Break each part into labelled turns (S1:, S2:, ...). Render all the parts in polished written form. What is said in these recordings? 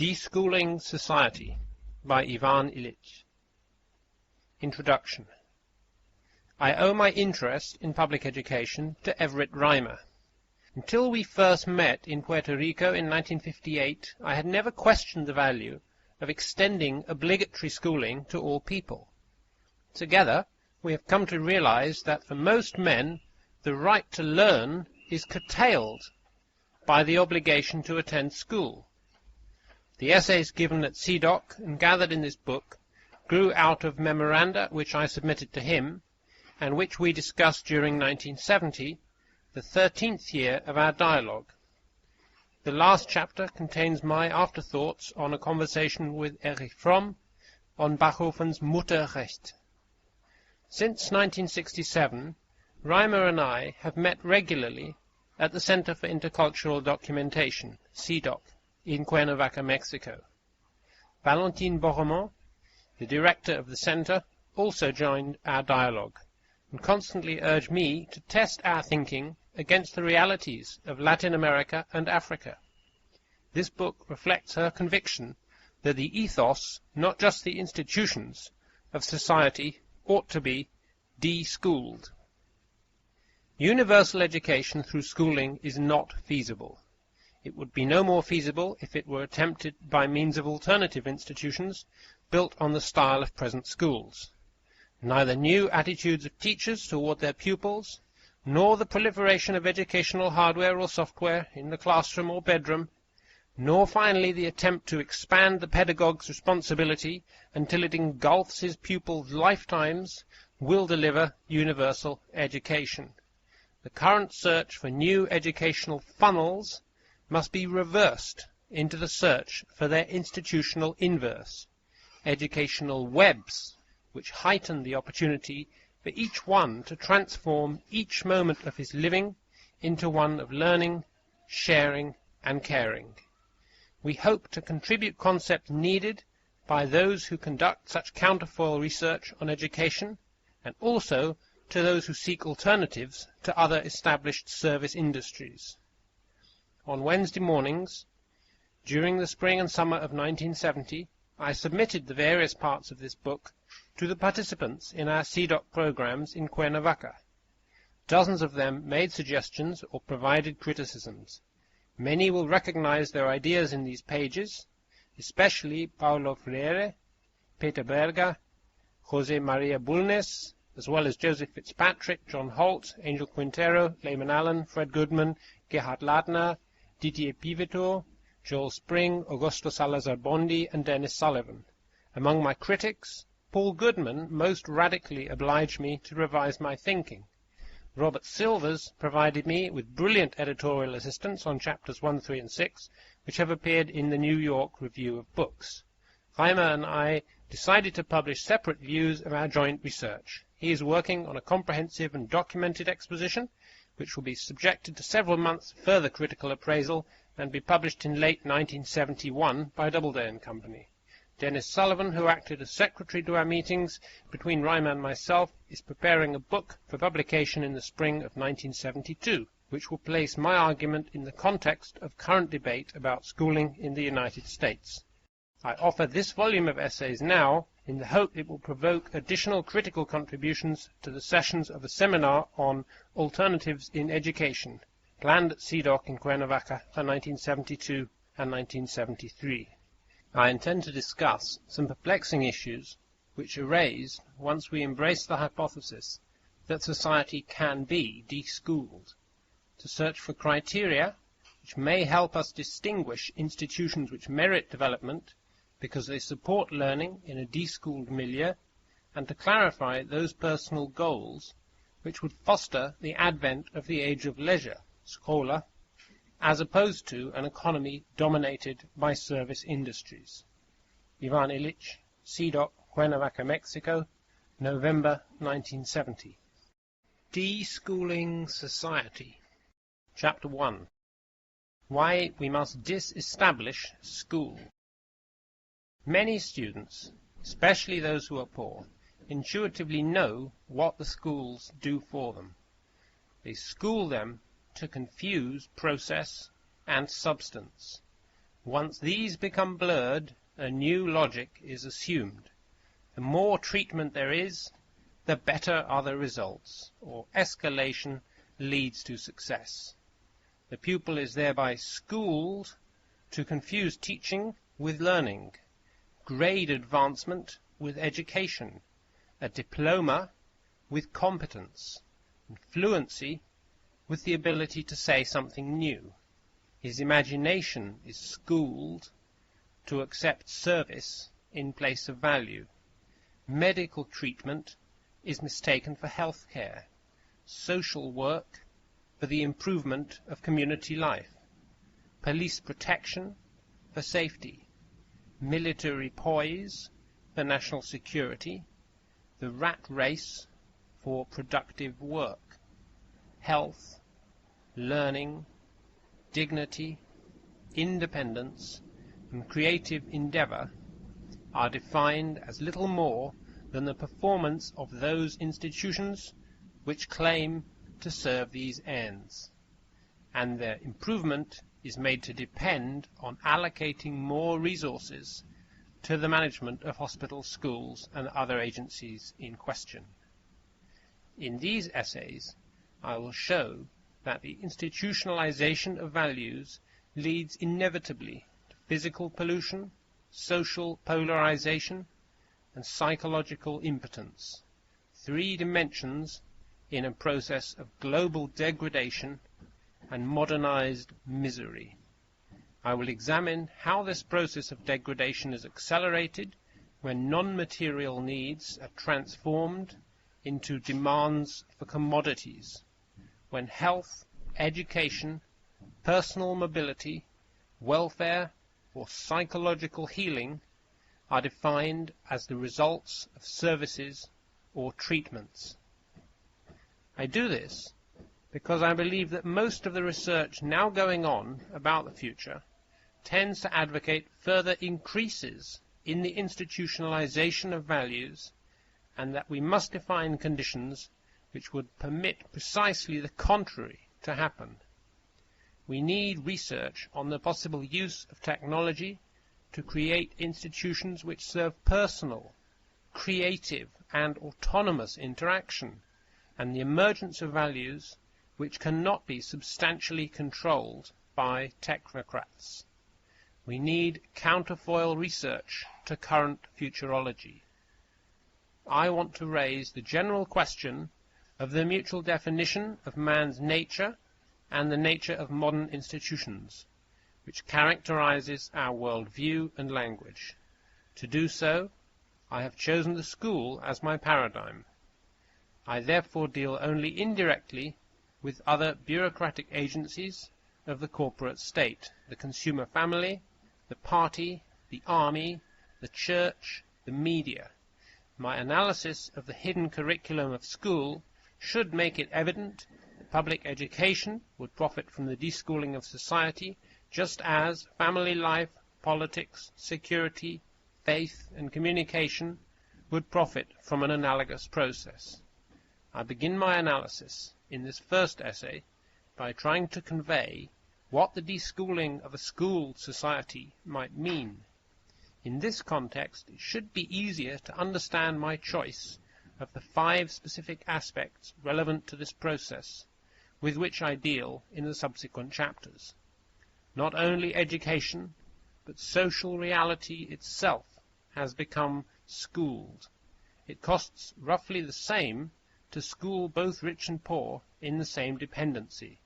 S1: Deschooling Society by Ivan Illich. Introduction. I owe my interest in public education to Everett Reimer. Until we first met in Puerto Rico in 1958, I had never questioned the value of extending obligatory schooling to all people. Together, we have come to realize that for most men, the right to learn is curtailed by the obligation to attend school. The essays given at CDOC and gathered in this book grew out of memoranda which I submitted to him and which we discussed during 1970, the 13th year of our dialogue. The last chapter contains my afterthoughts on a conversation with Erich Fromm on Bachofen's Mutterrecht. Since 1967, Reimer and I have met regularly at the Center for Intercultural Documentation, CDOC, in Cuernavaca, Mexico. Valentine Borromont, the director of the center, also joined our dialogue and constantly urged me to test our thinking against the realities of Latin America and Africa. This book reflects her conviction that the ethos, not just the institutions, of society ought to be de-schooled. Universal education through schooling is not feasible. It would be no more feasible if it were attempted by means of alternative institutions built on the style of present schools. Neither new attitudes of teachers toward their pupils, nor the proliferation of educational hardware or software in the classroom or bedroom, nor finally the attempt to expand the pedagogue's responsibility until it engulfs his pupils' lifetimes, will deliver universal education. The current search for new educational funnels must be reversed into the search for their institutional inverse, educational webs, which heighten the opportunity for each one to transform each moment of his living into one of learning, sharing, and caring. We hope to contribute concepts needed by those who conduct such counterfoil research on education, and also to those who seek alternatives to other established service industries. On Wednesday mornings, during the spring and summer of 1970, I submitted the various parts of this book to the participants in our CDOC programs in Cuernavaca. Dozens of them made suggestions or provided criticisms. Many will recognize their ideas in these pages, especially Paulo Freire, Peter Berger, Jose Maria Bulnes, as well as Joseph Fitzpatrick, John Holt, Angel Quintero, Lehman Allen, Fred Goodman, Gerhard Ladner, Didier Pivetor, Joel Spring, Augusto Salazar-Bondi, and Dennis Sullivan. Among my critics, Paul Goodman most radically obliged me to revise my thinking. Robert Silvers provided me with brilliant editorial assistance on chapters 1, 3, and 6, which have appeared in the New York Review of Books. Reimer and I decided to publish separate views of our joint research. He is working on a comprehensive and documented exposition, which will be subjected to several months' further critical appraisal and be published in late 1971 by Doubleday and Company. Dennis Sullivan, who acted as secretary to our meetings between Reimer and myself, is preparing a book for publication in the spring of 1972, which will place my argument in the context of current debate about schooling in the United States. I offer this volume of essays now in the hope it will provoke additional critical contributions to the sessions of a seminar on alternatives in education, planned at CDOC in Cuernavaca for 1972 and 1973. I intend to discuss some perplexing issues which are raised once we embrace the hypothesis that society can be de-schooled, to search for criteria which may help us distinguish institutions which merit development because they support learning in a de-schooled milieu, and to clarify those personal goals which would foster the advent of the age of leisure, schola, as opposed to an economy dominated by service industries. Ivan Illich, CDOC, Cuernavaca, Mexico, November 1970. Deschooling Society. Chapter 1. Why we must disestablish school. Many students, especially those who are poor, intuitively know what the schools do for them. They school them to confuse process and substance. Once these become blurred, a new logic is assumed. The more treatment there is, the better are the results, or escalation leads to success. The pupil is thereby schooled to confuse teaching with learning, grade advancement with education, a diploma with competence, and fluency with the ability to say something new. His imagination is schooled to accept service in place of value. Medical treatment is mistaken for health care, social work for the improvement of community life, police protection for safety, military poise for national security, the rat race for productive work. Health, learning, dignity, independence, and creative endeavor are defined as little more than the performance of those institutions which claim to serve these ends, and their improvement is made to depend on allocating more resources to the management of hospitals, schools, and other agencies in question. In these essays, I will show that the institutionalization of values leads inevitably to physical pollution, social polarization, and psychological impotence, 3 dimensions in a process of global degradation and modernized misery. I will examine how this process of degradation is accelerated when non-material needs are transformed into demands for commodities, when health, education, personal mobility, welfare, or psychological healing are defined as the results of services or treatments. I do this because I believe that most of the research now going on about the future tends to advocate further increases in the institutionalization of values, and that we must define conditions which would permit precisely the contrary to happen. We need research on the possible use of technology to create institutions which serve personal, creative, and autonomous interaction, and the emergence of values which cannot be substantially controlled by technocrats. We need counterfoil research to current futurology. I want to raise the general question of the mutual definition of man's nature and the nature of modern institutions, which characterizes our worldview and language. To do so, I have chosen the school as my paradigm. I therefore deal only indirectly with other bureaucratic agencies of the corporate state, the consumer family, the party, the army, the church, the media. My analysis of the hidden curriculum of school should make it evident that public education would profit from the deschooling of society, just as family life, politics, security, faith, and communication would profit from an analogous process. I begin my analysis in this first essay by trying to convey what the deschooling of a schooled society might mean. In this context, it should be easier to understand my choice of the 5 specific aspects relevant to this process, with which I deal in the subsequent chapters. Not only education, but social reality itself has become schooled. It costs roughly the same to school both rich and poor in the same dependency.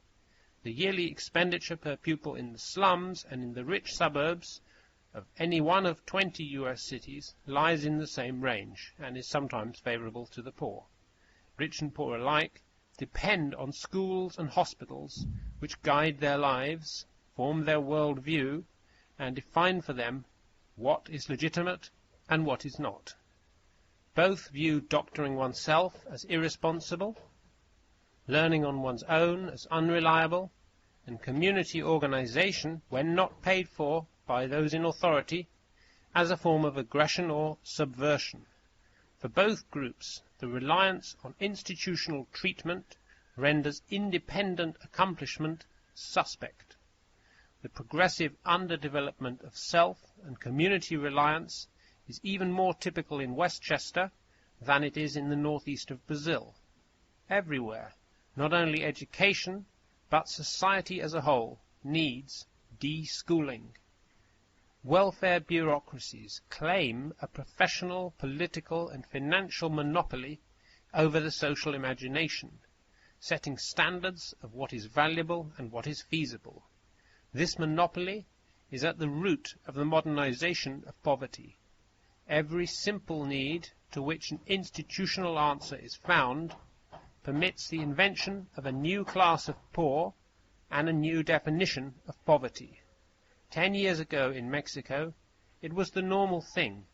S1: The yearly expenditure per pupil in the slums and in the rich suburbs of any one of 20 U.S. cities lies in the same range and is sometimes favorable to the poor. Rich and poor alike depend on schools and hospitals which guide their lives, form their world view, and define for them what is legitimate and what is not. Both view doctoring oneself as irresponsible, learning on one's own as unreliable, and community organization, when not paid for by those in authority, as a form of aggression or subversion. For both groups, the reliance on institutional treatment renders independent accomplishment suspect. the progressive underdevelopment of self and community reliance is even more typical in Westchester than it is in the northeast of Brazil. Everywhere, not only education, but society as a whole needs deschooling. Welfare bureaucracies claim a professional, political, and financial monopoly over the social imagination, setting standards of what is valuable and what is feasible. This monopoly is at the root of the modernization of poverty. Every simple need to which an institutional answer is found permits the invention of a new class of poor and a new definition of poverty. 10 years ago in Mexico, it was the normal thing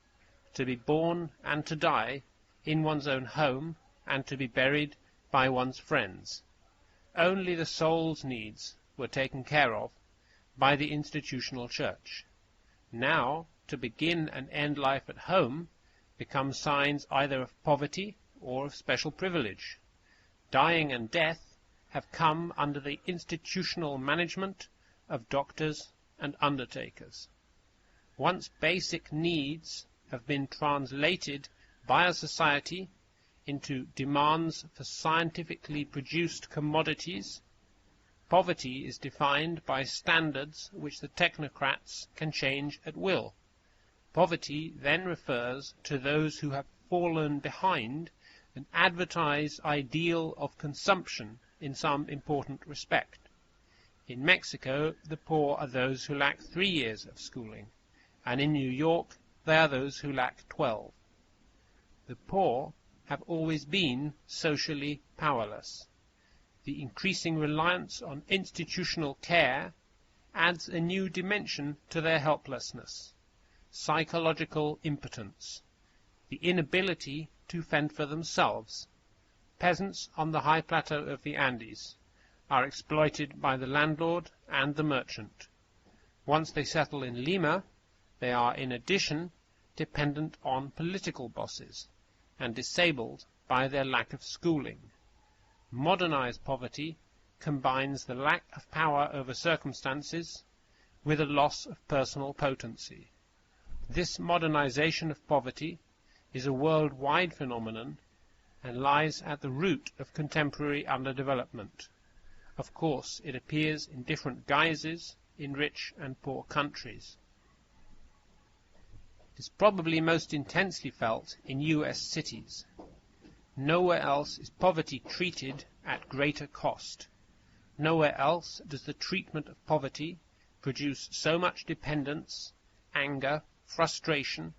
S1: to be born and to die in one's own home and to be buried by one's friends. Only the soul's needs were taken care of by the institutional church. Now, to begin and end life at home becomes signs either of poverty or of special privilege. Dying and death have come under the institutional management of doctors and undertakers. Once basic needs have been translated by a society into demands for scientifically produced commodities, poverty is defined by standards which the technocrats can change at will. Poverty then refers to those who have fallen behind an advertised ideal of consumption in some important respect. In Mexico, the poor are those who lack 3 years of schooling, and in New York, they are those who lack 12. The poor have always been socially powerless. The increasing reliance on institutional care adds a new dimension to their helplessness: psychological impotence, the inability to fend for themselves. Peasants on the high plateau of the Andes are exploited by the landlord and the merchant. Once they settle in Lima, they are in addition dependent on political bosses and disabled by their lack of schooling. Modernized poverty combines the lack of power over circumstances with a loss of personal potency. This modernization of poverty is a worldwide phenomenon and lies at the root of contemporary underdevelopment. Of course, it appears in different guises in rich and poor countries. It is probably most intensely felt in U.S. cities. Nowhere else is poverty treated at greater cost. Nowhere else does the treatment of poverty produce so much dependence, anger, frustration,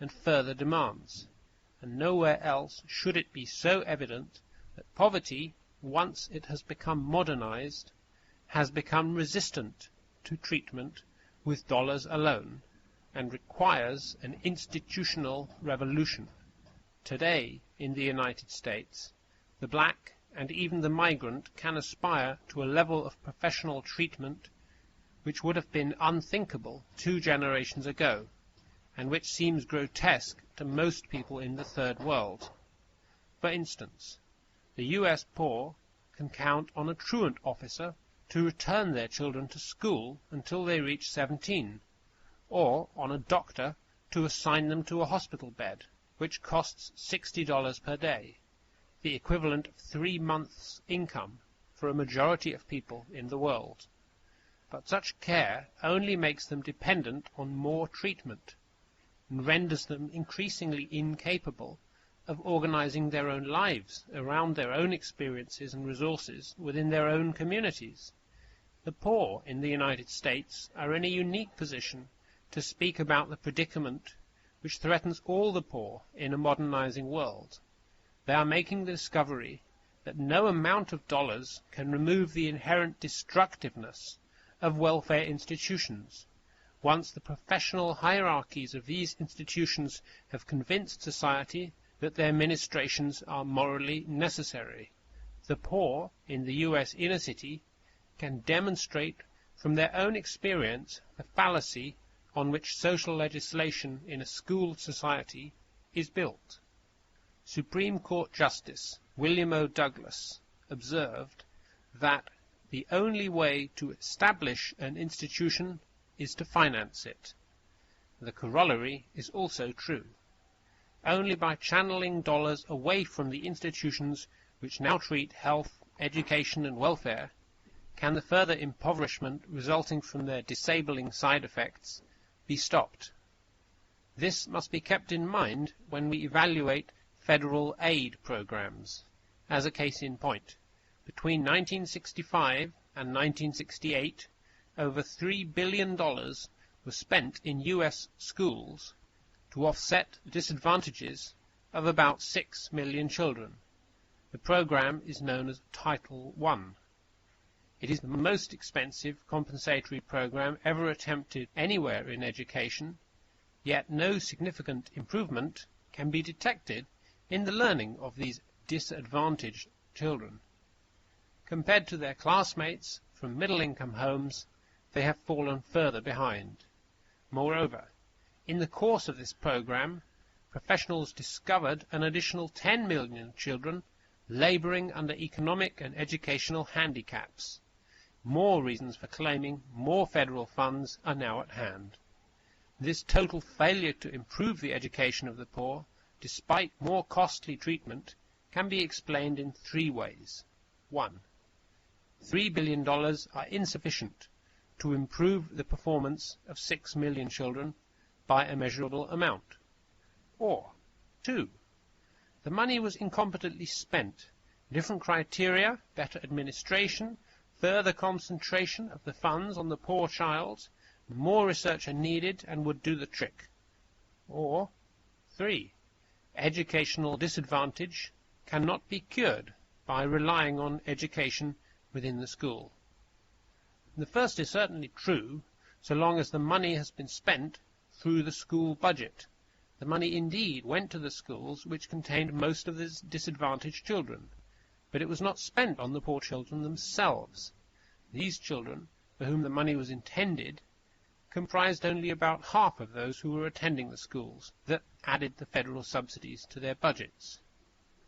S1: and further demands. And nowhere else should it be so evident that poverty, once it has become modernized, has become resistant to treatment with dollars alone, and requires an institutional revolution. Today, in the United States, the black and even the migrant can aspire to a level of professional treatment which would have been unthinkable 2 generations ago, and which seems grotesque to most people in the Third World. For instance, the U.S. poor can count on a truant officer to return their children to school until they reach 17, or on a doctor to assign them to a hospital bed, which costs $60 per day, the equivalent of 3 months' income for a majority of people in the world. But such care only makes them dependent on more treatment, and renders them increasingly incapable of organizing their own lives around their own experiences and resources within their own communities. The poor in the United States are in a unique position to speak about the predicament which threatens all the poor in a modernizing world. They are making the discovery that no amount of dollars can remove the inherent destructiveness of welfare institutions. Once the professional hierarchies of these institutions have convinced society that their ministrations are morally necessary, the poor in the U.S. inner city can demonstrate from their own experience the fallacy on which social legislation in a schooled society is built. Supreme Court Justice William O. Douglas observed that the only way to establish an institution is to finance it. The corollary is also true. Only by channeling dollars away from the institutions which now treat health, education and welfare can the further impoverishment resulting from their disabling side effects be stopped. This must be kept in mind when we evaluate federal aid programs. As a case in point, between 1965 and 1968, over $3 billion was spent in U.S. schools to offset the disadvantages of about 6 million children. The program is known as Title I. It is the most expensive compensatory program ever attempted anywhere in education, yet no significant improvement can be detected in the learning of these disadvantaged children. Compared to their classmates from middle-income homes, they have fallen further behind. Moreover, in the course of this program, professionals discovered an additional 10 million children laboring under economic and educational handicaps. More reasons for claiming more federal funds are now at hand. This total failure to improve the education of the poor, despite more costly treatment, can be explained in 3 ways. 1. $3 billion are insufficient to improve the performance of 6 million children by a measurable amount. Or 2. The money was incompetently spent. Different criteria, better administration, further concentration of the funds on the poor child, more research are needed and would do the trick. Or 3. Educational disadvantage cannot be cured by relying on education within the school. The first is certainly true so long as the money has been spent through the school budget. The money indeed went to the schools which contained most of the disadvantaged children, but it was not spent on the poor children themselves. These children, for whom the money was intended, comprised only about half of those who were attending the schools that added the federal subsidies to their budgets.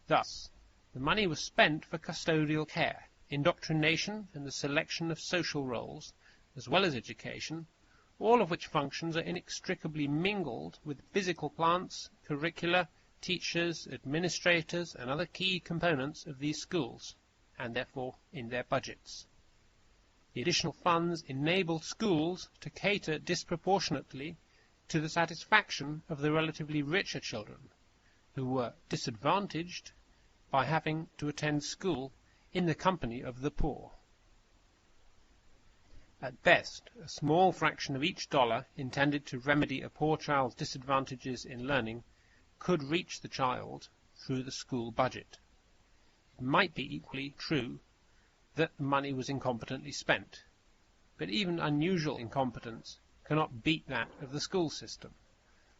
S1: Thus, the money was spent for custodial care, indoctrination and the selection of social roles, as well as education, all of which functions are inextricably mingled with physical plants, curricula, teachers, administrators, and other key components of these schools, and therefore in their budgets. The additional funds enabled schools to cater disproportionately to the satisfaction of the relatively richer children, who were disadvantaged by having to attend school in the company of the poor. At best, a small fraction of each dollar intended to remedy a poor child's disadvantages in learning could reach the child through the school budget. It might be equally true that the money was incompetently spent, but even unusual incompetence cannot beat that of the school system.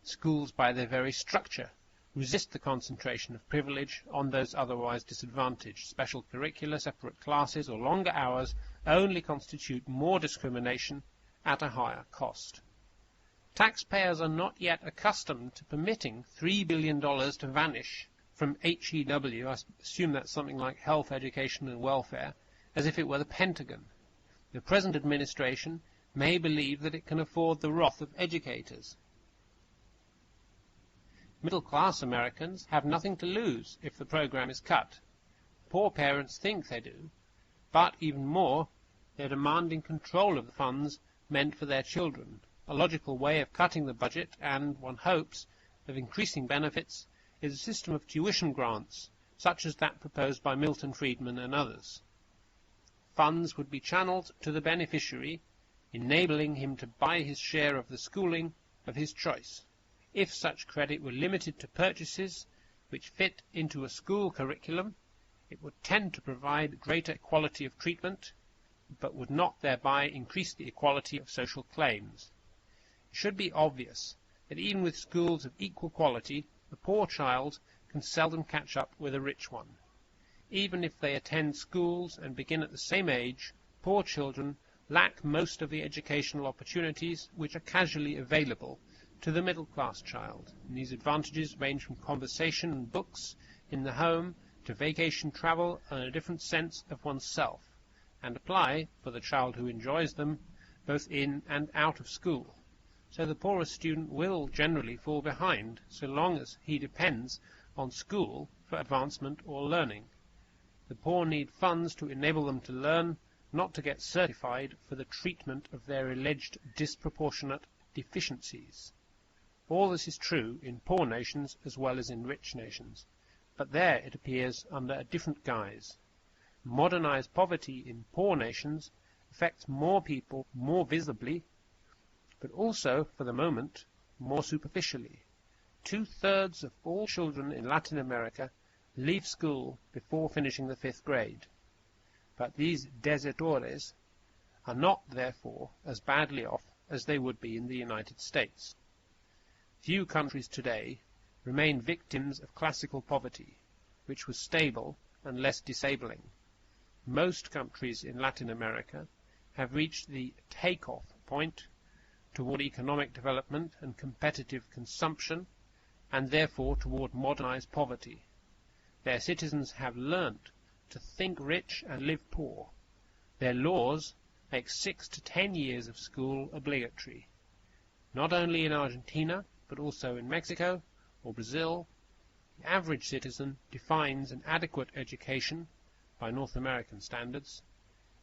S1: Schools, by their very structure, resist the concentration of privilege on those otherwise disadvantaged. Special curricula, separate classes, or longer hours only constitute more discrimination at a higher cost. Taxpayers are not yet accustomed to permitting $3 billion to vanish from HEW, I assume that's something like health, education and welfare, as if it were the Pentagon. The present administration may believe that it can afford the wrath of educators. Middle-class Americans have nothing to lose if the program is cut. Poor parents think they do, but even more, they're demanding control of the funds meant for their children. A logical way of cutting the budget and, one hopes, of increasing benefits is a system of tuition grants, such as that proposed by Milton Friedman and others. Funds would be channeled to the beneficiary, enabling him to buy his share of the schooling of his choice. If such credit were limited to purchases which fit into a school curriculum, it would tend to provide greater equality of treatment, but would not thereby increase the equality of social claims. It should be obvious that even with schools of equal quality, the poor child can seldom catch up with a rich one. Even if they attend schools and begin at the same age, poor children lack most of the educational opportunities which are casually available to the middle-class child. And these advantages range from conversation and books in the home to vacation travel and a different sense of oneself, and apply, for the child who enjoys them, both in and out of school. So the poorest student will generally fall behind so long as he depends on school for advancement or learning. The poor need funds to enable them to learn, not to get certified for the treatment of their alleged disproportionate deficiencies. All this is true in poor nations as well as in rich nations, but there it appears under a different guise. Modernized poverty in poor nations affects more people more visibly, but also, for the moment, more superficially. 2/3 of all children in Latin America leave school before finishing the 5th grade. But these desertores are not, therefore, as badly off as they would be in the United States. Few countries today remain victims of classical poverty, which was stable and less disabling. Most countries in Latin America have reached the take-off point toward economic development and competitive consumption, and therefore toward modernized poverty. Their citizens have learnt to think rich and live poor. Their laws make 6 to 10 years of school obligatory. Not only in Argentina, but also in Mexico or Brazil, the average citizen defines an adequate education by North American standards,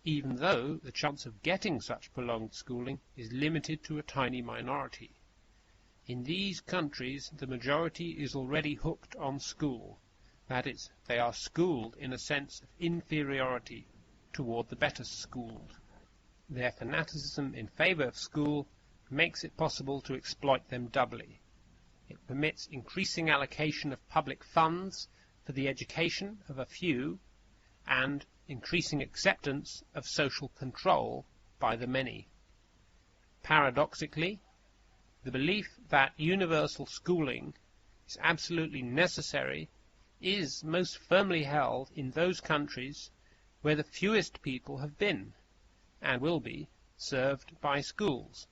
S1: even though the chance of getting such prolonged schooling is limited to a tiny minority. In these countries, the majority is already hooked on school. That is, they are schooled in a sense of inferiority toward the better schooled. Their fanaticism in favor of school makes it possible to exploit them doubly. It permits increasing allocation of public funds for the education of a few, and increasing acceptance of social control by the many. Paradoxically, the belief that universal schooling is absolutely necessary is most firmly held in those countries where the fewest people have been, and will be, served by schools.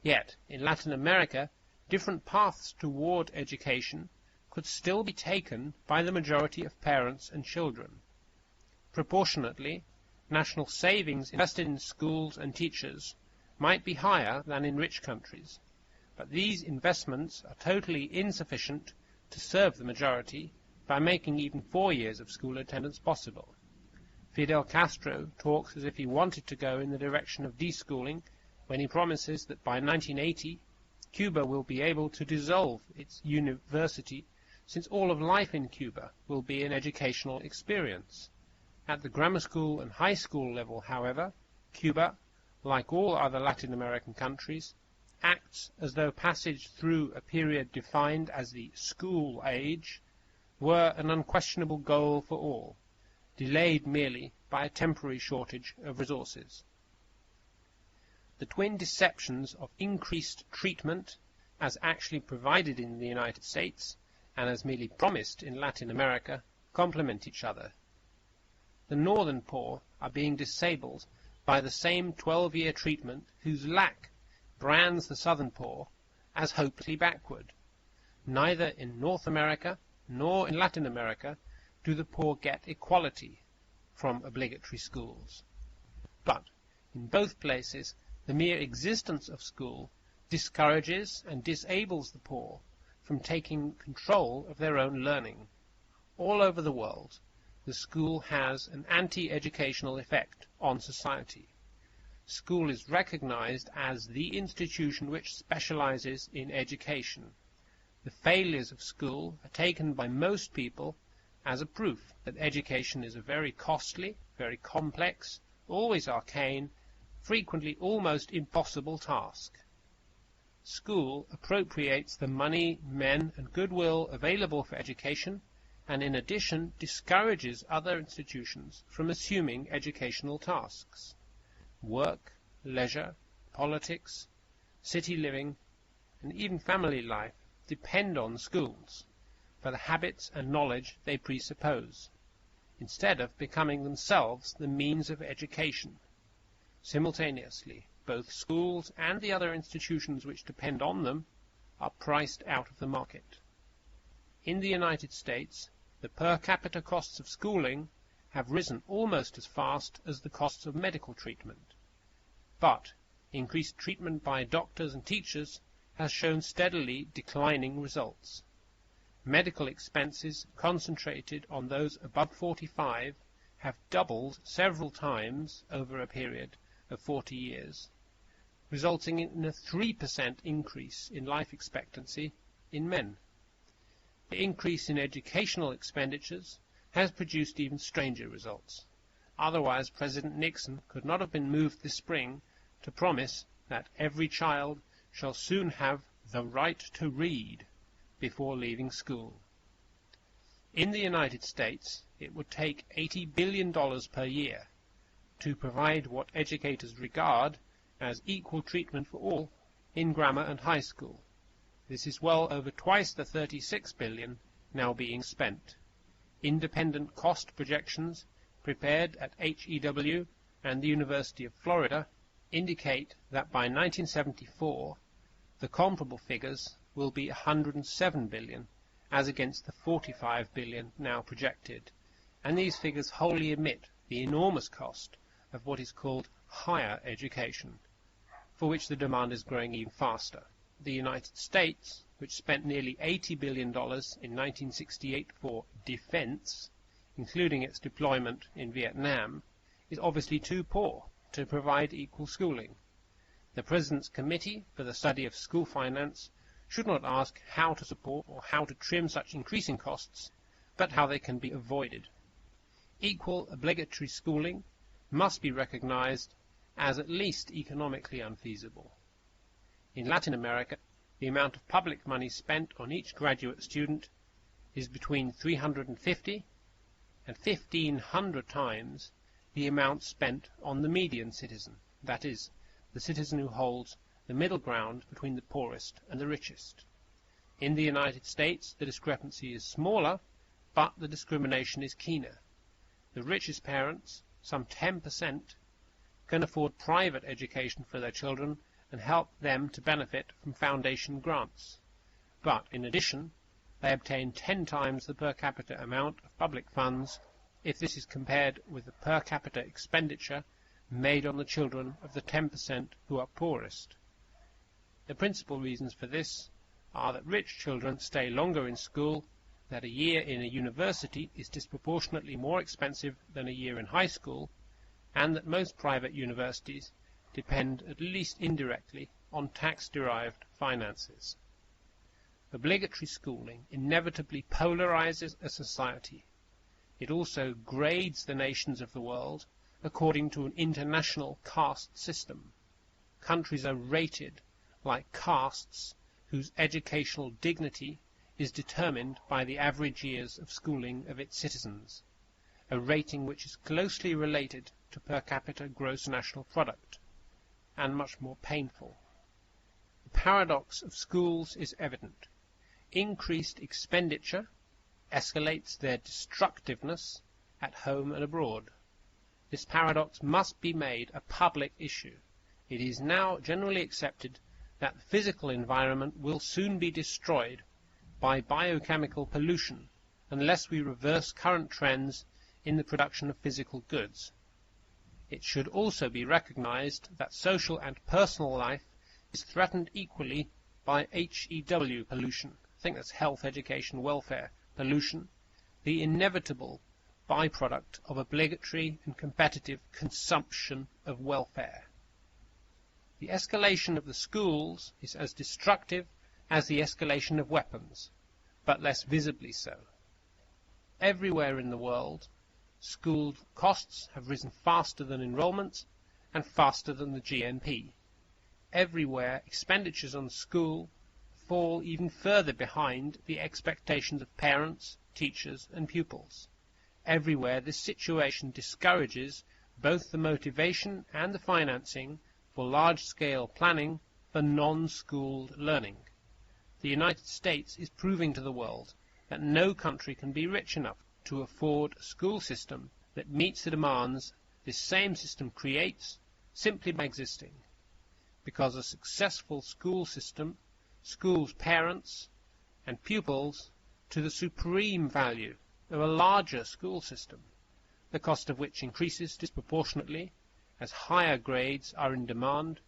S1: Yet, in Latin America, different paths toward education could still be taken by the majority of parents and children. Proportionately, national savings invested in schools and teachers might be higher than in rich countries, but these investments are totally insufficient to serve the majority by making even 4 years of school attendance possible. Fidel Castro talks as if he wanted to go in the direction of deschooling when he promises that by 1980 Cuba will be able to dissolve its university, since all of life in Cuba will be an educational experience. At the grammar school and high school level, however, Cuba, like all other Latin American countries, acts as though passage through a period defined as the school age were an unquestionable goal for all, delayed merely by a temporary shortage of resources. The twin deceptions of increased treatment, as actually provided in the United States and as merely promised in Latin America, complement each other. The northern poor are being disabled by the same 12-year treatment whose lack brands the southern poor as hopelessly backward. Neither in North America nor in Latin America do the poor get equality from obligatory schools. But in both places, the mere existence of school discourages and disables the poor from taking control of their own learning. All over the world, the school has an anti-educational effect on society. School is recognized as the institution which specializes in education. The failures of school are taken by most people as a proof that education is a very costly, very complex, always arcane, frequently almost impossible task. School appropriates the money, men, and goodwill available for education, and in addition discourages other institutions from assuming educational tasks. Work, leisure, politics, city living, and even family life depend on schools for the habits and knowledge they presuppose, instead of becoming themselves the means of education. Simultaneously, both schools and the other institutions which depend on them are priced out of the market. In the United States, the per capita costs of schooling have risen almost as fast as the costs of medical treatment. But increased treatment by doctors and teachers has shown steadily declining results. Medical expenses concentrated on those above 45 have doubled several times over a period of 40 years, resulting in a 3% increase in life expectancy in men. The increase in educational expenditures has produced even stranger results. Otherwise, President Nixon could not have been moved this spring to promise that every child shall soon have the right to read before leaving school. In the United States, it would take $80 billion per year to provide what educators regard as equal treatment for all in grammar and high school. This is well over twice the $36 billion now being spent. Independent cost projections prepared at HEW and the University of Florida indicate that by 1974 the comparable figures will be $107 billion as against the $45 billion now projected, and these figures wholly omit the enormous cost of what is called higher education, for which the demand is growing even faster. The United States, which spent nearly $80 billion in 1968 for defense, including its deployment in Vietnam, is obviously too poor to provide equal schooling. The President's Committee for the Study of School Finance should not ask how to support or how to trim such increasing costs, but how they can be avoided. Equal obligatory schooling must be recognized as at least economically unfeasible. In Latin America, the amount of public money spent on each graduate student is between 350 and 1,500 times the amount spent on the median citizen, that is, the citizen who holds the middle ground between the poorest and the richest. In the United States, the discrepancy is smaller, but the discrimination is keener. The richest parents, some 10%, can afford private education for their children and help them to benefit from foundation grants. But, in addition, they obtain 10 times the per capita amount of public funds if this is compared with the per capita expenditure made on the children of the 10% who are poorest. The principal reasons for this are that rich children stay longer in school, that a year in a university is disproportionately more expensive than a year in high school, and that most private universities depend at least indirectly on tax-derived finances. Obligatory schooling inevitably polarizes a society. It also grades the nations of the world according to an international caste system. Countries are rated like castes whose educational dignity is determined by the average years of schooling of its citizens, a rating which is closely related to per capita gross national product, and much more painful. The paradox of schools is evident. Increased expenditure escalates their destructiveness at home and abroad. This paradox must be made a public issue. It is now generally accepted that the physical environment will soon be destroyed by biochemical pollution unless we reverse current trends in the production of physical goods. It should also be recognized that social and personal life is threatened equally by HEW pollution. I think that's health, education, welfare pollution, the inevitable byproduct of obligatory and competitive consumption of welfare. The escalation of the schools is as destructive as the escalation of weapons, but less visibly so. Everywhere in the world, school costs have risen faster than enrollment and faster than the GNP. Everywhere, expenditures on school fall even further behind the expectations of parents, teachers, and pupils. Everywhere, this situation discourages both the motivation and the financing for large-scale planning for non-schooled learning. The United States is proving to the world that no country can be rich enough to afford a school system that meets the demands this same system creates simply by existing. Because a successful school system schools parents and pupils to the supreme value of a larger school system. the cost of which increases disproportionately as higher grades are in demand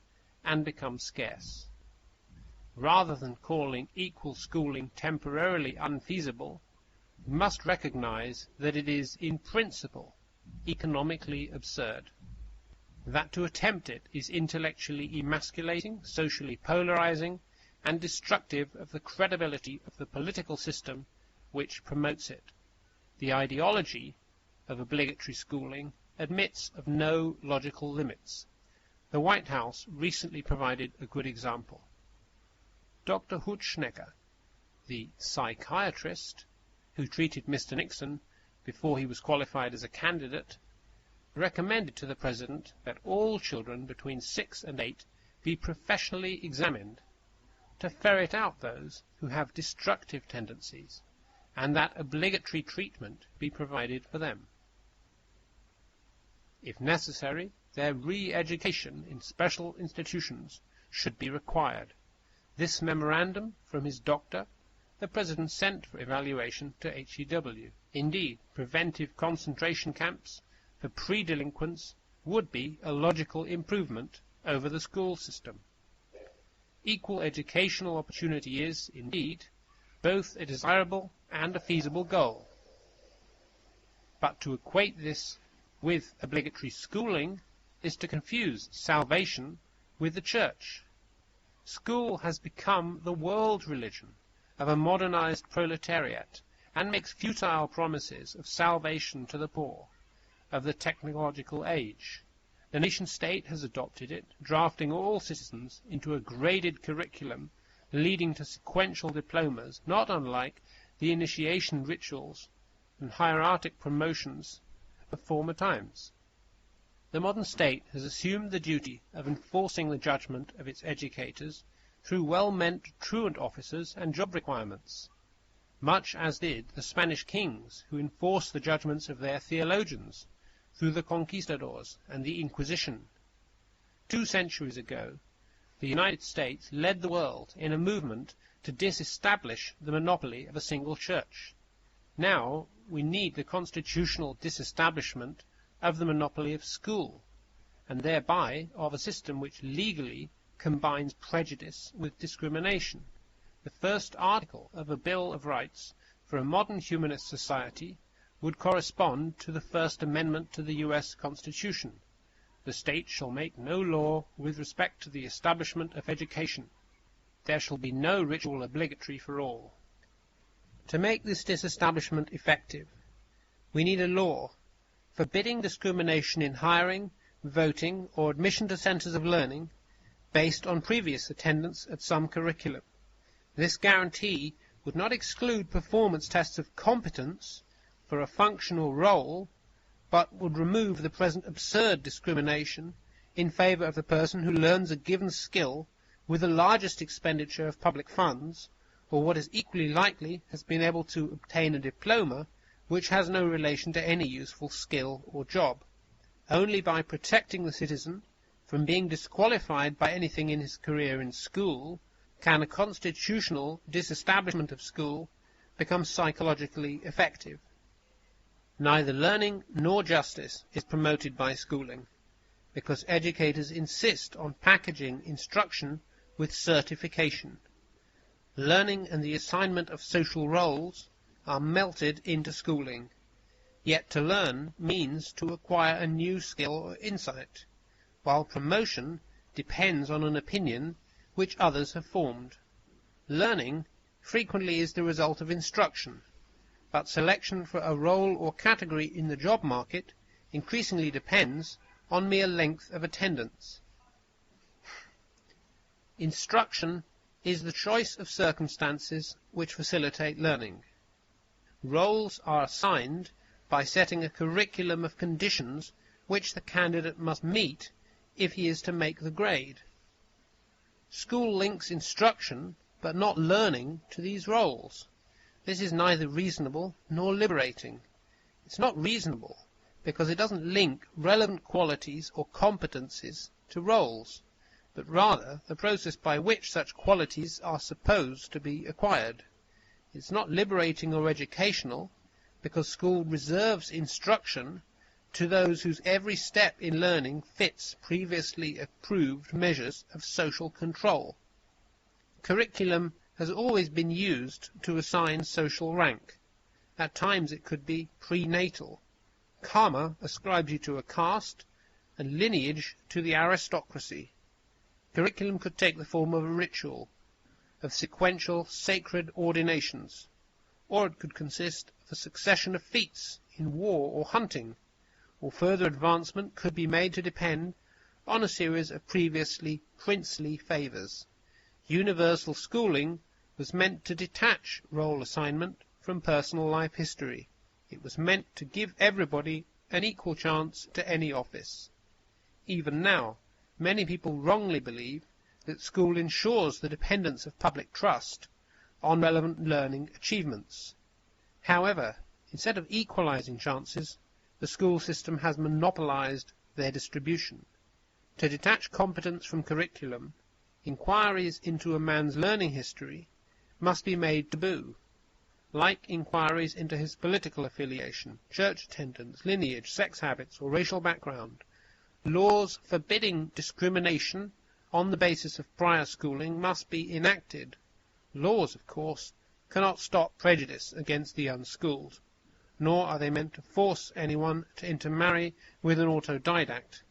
S1: and become scarce. Rather than calling equal schooling temporarily unfeasible, we must recognize that it is, in principle, economically absurd, that to attempt it is intellectually emasculating, socially polarizing, and destructive of the credibility of the political system which promotes it. The ideology of obligatory schooling admits of no logical limits. The White House recently provided a good example. Dr. Hutschnecker, the psychiatrist who treated Mr. Nixon before he was qualified as a candidate, recommended to the President that all children between 6 and 8 be professionally examined to ferret out those who have destructive tendencies, and that obligatory treatment be provided for them. If necessary, their re-education in special institutions should be required. This memorandum from his doctor the President sent for evaluation to HEW. Indeed, preventive concentration camps for pre-delinquents would be a logical improvement over the school system. Equal educational opportunity is, indeed, both a desirable and a feasible goal. But to equate this with obligatory schooling is to confuse salvation with the church. School has become the world religion of a modernized proletariat and makes futile promises of salvation to the poor of the technological age. The nation-state has adopted it, drafting all citizens into a graded curriculum leading to sequential diplomas, not unlike the initiation rituals and hieratic promotions of former times. The modern state has assumed the duty of enforcing the judgment of its educators through well-meant truant officers and job requirements, much as did the Spanish kings who enforced the judgments of their theologians through the conquistadors and the Inquisition. 2 centuries ago, the United States led the world in a movement to disestablish the monopoly of a single church. Now we need the constitutional disestablishment of the monopoly of school, and thereby of a system which legally combines prejudice with discrimination. The first article of a Bill of Rights for a modern humanist society would correspond to the First Amendment to the U.S. Constitution. The state shall make no law with respect to the establishment of education. There shall be no ritual obligatory for all. To make this disestablishment effective, we need a law forbidding discrimination in hiring, voting, or admission to centers of learning based on previous attendance at some curriculum. This guarantee would not exclude performance tests of competence for a functional role, but would remove the present absurd discrimination in favor of the person who learns a given skill with the largest expenditure of public funds, or what is equally likely, has been able to obtain a diploma which has no relation to any useful skill or job. Only by protecting the citizen from being disqualified by anything in his career in school can a constitutional disestablishment of school become psychologically effective. Neither learning nor justice is promoted by schooling, because educators insist on packaging instruction with certification. Learning and the assignment of social roles are melted into schooling, yet to learn means to acquire a new skill or insight, while promotion depends on an opinion which others have formed. Learning frequently is the result of instruction, but selection for a role or category in the job market increasingly depends on mere length of attendance. Instruction is the choice of circumstances which facilitate learning. Roles are assigned by setting a curriculum of conditions which the candidate must meet if he is to make the grade. School links instruction, but not learning, to these roles. This is neither reasonable nor liberating. It's not reasonable because it doesn't link relevant qualities or competencies to roles, but rather the process by which such qualities are supposed to be acquired. It's not liberating or educational because school reserves instruction to those whose every step in learning fits previously approved measures of social control. Curriculum has always been used to assign social rank. At times it could be prenatal. Karma ascribes you to a caste, and lineage to the aristocracy. Curriculum could take the form of a ritual, of sequential sacred ordinations, or it could consist of a succession of feats in war or hunting, or further advancement could be made to depend on a series of previously princely favours. Universal schooling was meant to detach role assignment from personal life history. It was meant to give everybody an equal chance to any office. Even now, many people wrongly believe that school ensures the dependence of public trust on relevant learning achievements. However, instead of equalizing chances, the school system has monopolized their distribution. To detach competence from curriculum, inquiries into a man's learning history must be made taboo, like inquiries into his political affiliation, church attendance, lineage, sex habits, or racial background. Laws forbidding discrimination on the basis of prior schooling must be enacted. Laws, of course, cannot stop prejudice against the unschooled, nor are they meant to force anyone to intermarry with an autodidact,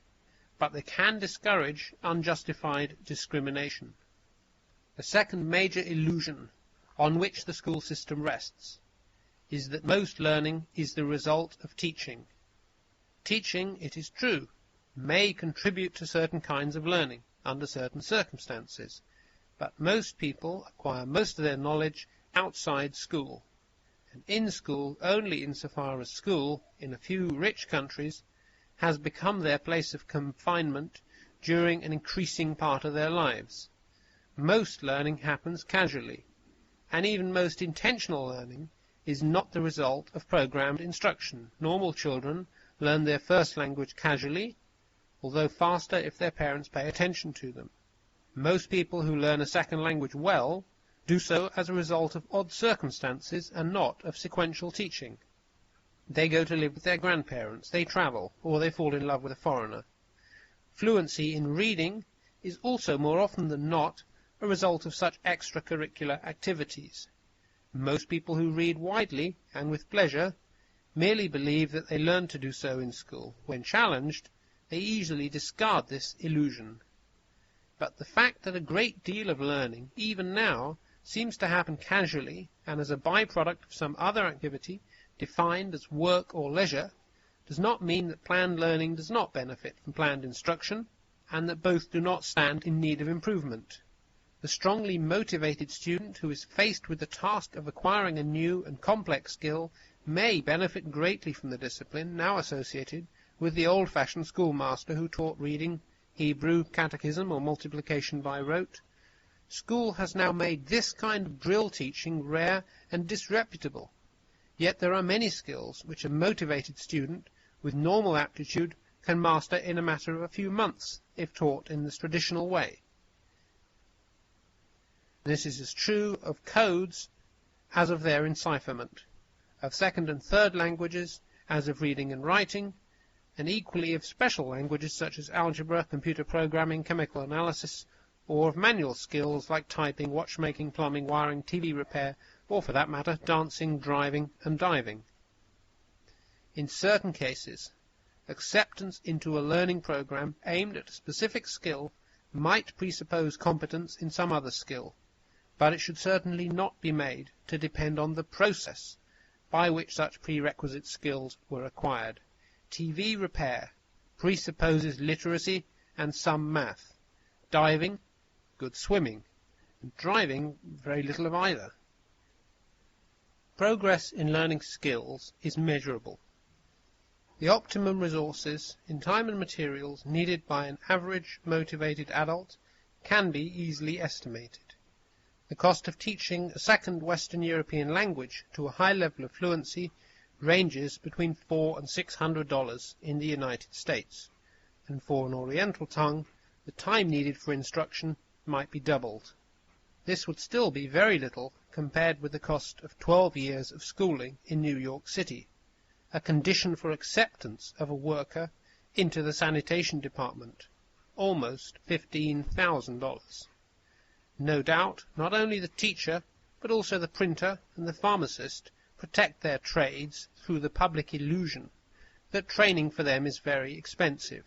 S1: but they can discourage unjustified discrimination. The second major illusion on which the school system rests is that most learning is the result of teaching. Teaching, it is true, may contribute to certain kinds of learning under certain circumstances, but most people acquire most of their knowledge outside school, and in school only insofar as school, in a few rich countries, has become their place of confinement during an increasing part of their lives. Most learning happens casually, and even most intentional learning is not the result of programmed instruction. Normal children learn their first language casually, although faster if their parents pay attention to them. Most people who learn a second language well do so as a result of odd circumstances and not of sequential teaching. They go to live with their grandparents, they travel, or they fall in love with a foreigner. Fluency in reading is also more often than not a result of such extracurricular activities. Most people who read widely and with pleasure merely believe that they learn to do so in school. When challenged, they easily discard this illusion. But the fact that a great deal of learning, even now, seems to happen casually and as a byproduct of some other activity defined as work or leisure, does not mean that planned learning does not benefit from planned instruction, and that both do not stand in need of improvement. The strongly motivated student who is faced with the task of acquiring a new and complex skill may benefit greatly from the discipline now associated with the old-fashioned schoolmaster who taught reading, Hebrew, catechism, or multiplication by rote. School has now made this kind of drill teaching rare and disreputable. Yet there are many skills which a motivated student with normal aptitude can master in a matter of a few months if taught in this traditional way. This is as true of codes as of their encipherment, of second and third languages as of reading and writing, and equally of special languages such as algebra, computer programming, chemical analysis, or of manual skills like typing, watchmaking, plumbing, wiring, TV repair, or for that matter, dancing, driving, and diving. In certain cases, acceptance into a learning program aimed at a specific skill might presuppose competence in some other skill, but it should certainly not be made to depend on the process by which such prerequisite skills were acquired. TV repair presupposes literacy and some math. Diving, good swimming, and driving, very little of either. Progress in learning skills is measurable. The optimum resources in time and materials needed by an average motivated adult can be easily estimated. The cost of teaching a second Western European language to a high level of fluency ranges between $400 and $600 in the United States, and for an Oriental tongue, the time needed for instruction might be doubled. This would still be very little compared with the cost of 12 years of schooling in New York City. a condition for acceptance of a worker into the sanitation department, almost $15,000. No doubt, not only the teacher, but also the printer and the pharmacist protect their trades through the public illusion that training for them is very expensive.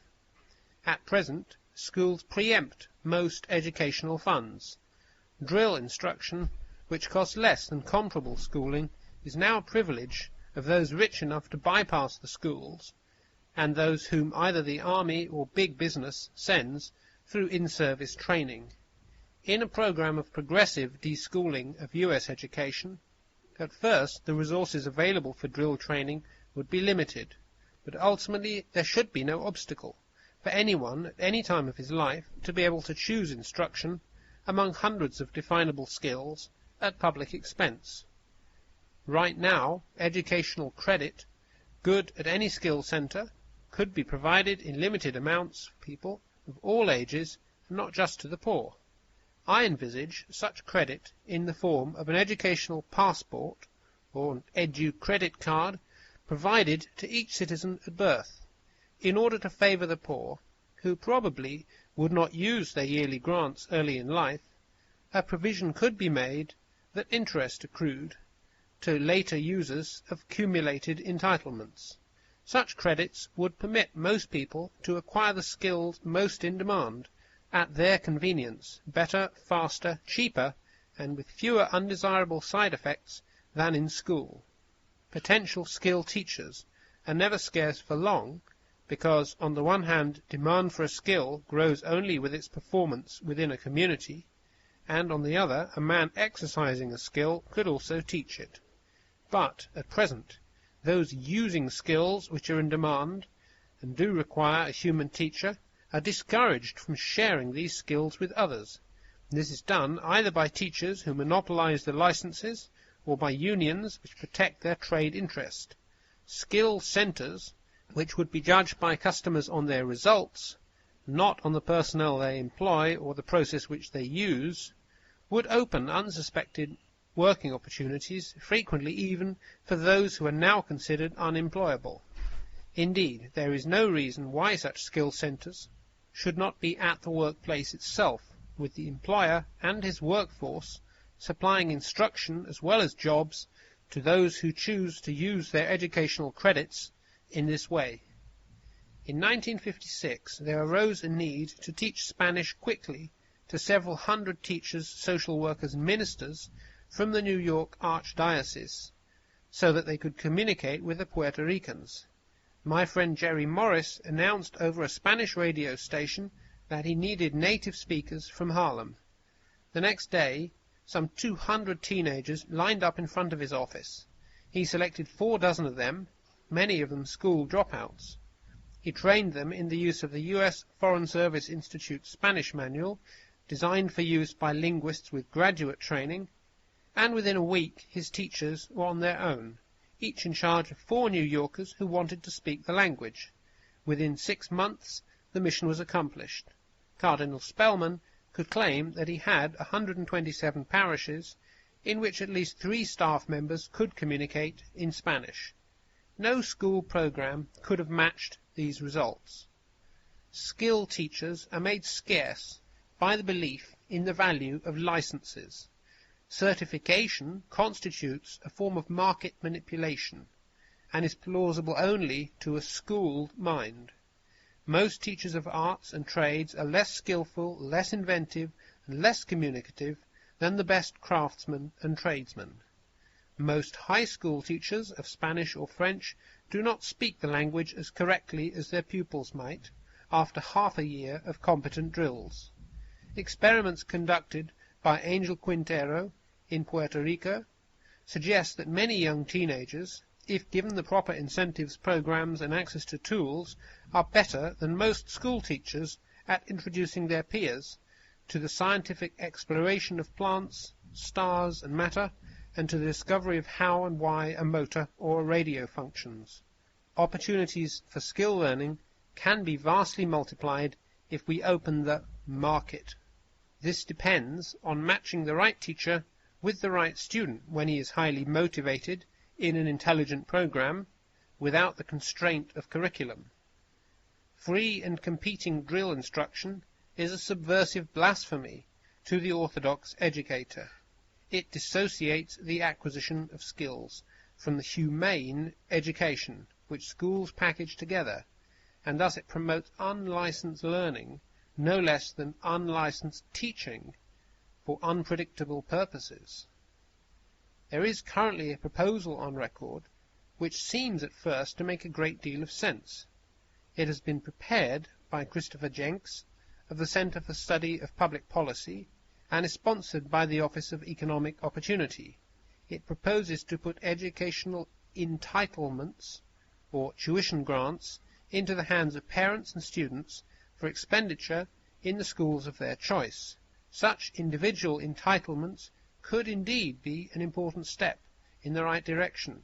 S1: At present, schools preempt most educational funds. Drill instruction, which costs less than comparable schooling, is now a privilege of those rich enough to bypass the schools and those whom either the army or big business sends through in-service training. In a program of progressive deschooling of U.S. education, at first the resources available for drill training would be limited, but ultimately there should be no obstacle for anyone at any time of his life to be able to choose instruction among hundreds of definable skills at public expense. Right now, educational credit, good at any skill center, could be provided in limited amounts for people of all ages and not just to the poor. I envisage such credit in the form of an educational passport or an edu-credit card provided to each citizen at birth, in order to favor the poor, who probably would not use their yearly grants early in life. A provision could be made that interest accrued to later users of cumulated entitlements. Such credits would permit most people to acquire the skills most in demand at their convenience, better, faster, cheaper, and with fewer undesirable side effects than in school. Potential skill teachers are never scarce for long, because on the one hand demand for a skill grows only with its performance within a community, and on the other a man exercising a skill could also teach it. But at present those using skills which are in demand and do require a human teacher are discouraged from sharing these skills with others. This is done either by teachers who monopolize the licenses or by unions which protect their trade interest. Skill centers, which would be judged by customers on their results, not on the personnel they employ or the process which they use, would open unsuspected working opportunities, frequently even for those who are now considered unemployable. Indeed, there is no reason why such skill centers should not be at the workplace itself, with the employer and his workforce supplying instruction as well as jobs to those who choose to use their educational credits in this way. In 1956, there arose a need to teach Spanish quickly to several hundred teachers, social workers, and ministers from the New York Archdiocese, so that they could communicate with the Puerto Ricans. My friend Jerry Morris announced over a Spanish radio station that he needed native speakers from Harlem. The next day, some 200 teenagers lined up in front of his office. He selected 4 dozen of them, many of them school dropouts. He trained them in the use of the U.S. Foreign Service Institute Spanish Manual, designed for use by linguists with graduate training, and within a week his teachers were on their own, each in charge of 4 New Yorkers who wanted to speak the language. Within 6 months the mission was accomplished. Cardinal Spellman could claim that he had 127 parishes in which at least 3 staff members could communicate in Spanish. No school program could have matched these results. Skill teachers are made scarce by the belief in the value of licenses. Certification constitutes a form of market manipulation and is plausible only to a schooled mind. Most teachers of arts and trades are less skillful, less inventive, and less communicative than the best craftsmen and tradesmen. Most high school teachers of Spanish or French do not speak the language as correctly as their pupils might after half a year of competent drills. Experiments conducted by Angel Quintero in Puerto Rico suggest that many young teenagers, if given the proper incentives, programs, and access to tools, are better than most school teachers at introducing their peers to the scientific exploration of plants, stars, and matter, and to the discovery of how and why a motor or a radio functions. Opportunities for skill learning can be vastly multiplied if we open the market. This depends on matching the right teacher with the right student when he is highly motivated in an intelligent program, without the constraint of curriculum. Free and competing drill instruction is a subversive blasphemy to the orthodox educator. It dissociates the acquisition of skills from the humane education which schools package together, and thus it promotes unlicensed learning no less than unlicensed teaching for unpredictable purposes. There is currently a proposal on record which seems at first to make a great deal of sense. It has been prepared by Christopher Jenks of the Center for Study of Public Policy and is sponsored by the Office of Economic Opportunity. It proposes to put educational entitlements, or tuition grants, into the hands of parents and students for expenditure in the schools of their choice. Such individual entitlements could indeed be an important step in the right direction.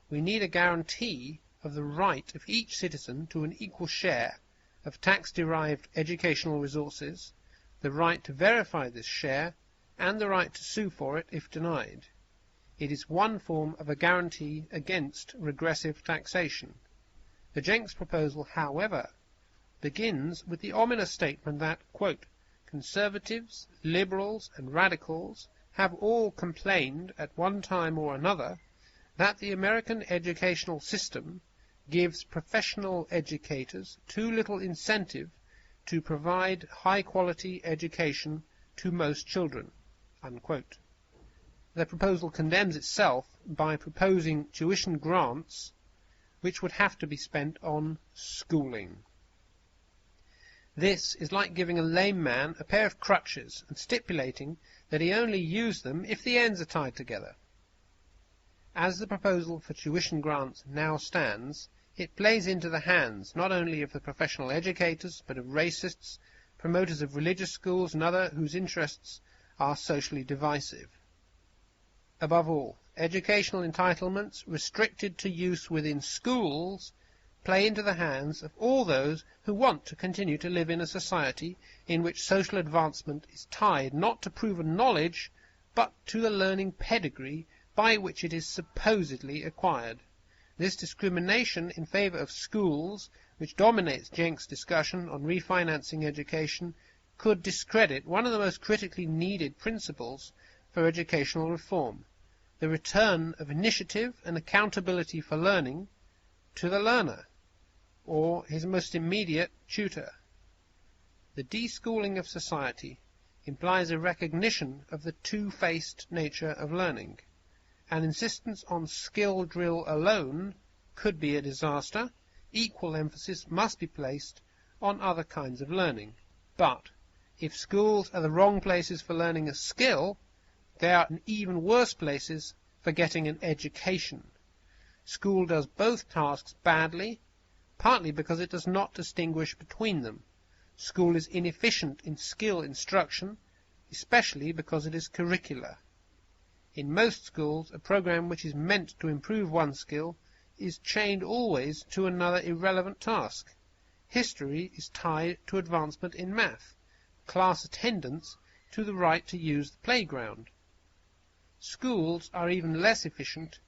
S1: We need a guarantee of the right of each citizen to an equal share of tax-derived educational resources, the right to verify this share, and the right to sue for it if denied. It is one form of a guarantee against regressive taxation. The Jenks proposal, however, begins with the ominous statement that, quote, conservatives, liberals, and radicals have all complained at one time or another that the American educational system gives professional educators too little incentive to provide high-quality education to most children, unquote. The proposal condemns itself by proposing tuition grants which would have to be spent on schooling. This is like giving a lame man a pair of crutches and stipulating that he only use them if the ends are tied together. As the proposal for tuition grants now stands, it plays into the hands not only of the professional educators, but of racists, promoters of religious schools, and others whose interests are socially divisive. Above all, educational entitlements restricted to use within schools play into the hands of all those who want to continue to live in a society in which social advancement is tied not to proven knowledge, but to the learning pedigree by which it is supposedly acquired. This discrimination in favor of schools, which dominates Jenks' discussion on refinancing education, could discredit one of the most critically needed principles for educational reform, the return of initiative and accountability for learning to the learner, or his most immediate tutor. The deschooling of society implies a recognition of the two-faced nature of learning. An insistence on skill drill alone could be a disaster. Equal emphasis must be placed on other kinds of learning. But if schools are the wrong places for learning a skill, they are even worse places for getting an education. School does both tasks badly, partly because it does not distinguish between them. School is inefficient in skill instruction, especially because it is curricular. In most schools, a program which is meant to improve one skill is chained always to another irrelevant task. History is tied to advancement in math, class attendance to the right to use the playground. Schools are even less efficient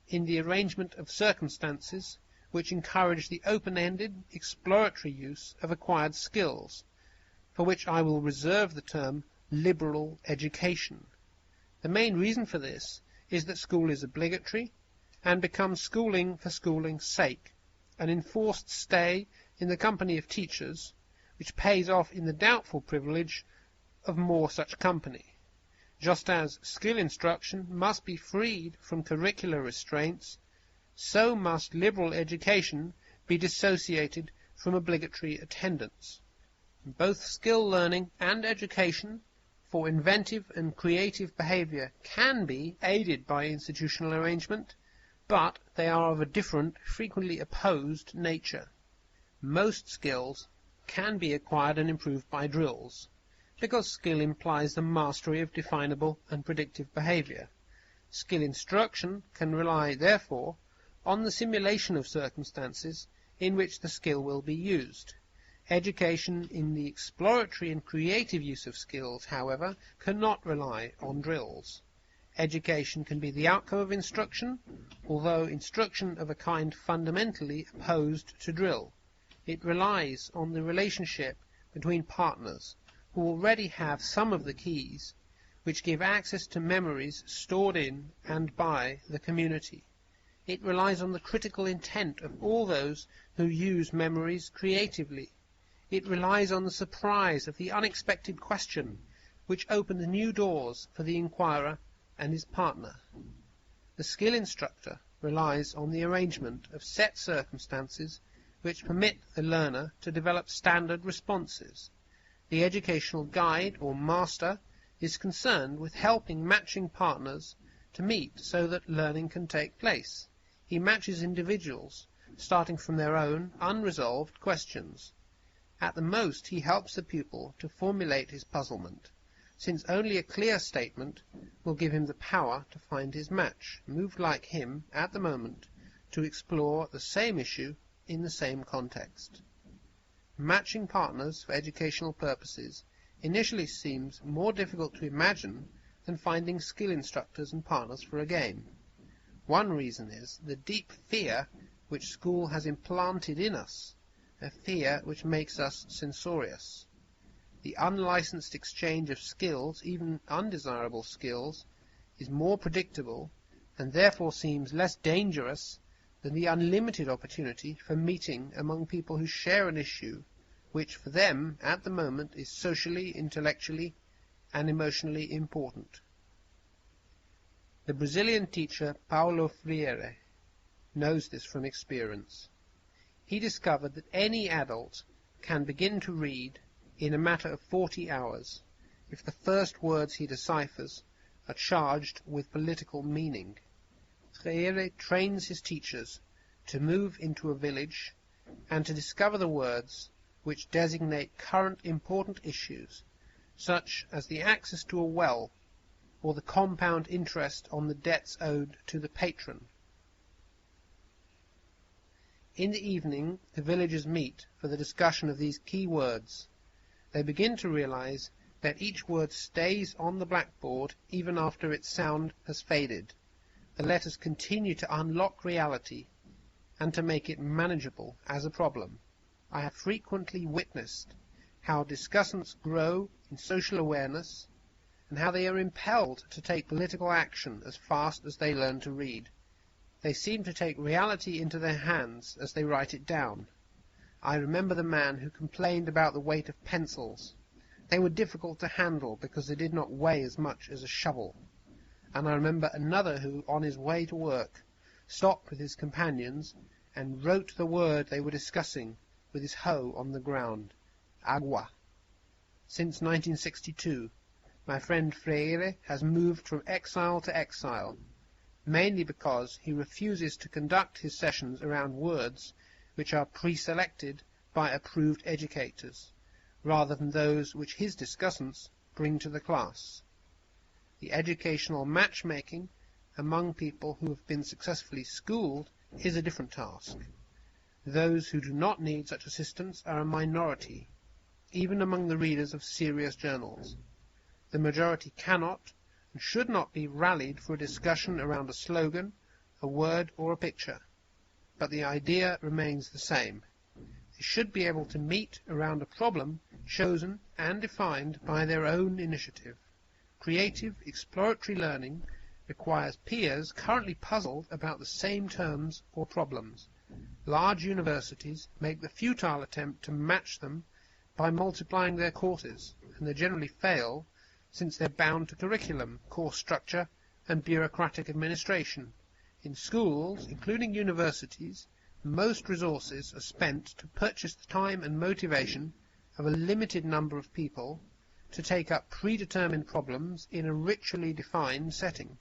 S1: in the arrangement of circumstances which encourage the open-ended, exploratory use of acquired skills, for which I will reserve the term liberal education. The main reason for this is that school is obligatory and becomes schooling for schooling's sake, an enforced stay in the company of teachers, which pays off in the doubtful privilege of more such company. Just as skill instruction must be freed from curricular restraints, so must liberal education be dissociated from obligatory attendance. Both skill learning and education for inventive and creative behavior can be aided by institutional arrangement, but they are of a different, frequently opposed nature. Most skills can be acquired and improved by drills, because skill implies the mastery of definable and predictive behavior. Skill instruction can rely, therefore, on the simulation of circumstances in which the skill will be used. Education in the exploratory and creative use of skills, however, cannot rely on drills. Education can be the outcome of instruction, although instruction of a kind fundamentally opposed to drill. It relies on the relationship between partners who already have some of the keys which give access to memories stored in and by the community. It relies on the critical intent of all those who use memories creatively. It relies on the surprise of the unexpected question, which opened new doors for the inquirer and his partner. The skill instructor relies on the arrangement of set circumstances which permit the learner to develop standard responses. The educational guide or master is concerned with helping matching partners to meet so that learning can take place. He matches individuals, starting from their own unresolved questions. At the most, he helps the pupil to formulate his puzzlement, since only a clear statement will give him the power to find his match, moved like him at the moment to explore the same issue in the same context. Matching partners for educational purposes initially seems more difficult to imagine than finding skill instructors and partners for a game. One reason is the deep fear which school has implanted in us, a fear which makes us censorious. The unlicensed exchange of skills, even undesirable skills, is more predictable and therefore seems less dangerous than the unlimited opportunity for meeting among people who share an issue which for them at the moment is socially, intellectually, and emotionally important. The Brazilian teacher Paulo Freire knows this from experience. He discovered that any adult can begin to read in a matter of 40 hours if the first words he deciphers are charged with political meaning. Freire trains his teachers to move into a village and to discover the words which designate current important issues, such as the access to a well or the compound interest on the debts owed to the patron. In the evening, the villagers meet for the discussion of these key words. They begin to realize that each word stays on the blackboard even after its sound has faded. The letters continue to unlock reality and to make it manageable as a problem. I have frequently witnessed how discussants grow in social awareness and how they are impelled to take political action as fast as they learn to read. They seem to take reality into their hands as they write it down. I remember the man who complained about the weight of pencils. They were difficult to handle because they did not weigh as much as a shovel. And I remember another who, on his way to work, stopped with his companions and wrote the word they were discussing with his hoe on the ground, agua. Since 1962, my friend Freire has moved from exile to exile, mainly because he refuses to conduct his sessions around words which are pre-selected by approved educators, rather than those which his discussants bring to the class. The educational matchmaking among people who have been successfully schooled is a different task. Those who do not need such assistance are a minority, even among the readers of serious journals. The majority cannot and should not be rallied for a discussion around a slogan, a word, or a picture. But the idea remains the same. They should be able to meet around a problem chosen and defined by their own initiative. Creative, exploratory learning requires peers currently puzzled about the same terms or problems. Large universities make the futile attempt to match them by multiplying their courses, and they generally fail since they're bound to curriculum, course structure, and bureaucratic administration. In schools, including universities, most resources are spent to purchase the time and motivation of a limited number of people to take up predetermined problems in a ritually defined setting.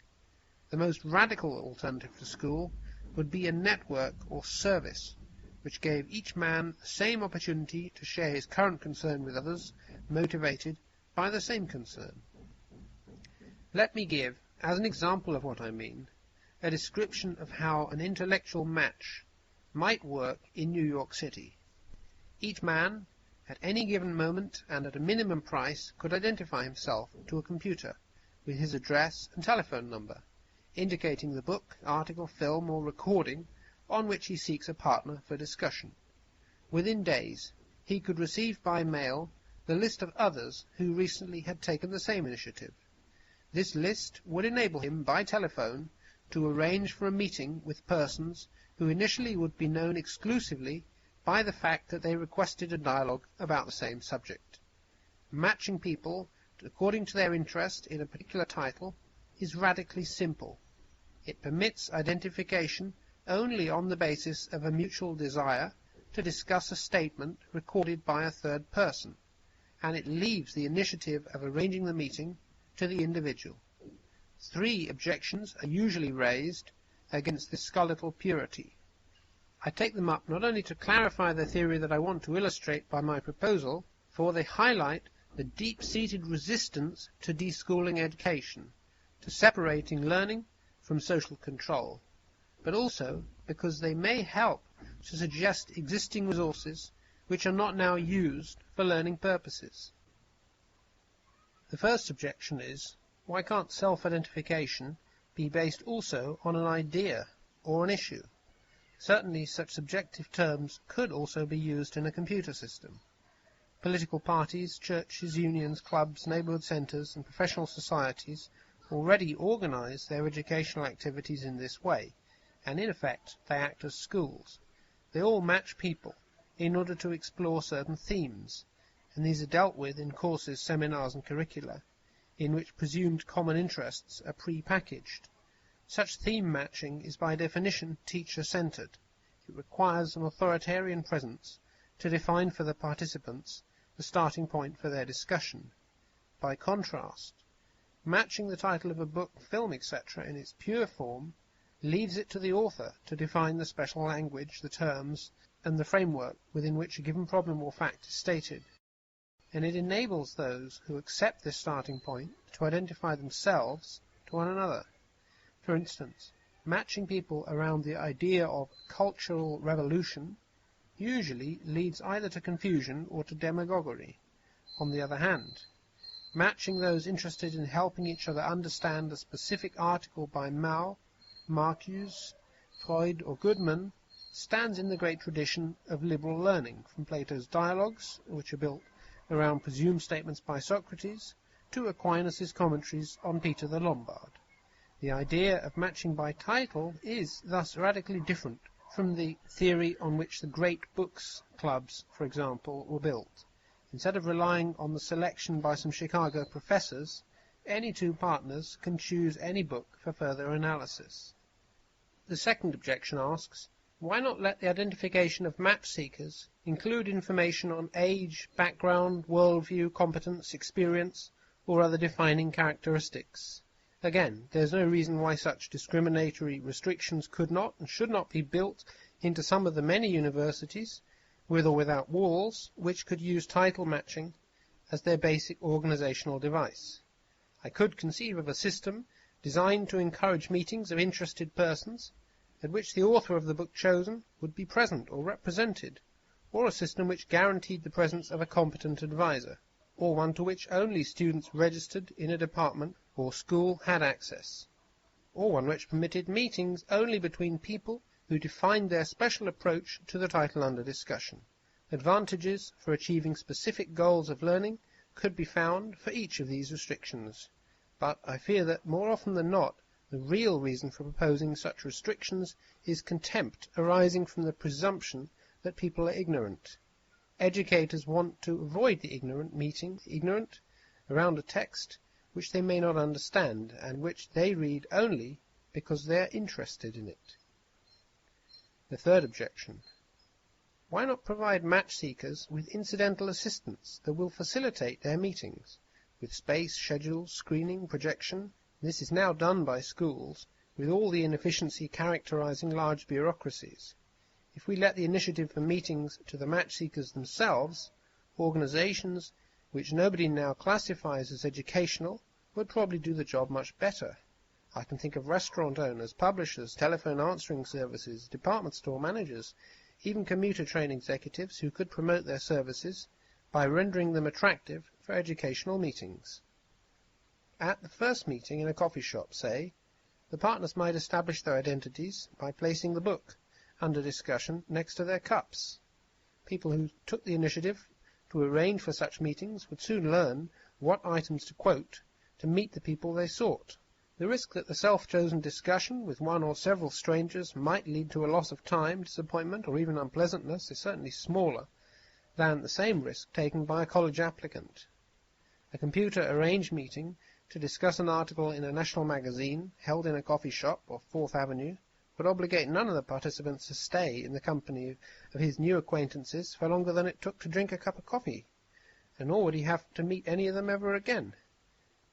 S1: The most radical alternative to school would be a network or service which gave each man the same opportunity to share his current concern with others, motivated by the same concern. Let me give, as an example of what I mean, a description of how an intellectual match might work in New York City. Each man, at any given moment and at a minimum price, could identify himself to a computer, with his address and telephone number, indicating the book, article, film, or recording on which he seeks a partner for discussion. Within days, he could receive by mail the list of others who recently had taken the same initiative. This list would enable him, by telephone, to arrange for a meeting with persons who initially would be known exclusively by the fact that they requested a dialogue about the same subject. Matching people according to their interest in a particular title is radically simple. It permits identification only on the basis of a mutual desire to discuss a statement recorded by a third person, and it leaves the initiative of arranging the meeting to the individual. 3 objections are usually raised against this skeletal purity. I take them up not only to clarify the theory that I want to illustrate by my proposal, for they highlight the deep-seated resistance to deschooling education, to separating learning from social control, but also because they may help to suggest existing resources which are not now used for learning purposes. The first objection is, why can't self-identification be based also on an idea or an issue? Certainly such subjective terms could also be used in a computer system. Political parties, churches, unions, clubs, neighbourhood centres and professional societies already organise their educational activities in this way, and in effect they act as schools. They all match people in order to explore certain themes, and these are dealt with in courses, seminars and curricula, in which presumed common interests are pre-packaged. Such theme matching is by definition teacher-centred. It requires an authoritarian presence to define for the participants the starting point for their discussion. By contrast, matching the title of a book, film, etc. in its pure form leaves it to the author to define the special language, the terms, and the framework within which a given problem or fact is stated, and it enables those who accept this starting point to identify themselves to one another. For instance, matching people around the idea of cultural revolution usually leads either to confusion or to demagoguery. On the other hand, matching those interested in helping each other understand a specific article by Mao, Marcuse, Freud or Goodman stands in the great tradition of liberal learning, from Plato's dialogues, which are built around presumed statements by Socrates, to Aquinas' commentaries on Peter the Lombard. The idea of matching by title is thus radically different from the theory on which the great books clubs, for example, were built. Instead of relying on the selection by some Chicago professors, any two partners can choose any book for further analysis. The second objection asks, why not let the identification of match seekers include information on age, background, worldview, competence, experience, or other defining characteristics? Again, there is no reason why such discriminatory restrictions could not and should not be built into some of the many universities, with or without walls, which could use title matching as their basic organizational device. I could conceive of a system designed to encourage meetings of interested persons, at which the author of the book chosen would be present or represented, or a system which guaranteed the presence of a competent advisor, or one to which only students registered in a department or school had access, or one which permitted meetings only between people who defined their special approach to the title under discussion. Advantages for achieving specific goals of learning could be found for each of these restrictions, but I fear that more often than not the real reason for proposing such restrictions is contempt arising from the presumption that people are ignorant. Educators want to avoid the ignorant around a text which they may not understand and which they read only because they are interested in it. The third objection. Why not provide match seekers with incidental assistance that will facilitate their meetings, with space, schedules, screening, projection? This is now done by schools, with all the inefficiency characterizing large bureaucracies. If we let the initiative for meetings to the match seekers themselves, organizations which nobody now classifies as educational would probably do the job much better. I can think of restaurant owners, publishers, telephone answering services, department store managers, even commuter train executives who could promote their services by rendering them attractive for educational meetings.
S2: At the first meeting in a coffee shop, say, the partners might establish their identities by placing the book under discussion next to their cups. People who took the initiative to arrange for such meetings would soon learn what items to quote to meet the people they sought. The risk that the self-chosen discussion with one or several strangers might lead to a loss of time, disappointment, or even unpleasantness is certainly smaller than the same risk taken by a college applicant. A computer-arranged meeting to discuss an article in a national magazine held in a coffee shop off 4th Avenue would obligate none of the participants to stay in the company of his new acquaintances for longer than it took to drink a cup of coffee, and nor would he have to meet any of them ever again.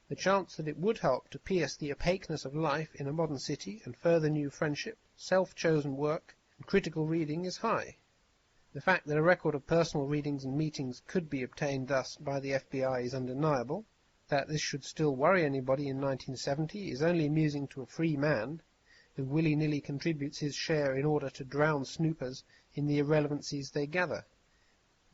S2: The chance that it would help to pierce the opaqueness of life in a modern city and further new friendship, self-chosen work, and critical reading is high. The fact that a record of personal readings and meetings could be obtained thus by the FBI is undeniable. That this should still worry anybody in 1970 is only amusing to a free man who willy-nilly contributes his share in order to drown snoopers in the irrelevancies they gather.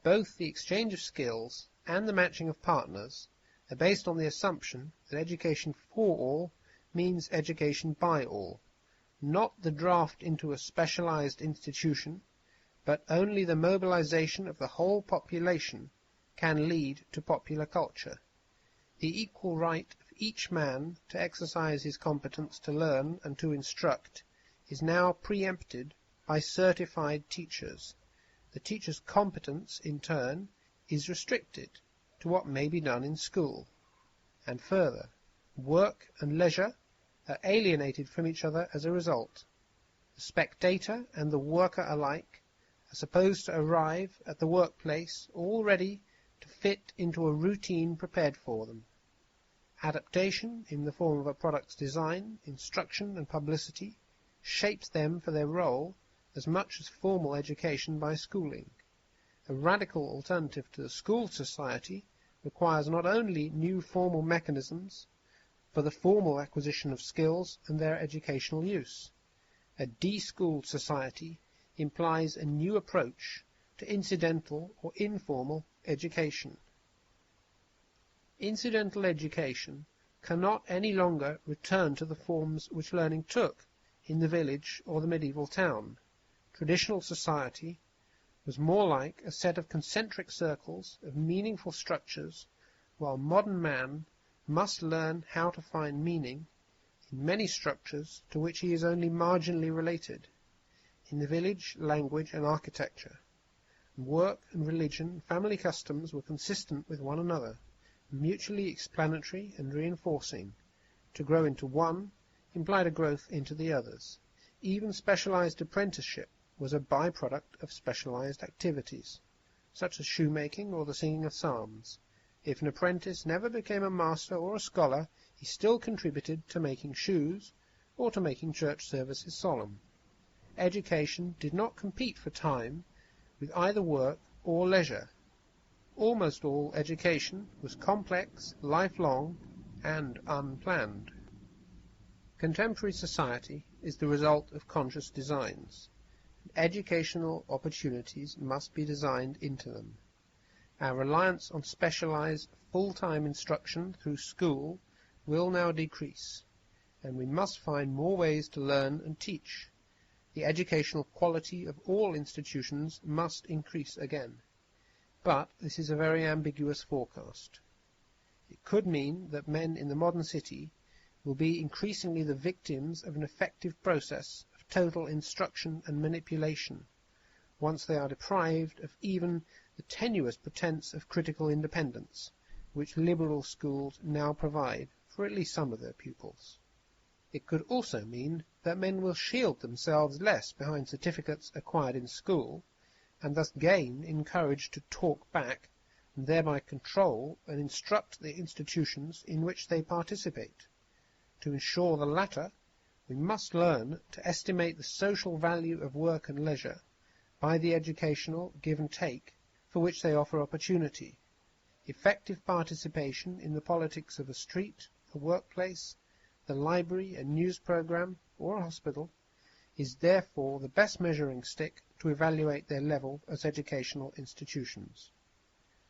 S2: Both the exchange of skills and the matching of partners are based on the assumption that education for all means education by all, not the draft into a specialized institution, but only the mobilization of the whole population can lead to popular culture. The equal right of each man to exercise his competence to learn and to instruct is now preempted by certified teachers. The teacher's competence, in turn, is restricted to what may be done in school. And further, work and leisure are alienated from each other as a result. The spectator and the worker alike are supposed to arrive at the workplace all ready to fit into a routine prepared for them. Adaptation, in the form of a product's design, instruction, and publicity, shapes them for their role as much as formal education by schooling. A radical alternative to the school society requires not only new formal mechanisms for the formal acquisition of skills and their educational use. A de-schooled society implies a new approach to incidental or informal education. Incidental education cannot any longer return to the forms which learning took in the village or the medieval town. Traditional society was more like a set of concentric circles of meaningful structures, while modern man must learn how to find meaning in many structures to which he is only marginally related. In the village, language and architecture, work and religion and family customs were consistent with one another, mutually explanatory and reinforcing. To grow into one implied a growth into the others. Even specialized apprenticeship was a byproduct of specialized activities, such as shoemaking or the singing of psalms. If an apprentice never became a master or a scholar, he still contributed to making shoes or to making church services solemn. Education did not compete for time with either work or leisure. Almost all education was complex, lifelong, and unplanned. Contemporary society is the result of conscious designs. Educational opportunities must be designed into them. Our reliance on specialized, full-time instruction through school will now decrease, and we must find more ways to learn and teach. The educational quality of all institutions must increase again. But this is a very ambiguous forecast. It could mean that men in the modern city will be increasingly the victims of an effective process of total instruction and manipulation, once they are deprived of even the tenuous pretense of critical independence, which liberal schools now provide for at least some of their pupils. It could also mean that men will shield themselves less behind certificates acquired in school, and thus gain in courage to talk back, and thereby control and instruct the institutions in which they participate. To ensure the latter, we must learn to estimate the social value of work and leisure by the educational give and take for which they offer opportunity. Effective participation in the politics of a street, a workplace, the library, a news program, or a hospital is therefore the best measuring stick to evaluate their level as educational institutions.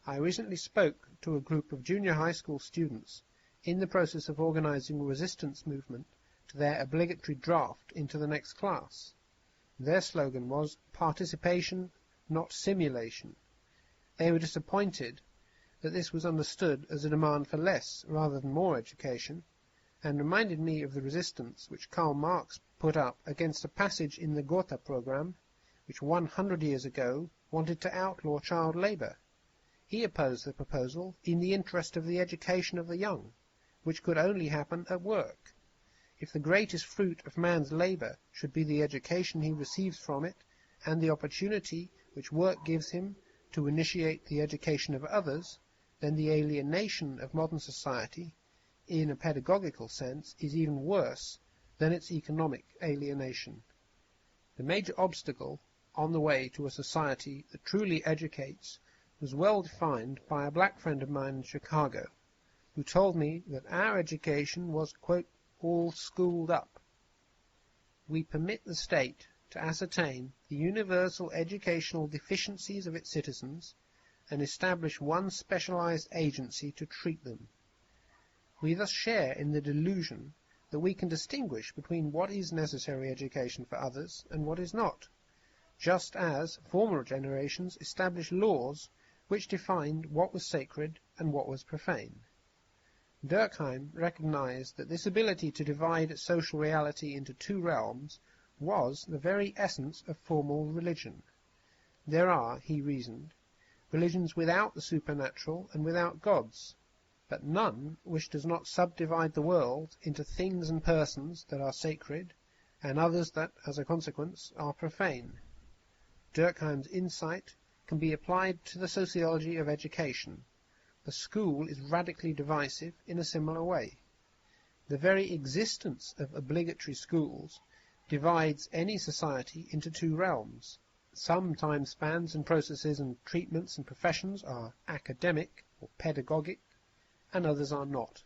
S2: I recently spoke to a group of junior high school students in the process of organizing a resistance movement to their obligatory draft into the next class. Their slogan was participation, not simulation. They were disappointed that this was understood as a demand for less rather than more education, and reminded me of the resistance which Karl Marx put up against a passage in the Gotha program, which 100 years ago wanted to outlaw child labour. He opposed the proposal in the interest of the education of the young, which could only happen at work. If the greatest fruit of man's labour should be the education he receives from it, and the opportunity which work gives him to initiate the education of others, then the alienation of modern society, in a pedagogical sense, is even worse than its economic alienation. The major obstacle on the way to a society that truly educates was well defined by a black friend of mine in Chicago, who told me that our education was, quote, all schooled up. We permit the state to ascertain the universal educational deficiencies of its citizens and establish one specialized agency to treat them. We thus share in the delusion that we can distinguish between what is necessary education for others and what is not, just as former generations established laws which defined what was sacred and what was profane. Durkheim recognized that this ability to divide social reality into two realms was the very essence of formal religion. There are, he reasoned, religions without the supernatural and without gods, but none which does not subdivide the world into things and persons that are sacred, and others that, as a consequence, are profane. Durkheim's insight can be applied to the sociology of education. The school is radically divisive in a similar way. The very existence of obligatory schools divides any society into two realms. Some time spans and processes and treatments and professions are academic or pedagogic, and others are not.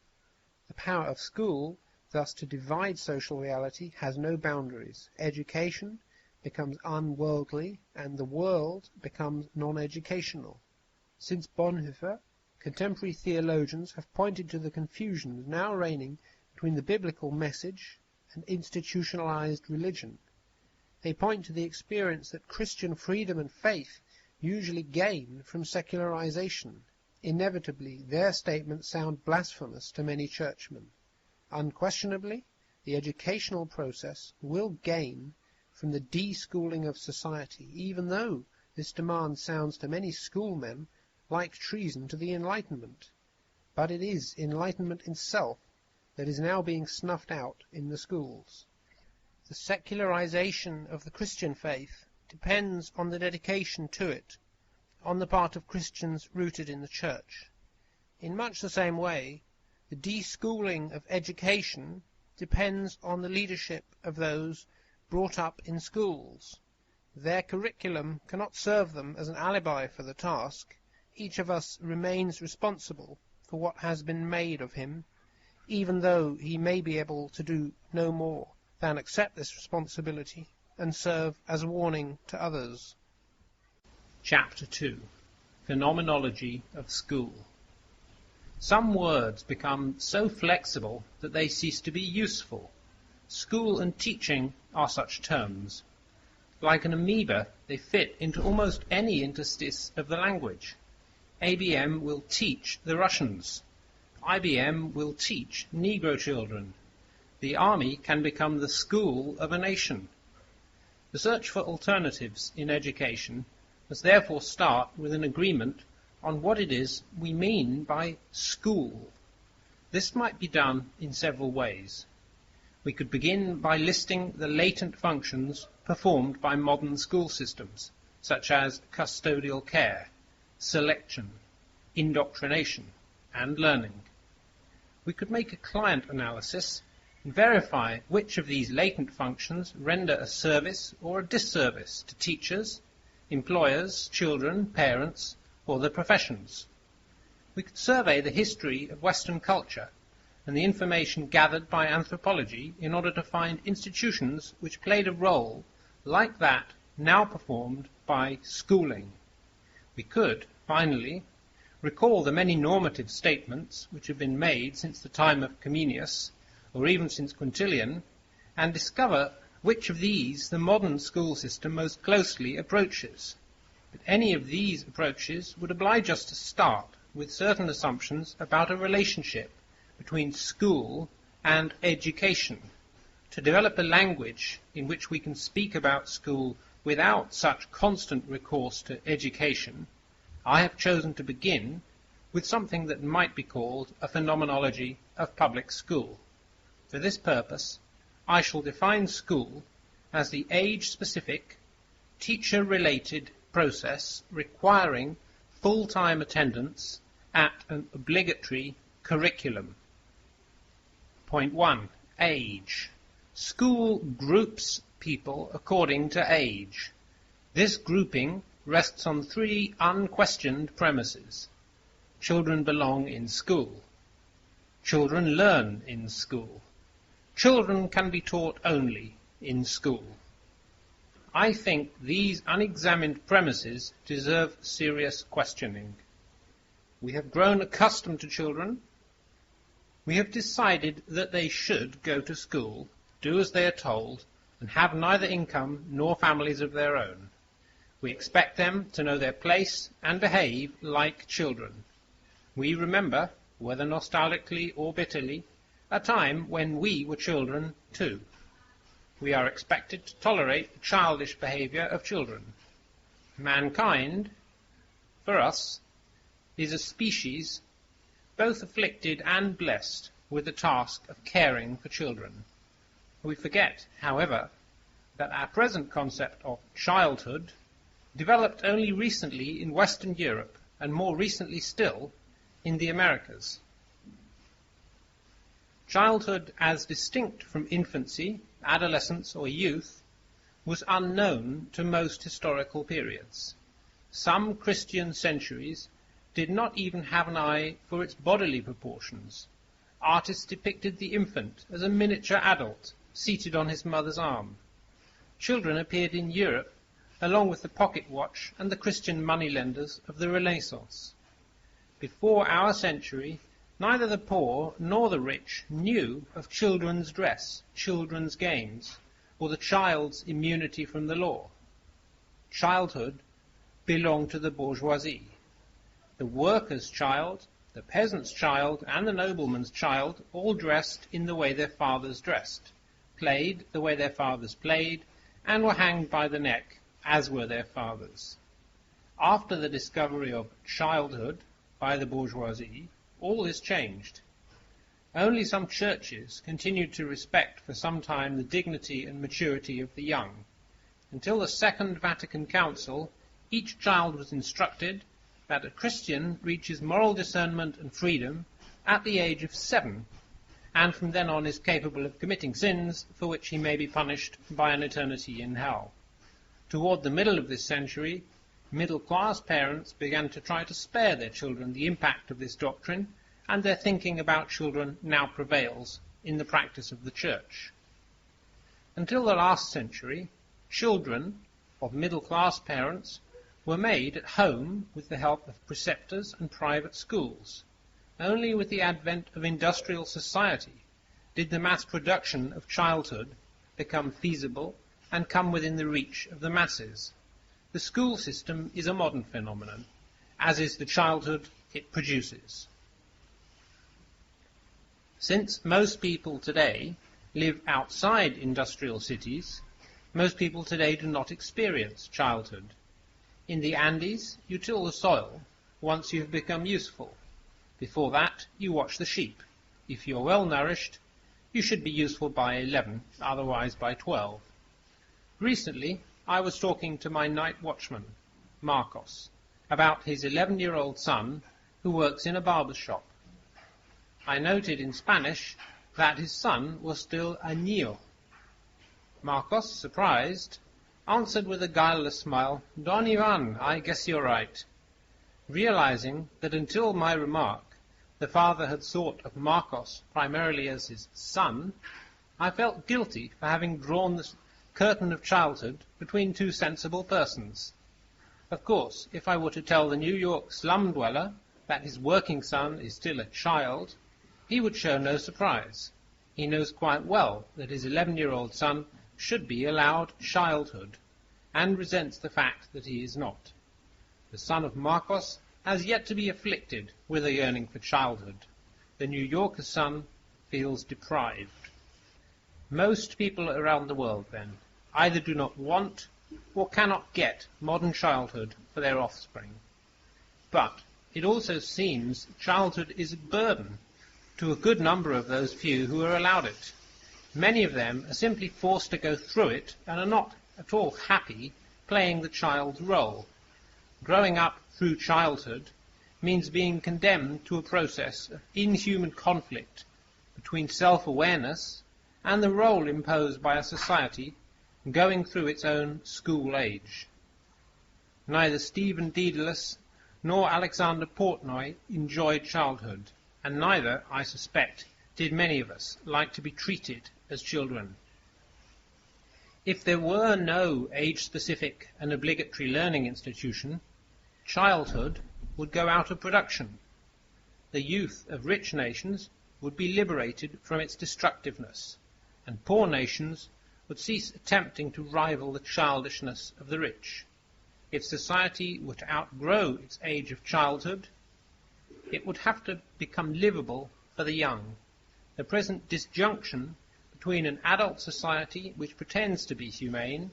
S2: The power of school, thus to divide social reality, has no boundaries. Education becomes unworldly, and the world becomes non-educational. Since Bonhoeffer, contemporary theologians have pointed to the confusion now reigning between the biblical message and institutionalized religion. They point to the experience that Christian freedom and faith usually gain from secularization. Inevitably, their statements sound blasphemous to many churchmen. Unquestionably, the educational process will gain from the deschooling of society, even though this demand sounds to many schoolmen like treason to the Enlightenment. But it is Enlightenment itself that is now being snuffed out in the schools. The secularization of the Christian faith depends on the dedication to it on the part of Christians rooted in the Church. In much the same way, the deschooling of education depends on the leadership of those brought up in schools. Their curriculum cannot serve them as an alibi for the task. Each of us remains responsible for what has been made of him, even though he may be able to do no more than accept this responsibility and serve as a warning to others.
S1: Chapter 2. Phenomenology of School. Some words become so flexible that they cease to be useful. School and teaching are such terms. Like an amoeba, they fit into almost any interstice of the language. ABM will teach the Russians. IBM will teach Negro children. The army can become the school of a nation. The search for alternatives in education must therefore start with an agreement on what it is we mean by school. This might be done in several ways. We could begin by listing the latent functions performed by modern school systems, such as custodial care, selection, indoctrination, and learning. We could make a client analysis and verify which of these latent functions render a service or a disservice to teachers, employers, children, parents, or the professions. We could survey the history of Western culture and the information gathered by anthropology in order to find institutions which played a role like that now performed by schooling. We could, finally, recall the many normative statements which have been made since the time of Comenius, or even since Quintilian, and discover which of these the modern school system most closely approaches. But any of these approaches would oblige us to start with certain assumptions about a relationship between school and education. To develop a language in which we can speak about school without such constant recourse to education, I have chosen to begin with something that might be called a phenomenology of public school. For this purpose, I shall define school as the age-specific, teacher-related process requiring full-time attendance at an obligatory curriculum. Point 1. Age. School groups people according to age. This grouping rests on three unquestioned premises. Children belong in school. Children learn in school. Children can be taught only in school. I think these unexamined premises deserve serious questioning. We have grown accustomed to children. We have decided that they should go to school, do as they are told, and have neither income nor families of their own. We expect them to know their place and behave like children. We remember, whether nostalgically or bitterly, a time when we were children too. We are expected to tolerate the childish behavior of children. Mankind, for us, is a species both afflicted and blessed with the task of caring for children. We forget, however, that our present concept of childhood developed only recently in Western Europe, and more recently still in the Americas. Childhood, as distinct from infancy, adolescence, or youth, was unknown to most historical periods. Some Christian centuries did not even have an eye for its bodily proportions. Artists depicted the infant as a miniature adult seated on his mother's arm. Children appeared in Europe along with the pocket watch and the Christian moneylenders of the Renaissance. Before our century, neither the poor nor the rich knew of children's dress, children's games, or the child's immunity from the law. Childhood belonged to the bourgeoisie. The worker's child, the peasant's child, and the nobleman's child all dressed in the way their fathers dressed, played the way their fathers played, and were hanged by the neck, as were their fathers. After the discovery of childhood by the bourgeoisie, all this changed. Only some churches continued to respect for some time the dignity and maturity of the young. Until the Second Vatican Council, each child was instructed that a Christian reaches moral discernment and freedom at the age of 7, and from then on is capable of committing sins for which he may be punished by an eternity in hell. Toward the middle of this century, middle-class parents began to try to spare their children the impact of this doctrine, and their thinking about children now prevails in the practice of the Church. Until the last century, children of middle-class parents were made at home with the help of preceptors and private schools. Only with the advent of industrial society did the mass production of childhood become feasible and come within the reach of the masses. The school system is a modern phenomenon, as is the childhood it produces. Since most people today live outside industrial cities, most people today do not experience childhood. In the Andes, you till the soil once you have become useful. Before that, you watch the sheep. If you are well nourished, you should be useful by 11, otherwise by 12. Recently, I was talking to my night watchman, Marcos, about his 11-year-old son who works in a barber's shop. I noted in Spanish that his son was still a niño. Marcos, surprised, answered with a guileless smile, "Don Ivan, I guess you're right." Realizing that until my remark the father had thought of Marcos primarily as his son, I felt guilty for having drawn the curtain of childhood between two sensible persons. Of course, if I were to tell the New York slum dweller that his working son is still a child, he would show no surprise. He knows quite well that his 11-year-old son should be allowed childhood, and resents the fact that he is not. The son of Marcos has yet to be afflicted with a yearning for childhood. The New Yorker's son feels deprived. Most people around the world, then, either do not want or cannot get modern childhood for their offspring. But it also seems childhood is a burden to a good number of those few who are allowed it. Many of them are simply forced to go through it and are not at all happy playing the child's role. Growing up through childhood means being condemned to a process of inhuman conflict between self-awareness and the role imposed by a society going through its own school age. Neither Stephen Dedalus nor Alexander Portnoy enjoyed childhood, and neither, I suspect, did many of us like to be treated as children. If there were no age-specific and obligatory learning institution, childhood would go out of production. The youth of rich nations would be liberated from its destructiveness, and poor nations would cease attempting to rival the childishness of the rich. If society were to outgrow its age of childhood, it would have to become livable for the young. The present disjunction between an adult society which pretends to be humane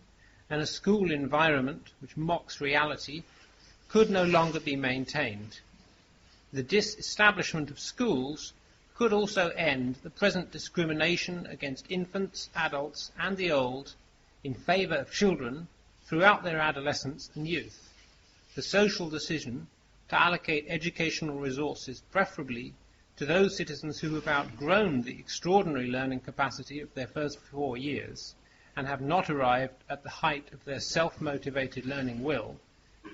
S1: and a school environment which mocks reality could no longer be maintained. The disestablishment of schools could also end the present discrimination against infants, adults, and the old in favour of children throughout their adolescence and youth. The social decision to allocate educational resources preferably to those citizens who have outgrown the extraordinary learning capacity of their first 4 years and have not arrived at the height of their self-motivated learning will,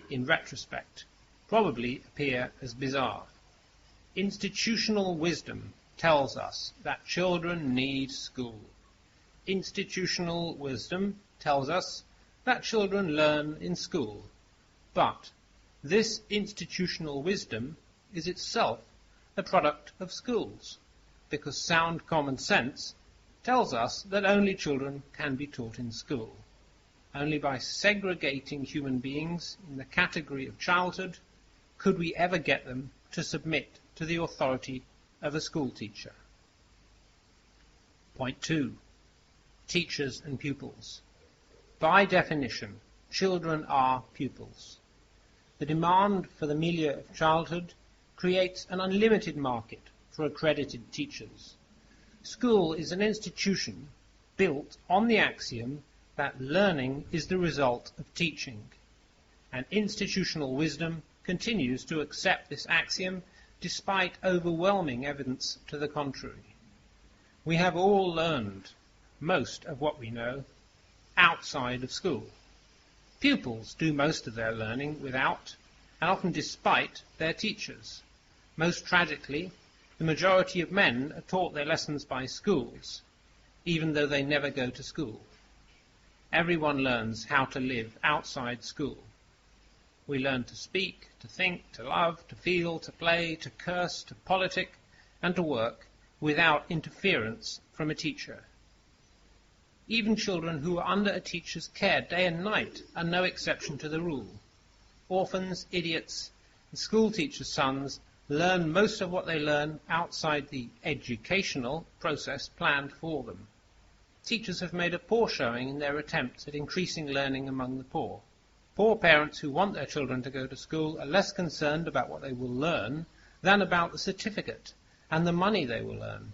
S1: in retrospect, probably appear as bizarre. Institutional wisdom tells us that children need school. Institutional wisdom tells us that children learn in school. But this institutional wisdom is itself a product of schools, because sound common sense tells us that only children can be taught in school. Only by segregating human beings in the category of childhood could we ever get them to submit to the authority of a school teacher. Point 2. Teachers and pupils. By definition, children are pupils. The demand for the milieu of childhood creates an unlimited market for accredited teachers. School is an institution built on the axiom that learning is the result of teaching, and institutional wisdom continues to accept this axiom despite overwhelming evidence to the contrary. We have all learned most of what we know outside of school. Pupils do most of their learning without, and often despite, their teachers. Most tragically, the majority of men are taught their lessons by schools, even though they never go to school. Everyone learns how to live outside school. We learn to speak, to think, to love, to feel, to play, to curse, to politic, and to work without interference from a teacher. Even children who are under a teacher's care day and night are no exception to the rule. Orphans, idiots, and school teachers' sons learn most of what they learn outside the educational process planned for them. Teachers have made a poor showing in their attempts at increasing learning among the poor. Poor parents who want their children to go to school are less concerned about what they will learn than about the certificate and the money they will earn.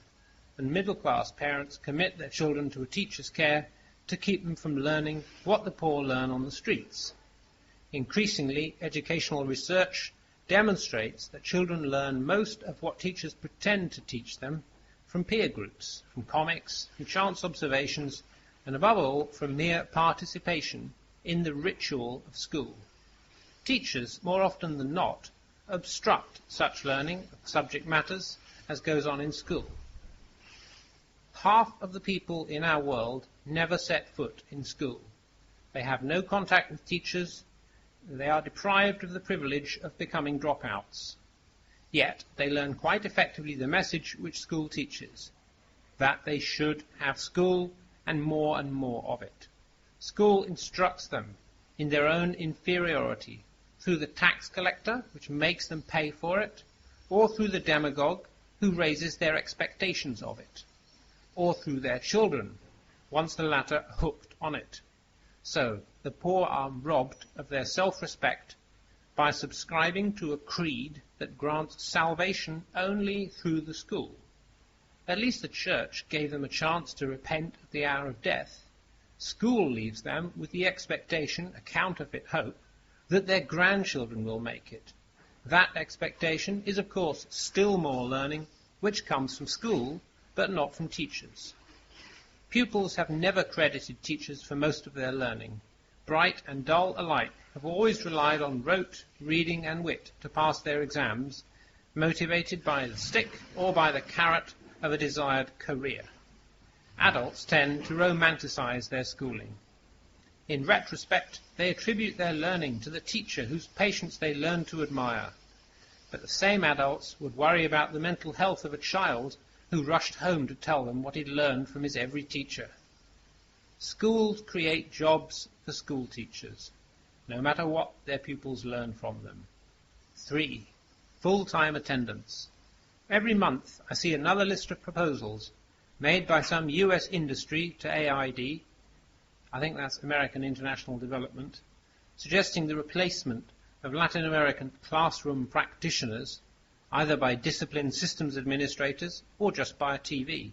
S1: And middle-class parents commit their children to a teacher's care to keep them from learning what the poor learn on the streets. Increasingly, educational research demonstrates that children learn most of what teachers pretend to teach them from peer groups, from comics, from chance observations, and above all, from mere participation in the ritual of school. Teachers, more often than not, obstruct such learning of subject matters as goes on in school. Half of the people in our world never set foot in school. They have no contact with teachers. They are deprived of the privilege of becoming dropouts. Yet they learn quite effectively the message which school teaches, that they should have school and more of it. School instructs them in their own inferiority through the tax collector, which makes them pay for it, or through the demagogue, who raises their expectations of it, or through their children, once the latter are hooked on it. So the poor are robbed of their self-respect by subscribing to a creed that grants salvation only through the school. At least the Church gave them a chance to repent at the hour of death. School leaves them with the expectation, a counterfeit hope, that their grandchildren will make it. That expectation is, of course, still more learning, which comes from school, but not from teachers. Pupils have never credited teachers for most of their learning. Bright and dull alike have always relied on rote, reading and wit to pass their exams, motivated by the stick or by the carrot of a desired career. Adults tend to romanticize their schooling. In retrospect, they attribute their learning to the teacher whose patience they learned to admire. But the same adults would worry about the mental health of a child who rushed home to tell them what he'd learned from his every teacher. Schools create jobs for school teachers, no matter what their pupils learn from them. 3. Full-time attendance. Every month I see another list of proposals made by some US industry to AID, I think that's American International Development, suggesting the replacement of Latin American classroom practitioners either by disciplined systems administrators or just by a TV.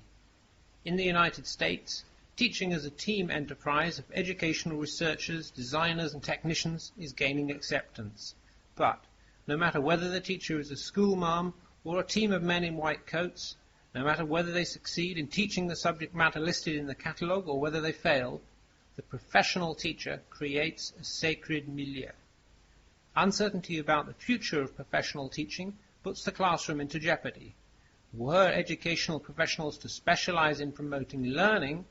S1: In the United States, teaching as a team enterprise of educational researchers, designers and technicians is gaining acceptance. But no matter whether the teacher is a school mom or a team of men in white coats, no matter whether they succeed in teaching the subject matter listed in the catalogue or whether they fail, the professional teacher creates a sacred milieu. Uncertainty about the future of professional teaching puts the classroom into jeopardy. Were educational professionals to specialize in promoting learning,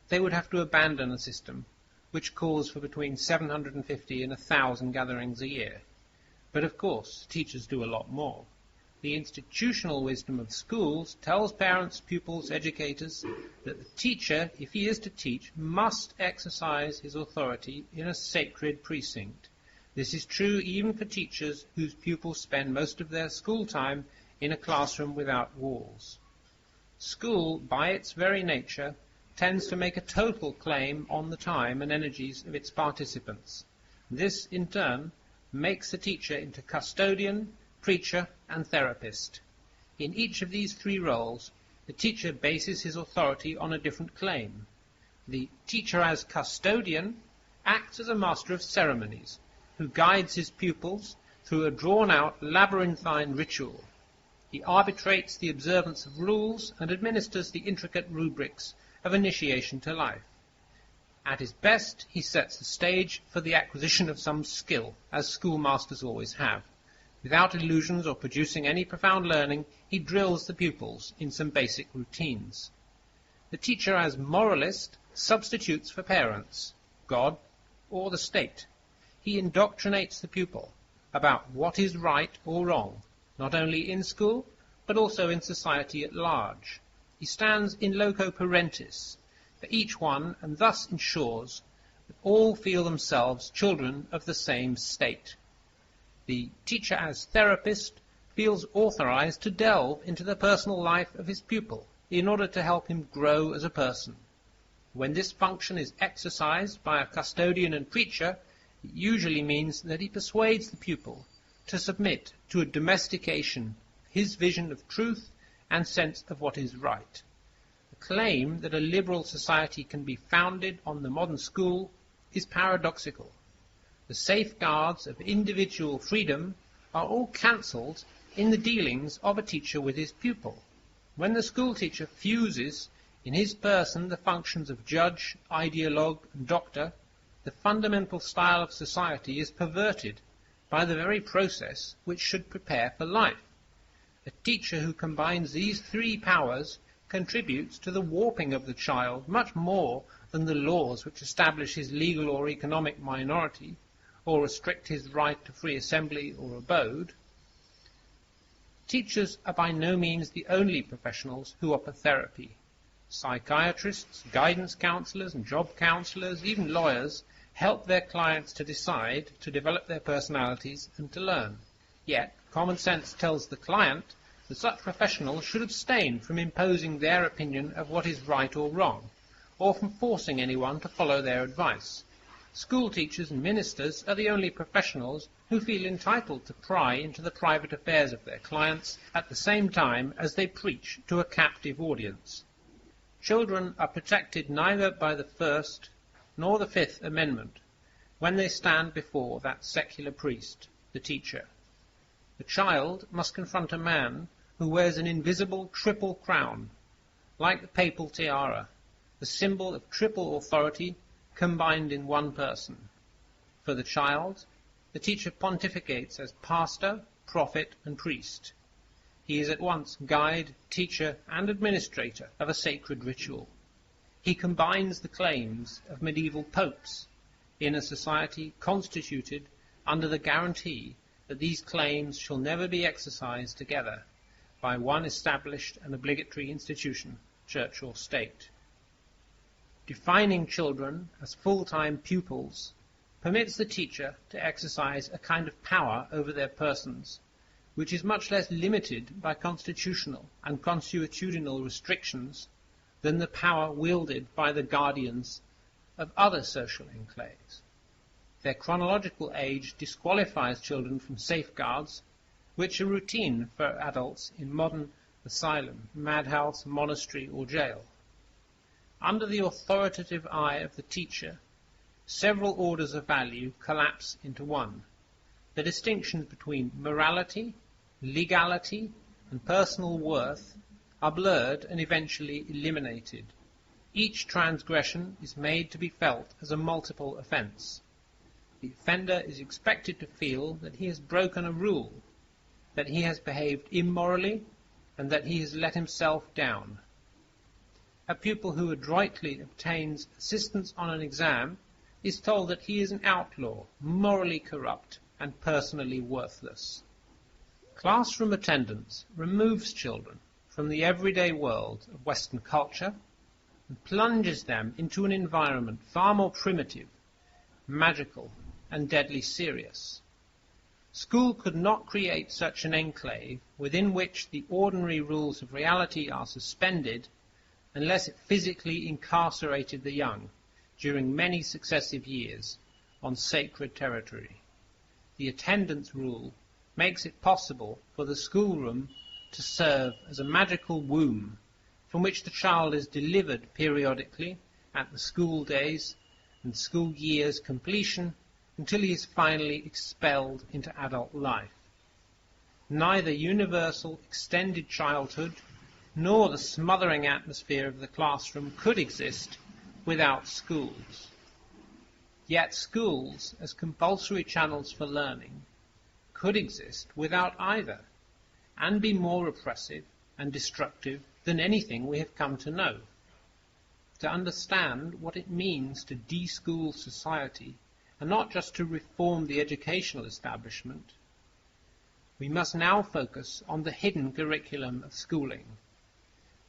S1: they would have to abandon a system which calls for between 750 and 1,000 gatherings a year. But of course, teachers do a lot more. The institutional wisdom of schools tells parents, pupils, educators that the teacher, if he is to teach, must exercise his authority in a sacred precinct. This is true even for teachers whose pupils spend most of their school time in a classroom without walls. School, by its very nature, tends to make a total claim on the time and energies of its participants. This, in turn, makes the teacher into custodian, preacher, and therapist. In each of these 3 roles, the teacher bases his authority on a different claim. The teacher as custodian acts as a master of ceremonies, who guides his pupils through a drawn-out labyrinthine ritual. He arbitrates the observance of rules and administers the intricate rubrics of initiation to life. At his best, he sets the stage for the acquisition of some skill, as schoolmasters always have. Without illusions or producing any profound learning, he drills the pupils in some basic routines. The teacher as moralist substitutes for parents, God, or the state. He indoctrinates the pupil about what is right or wrong, not only in school, but also in society at large. He stands in loco parentis for each one and thus ensures that all feel themselves children of the same state. The teacher as therapist feels authorized to delve into the personal life of his pupil in order to help him grow as a person. When this function is exercised by a custodian and preacher, it usually means that he persuades the pupil to submit to a domestication of his vision of truth and sense of what is right. The claim that a liberal society can be founded on the modern school is paradoxical. The safeguards of individual freedom are all cancelled in the dealings of a teacher with his pupil. When the school teacher fuses in his person the functions of judge, ideologue, and doctor, the fundamental style of society is perverted by the very process which should prepare for life. A teacher who combines these 3 powers contributes to the warping of the child much more than the laws which establish his legal or economic minority, or restrict his right to free assembly or abode. Teachers are by no means the only professionals who offer therapy. Psychiatrists, guidance counselors and job counselors, even lawyers, help their clients to decide, to develop their personalities and to learn. Yet, common sense tells the client that such professionals should abstain from imposing their opinion of what is right or wrong, or from forcing anyone to follow their advice. School teachers and ministers are the only professionals who feel entitled to pry into the private affairs of their clients at the same time as they preach to a captive audience. Children are protected neither by the First nor the Fifth Amendment when they stand before that secular priest, the teacher. The child must confront a man who wears an invisible triple crown, like the papal tiara, the symbol of triple authority combined in one person. For the child, the teacher pontificates as pastor, prophet, and priest. He is at once guide, teacher, and administrator of a sacred ritual. He combines the claims of medieval popes in a society constituted under the guarantee that these claims shall never be exercised together by one established and obligatory institution, church or state. Defining children as full-time pupils permits the teacher to exercise a kind of power over their persons, which is much less limited by constitutional and consuetudinal restrictions than the power wielded by the guardians of other social enclaves. Their chronological age disqualifies children from safeguards which are routine for adults in modern asylum, madhouse, monastery, or jail. Under the authoritative eye of the teacher, several orders of value collapse into one. The distinctions between morality, legality, and personal worth are blurred and eventually eliminated. Each transgression is made to be felt as a multiple offence. The offender is expected to feel that he has broken a rule, that he has behaved immorally, and that he has let himself down. A pupil who adroitly obtains assistance on an exam is told that he is an outlaw, morally corrupt, and personally worthless. Classroom attendance removes children from the everyday world of Western culture and plunges them into an environment far more primitive, magical, and deadly serious. School could not create such an enclave within which the ordinary rules of reality are suspended unless it physically incarcerated the young during many successive years on sacred territory. The attendance rule makes it possible for the schoolroom to serve as a magical womb from which the child is delivered periodically at the school days and school year's completion until he is finally expelled into adult life. Neither universal extended childhood nor the smothering atmosphere of the classroom could exist without schools. Yet schools, as compulsory channels for learning, could exist without either, and be more oppressive and destructive than anything we have come to know. To understand what it means to de-school society, and not just to reform the educational establishment, we must now focus on the hidden curriculum of schooling.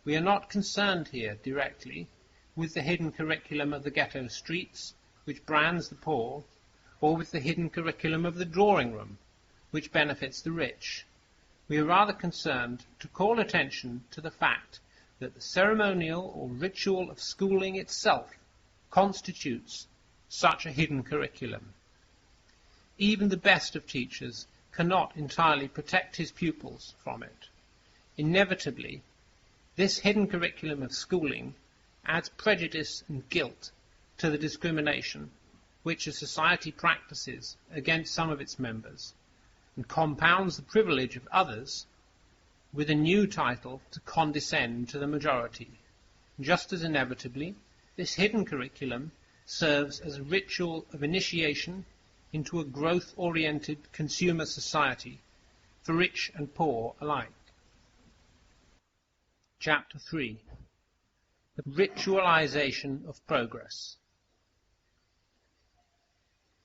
S1: We are not concerned here directly with the hidden curriculum of the ghetto streets, which brands the poor, or with the hidden curriculum of the drawing room, which benefits the rich. We are rather concerned to call attention to the fact that the ceremonial or ritual of schooling itself constitutes such a hidden curriculum. Even the best of teachers cannot entirely protect his pupils from it. Inevitably, this hidden curriculum of schooling adds prejudice and guilt to the discrimination which a society practices against some of its members, and compounds the privilege of others with a new title to condescend to the majority. Just as inevitably, this hidden curriculum serves as a ritual of initiation into a growth-oriented consumer society for rich and poor alike. Chapter 3. The Ritualization of Progress.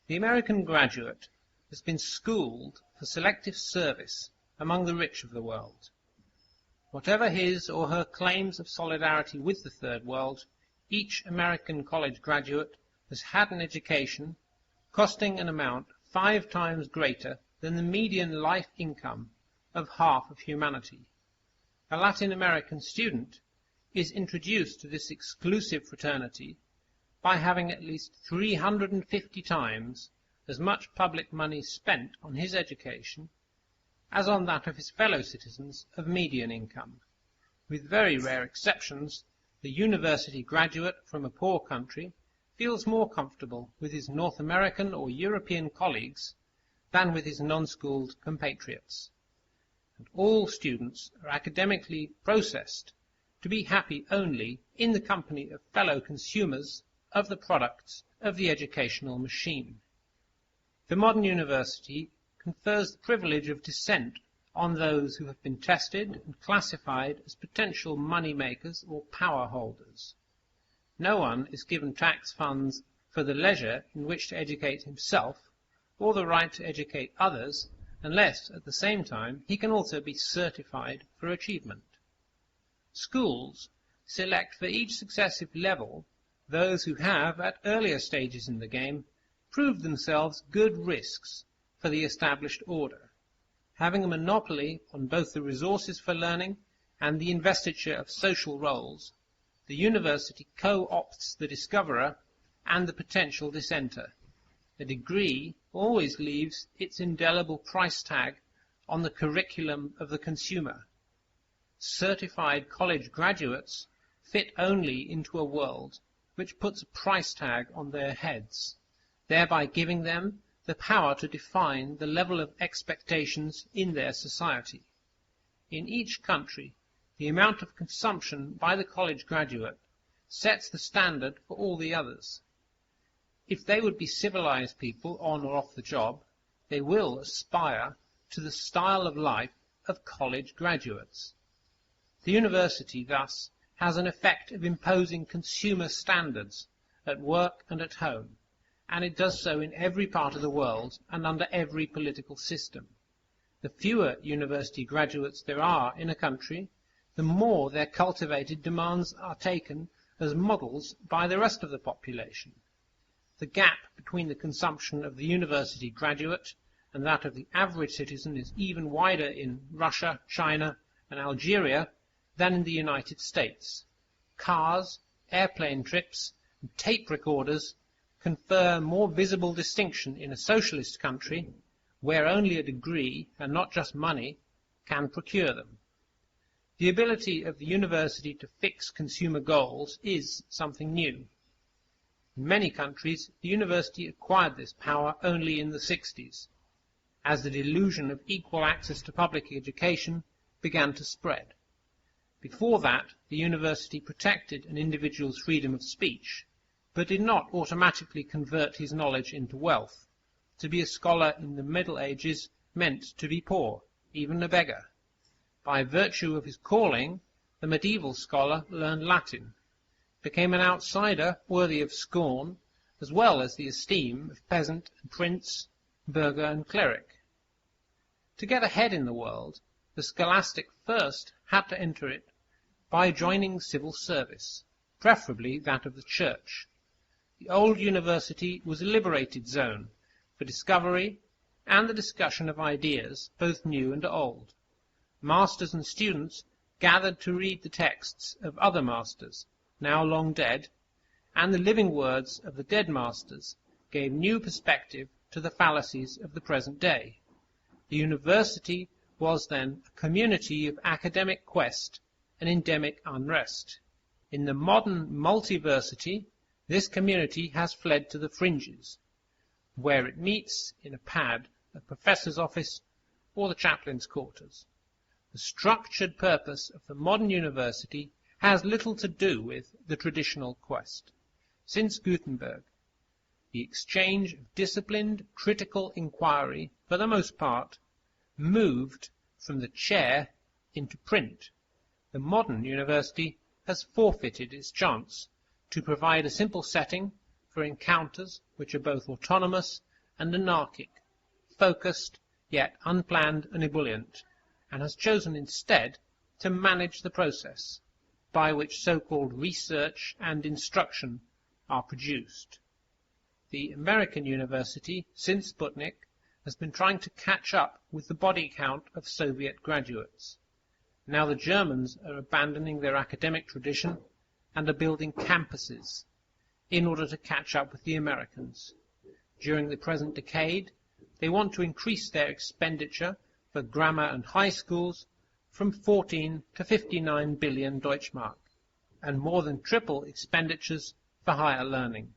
S1: The American graduate has been schooled for selective service among the rich of the world. Whatever his or her claims of solidarity with the Third World, each American college graduate has had an education costing an amount 5 times greater than the median life income of half of humanity. A Latin American student is introduced to this exclusive fraternity by having at least 350 times as much public money spent on his education as on that of his fellow citizens of median income. With very rare exceptions, the university graduate from a poor country feels more comfortable with his North American or European colleagues than with his non-schooled compatriots. And all students are academically processed to be happy only in the company of fellow consumers of the products of the educational machine. The modern university confers the privilege of dissent on those who have been tested and classified as potential money makers or power holders. No one is given tax funds for the leisure in which to educate himself or the right to educate others unless at the same time he can also be certified for achievement. Schools select for each successive level those who have, at earlier stages in the game, proved themselves good risks for the established order. Having a monopoly on both the resources for learning and the investiture of social roles, the university co-opts the discoverer and the potential dissenter. A degree always leaves its indelible price tag on the curriculum of the consumer. Certified college graduates fit only into a world which puts a price tag on their heads, thereby giving them the power to define the level of expectations in their society. In each country, the amount of consumption by the college graduate sets the standard for all the others. If they would be civilized people on or off the job, they will aspire to the style of life of college graduates. The university, thus, has an effect of imposing consumer standards at work and at home, and it does so in every part of the world and under every political system. The fewer university graduates there are in a country, the more their cultivated demands are taken as models by the rest of the population. The gap between the consumption of the university graduate and that of the average citizen is even wider in Russia, China, and Algeria than in the United States. Cars, airplane trips, and tape recorders confer more visible distinction in a socialist country where only a degree, and not just money, can procure them. The ability of the university to fix consumer goals is something new. In many countries, the university acquired this power only in the 60s, as the delusion of equal access to public education began to spread. Before that, the university protected an individual's freedom of speech, but did not automatically convert his knowledge into wealth. To be a scholar in the Middle Ages meant to be poor, even a beggar. By virtue of his calling, the medieval scholar learned Latin, became an outsider worthy of scorn, as well as the esteem of peasant and prince, burgher and cleric. To get ahead in the world, the scholastic first had to enter it by joining civil service, preferably that of the church. The old university was a liberated zone for discovery and the discussion of ideas, both new and old. Masters and students gathered to read the texts of other masters, now long dead, and the living words of the dead masters gave new perspective to the fallacies of the present day. The university was then a community of academic quest and endemic unrest. In the modern multiversity, this community has fled to the fringes, where it meets in a pad, a professor's office, or the chaplain's quarters. The structured purpose of the modern university has little to do with the traditional quest. Since Gutenberg, the exchange of disciplined, critical inquiry, for the most part, moved from the chair into print. The modern university has forfeited its chance to provide a simple setting for encounters which are both autonomous and anarchic, focused yet unplanned and ebullient, and has chosen instead to manage the process by which so-called research and instruction are produced. The American university, since Sputnik, has been trying to catch up with the body count of Soviet graduates. Now the Germans are abandoning their academic tradition and are building campuses in order to catch up with the Americans. During the present decade, they want to increase their expenditure for grammar and high schools from 14 to 59 billion Deutschmark, and more than triple expenditures for higher learning.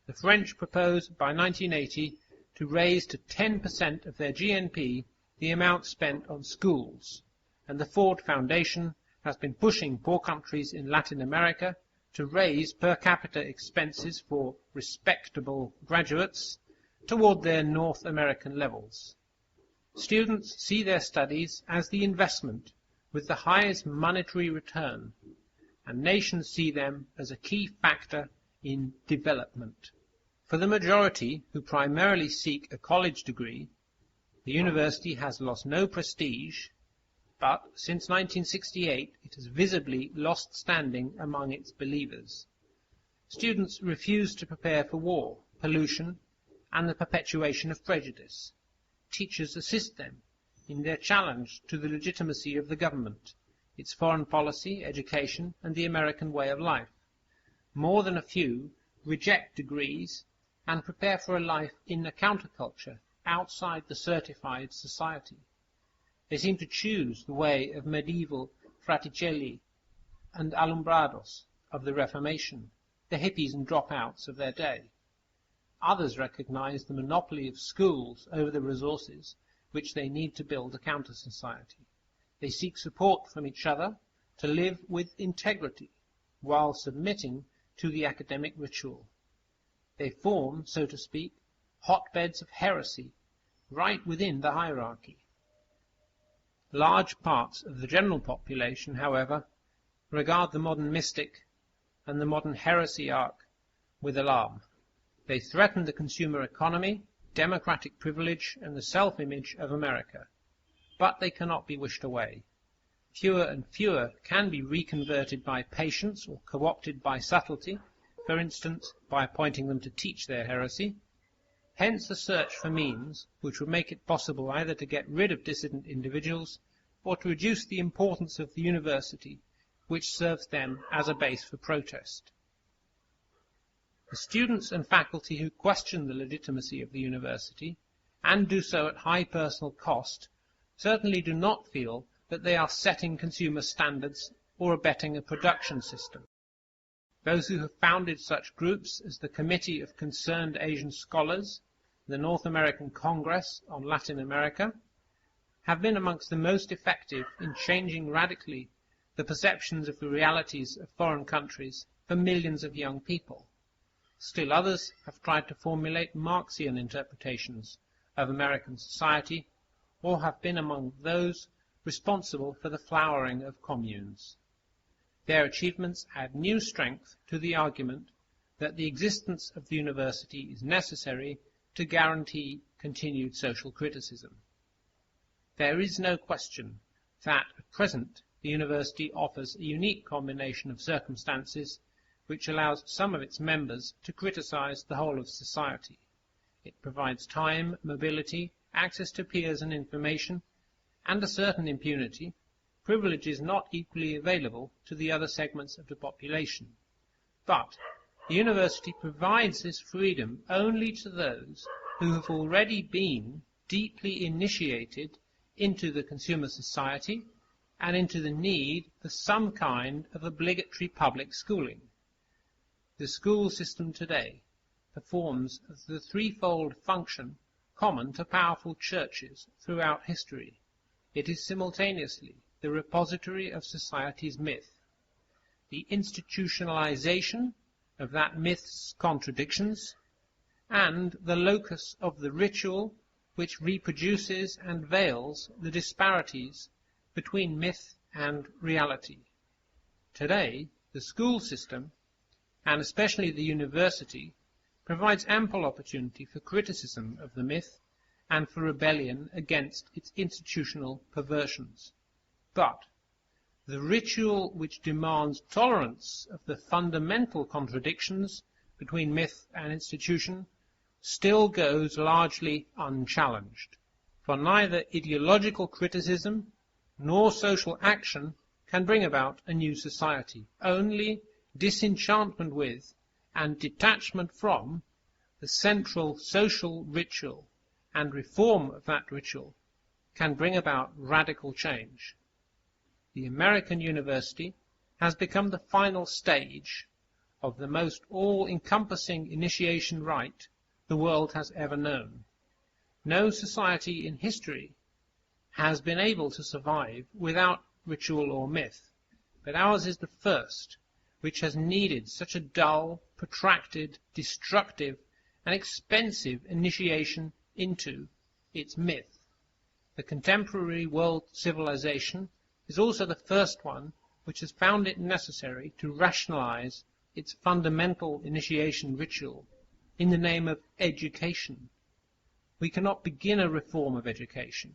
S1: The French propose by 1980 to raise to 10% of their GNP the amount spent on schools, and the Ford Foundation has been pushing poor countries in Latin America to raise per capita expenses for respectable graduates toward their North American levels. Students see their studies as the investment with the highest monetary return, and nations see them as a key factor in development. For the majority who primarily seek a college degree, the university has lost no prestige, but since 1968 it has visibly lost standing among its believers. Students refuse to prepare for war, pollution, and the perpetuation of prejudice. Teachers assist them in their challenge to the legitimacy of the government, its foreign policy, education, and the American way of life. More than a few reject degrees and prepare for a life in a counterculture outside the certified society. They seem to choose the way of medieval fraticelli and alumbrados of the Reformation, the hippies and dropouts of their day. Others recognize the monopoly of schools over the resources which they need to build a counter-society. They seek support from each other to live with integrity while submitting to the academic ritual. They form, so to speak, hotbeds of heresy right within the hierarchy. Large parts of the general population, however, regard the modern mystic and the modern heresiarch with alarm. They threaten the consumer economy, democratic privilege, and the self-image of America. But they cannot be wished away. Fewer and fewer can be reconverted by patience or co-opted by subtlety, for instance, by appointing them to teach their heresy. Hence the search for means which would make it possible either to get rid of dissident individuals or to reduce the importance of the university, which serves them as a base for protest. The students and faculty who question the legitimacy of the university, and do so at high personal cost, certainly do not feel that they are setting consumer standards or abetting a production system. Those who have founded such groups as the Committee of Concerned Asian Scholars, the North American Congress on Latin America, have been amongst the most effective in changing radically the perceptions of the realities of foreign countries for millions of young people. Still others have tried to formulate Marxian interpretations of American society, or have been among those responsible for the flowering of communes. Their achievements add new strength to the argument that the existence of the university is necessary to guarantee continued social criticism. There is no question that at present the university offers a unique combination of circumstances which allows some of its members to criticize the whole of society. It provides time, mobility, access to peers and information, and a certain impunity, privileges not equally available to the other segments of the population. But the university provides this freedom only to those who have already been deeply initiated into the consumer society and into the need for some kind of obligatory public schooling. The school system today performs the threefold function common to powerful churches throughout history. It is simultaneously the repository of society's myth, the institutionalization of that myth's contradictions, and the locus of the ritual which reproduces and veils the disparities between myth and reality. Today, the school system, and especially the university, provides ample opportunity for criticism of the myth and for rebellion against its institutional perversions. But the ritual which demands tolerance of the fundamental contradictions between myth and institution still goes largely unchallenged, for neither ideological criticism nor social action can bring about a new society. Only disenchantment with and detachment from the central social ritual and reform of that ritual can bring about radical change. The American university has become the final stage of the most all-encompassing initiation rite the world has ever known. No society in history has been able to survive without ritual or myth, but ours is the first which has needed such a dull, protracted, destructive, and expensive initiation into its myth. The contemporary world civilization is also the first one which has found it necessary to rationalize its fundamental initiation ritual in the name of education. We cannot begin a reform of education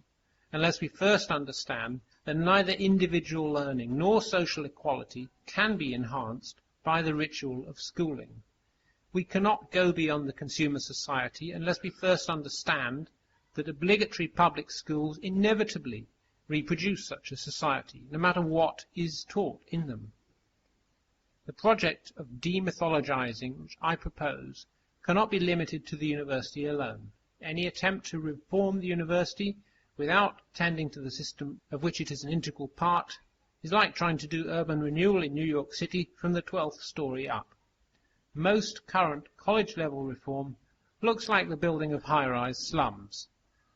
S1: unless we first understand that neither individual learning nor social equality can be enhanced by the ritual of schooling. We cannot go beyond the consumer society unless we first understand that obligatory public schools inevitably reproduce such a society, no matter what is taught in them. The project of demythologizing which I propose cannot be limited to the university alone. Any attempt to reform the university without tending to the system of which it is an integral part is like trying to do urban renewal in New York City from the 12th story up. Most current college-level reform looks like the building of high-rise slums.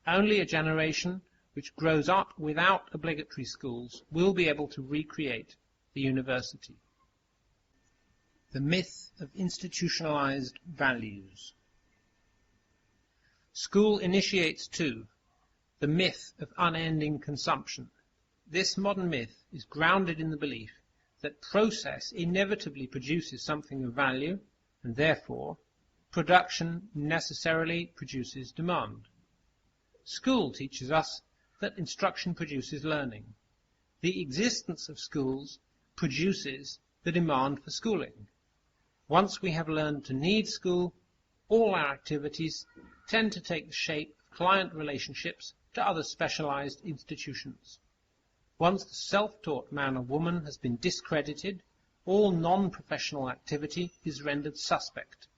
S1: Only a generation which grows up without obligatory schools will be able to recreate the university. The myth of institutionalized values. School initiates, too, the myth of unending consumption. This modern myth is grounded in the belief that process inevitably produces something of value, and therefore production necessarily produces demand. School teaches us that instruction produces learning. The existence of schools produces the demand for schooling. Once we have learned to need school, all our activities tend to take the shape of client relationships to other specialized institutions. Once the self-taught man or woman has been discredited, all non-professional activity is rendered suspect.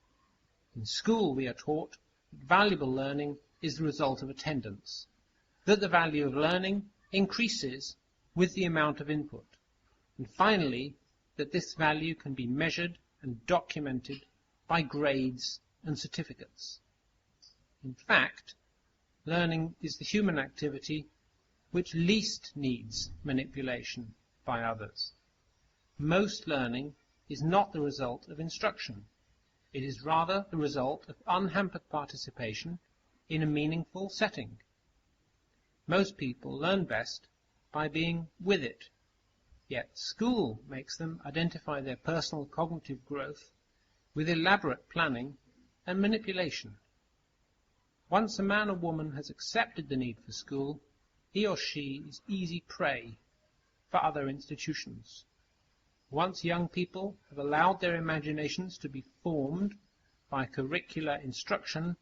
S1: In school we are taught that valuable learning is the result of attendance, that the value of learning increases with the amount of input, and finally that this value can be measured and documented by grades and certificates. In fact, learning is the human activity which least needs manipulation by others. Most learning is not the result of instruction. It is rather the result of unhampered participation in a meaningful setting. Most people learn best by being with it, yet school makes them identify their personal cognitive growth with elaborate planning and manipulation. Once a man or woman has accepted the need for school, he or she is easy prey for other institutions. Once young people have allowed their imaginations to be formed by curricular instruction,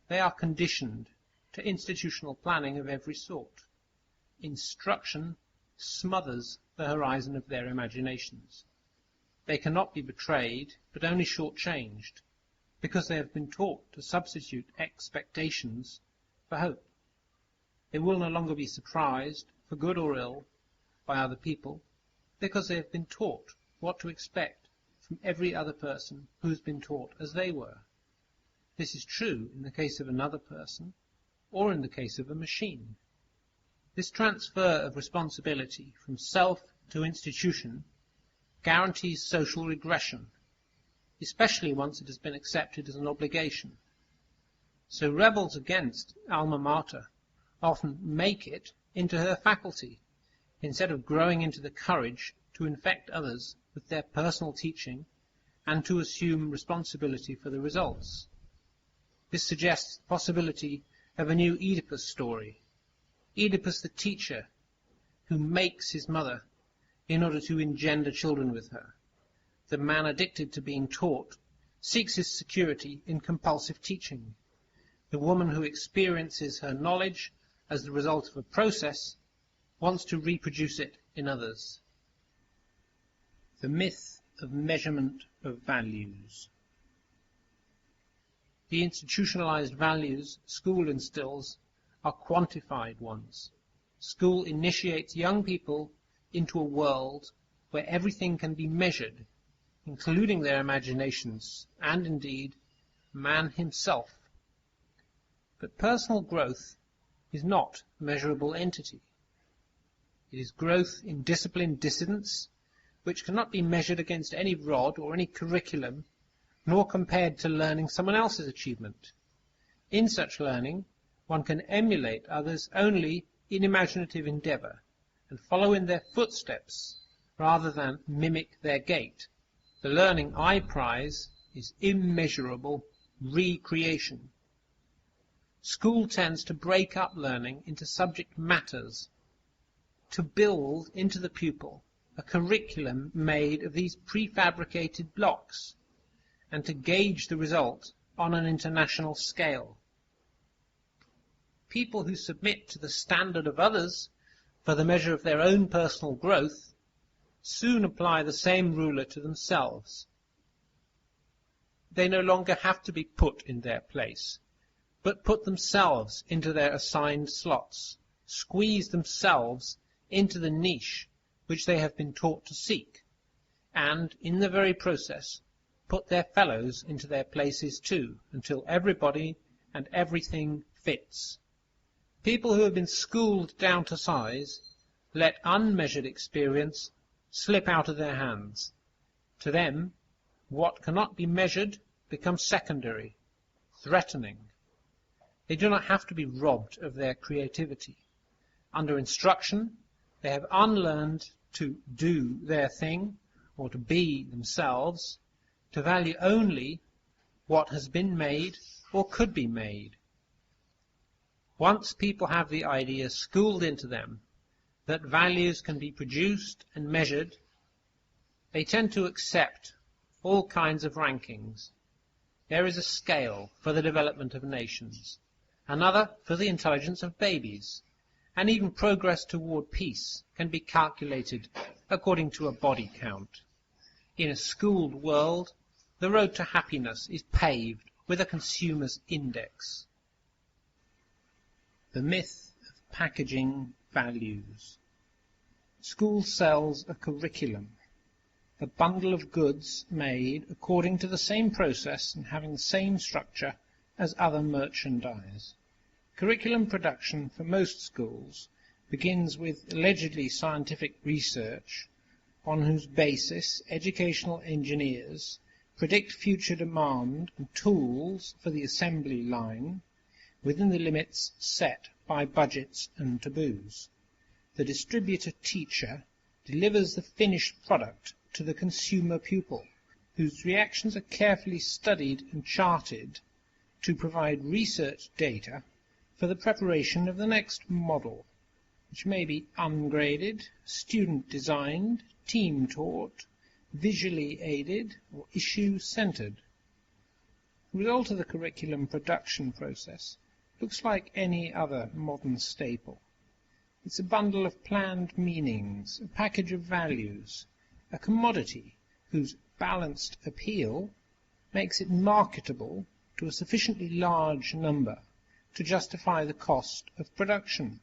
S1: they are conditioned to institutional planning of every sort. Instruction smothers the horizon of their imaginations. They cannot be betrayed, but only short-changed, because they have been taught to substitute expectations for hope. They will no longer be surprised, for good or ill, by other people, because they have been taught what to expect from every other person who has been taught as they were. This is true in the case of another person, or in the case of a machine. This transfer of responsibility from self to institution guarantees social regression, especially once it has been accepted as an obligation. So rebels against alma mater often make it into her faculty, instead of growing into the courage to infect others with their personal teaching and to assume responsibility for the results. This suggests the possibility
S2: of a new Oedipus story. Oedipus the teacher, who makes his mother in order to engender children with her. The man addicted to being taught seeks his security in compulsive teaching. The woman who experiences her knowledge as the result of a process wants to reproduce it in others. The myth of measurement of values. The institutionalized values school instills are quantified ones. School initiates young people into a world where everything can be measured, including their imaginations, and indeed man himself. But personal growth is not a measurable entity. It is growth in disciplined dissidence, which cannot be measured against any rod or any curriculum, nor compared to learning someone else's achievement. In such learning, one can emulate others only in imaginative endeavour, and follow in their footsteps, rather than mimic their gait. The learning I prize is immeasurable recreation. School tends to break up learning into subject matters, to build into the pupil a curriculum made of these prefabricated blocks, and to gauge the result on an international scale. People who submit to the standard of others for the measure of their own personal growth soon apply the same ruler to themselves. They no longer have to be put in their place, but put themselves into their assigned slots, squeeze themselves into the niche which they have been taught to seek, and, in the very process, put their fellows into their places too, until everybody and everything fits. People who have been schooled down to size let unmeasured experience slip out of their hands. To them, what cannot be measured becomes secondary, threatening. They do not have to be robbed of their creativity. Under instruction, they have unlearned to do their thing, or to be themselves, to value only what has been made or could be made. Once people have the idea schooled into them that values can be produced and measured, they tend to accept all kinds of rankings. There is a scale for the development of nations, another for the intelligence of babies, and even progress toward peace can be calculated according to a body count. In a schooled world, the road to happiness is paved with a consumer's index. The myth of packaging values. School sells a curriculum, a bundle of goods made according to the same process and having the same structure as other merchandise. Curriculum production for most schools begins with allegedly scientific research on whose basis educational engineers predict future demand and tools for the assembly line within the limits set by budgets and taboos. The distributor teacher delivers the finished product to the consumer pupil, whose reactions are carefully studied and charted to provide research data for the preparation of the next model, which may be ungraded, student-designed, team-taught, visually aided, or issue-centered. The result of the curriculum production process looks like any other modern staple. It's a bundle of planned meanings, a package of values, a commodity whose balanced appeal makes it marketable to a sufficiently large number to justify the cost of production.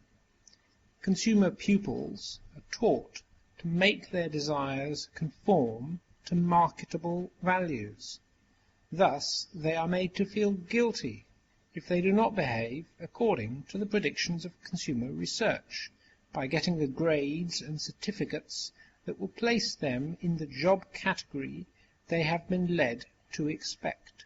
S2: Consumer pupils are taught to make their desires conform to marketable values. Thus, they are made to feel guilty if they do not behave according to the predictions of consumer research, by getting the grades and certificates that will place them in the job category they have been led to expect.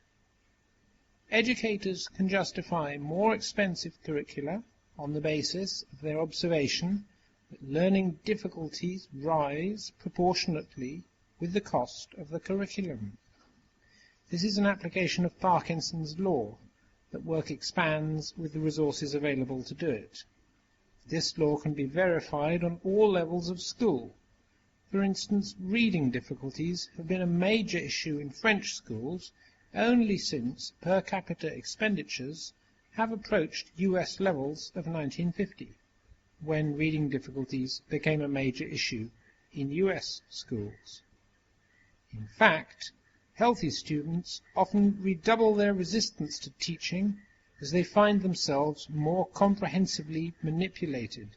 S2: Educators can justify more expensive curricula on the basis of their observation that learning difficulties rise proportionately with the cost of the curriculum. This is an application of Parkinson's law, that work expands with the resources available to do it. This law can be verified on all levels of school. For instance, reading difficulties have been a major issue in French schools only since per capita expenditures have approached US levels of 1950, when reading difficulties became a major issue in US schools. In fact, healthy students often redouble their resistance to teaching as they find themselves more comprehensively manipulated.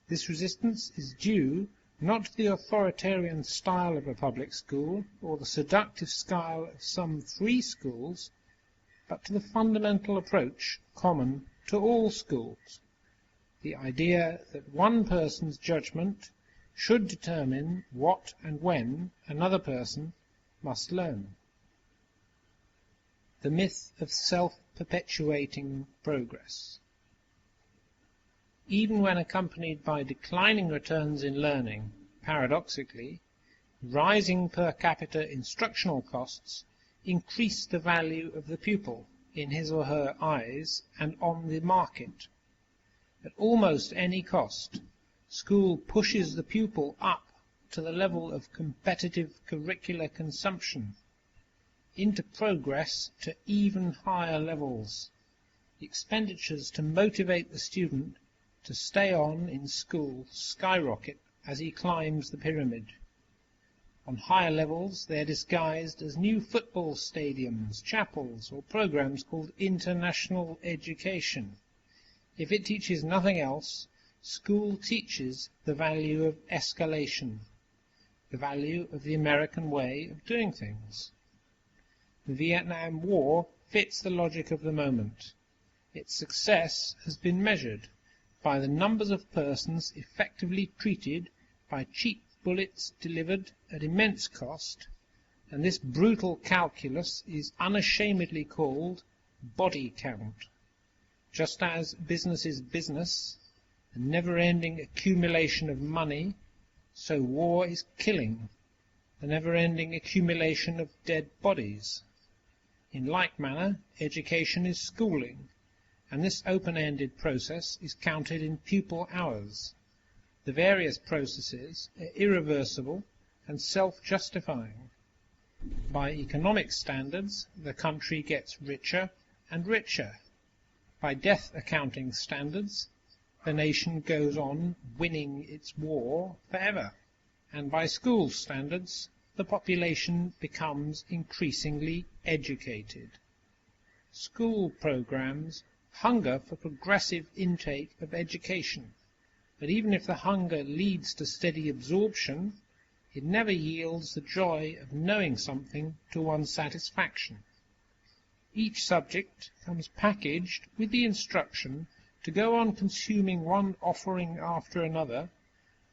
S2: This resistance is due not to the authoritarian style of a public school or the seductive style of some free schools, but to the fundamental approach common to all schools, the idea that one person's judgment should determine what and when another person must learn. The myth of self-perpetuating progress. Even when accompanied by declining returns in learning, paradoxically, rising per capita instructional costs increase the value of the pupil in his or her eyes and on the market. At almost any cost, school pushes the pupil up to the level of competitive curricular consumption, into progress to even higher levels. The expenditures to motivate the student to stay on in school skyrocket as he climbs the pyramid. On higher levels they are disguised as new football stadiums, chapels, or programs called international education. If it teaches nothing else, school teaches the value of escalation, the value of the American way of doing things. The Vietnam War fits the logic of the moment. Its success has been measured by the numbers of persons effectively treated by cheap bullets delivered at immense cost, and this brutal calculus is unashamedly called body count. Just as business is business, a never-ending accumulation of money, so war is killing, the never-ending accumulation of dead bodies. In like manner, education is schooling, and this open-ended process is counted in pupil hours. The various processes are irreversible and self-justifying. By economic standards, the country gets richer and richer. By death accounting standards, the nation goes on winning its war forever. And by school standards, the population becomes increasingly educated. School programs hunger for progressive intake of education, but even if the hunger leads to steady absorption, it never yields the joy of knowing something to one's satisfaction. Each subject comes packaged with the instruction to go on consuming one offering after another,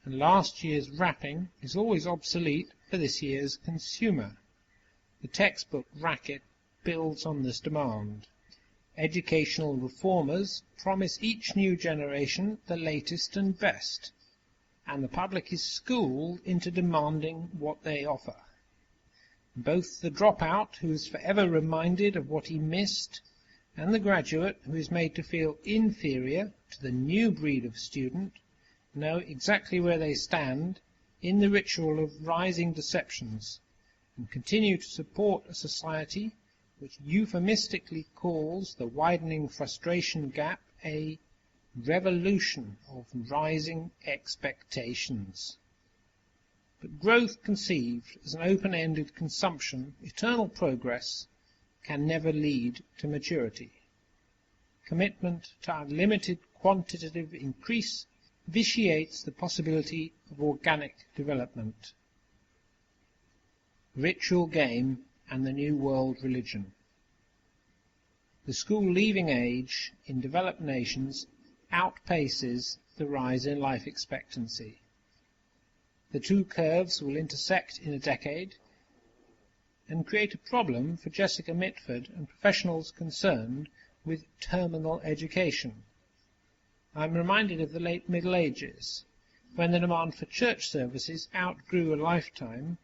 S2: and last year's wrapping is always obsolete for this year's consumer. The textbook racket builds on this demand. Educational reformers promise each new generation the latest and best, and the public is schooled into demanding what they offer. Both the dropout, who is forever reminded of what he missed, and the graduate, who is made to feel inferior to the new breed of student, know exactly where they stand in the ritual of rising deceptions, and continue to support a society which euphemistically calls the widening frustration gap a revolution of rising expectations. But growth conceived as an open-ended consumption, eternal progress, can never lead to maturity. Commitment to unlimited quantitative increase vitiates the possibility of organic development. Ritual game and the New World religion. The school-leaving age in developed nations outpaces the rise in life expectancy. The two curves will intersect in a decade and create a problem for Jessica Mitford and professionals concerned with terminal education. I am reminded of the late Middle Ages, when the demand for church services outgrew a lifetime,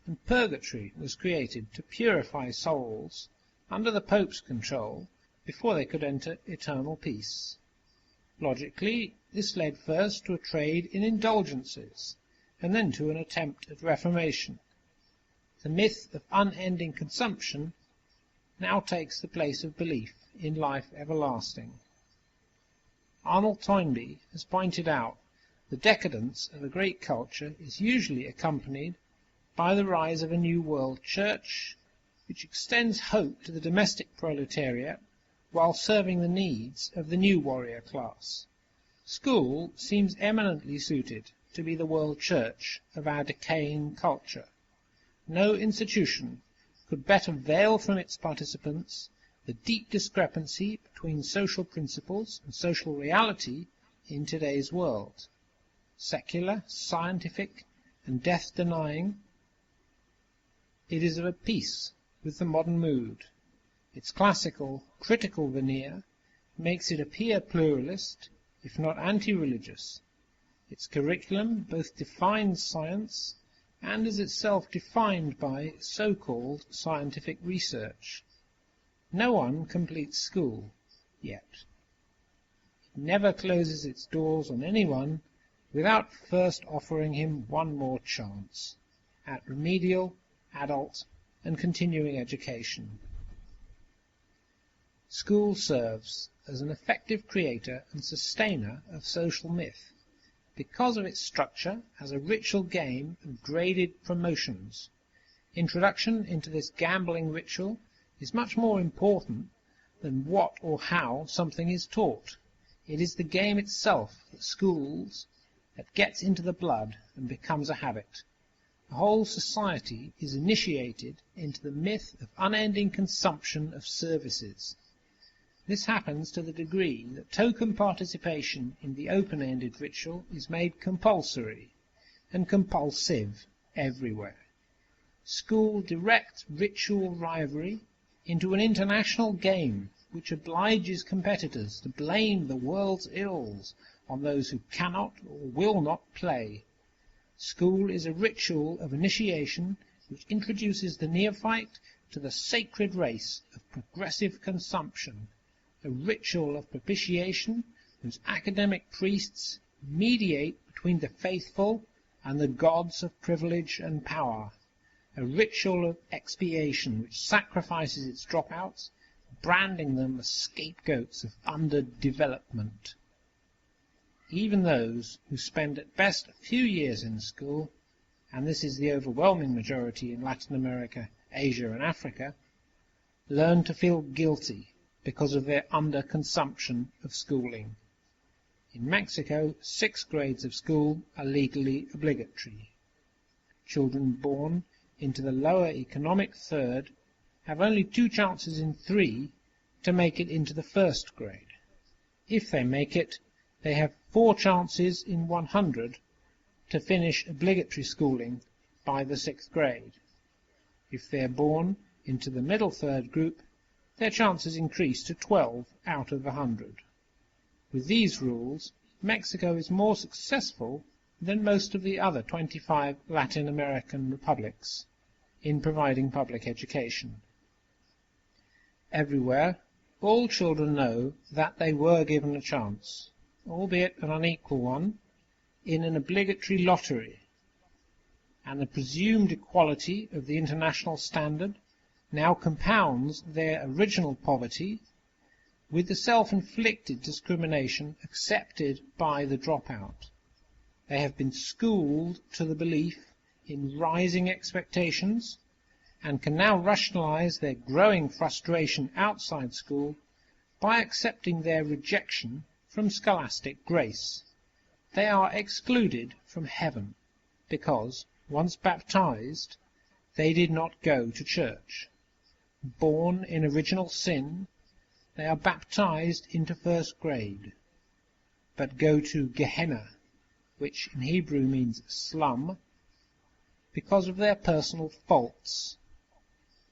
S2: and purgatory was created to purify souls under the Pope's control before they could enter eternal peace. Logically, this led first to a trade in indulgences, and then to an attempt at reformation. The myth of unending consumption now takes the place of belief in life everlasting. Arnold Toynbee has pointed out the decadence of a great culture is usually accompanied by the rise of a new world church, which extends hope to the domestic proletariat while serving the needs of the new warrior class. School seems eminently suited to be the world church of our decaying culture. No institution could better veil from its participants the deep discrepancy between social principles and social reality in today's world. Secular, scientific, and death-denying, it is of a piece with the modern mood. Its classical, critical veneer makes it appear pluralist, if not anti-religious. Its curriculum both defines science and is itself defined by so-called scientific research. No one completes school, yet. It never closes its doors on anyone without first offering him one more chance at remedial, adult, and continuing education. School serves as an effective creator and sustainer of social myth because of its structure as a ritual game of graded promotions. Introduction into this gambling ritual is much more important than what or how something is taught. It is the game itself that schools that gets into the blood and becomes a habit. The whole society is initiated into the myth of unending consumption of services. This happens to the degree that token participation in the open-ended ritual is made compulsory and compulsive everywhere. School directs ritual rivalry into an international game which obliges competitors to blame the world's ills on those who cannot or will not play. School is a ritual of initiation which introduces the neophyte to the sacred race of progressive consumption, a ritual of propitiation whose academic priests mediate between the faithful and the gods of privilege and power, a ritual of expiation which sacrifices its dropouts, branding them as scapegoats of underdevelopment. Even those who spend at best a few years in school, and this is the overwhelming majority in Latin America, Asia and Africa, learn to feel guilty because of their underconsumption of schooling. In Mexico, 6 grades of school are legally obligatory. Children born into the lower economic third have only 2 chances in 3 to make it into the first grade. If they make it, they have 4 chances in 100 to finish obligatory schooling by the 6th grade. If they are born into the middle third group, their chances increase to 12 out of 100. With these rules, Mexico is more successful than most of the other 25 Latin American republics in providing public education. Everywhere, all children know that they were given a chance, albeit an unequal one, in an obligatory lottery, and the presumed equality of the international standard now compounds their original poverty with the self-inflicted discrimination accepted by the dropout. They have been schooled to the belief in rising expectations and can now rationalize their growing frustration outside school by accepting their rejection from scholastic grace. They are excluded from heaven because, once baptized, they did not go to church. Born in original sin, they are baptized into first grade, but go to Gehenna, which in Hebrew means slum, because of their personal faults.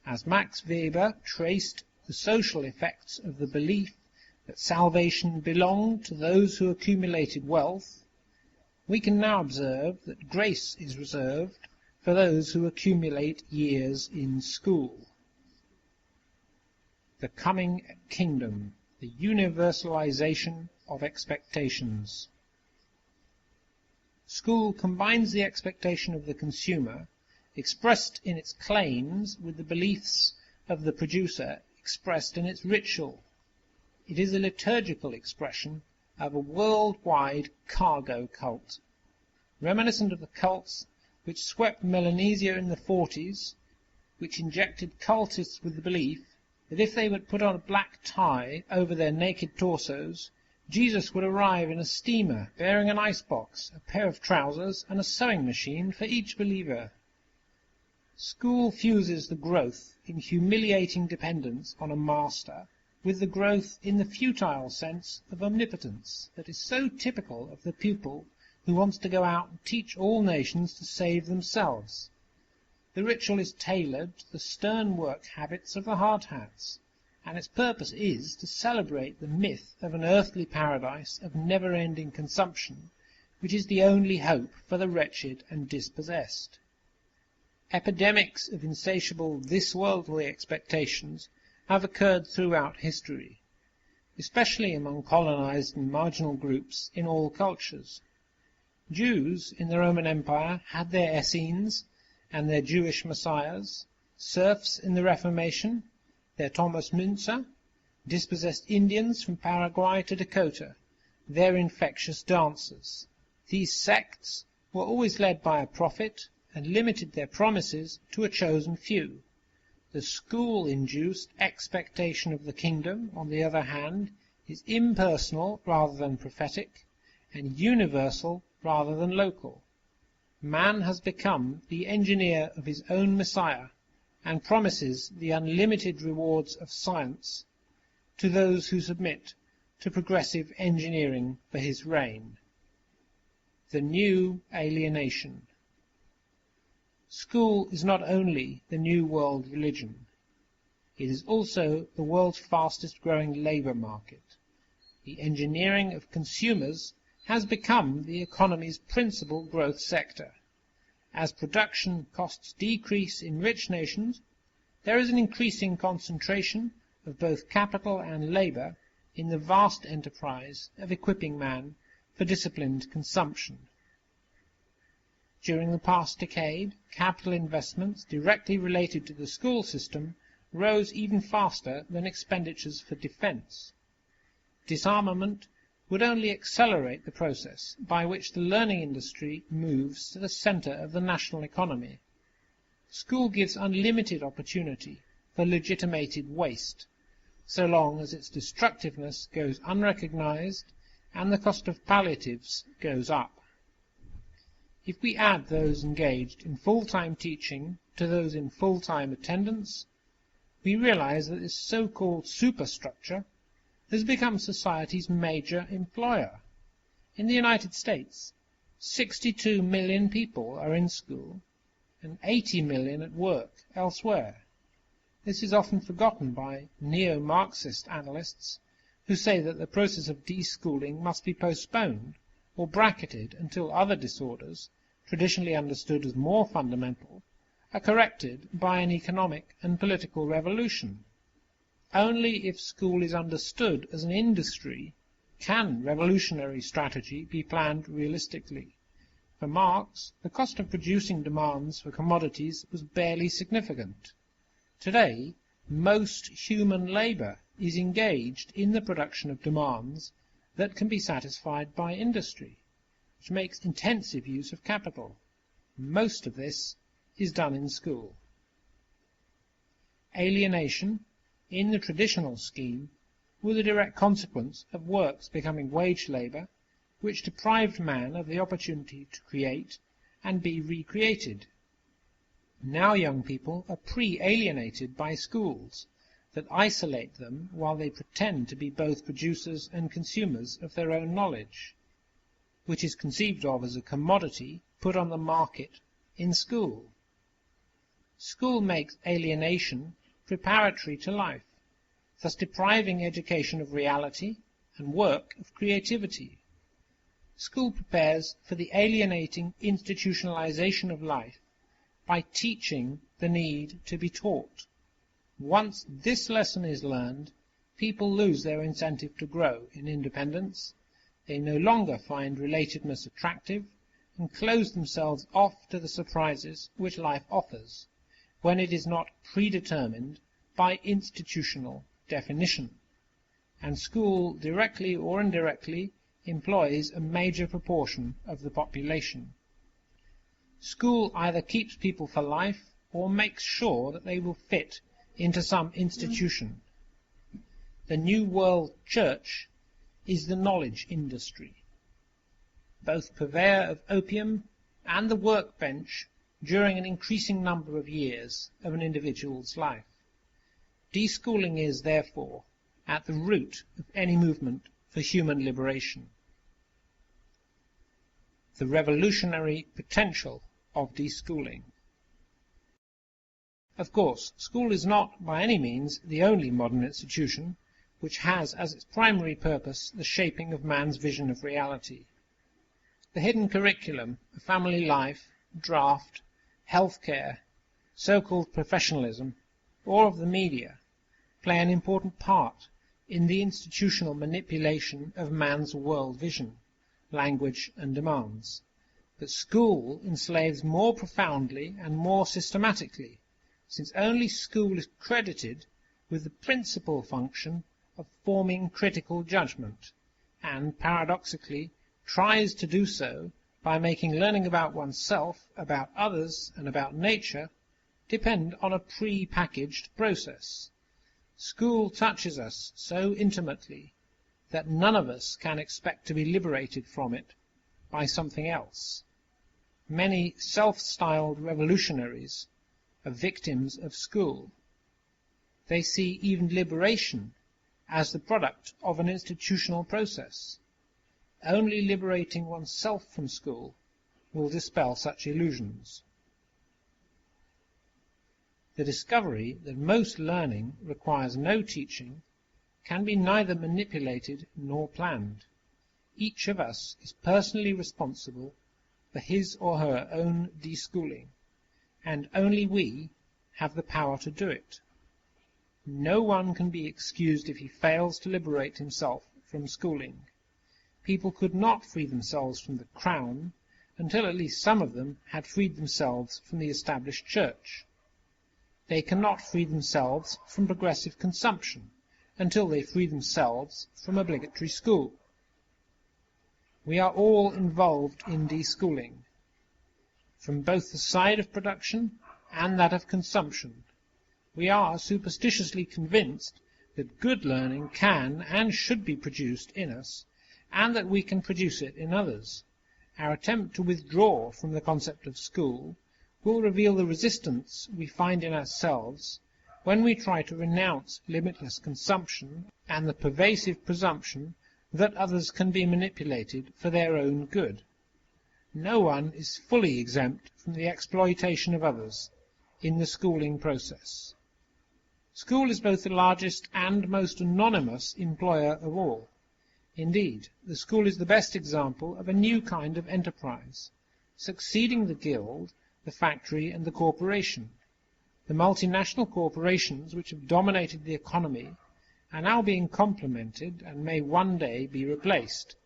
S2: As Max Weber traced the social effects of the belief that salvation belonged to those who accumulated wealth, we can now observe that grace is reserved for those who accumulate years in school.
S3: The Coming Kingdom, the Universalization of Expectations. School combines the expectation of the consumer, expressed in its claims, with the beliefs of the producer, expressed in its ritual. It is a liturgical expression of a worldwide cargo cult, reminiscent of the cults which swept Melanesia in the 40s, which injected cultists with the belief that if they would put on a black tie over their naked torsos, Jesus would arrive in a steamer bearing an icebox, a pair of trousers, and a sewing machine for each believer. School fuses the growth in humiliating dependence on a master with the growth in the futile sense of omnipotence that is so typical of the pupil who wants to go out and teach all nations to save themselves. The ritual is tailored to the stern work habits of the hard hats, and its purpose is to celebrate the myth of an earthly paradise of never-ending consumption, which is the only hope for the wretched and dispossessed. Epidemics of insatiable this-worldly expectations have occurred throughout history, especially among colonized and marginal groups in all cultures. Jews in the Roman Empire had their Essenes and their Jewish messiahs, serfs in the Reformation, their Thomas Müntzer, dispossessed Indians from Paraguay to Dakota, their infectious dancers. These sects were always led by a prophet and limited their promises to a chosen few. The school-induced expectation of the kingdom, on the other hand, is impersonal rather than prophetic, and universal rather than local. Man has become the engineer of his own Messiah, and promises the unlimited rewards of science to those who submit to progressive engineering for his reign. The new alienation. School is not only the new world religion. It is also the world's fastest growing labour market. The engineering of consumers has become the economy's principal growth sector. As production costs decrease in rich nations, there is an increasing concentration of both capital and labour in the vast enterprise of equipping man for disciplined consumption. During the past decade, capital investments directly related to the school system rose even faster than expenditures for defence. Disarmament would only accelerate the process by which the learning industry moves to the centre of the national economy. School gives unlimited opportunity for legitimated waste, so long as its destructiveness goes unrecognised and the cost of palliatives goes up. If we add those engaged in full-time teaching to those in full-time attendance, we realize that this so-called superstructure has become society's major employer. In the United States, 62 million people are in school and 80 million at work elsewhere. This is often forgotten by neo-Marxist analysts who say that the process of deschooling must be postponed or bracketed until other disorders, traditionally understood as more fundamental, are corrected by an economic and political revolution. Only if school is understood as an industry can revolutionary strategy be planned realistically. For Marx, the cost of producing demands for commodities was barely significant. Today, most human labour is engaged in the production of demands that can be satisfied by industry, which makes intensive use of capital. Most of this is done in school. Alienation, in the traditional scheme, was a direct consequence of works becoming wage labour, which deprived man of the opportunity to create and be recreated. Now young people are pre-alienated by schools that isolate them while they pretend to be both producers and consumers of their own knowledge, which is conceived of as a commodity put on the market in school. School makes alienation preparatory to life, thus depriving education of reality and work of creativity. School prepares for the alienating institutionalization of life by teaching the need to be taught. Once this lesson is learned, people lose their incentive to grow in independence. They no longer find relatedness attractive and close themselves off to the surprises which life offers when it is not predetermined by institutional definition. And school, directly or indirectly, employs a major proportion of the population. School either keeps people for life or makes sure that they will fit into some institution. The New World Church is the knowledge industry, both purveyor of opium and the workbench during an increasing number of years of an individual's life. Deschooling is, therefore, at the root of any movement for human liberation. The revolutionary potential of deschooling. Of course, school is not by any means the only modern institution which has as its primary purpose the shaping of man's vision of reality. The hidden curriculum of family life, draft, healthcare, so-called professionalism, or of the media, play an important part in the institutional manipulation of man's world vision, language and demands. But school enslaves more profoundly and more systematically, since only school is credited with the principal function of forming critical judgment, and, paradoxically, tries to do so by making learning about oneself, about others, and about nature depend on a pre-packaged process. School touches us so intimately that none of us can expect to be liberated from it by something else. Many self-styled revolutionaries are victims of school. They see even liberation as the product of an institutional process. Only liberating oneself from school will dispel such illusions. The discovery that most learning requires no teaching can be neither manipulated nor planned. Each of us is personally responsible for his or her own deschooling, and only we have the power to do it. No one can be excused if he fails to liberate himself from schooling. People could not free themselves from the crown until at least some of them had freed themselves from the established church. They cannot free themselves from progressive consumption until they free themselves from obligatory school. We are all involved in deschooling, from both the side of production and that of consumption. We are superstitiously convinced that good learning can and should be produced in us, and that we can produce it in others. Our attempt to withdraw from the concept of school will reveal the resistance we find in ourselves when we try to renounce limitless consumption and the pervasive presumption that others can be manipulated for their own good. No one is fully exempt from the exploitation of others in the schooling process. School is both the largest and most anonymous employer of all. Indeed, the school is the best example of a new kind of enterprise, succeeding the guild, the factory, and the corporation. The multinational corporations which have dominated the economy are now being complemented and may one day be replaced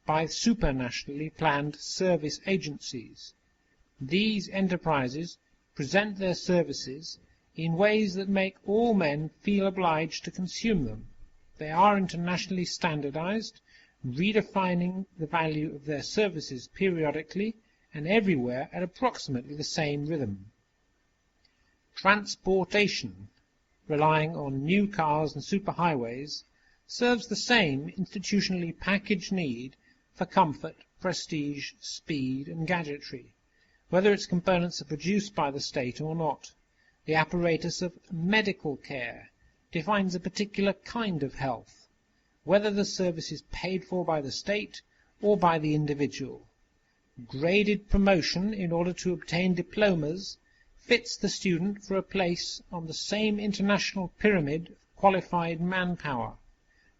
S3: by supranationally planned service agencies. These enterprises present their services in ways that make all men feel obliged to consume them. They are internationally standardized, redefining the value of their services periodically and everywhere at approximately the same rhythm. Transportation, relying on new cars and superhighways, serves the same institutionally packaged need for comfort, prestige, speed, and gadgetry, whether its components are produced by the state or not. The apparatus of medical care defines a particular kind of health, whether the service is paid for by the state or by the individual. Graded promotion in order to obtain diplomas fits the student for a place on the same international pyramid of qualified manpower,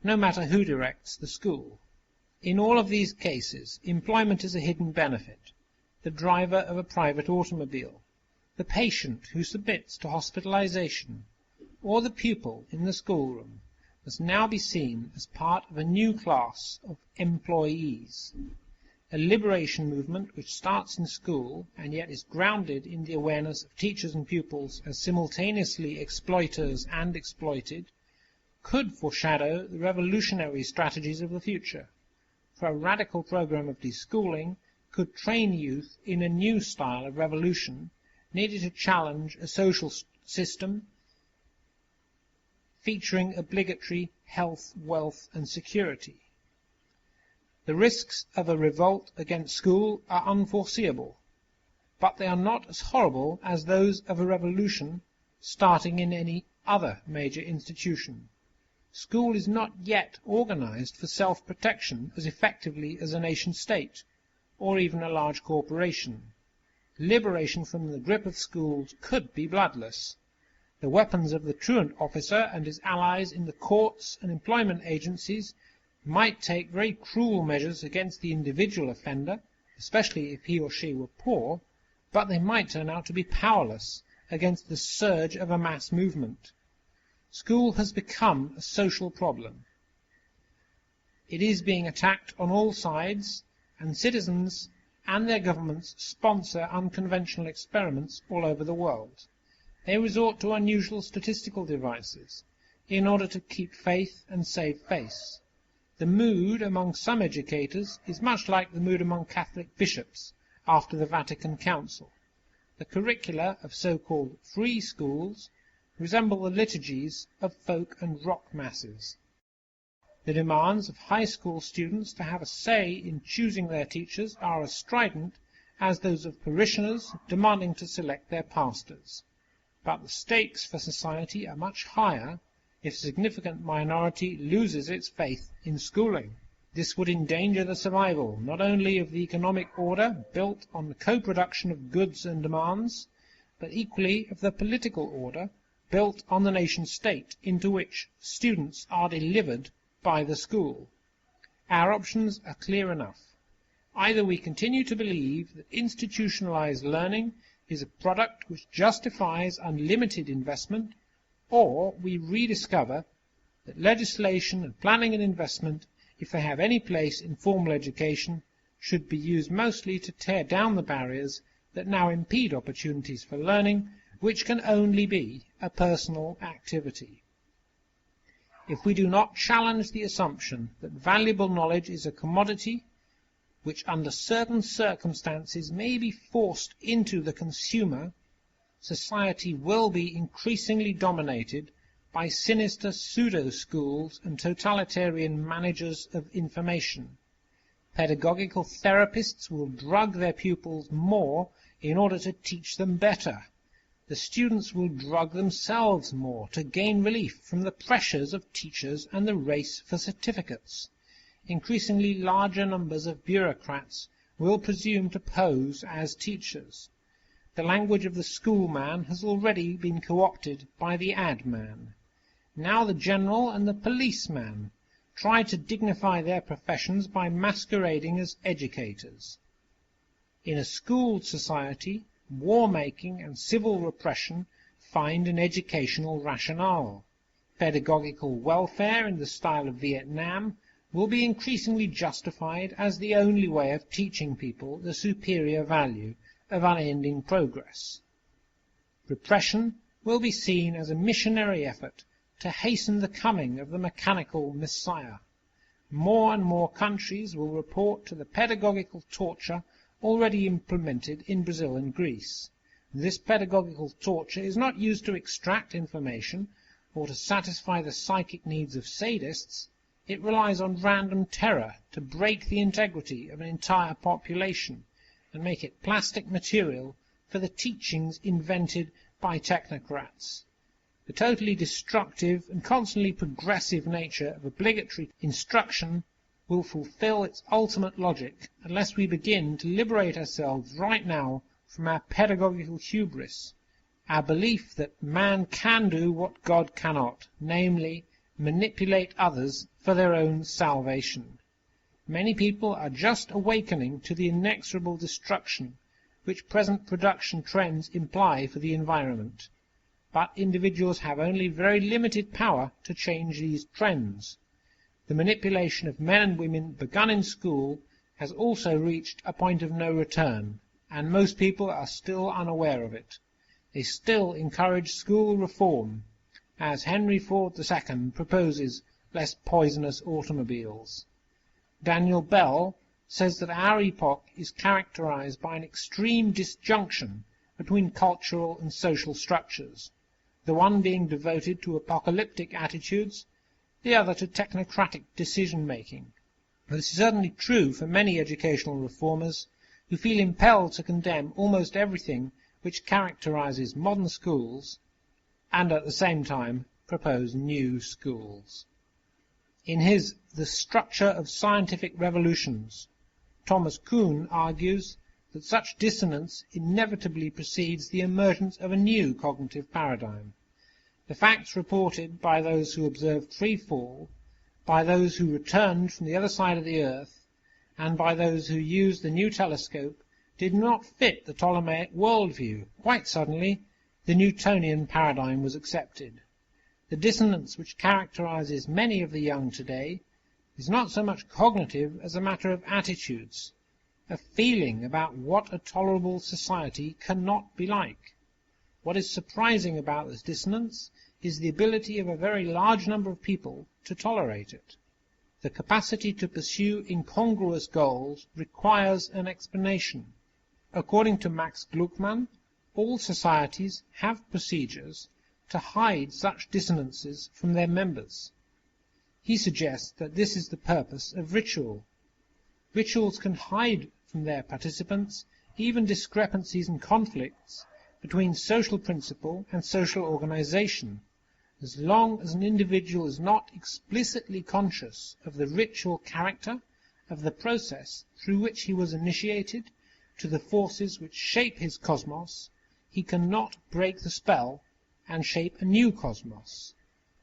S3: no matter who directs the school. In all of these cases, employment is a hidden benefit, the driver of a private automobile, the patient who submits to hospitalization, or the pupil in the schoolroom must now be seen as part of a new class of employees, a liberation movement which starts in school and yet is grounded in the awareness of teachers and pupils as simultaneously exploiters and exploited, could foreshadow the revolutionary strategies of the future. For a radical program of deschooling could train youth in a new style of revolution needed to challenge a social system featuring obligatory health, wealth and security. The risks of a revolt against school are unforeseeable, but they are not as horrible as those of a revolution starting in any other major institution. School is not yet organized for self-protection as effectively as a nation-state, or even a large corporation. Liberation from the grip of schools could be bloodless. The weapons of the truant officer and his allies in the courts and employment agencies might take very cruel measures against the individual offender, especially if he or she were poor, but they might turn out to be powerless against the surge of a mass movement. School has become a social problem. It is being attacked on all sides, and citizens and their governments sponsor unconventional experiments all over the world. They resort to unusual statistical devices in order to keep faith and save face. The mood among some educators is much like the mood among Catholic bishops after the Vatican Council. The curricula of so-called free schools resemble the liturgies of folk and rock masses. The demands of high school students to have a say in choosing their teachers are as strident as those of parishioners demanding to select their pastors. But the stakes for society are much higher if a significant minority loses its faith in schooling. This would endanger the survival not only of the economic order built on the co-production of goods and demands, but equally of the political order built on the nation-state into which students are delivered by the school. Our options are clear enough. Either we continue to believe that institutionalized learning is a product which justifies unlimited investment, or we rediscover that legislation and planning and investment, if they have any place in formal education, should be used mostly to tear down the barriers that now impede opportunities for learning, which can only be a personal activity. If we do not challenge the assumption that valuable knowledge is a commodity which under certain circumstances may be forced into the consumer, society will be increasingly dominated by sinister pseudo-schools and totalitarian managers of information. Pedagogical therapists will drug their pupils more in order to teach them better. The students will drug themselves more to gain relief from the pressures of teachers and the race for certificates. Increasingly larger numbers of bureaucrats will presume to pose as teachers. The language of the schoolman has already been co-opted by the ad man. Now the general and the policeman try to dignify their professions by masquerading as educators. In a schooled society, war-making and civil repression find an educational rationale. Pedagogical welfare in the style of Vietnam will be increasingly justified as the only way of teaching people the superior value of unending progress. Repression will be seen as a missionary effort to hasten the coming of the mechanical Messiah. More and more countries will report to the pedagogical torture already implemented in Brazil and Greece. This pedagogical torture is not used to extract information or to satisfy the psychic needs of sadists. It relies on random terror to break the integrity of an entire population and make it plastic material for the teachings invented by technocrats. The totally destructive and constantly progressive nature of obligatory instruction will fulfill its ultimate logic unless we begin to liberate ourselves right now from our pedagogical hubris, our belief that man can do what God cannot, namely, manipulate others for their own salvation. Many people are just awakening to the inexorable destruction which present production trends imply for the environment. but individuals have only very limited power to change these trends. The manipulation of men and women begun in school has also reached a point of no return, and most people are still unaware of it. They still encourage school reform, as Henry Ford II proposes less poisonous automobiles. Daniel Bell says that our epoch is characterized by an extreme disjunction between cultural and social structures, the one being devoted to apocalyptic attitudes, the other to technocratic decision-making. This is certainly true for many educational reformers who feel impelled to condemn almost everything which characterizes modern schools and at the same time propose new schools. In his The Structure of Scientific Revolutions, Thomas Kuhn argues that such dissonance inevitably precedes the emergence of a new cognitive paradigm. The facts reported by those who observed free fall, by those who returned from the other side of the earth, and by those who used the new telescope did not fit the Ptolemaic worldview. Quite suddenly, the Newtonian paradigm was accepted. The dissonance which characterizes many of the young today is not so much cognitive as a matter of attitudes, a feeling about what a tolerable society cannot be like. What is surprising about this dissonance is the ability of a very large number of people to tolerate it. The capacity to pursue incongruous goals requires an explanation. According to Max Gluckman, all societies have procedures to hide such dissonances from their members. He suggests that this is the purpose of ritual. Rituals can hide from their participants even discrepancies and conflicts between social principle and social organization, as long as an individual is not explicitly conscious of the ritual character of the process through which he was initiated to the forces which shape his cosmos, he cannot break the spell and shape a new cosmos.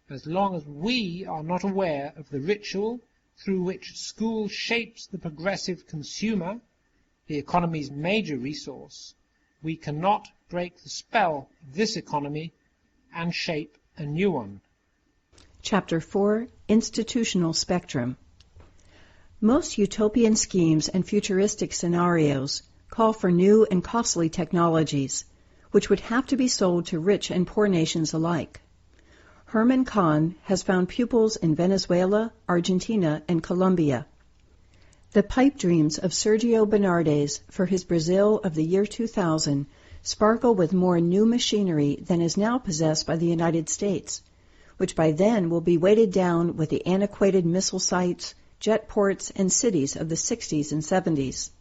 S3: As long as we are not aware of the ritual through which school shapes the progressive consumer, the economy's major resource, we cannot break the spell of this economy and shape a new one.
S4: Chapter 4, Institutional Spectrum. Most utopian schemes and futuristic scenarios call for new and costly technologies, which would have to be sold to rich and poor nations alike. Herman Kahn has found pupils in Venezuela, Argentina, and Colombia. The pipe dreams of Sergio Bernardes for his Brazil of the year 2000 sparkle with more new machinery than is now possessed by the United States, which by then will be weighted down with the antiquated missile sites, jet ports, and cities of the 60s and 70s.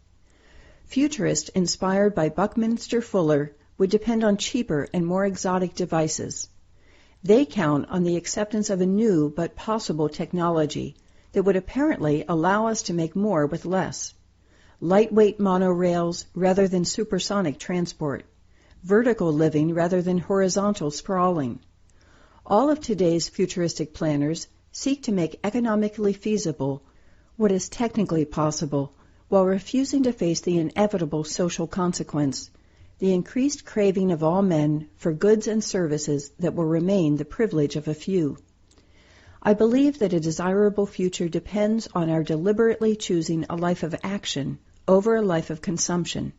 S4: Futurists inspired by Buckminster Fuller would depend on cheaper and more exotic devices. They count on the acceptance of a new but possible technology that would apparently allow us to make more with less. Lightweight monorails rather than supersonic transport. Vertical living rather than horizontal sprawling. All of today's futuristic planners seek to make economically feasible what is technically possible while refusing to face the inevitable social consequence, the increased craving of all men for goods and services that will remain the privilege of a few. I believe that a desirable future depends on our deliberately choosing a life of action over a life of consumption,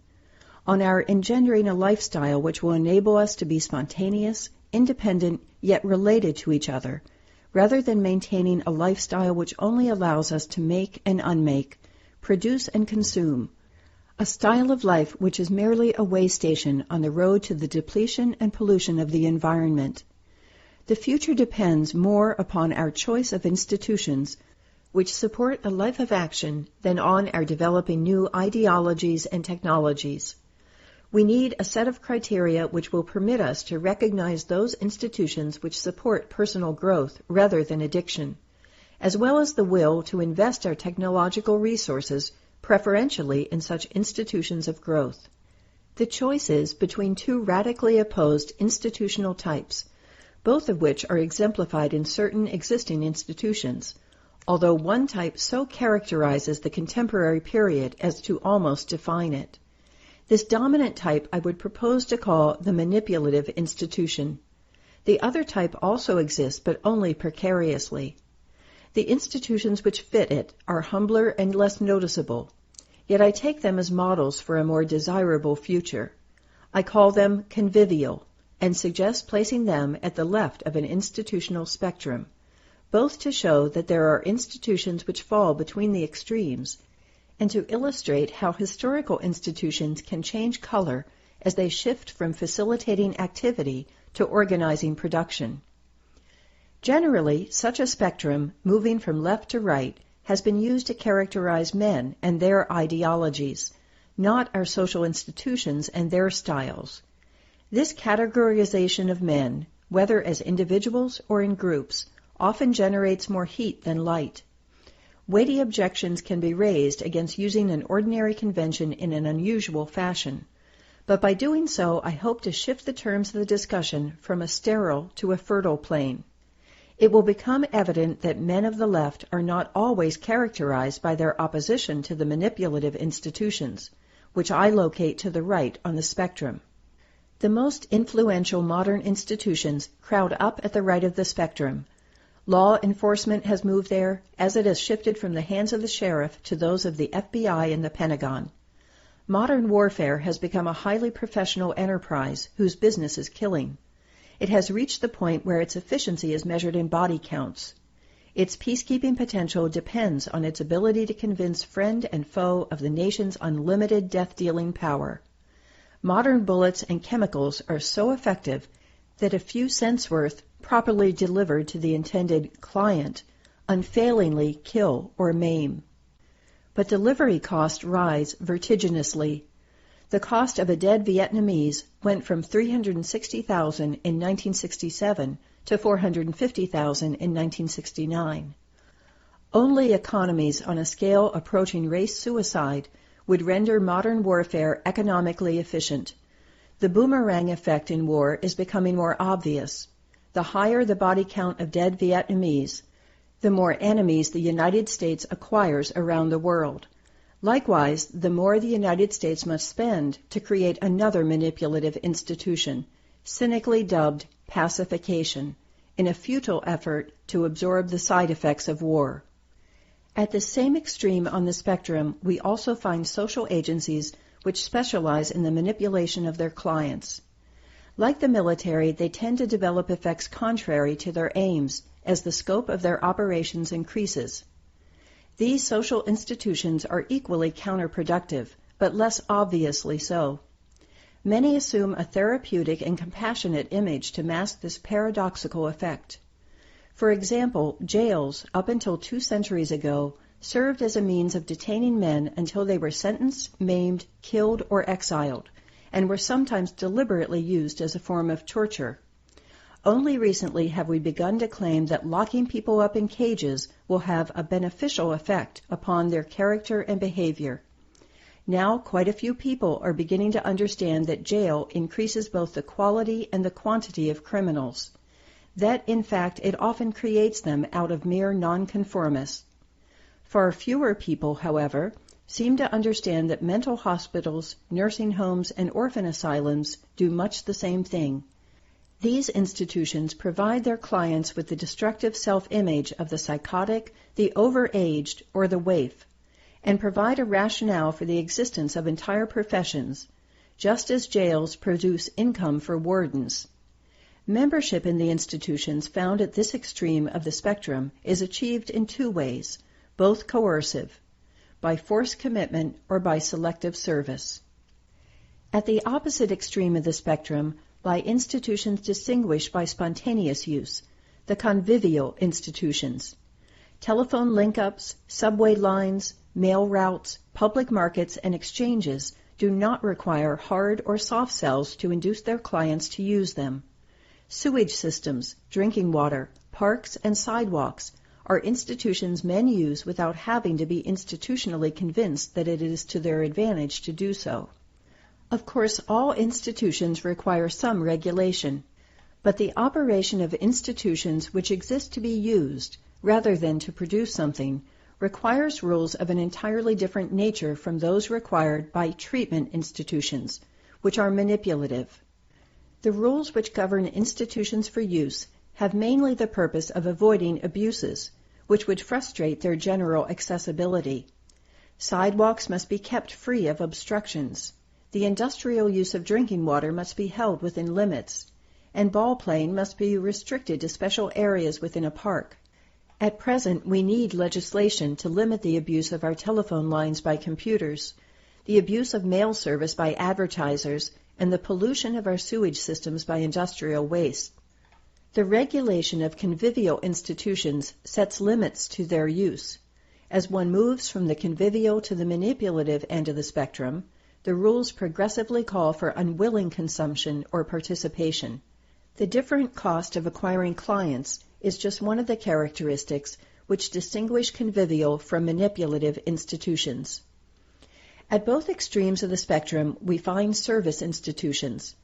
S4: on our engendering a lifestyle which will enable us to be spontaneous, independent, yet related to each other, rather than maintaining a lifestyle which only allows us to make and unmake, produce and consume, a style of life which is merely a way station on the road to the depletion and pollution of the environment. The future depends more upon our choice of institutions which support a life of action than on our developing new ideologies and technologies. We need a set of criteria which will permit us to recognize those institutions which support personal growth rather than addiction, as well as the will to invest our technological resources preferentially in such institutions of growth. The choice is between two radically opposed institutional types, both of which are exemplified in certain existing institutions, although one type so characterizes the contemporary period as to almost define it. This dominant type I would propose to call the manipulative institution. The other type also exists, but only precariously. The institutions which fit it are humbler and less noticeable, yet I take them as models for a more desirable future. I call them convivial, and suggest placing them at the left of an institutional spectrum, both to show that there are institutions which fall between the extremes, and to illustrate how historical institutions can change color as they shift from facilitating activity to organizing production. Generally, such a spectrum, moving from left to right, has been used to characterize men and their ideologies, not our social institutions and their styles. This categorization of men, whether as individuals or in groups, often generates more heat than light. Weighty objections can be raised against using an ordinary convention in an unusual fashion, but by doing so I hope to shift the terms of the discussion from a sterile to a fertile plane. It will become evident that men of the left are not always characterized by their opposition to the manipulative institutions, which I locate to the right on the spectrum. The most influential modern institutions crowd up at the right of the spectrum. Law enforcement has moved there, as it has shifted from the hands of the sheriff to those of the FBI and the Pentagon. Modern warfare has become a highly professional enterprise whose business is killing. It has reached the point where its efficiency is measured in body counts. Its peacekeeping potential depends on its ability to convince friend and foe of the nation's unlimited death-dealing power. Modern bullets and chemicals are so effective that a few cents worth, properly delivered to the intended client, unfailingly kill or maim. But delivery costs rise vertiginously. The cost of a dead Vietnamese went from $360,000 in 1967 to $450,000 in 1969. Only economies on a scale approaching race suicide would render modern warfare economically efficient. The boomerang effect in war is becoming more obvious. The higher the body count of dead Vietnamese, the more enemies the United States acquires around the world. Likewise, the more the United States must spend to create another manipulative institution, cynically dubbed pacification, in a futile effort to absorb the side effects of war. At the same extreme on the spectrum, we also find social agencies which specialize in the manipulation of their clients. Like the military, they tend to develop effects contrary to their aims as the scope of their operations increases. These social institutions are equally counterproductive, but less obviously so. Many assume a therapeutic and compassionate image to mask this paradoxical effect. For example, jails, up until 2 centuries ago, served as a means of detaining men until they were sentenced, maimed, killed, or exiled, and were sometimes deliberately used as a form of torture. Only recently have we begun to claim that locking people up in cages will have a beneficial effect upon their character and behavior. Now quite a few people are beginning to understand that jail increases both the quality and the quantity of criminals, that in fact it often creates them out of mere nonconformists. Far fewer people, however, seem to understand that mental hospitals, nursing homes, and orphan asylums do much the same thing. These institutions provide their clients with the destructive self-image of the psychotic, the overaged, or the waif, and provide a rationale for the existence of entire professions, just as jails produce income for wardens. Membership in the institutions found at this extreme of the spectrum is achieved in 2 ways, both coercive, by forced commitment or by selective service. At the opposite extreme of the spectrum lie institutions distinguished by spontaneous use, the convivial institutions. Telephone link-ups, subway lines, mail routes, public markets, and exchanges do not require hard or soft sells to induce their clients to use them. Sewage systems, drinking water, parks, and sidewalks are institutions men use without having to be institutionally convinced that it is to their advantage to do so. Of course, all institutions require some regulation, but the operation of institutions which exist to be used, rather than to produce something, requires rules of an entirely different nature from those required by treatment institutions, which are manipulative. The rules which govern institutions for use have mainly the purpose of avoiding abuses, which would frustrate their general accessibility. Sidewalks must be kept free of obstructions. The industrial use of drinking water must be held within limits, and ball playing must be restricted to special areas within a park. At present, we need legislation to limit the abuse of our telephone lines by computers, the abuse of mail service by advertisers, and the pollution of our sewage systems by industrial waste. The regulation of convivial institutions sets limits to their use. As one moves from the convivial to the manipulative end of the spectrum, the rules progressively call for unwilling consumption or participation. The different cost of acquiring clients is just one of the characteristics which distinguish convivial from manipulative institutions. At both extremes of the spectrum, we find service institutions.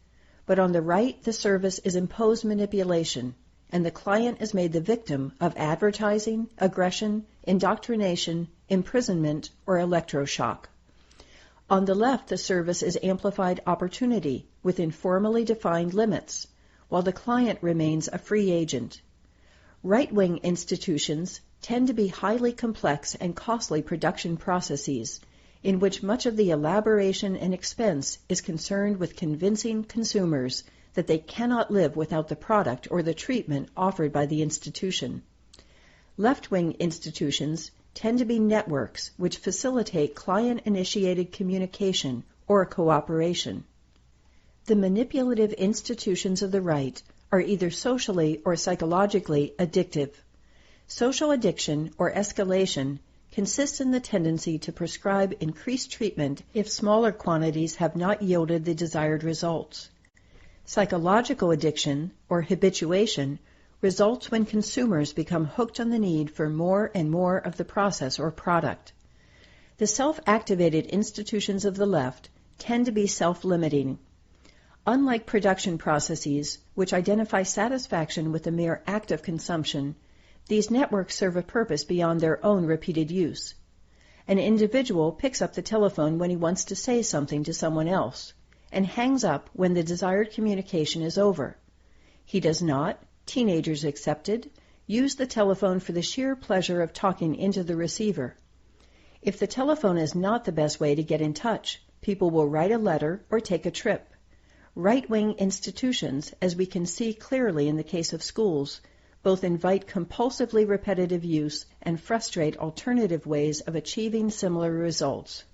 S4: But on the right, the service is imposed manipulation, and the client is made the victim of advertising, aggression, indoctrination, imprisonment, or electroshock. On the left, the service is amplified opportunity within formally defined limits, while the client remains a free agent. Right-wing institutions tend to be highly complex and costly production processes, in which much of the elaboration and expense is concerned with convincing consumers that they cannot live without the product or the treatment offered by the institution. Left-wing institutions tend to be networks which facilitate client-initiated communication or cooperation. The manipulative institutions of the right are either socially or psychologically addictive. Social addiction or escalation consists in the tendency to prescribe increased treatment if smaller quantities have not yielded the desired results. Psychological addiction, or habituation, results when consumers become hooked on the need for more and more of the process or product. The self-activated institutions of the left tend to be self-limiting. Unlike production processes, which identify satisfaction with the mere act of consumption, these networks serve a purpose beyond their own repeated use. An individual picks up the telephone when he wants to say something to someone else, and hangs up when the desired communication is over. He does not, teenagers excepted, use the telephone for the sheer pleasure of talking into the receiver. If the telephone is not the best way to get in touch, people will write a letter or take a trip. Right-wing institutions, as we can see clearly in the case of schools, both invite compulsively repetitive use and frustrate alternative ways of achieving similar results.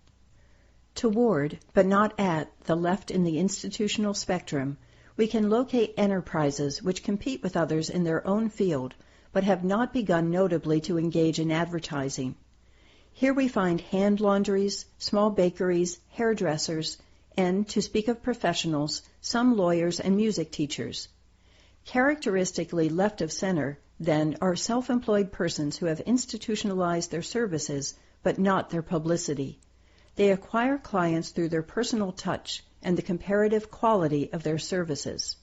S4: Toward, but not at, the left in the institutional spectrum, we can locate enterprises which compete with others in their own field, but have not begun notably to engage in advertising. Here we find hand laundries, small bakeries, hairdressers, and, to speak of professionals, some lawyers and music teachers. Characteristically left of center, then, are self-employed persons who have institutionalized their services, but not their publicity. They acquire clients through their personal touch and the comparative quality of their services.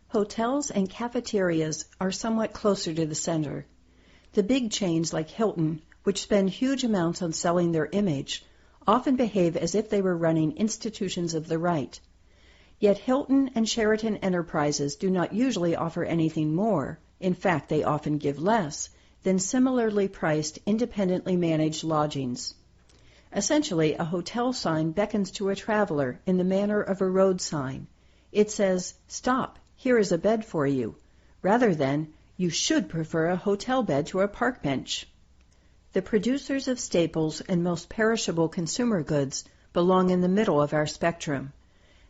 S4: Hotels and cafeterias are somewhat closer to the center. The big chains like Hilton, which spend huge amounts on selling their image, often behave as if they were running institutions of the right. Yet Hilton and Sheraton Enterprises do not usually offer anything more, in fact they often give less, than similarly priced, independently managed lodgings. Essentially, a hotel sign beckons to a traveler in the manner of a road sign. It says, "Stop, here is a bed for you," rather than, "You should prefer a hotel bed to a park bench." The producers of staples and most perishable consumer goods belong in the middle of our spectrum.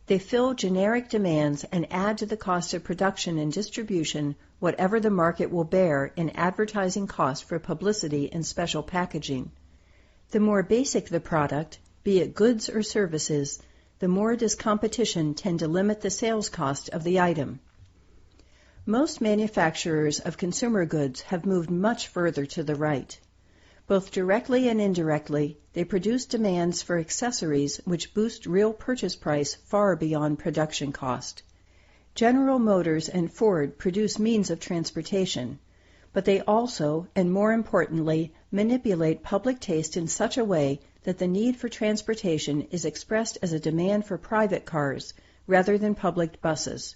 S4: They fill generic demands and add to the cost of production and distribution whatever the market will bear in advertising costs for publicity and special packaging. The more basic the product, be it goods or services, the more does competition tend to limit the sales cost of the item. Most manufacturers of consumer goods have moved much further to the right. Both directly and indirectly, they produce demands for accessories which boost real purchase price far beyond production cost. General Motors and Ford produce means of transportation, but they also, and more importantly, manipulate public taste in such a way that the need for transportation is expressed as a demand for private cars rather than public buses.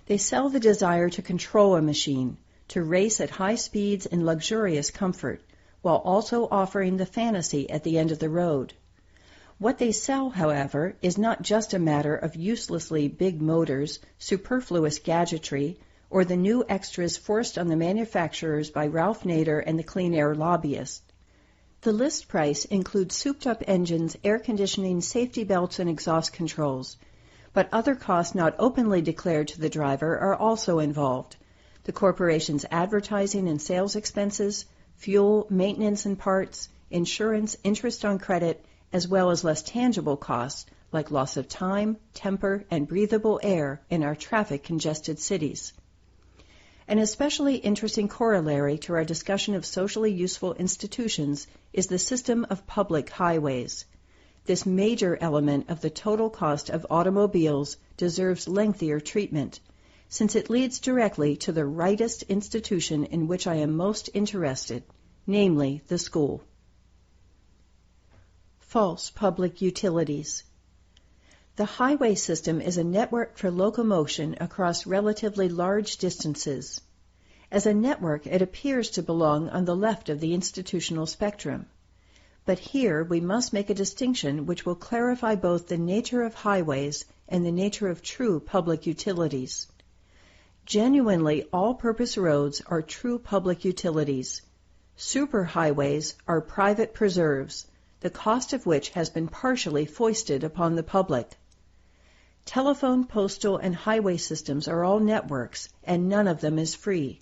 S4: They sell the desire to control a machine, to race at high speeds in luxurious comfort, while also offering the fantasy at the end of the road. What they sell, however, is not just a matter of uselessly big motors, superfluous gadgetry, or the new extras forced on the manufacturers by Ralph Nader and the clean air lobbyists. The list price includes souped-up engines, air conditioning, safety belts, and exhaust controls. But other costs not openly declared to the driver are also involved. The corporation's advertising and sales expenses, fuel, maintenance and parts, insurance, interest on credit, as well as less tangible costs like loss of time, temper, and breathable air in our traffic-congested cities. An especially interesting corollary to our discussion of socially useful institutions is the system of public highways. This major element of the total cost of automobiles deserves lengthier treatment, since it leads directly to the rightest institution in which I am most interested, namely the school. False public utilities. The highway system is a network for locomotion across relatively large distances. As a network, it appears to belong on the left of the institutional spectrum. But here we must make a distinction which will clarify both the nature of highways and the nature of true public utilities. Genuinely all-purpose roads are true public utilities. Superhighways are private preserves, the cost of which has been partially foisted upon the public. Telephone, postal, and highway systems are all networks, and none of them is free.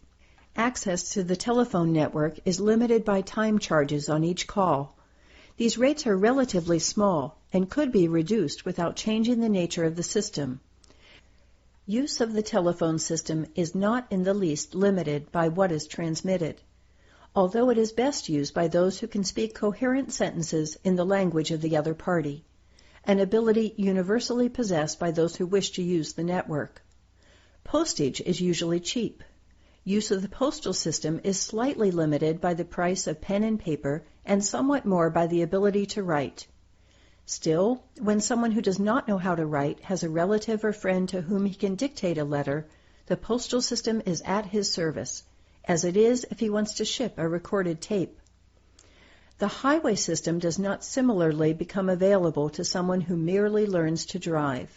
S4: Access to the telephone network is limited by time charges on each call. These rates are relatively small and could be reduced without changing the nature of the system. Use of the telephone system is not in the least limited by what is transmitted, although it is best used by those who can speak coherent sentences in the language of the other party, an ability universally possessed by those who wish to use the network. Postage is usually cheap. Use of the postal system is slightly limited by the price of pen and paper and somewhat more by the ability to write. Still, when someone who does not know how to write has a relative or friend to whom he can dictate a letter, the postal system is at his service, as it is if he wants to ship a recorded tape. The highway system does not similarly become available to someone who merely learns to drive.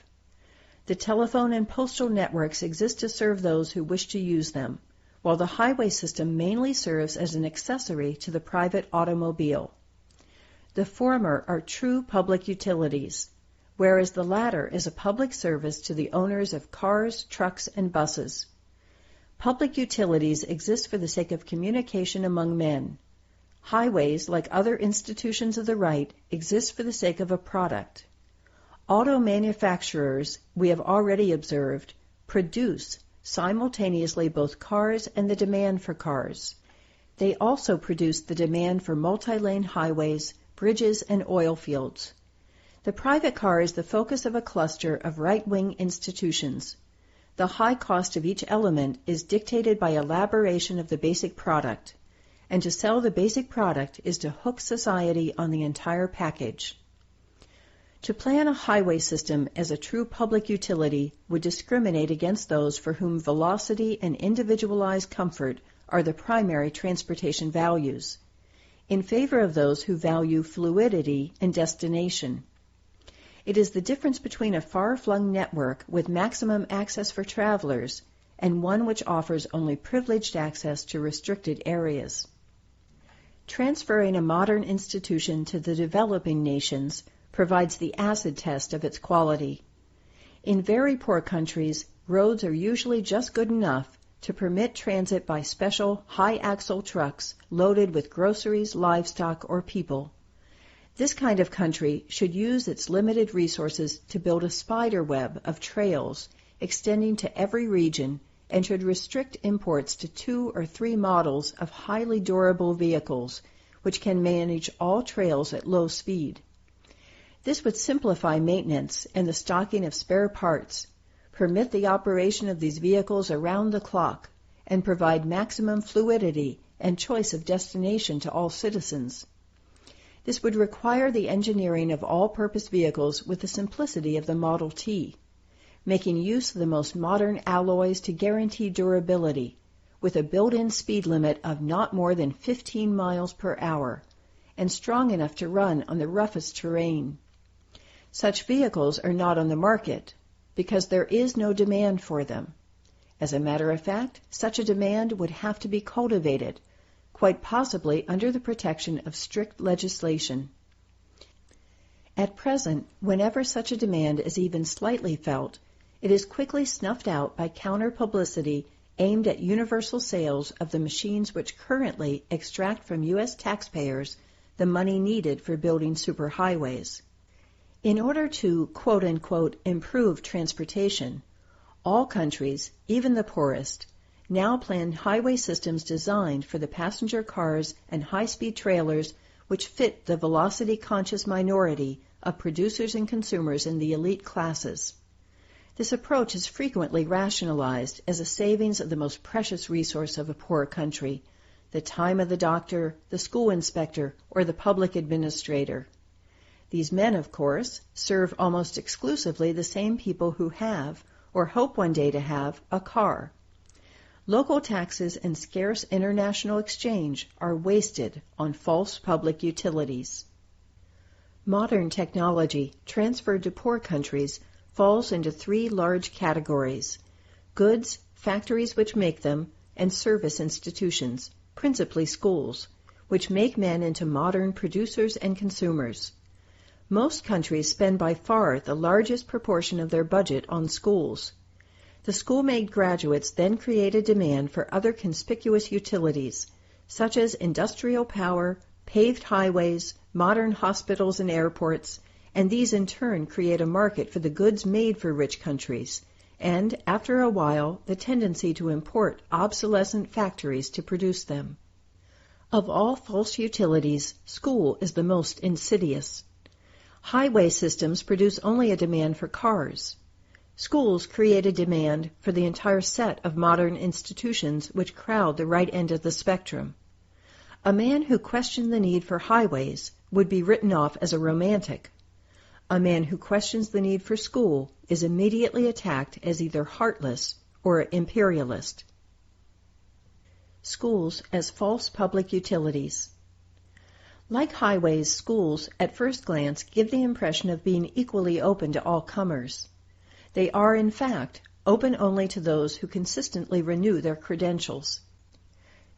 S4: The telephone and postal networks exist to serve those who wish to use them, while the highway system mainly serves as an accessory to the private automobile. The former are true public utilities, whereas the latter is a public service to the owners of cars, trucks, and buses. Public utilities exist for the sake of communication among men. Highways, like other institutions of the right, exist for the sake of a product. Auto manufacturers, we have already observed, produce simultaneously both cars and the demand for cars. They also produce the demand for multi-lane highways, bridges, and oil fields. The private car is the focus of a cluster of right-wing institutions. The high cost of each element is dictated by elaboration of the basic product, and to sell the basic product is to hook society on the entire package. To plan a highway system as a true public utility would discriminate against those for whom velocity and individualized comfort are the primary transportation values, in favor of those who value fluidity and destination. It is the difference between a far-flung network with maximum access for travelers and one which offers only privileged access to restricted areas. Transferring a modern institution to the developing nations provides the acid test of its quality. In very poor countries, roads are usually just good enough to permit transit by special high-axle trucks loaded with groceries, livestock, or people. This kind of country should use its limited resources to build a spider web of trails extending to every region and should restrict imports to 2 or 3 models of highly durable vehicles which can manage all trails at low speed. This would simplify maintenance and the stocking of spare parts, permit the operation of these vehicles around the clock, and provide maximum fluidity and choice of destination to all citizens. This would require the engineering of all-purpose vehicles with the simplicity of the Model T. making use of the most modern alloys to guarantee durability, with a built-in speed limit of not more than 15 miles per hour, and strong enough to run on the roughest terrain. Such vehicles are not on the market because there is no demand for them. As a matter of fact, such a demand would have to be cultivated, quite possibly under the protection of strict legislation. At present, whenever such a demand is even slightly felt, it is quickly snuffed out by counter-publicity aimed at universal sales of the machines which currently extract from U.S. taxpayers the money needed for building superhighways. In order to, quote-unquote, improve transportation, all countries, even the poorest, now plan highway systems designed for the passenger cars and high-speed trailers which fit the velocity-conscious minority of producers and consumers in the elite classes. This approach is frequently rationalized as a savings of the most precious resource of a poor country, the time of the doctor, the school inspector, or the public administrator. These men, of course, serve almost exclusively the same people who have, or hope one day to have, a car. Local taxes and scarce international exchange are wasted on false public utilities. Modern technology, transferred to poor countries, falls into three large categories: goods, factories which make them, and service institutions, principally schools, which make men into modern producers and consumers. Most countries spend by far the largest proportion of their budget on schools. The school-made graduates then create a demand for other conspicuous utilities, such as industrial power, paved highways, modern hospitals and airports, and these in turn create a market for the goods made for rich countries, and, after a while, the tendency to import obsolescent factories to produce them. Of all false utilities, school is the most insidious. Highway systems produce only a demand for cars. Schools create a demand for the entire set of modern institutions which crowd the right end of the spectrum. A man who questioned the need for highways would be written off as a romantic. A man who questions the need for school is immediately attacked as either heartless or imperialist. Schools as false public utilities. Like highways, schools, at first glance, give the impression of being equally open to all comers. They are, in fact, open only to those who consistently renew their credentials.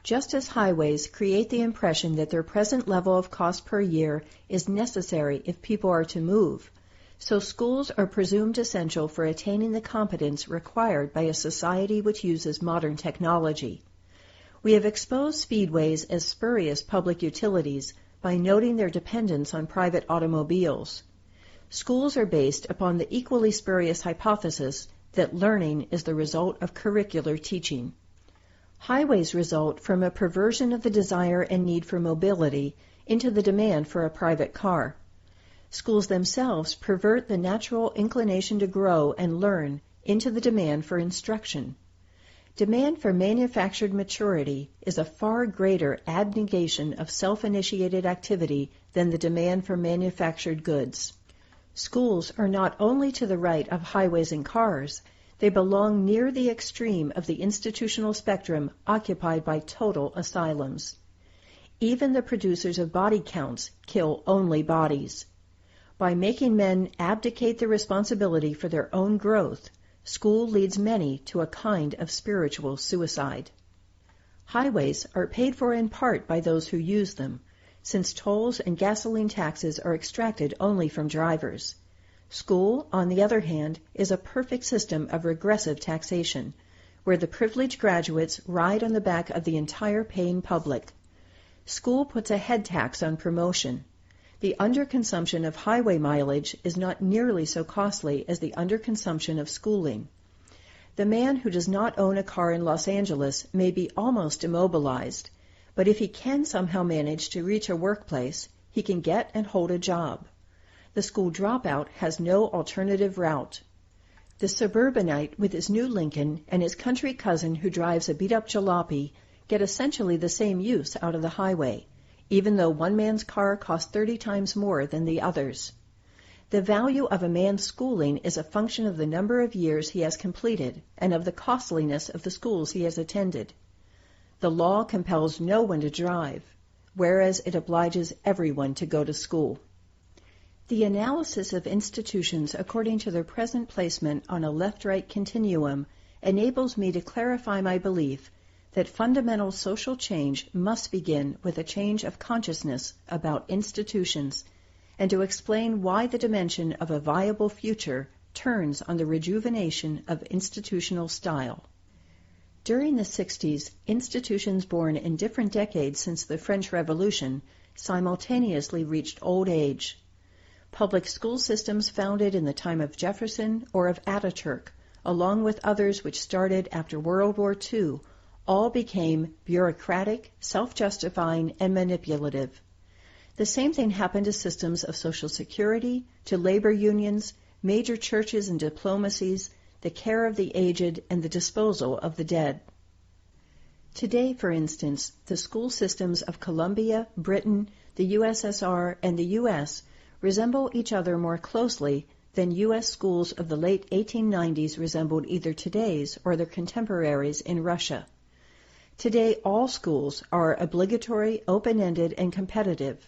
S4: Just as highways create the impression that their present level of cost per year is necessary if people are to move, so schools are presumed essential for attaining the competence required by a society which uses modern technology. We have exposed speedways as spurious public utilities by noting their dependence on private automobiles. Schools are based upon the equally spurious hypothesis that learning is the result of curricular teaching. Highways result from a perversion of the desire and need for mobility into the demand for a private car. Schools themselves pervert the natural inclination to grow and learn into the demand for instruction. Demand for manufactured maturity is a far greater abnegation of self-initiated activity than the demand for manufactured goods. Schools are not only to the right of highways and cars, they belong near the extreme of the institutional spectrum occupied by total asylums. Even the producers of body counts kill only bodies. By making men abdicate the responsibility for their own growth, school leads many to a kind of spiritual suicide. Highways are paid for in part by those who use them, since tolls and gasoline taxes are extracted only from drivers. School, on the other hand, is a perfect system of regressive taxation, where the privileged graduates ride on the back of the entire paying public. School puts a head tax on promotion. The underconsumption of highway mileage is not nearly so costly as the underconsumption of schooling. The man who does not own a car in Los Angeles may be almost immobilized, but if he can somehow manage to reach a workplace, he can get and hold a job. The school dropout has no alternative route. The suburbanite with his new Lincoln and his country cousin who drives a beat-up jalopy get essentially the same use out of the highway, even though one man's car costs 30 times more than the other's. The value of a man's schooling is a function of the number of years he has completed and of the costliness of the schools he has attended. The law compels no one to drive, whereas it obliges everyone to go to school. The analysis of institutions according to their present placement on a left-right continuum enables me to clarify my belief that fundamental social change must begin with a change of consciousness about institutions, and to explain why the dimension of a viable future turns on the rejuvenation of institutional style. During the 60s, institutions born in different decades since the French Revolution simultaneously reached old age. Public school systems founded in the time of Jefferson or of Ataturk, along with others which started after World War II, all became bureaucratic, self-justifying, and manipulative. The same thing happened to systems of social security, to labor unions, major churches and diplomacies, the care of the aged, and the disposal of the dead. Today, for instance, the school systems of Colombia, Britain, the USSR, and the U.S. resemble each other more closely than U.S. schools of the late 1890s resembled either today's or their contemporaries in Russia. Today, all schools are obligatory, open-ended, and competitive.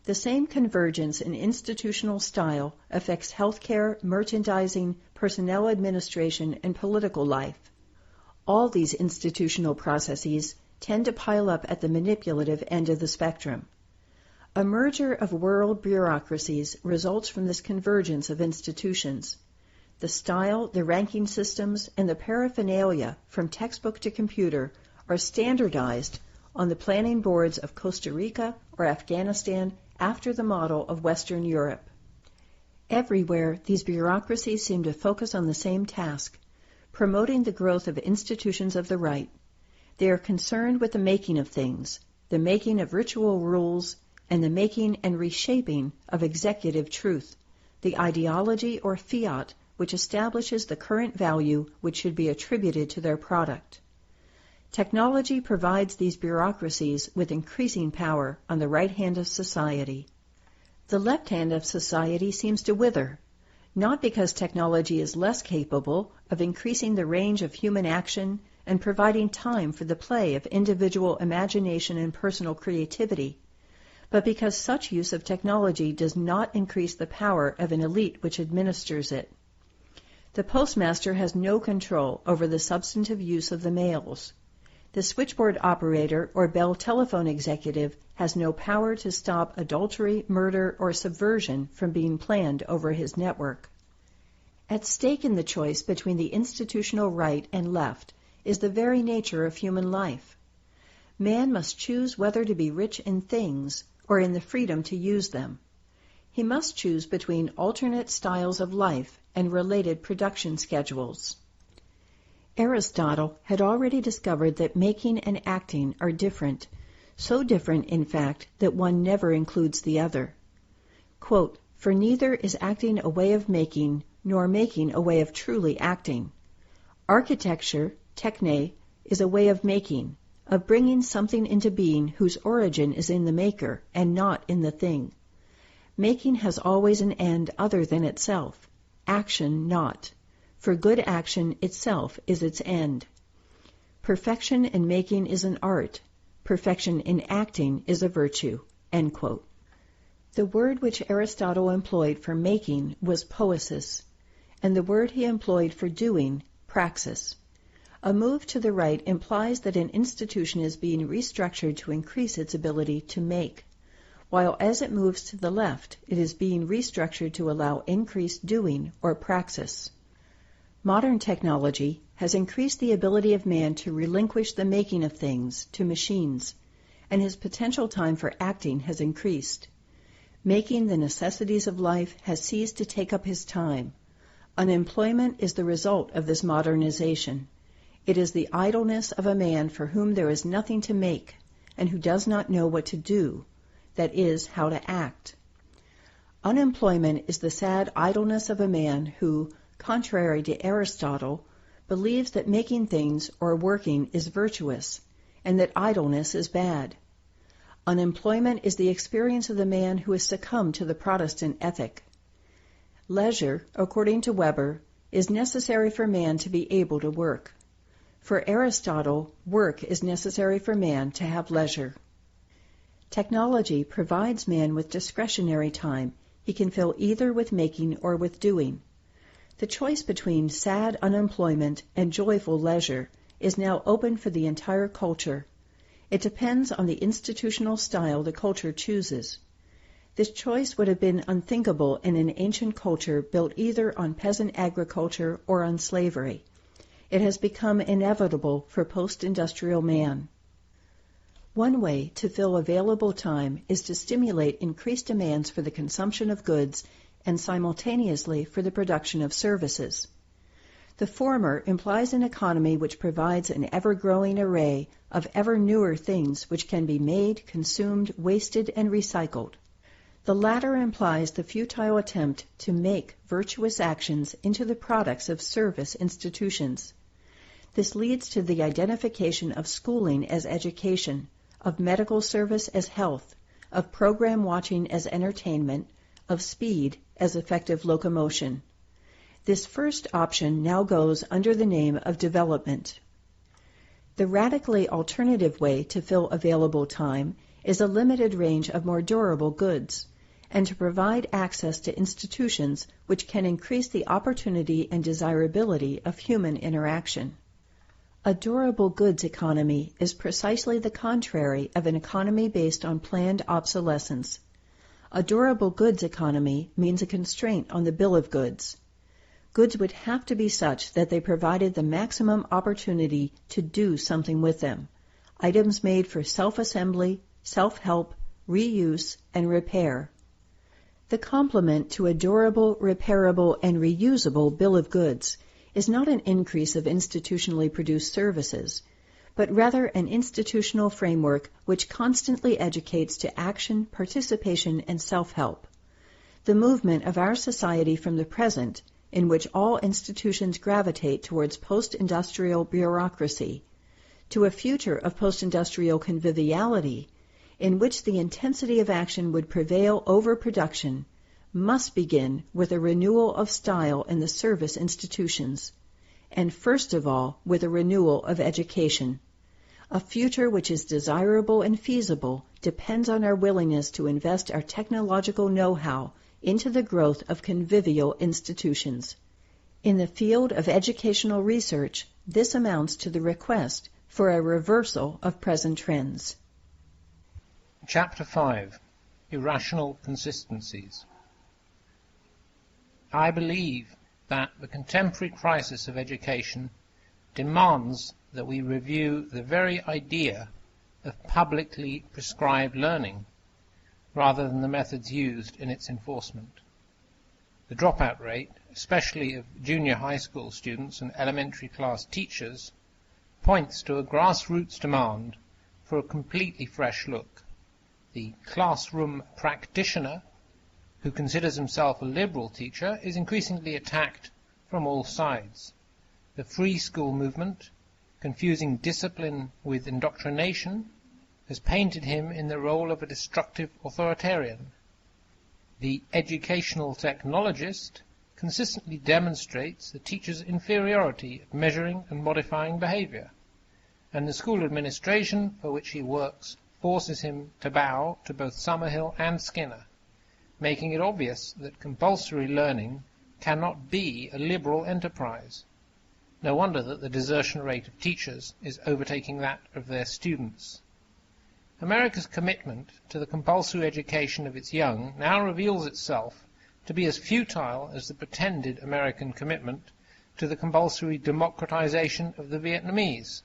S4: The same convergence in institutional style affects healthcare, merchandising, personnel administration, and political life. All these institutional processes tend to pile up at the manipulative end of the spectrum. A merger of world bureaucracies results from this convergence of institutions. The style, the ranking systems, and the paraphernalia from textbook to computer are standardized on the planning boards of Costa Rica or Afghanistan after the model of Western Europe. Everywhere, these bureaucracies seem to focus on the same task, promoting the growth of institutions of the right. They are concerned with the making of things, the making of ritual rules, and the making and reshaping of executive truth, the ideology or fiat which establishes the current value which should be attributed to their product. Technology provides these bureaucracies with increasing power on the right hand of society. The left hand of society seems to wither, not because technology is less capable of increasing the range of human action and providing time for the play of individual imagination and personal creativity, but because such use of technology does not increase the power of an elite which administers it. The postmaster has no control over the substantive use of the mails. The switchboard operator or Bell telephone executive has no power to stop adultery, murder, or subversion from being planned over his network. At stake in the choice between the institutional right and left is the very nature of human life. Man must choose whether to be rich in things or in the freedom to use them. He must choose between alternate styles of life and related production schedules. Aristotle had already discovered that making and acting are different, so different, in fact, that one never includes the other. Quote, "For neither is acting a way of making, nor making a way of truly acting. Architecture, techne, is a way of making, of bringing something into being whose origin is in the maker and not in the thing. Making has always an end other than itself, action not. For good action itself is its end. Perfection in making is an art. Perfection in acting is a virtue." End quote. The word which Aristotle employed for making was poesis, and the word he employed for doing, praxis. A move to the right implies that an institution is being restructured to increase its ability to make, while as it moves to the left, it is being restructured to allow increased doing or praxis. Modern technology has increased the ability of man to relinquish the making of things to machines, and his potential time for acting has increased. Making the necessities of life has ceased to take up his time. Unemployment is the result of this modernization. It is the idleness of a man for whom there is nothing to make, and who does not know what to do, that is, how to act. Unemployment is the sad idleness of a man who, contrary to Aristotle, believes that making things or working is virtuous, and that idleness is bad. Unemployment is the experience of the man who has succumbed to the Protestant ethic. Leisure, according to Weber, is necessary for man to be able to work. For Aristotle, work is necessary for man to have leisure. Technology provides man with discretionary time. He can fill either with making or with doing. The choice between sad unemployment and joyful leisure is now open for the entire culture. It depends on the institutional style the culture chooses. This choice would have been unthinkable in an ancient culture built either on peasant agriculture or on slavery. It has become inevitable for post-industrial man. One way to fill available time is to stimulate increased demands for the consumption of goods and simultaneously for the production of services. The former implies an economy which provides an ever-growing array of ever-newer things which can be made, consumed, wasted, and recycled. The latter implies the futile attempt to make virtuous actions into the products of service institutions. This leads to the identification of schooling as education, of medical service as health, of program watching as entertainment, of speed as effective locomotion. This first option now goes under the name of development. The radically alternative way to fill available time is a limited range of more durable goods, and to provide access to institutions which can increase the opportunity and desirability of human interaction. A durable goods economy is precisely the contrary of an economy based on planned obsolescence. A durable goods economy means a constraint on the bill of goods. Goods would have to be such that they provided the maximum opportunity to do something with them. Items made for self-assembly, self-help, reuse, and repair. The complement to a durable, repairable, and reusable bill of goods is not an increase of institutionally produced services, but rather an institutional framework which constantly educates to action, participation, and self-help. The movement of our society from the present, in which all institutions gravitate towards post-industrial bureaucracy, to a future of post-industrial conviviality, in which the intensity of action would prevail over production, must begin with a renewal of style in the service institutions, and first of all with a renewal of education. A future which is desirable and feasible depends on our willingness to invest our technological know-how into the growth of convivial institutions. In the field of educational research, this amounts to the request for a reversal of present trends.
S3: Chapter 5. Irrational Consistencies. I believe that the contemporary crisis of education demands that we review the very idea of publicly prescribed learning, rather than the methods used in its enforcement. The dropout rate, especially of junior high school students and elementary class teachers, points to a grassroots demand for a completely fresh look. The classroom practitioner who considers himself a liberal teacher is increasingly attacked from all sides. The free school movement, confusing discipline with indoctrination, has painted him in the role of a destructive authoritarian. The educational technologist consistently demonstrates the teacher's inferiority at measuring and modifying behavior, and the school administration for which he works forces him to bow to both Summerhill and Skinner, making it obvious that compulsory learning cannot be a liberal enterprise. No wonder that the desertion rate of teachers is overtaking that of their students. America's commitment to the compulsory education of its young now reveals itself to be as futile as the pretended American commitment to the compulsory democratization of the Vietnamese.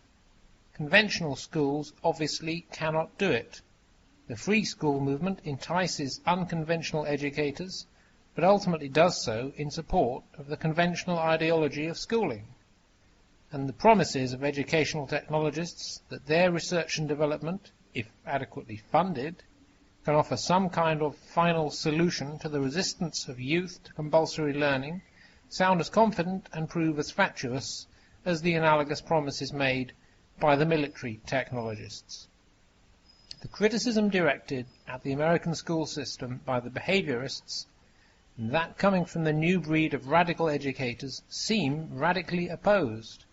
S3: Conventional schools obviously cannot do it. The free school movement entices unconventional educators, but ultimately does so in support of the conventional ideology of schooling. And the promises of educational technologists that their research and development, if adequately funded, can offer some kind of final solution to the resistance of youth to compulsory learning sound as confident and prove as fatuous as the analogous promises made by the military technologists. The criticism directed at the American school system by the behaviorists and that coming from the new breed of radical educators seem radically opposed.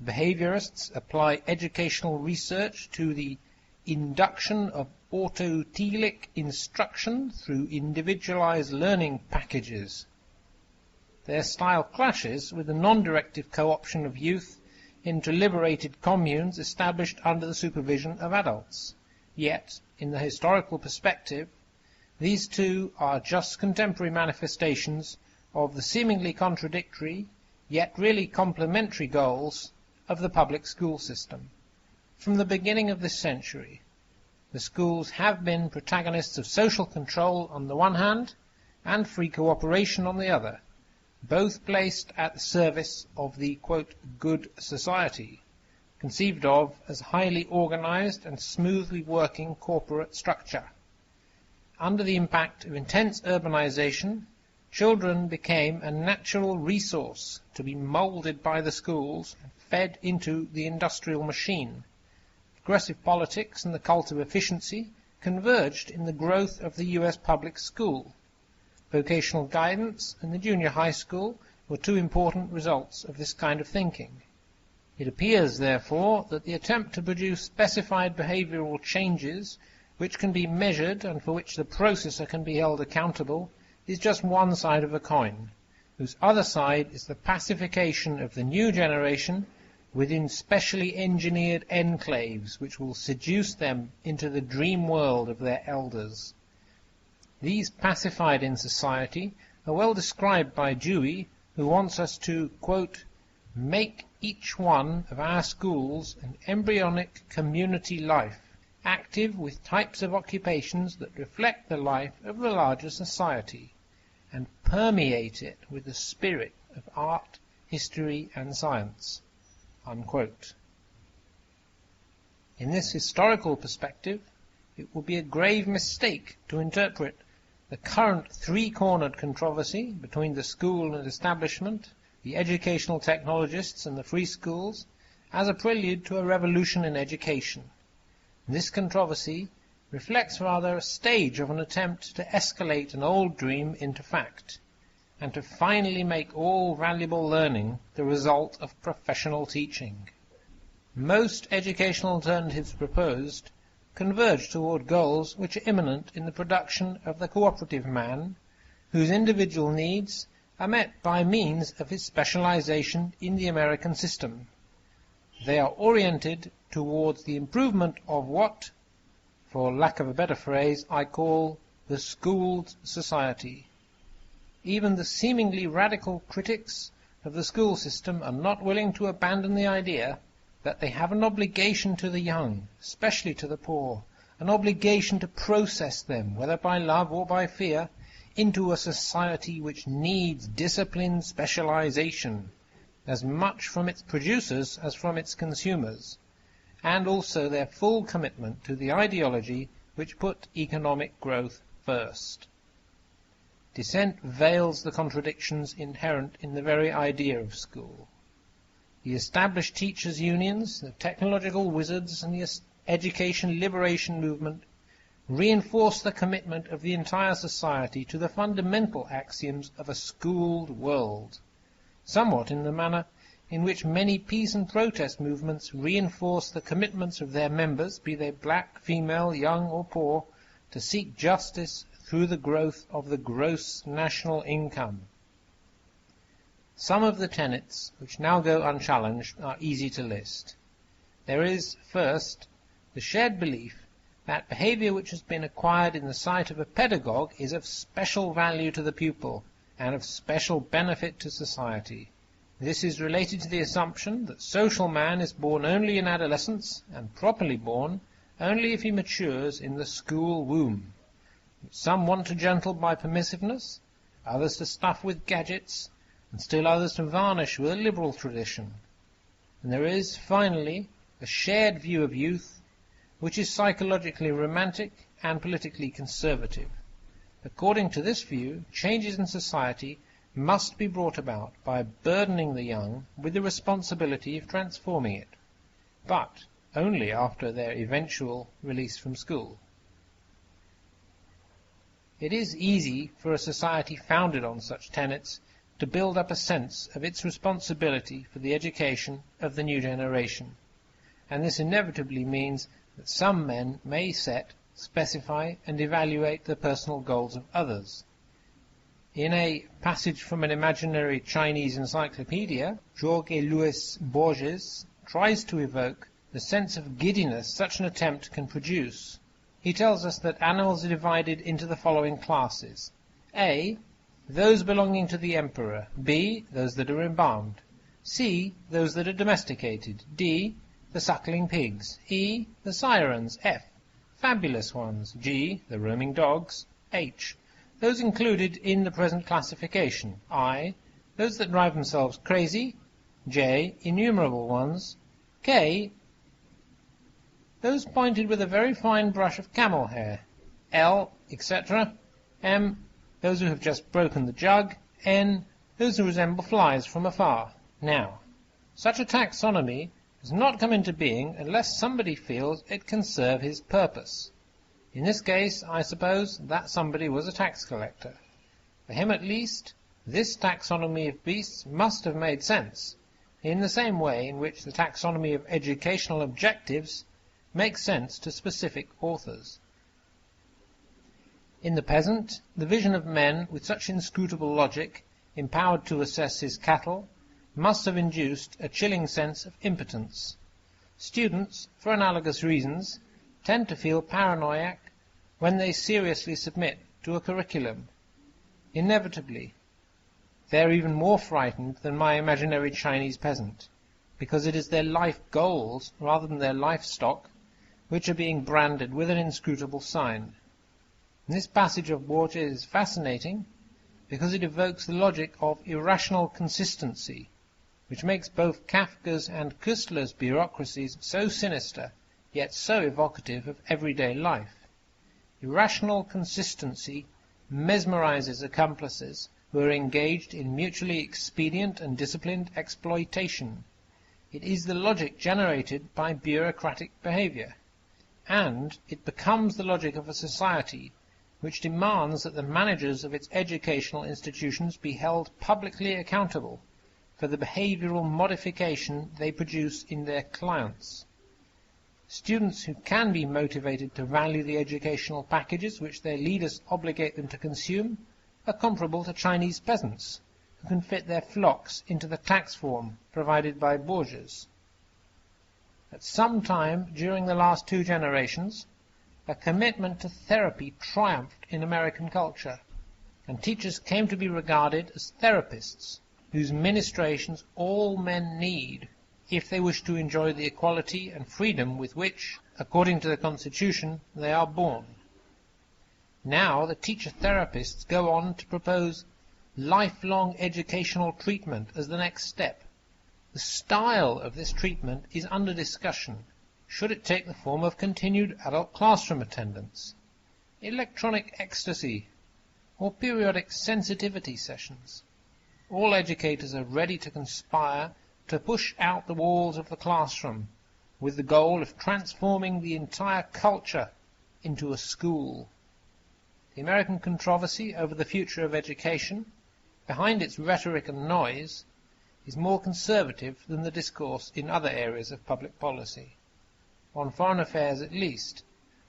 S3: Behaviorists apply educational research to the induction of autotelic instruction through individualized learning packages. Their style clashes with the non-directive co-option of youth into liberated communes established under the supervision of adults. Yet, in the historical perspective, these two are just contemporary manifestations of the seemingly contradictory, yet really complementary goals of the public school system. From the beginning of this century, the schools have been protagonists of social control on the one hand and free cooperation on the other, both placed at the service of the, quote, good society, conceived of as highly organized and smoothly working corporate structure. Under the impact of intense urbanization, children became a natural resource to be molded by the schools and fed into the industrial machine. Progressive politics and the cult of efficiency converged in the growth of the U.S. public school. Vocational guidance and the junior high school were two important results of this kind of thinking. It appears, therefore, that the attempt to produce specified behavioral changes which can be measured and for which the processor can be held accountable is just one side of a coin, whose other side is the pacification of the new generation within specially engineered enclaves which will seduce them into the dream world of their elders. These pacified in society are well described by Dewey, who wants us to, quote, make each one of our schools an embryonic community life, active with types of occupations that reflect the life of the larger society, and permeate it with the spirit of art, history, and science, unquote. In this historical perspective, it would be a grave mistake to interpret the current three-cornered controversy between the school and establishment, the educational technologists and the free schools, as a prelude to a revolution in education. This controversy reflects rather a stage of an attempt to escalate an old dream into fact, and to finally make all valuable learning the result of professional teaching. Most educational alternatives proposed converge toward goals which are imminent in the production of the cooperative man, whose individual needs are met by means of his specialization in the American system. They are oriented towards the improvement of what, for lack of a better phrase, I call the schooled society. Even the seemingly radical critics of the school system are not willing to abandon the idea that they have an obligation to the young, especially to the poor, an obligation to process them, whether by love or by fear, into a society which needs disciplined specialization, as much from its producers as from its consumers, and also their full commitment to the ideology which put economic growth first. Dissent veils the contradictions inherent in the very idea of school. The established teachers' unions, the technological wizards, and the education liberation movement reinforce the commitment of the entire society to the fundamental axioms of a schooled world, somewhat in the manner in which many peace and protest movements reinforce the commitments of their members, be they black, female, young, or poor, to seek justice through the growth of the gross national income. Some of the tenets which now go unchallenged are easy to list. There is, first, the shared belief that behavior which has been acquired in the sight of a pedagogue is of special value to the pupil and of special benefit to society. This is related to the assumption that social man is born only in adolescence, and properly born only if he matures in the school womb. Some want to gentle by permissiveness, others to stuff with gadgets, and still others to varnish with a liberal tradition. And there is, finally, a shared view of youth, which is psychologically romantic and politically conservative. According to this view, changes in society must be brought about by burdening the young with the responsibility of transforming it, but only after their eventual release from school. It is easy for a society founded on such tenets to build up a sense of its responsibility for the education of the new generation, and this inevitably means that some men may set, specify, and evaluate the personal goals of others. In a passage from an imaginary Chinese encyclopedia, Jorge Luis Borges tries to evoke the sense of giddiness such an attempt can produce. He tells us that animals are divided into the following classes. A. Those belonging to the emperor. B. Those that are embalmed. C. Those that are domesticated. D. The suckling pigs. E. The sirens. F. Fabulous ones. G. The roaming dogs. H. Those included in the present classification. I. Those that drive themselves crazy. J. Innumerable ones. K. Those pointed with a very fine brush of camel hair. L. Etc. M. Those who have just broken the jug. N. Those who resemble flies from afar. Now, such a taxonomy does not come into being unless somebody feels it can serve his purpose. In this case, I suppose, that somebody was a tax collector. For him at least, this taxonomy of beasts must have made sense, in the same way in which the taxonomy of educational objectives makes sense to specific authors. In the peasant, the vision of men with such inscrutable logic, empowered to assess his cattle, must have induced a chilling sense of impotence. Students, for analogous reasons, tend to feel paranoiac when they seriously submit to a curriculum. Inevitably, they are even more frightened than my imaginary Chinese peasant, because it is their life goals, rather than their livestock, which are being branded with an inscrutable sign. And this passage of Borges is fascinating because it evokes the logic of irrational consistency, which makes both Kafka's and Küstler's bureaucracies so sinister, yet so evocative of everyday life. Irrational consistency mesmerizes accomplices who are engaged in mutually expedient and disciplined exploitation. It is the logic generated by bureaucratic behavior, and it becomes the logic of a society which demands that the managers of its educational institutions be held publicly accountable for the behavioral modification they produce in their clients. Students who can be motivated to value the educational packages which their leaders obligate them to consume are comparable to Chinese peasants who can fit their flocks into the tax form provided by Borges. At some time during the last 2 generations, a commitment to therapy triumphed in American culture, and teachers came to be regarded as therapists whose ministrations all men need if they wish to enjoy the equality and freedom with which, according to the Constitution, they are born. Now the teacher-therapists go on to propose lifelong educational treatment as the next step. The style of this treatment is under discussion. Should it take the form of continued adult classroom attendance, electronic ecstasy, or periodic sensitivity sessions? All educators are ready to conspire to push out the walls of the classroom with the goal of transforming the entire culture into a school. The American controversy over the future of education, behind its rhetoric and noise, is more conservative than the discourse in other areas of public policy. On foreign affairs at least,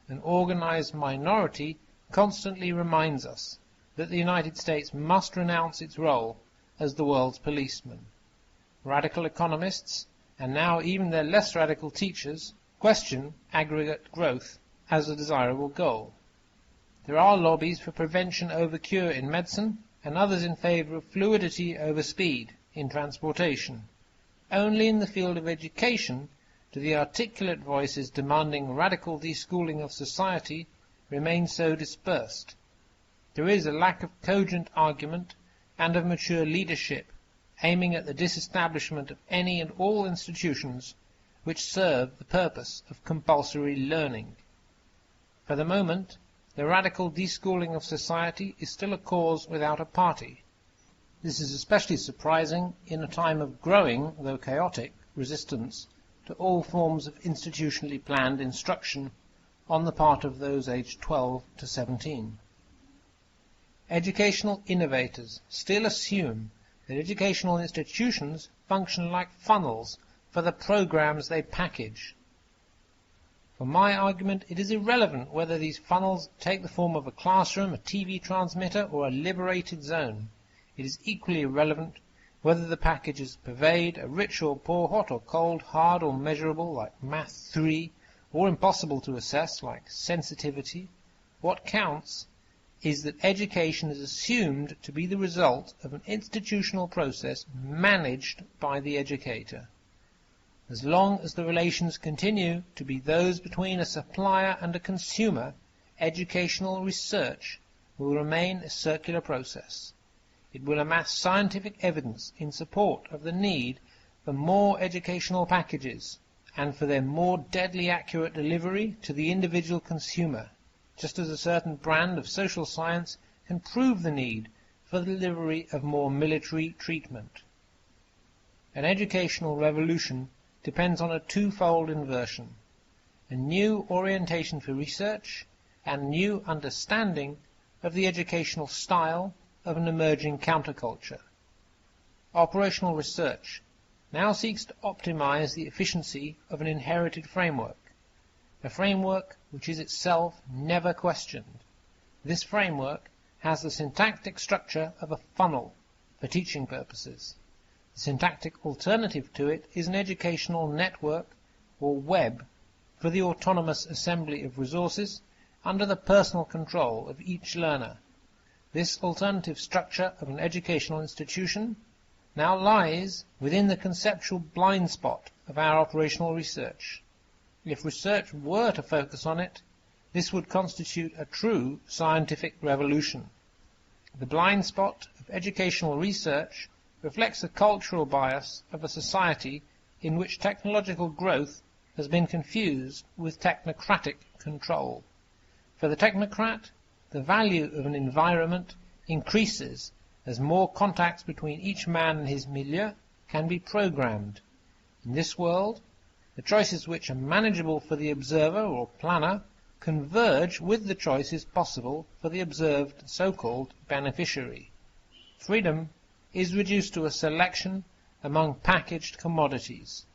S3: an organized minority constantly reminds us that the United States must renounce its role as the world's policeman. Radical economists, and now even their less radical teachers, question aggregate growth as a desirable goal. There are lobbies for prevention over cure in medicine, and others in favor of fluidity over speed in transportation. Only in the field of education do the articulate voices demanding radical deschooling of society remain so dispersed. There is a lack of cogent argument and of mature leadership aiming at the disestablishment of any and all institutions which serve the purpose of compulsory learning. For the moment, the radical deschooling of society is still a cause without a party. This is especially surprising in a time of growing, though chaotic, resistance to all forms of institutionally planned instruction on the part of those aged 12 to 17. educational innovators still assume that educational institutions function like funnels for the programs they package. For my argument, it is irrelevant whether these funnels take the form of a classroom, a TV transmitter, or a liberated zone. It is equally irrelevant whether the packages pervade a rich or poor, hot or cold, hard or measurable like Math 3, or impossible to assess like sensitivity. What counts is that education is assumed to be the result of an institutional process managed by the educator. As long as the relations continue to be those between a supplier and a consumer, educational research will remain a circular process. It will amass scientific evidence in support of the need for more educational packages and for their more deadly accurate delivery to the individual consumer, just as a certain brand of social science can prove the need for the delivery of more military treatment. An educational revolution depends on a twofold inversion: a new orientation for research and new understanding of the educational style of an emerging counterculture. Operational research now seeks to optimize the efficiency of an inherited framework, a framework which is itself never questioned. This framework has the syntactic structure of a funnel for teaching purposes. The syntactic alternative to it is an educational network or web for the autonomous assembly of resources under the personal control of each learner. This alternative structure of an educational institution now lies within the conceptual blind spot of our operational research. If research were to focus on it, this would constitute a true scientific revolution. The blind spot of educational research reflects the cultural bias of a society in which technological growth has been confused with technocratic control. For the technocrat, the value of an environment increases as more contacts between each man and his milieu can be programmed. In this world, the choices which are manageable for the observer or planner converge with the choices possible for the observed so-called beneficiary. Freedom is reduced to a selection among packaged commodities.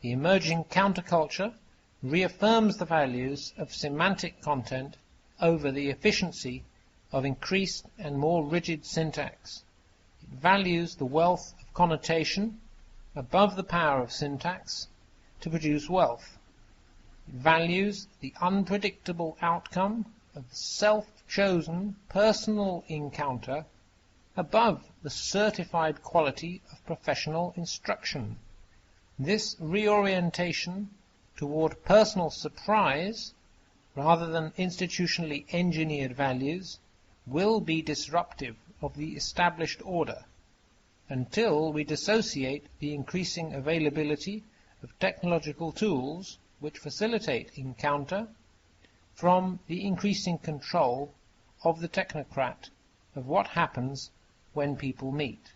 S3: The emerging counterculture reaffirms the values of semantic content over the efficiency of increased and more rigid syntax. It values the wealth of connotation above the power of syntax to produce wealth. It values the unpredictable outcome of the self-chosen personal encounter above the certified quality of professional instruction. This reorientation toward personal surprise, rather than institutionally engineered values, will be disruptive of the established order until we dissociate the increasing availability of technological tools which facilitate encounter from the increasing control of the technocrat of what happens when people meet.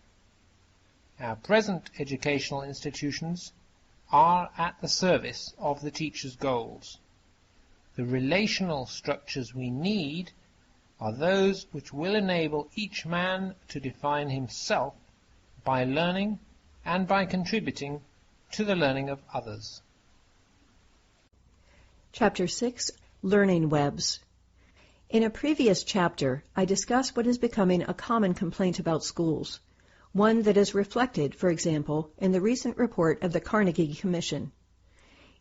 S3: Our present educational institutions are at the service of the teacher's goals. The relational structures we need are those which will enable each man to define himself by learning and by contributing to the learning of others.
S4: Chapter 6, Learning Webs. In a previous chapter, I discussed what is becoming a common complaint about schools, one that is reflected, for example, in the recent report of the Carnegie Commission.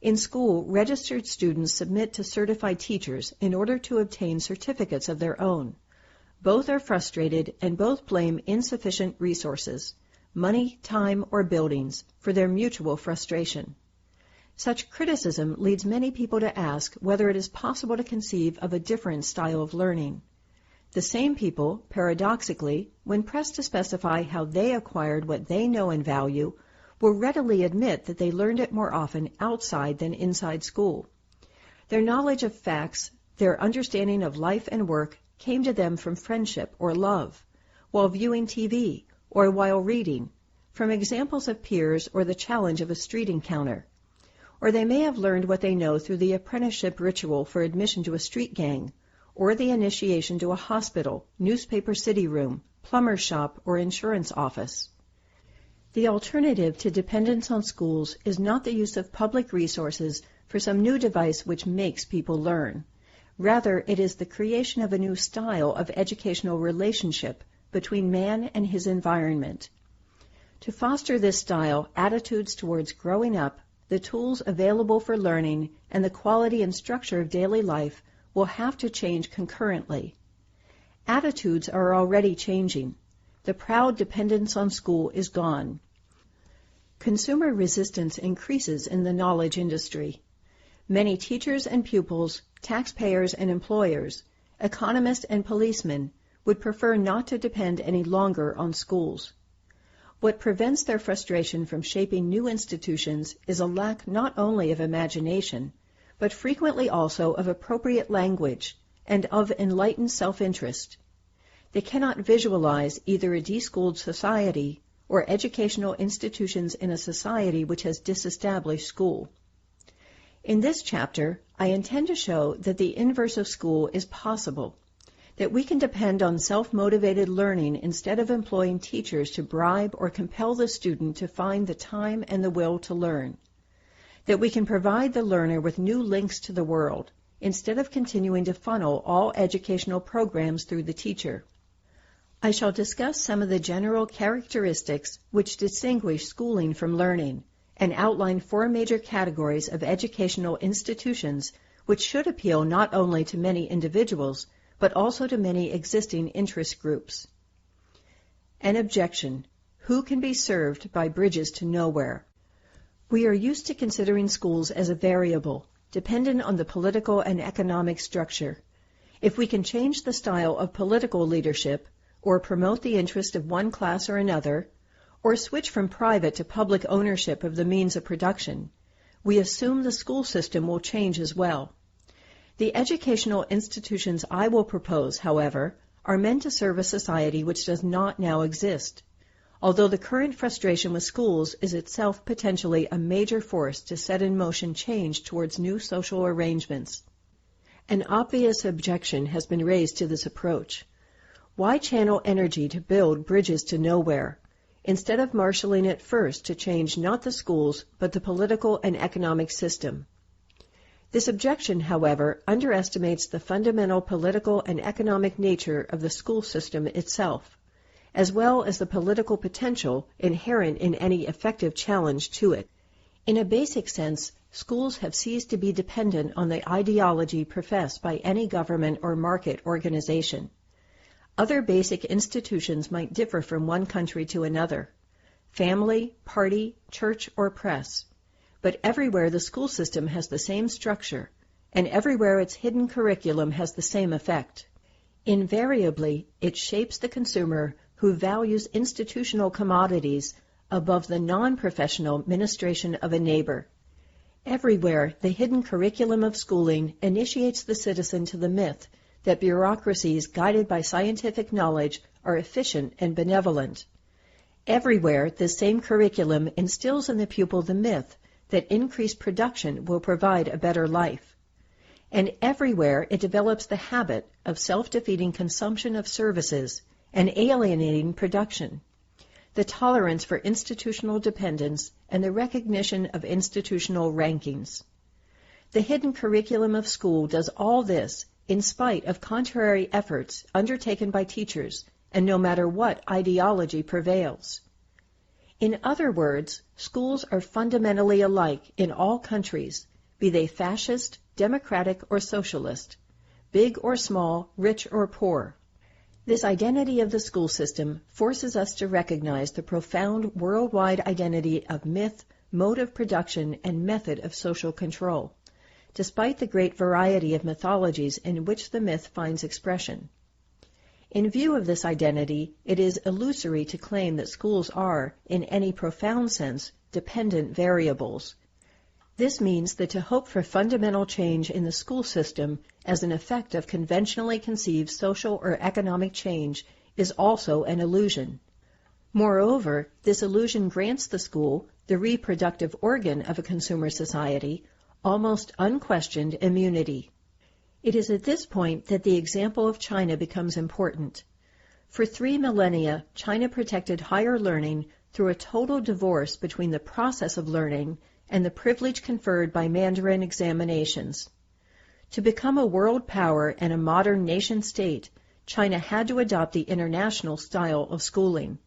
S4: In school, registered students submit to certified teachers in order to obtain certificates of their own. Both are frustrated and both blame insufficient resources, money, time, or buildings, for their mutual frustration. Such criticism leads many people to ask whether it is possible to conceive of a different style of learning. The same people, paradoxically, when pressed to specify how they acquired what they know and value, will readily admit that they learned it more often outside than inside school. Their knowledge of facts, their understanding of life and work came to them from friendship or love, while viewing TV, or while reading, from examples of peers or the challenge of a street encounter. Or they may have learned what they know through the apprenticeship ritual for admission to a street gang, or the initiation to a hospital, newspaper city room, plumber's shop, or insurance office. The alternative to dependence on schools is not the use of public resources for some new device which makes people learn. Rather, it is the creation of a new style of educational relationship between man and his environment. To foster this style, attitudes towards growing up, the tools available for learning, and the quality and structure of daily life will have to change concurrently. Attitudes are already changing. The proud dependence on school is gone. Consumer resistance increases in the knowledge industry. Many teachers and pupils, taxpayers and employers, economists and policemen would prefer not to depend any longer on schools. What prevents their frustration from shaping new institutions is a lack not only of imagination, but frequently also of appropriate language and of enlightened self-interest. They cannot visualize either a deschooled society or educational institutions in a society which has disestablished school. In this chapter, I intend to show that the inverse of school is possible, that we can depend on self-motivated learning instead of employing teachers to bribe or compel the student to find the time and the will to learn, that we can provide the learner with new links to the world instead of continuing to funnel all educational programs through the teacher. I shall discuss some of the general characteristics which distinguish schooling from learning, and outline 4 major categories of educational institutions which should appeal not only to many individuals, but also to many existing interest groups. An objection: who can be served by bridges to nowhere? We are used to considering schools as a variable, dependent on the political and economic structure. If we can change the style of political leadership, or promote the interest of one class or another, or switch from private to public ownership of the means of production, we assume the school system will change as well. The educational institutions I will propose, however, are meant to serve a society which does not now exist, although the current frustration with schools is itself potentially a major force to set in motion change towards new social arrangements. An obvious objection has been raised to this approach. Why channel energy to build bridges to nowhere, instead of marshalling it first to change not the schools, but the political and economic system? This objection, however, underestimates the fundamental political and economic nature of the school system itself, as well as the political potential inherent in any effective challenge to it. In a basic sense, schools have ceased to be dependent on the ideology professed by any government or market organization. Other basic institutions might differ from one country to another: family, party, church, or press. But everywhere the school system has the same structure, and everywhere its hidden curriculum has the same effect. Invariably, it shapes the consumer who values institutional commodities above the non-professional ministration of a neighbor. Everywhere, the hidden curriculum of schooling initiates the citizen to the myth that bureaucracies guided by scientific knowledge are efficient and benevolent. Everywhere, this same curriculum instills in the pupil the myth that increased production will provide a better life. And everywhere, it develops the habit of self-defeating consumption of services and alienating production, the tolerance for institutional dependence, and the recognition of institutional rankings. The hidden curriculum of school does all this in spite of contrary efforts undertaken by teachers, and no matter what ideology prevails. In other words, schools are fundamentally alike in all countries, be they fascist, democratic, or socialist, big or small, rich or poor. This identity of the school system forces us to recognize the profound worldwide identity of myth, mode of production, and method of social control, despite the great variety of mythologies in which the myth finds expression. In view of this identity, it is illusory to claim that schools are, in any profound sense, dependent variables. This means that to hope for fundamental change in the school system as an effect of conventionally conceived social or economic change is also an illusion. Moreover, this illusion grants the school, the reproductive organ of a consumer society, almost unquestioned immunity. It is at this point that the example of China becomes important. For 3 millennia, China protected higher learning through a total divorce between the process of learning and the privilege conferred by Mandarin examinations. To become a world power and a modern nation-state, China had to adopt the international style of schooling.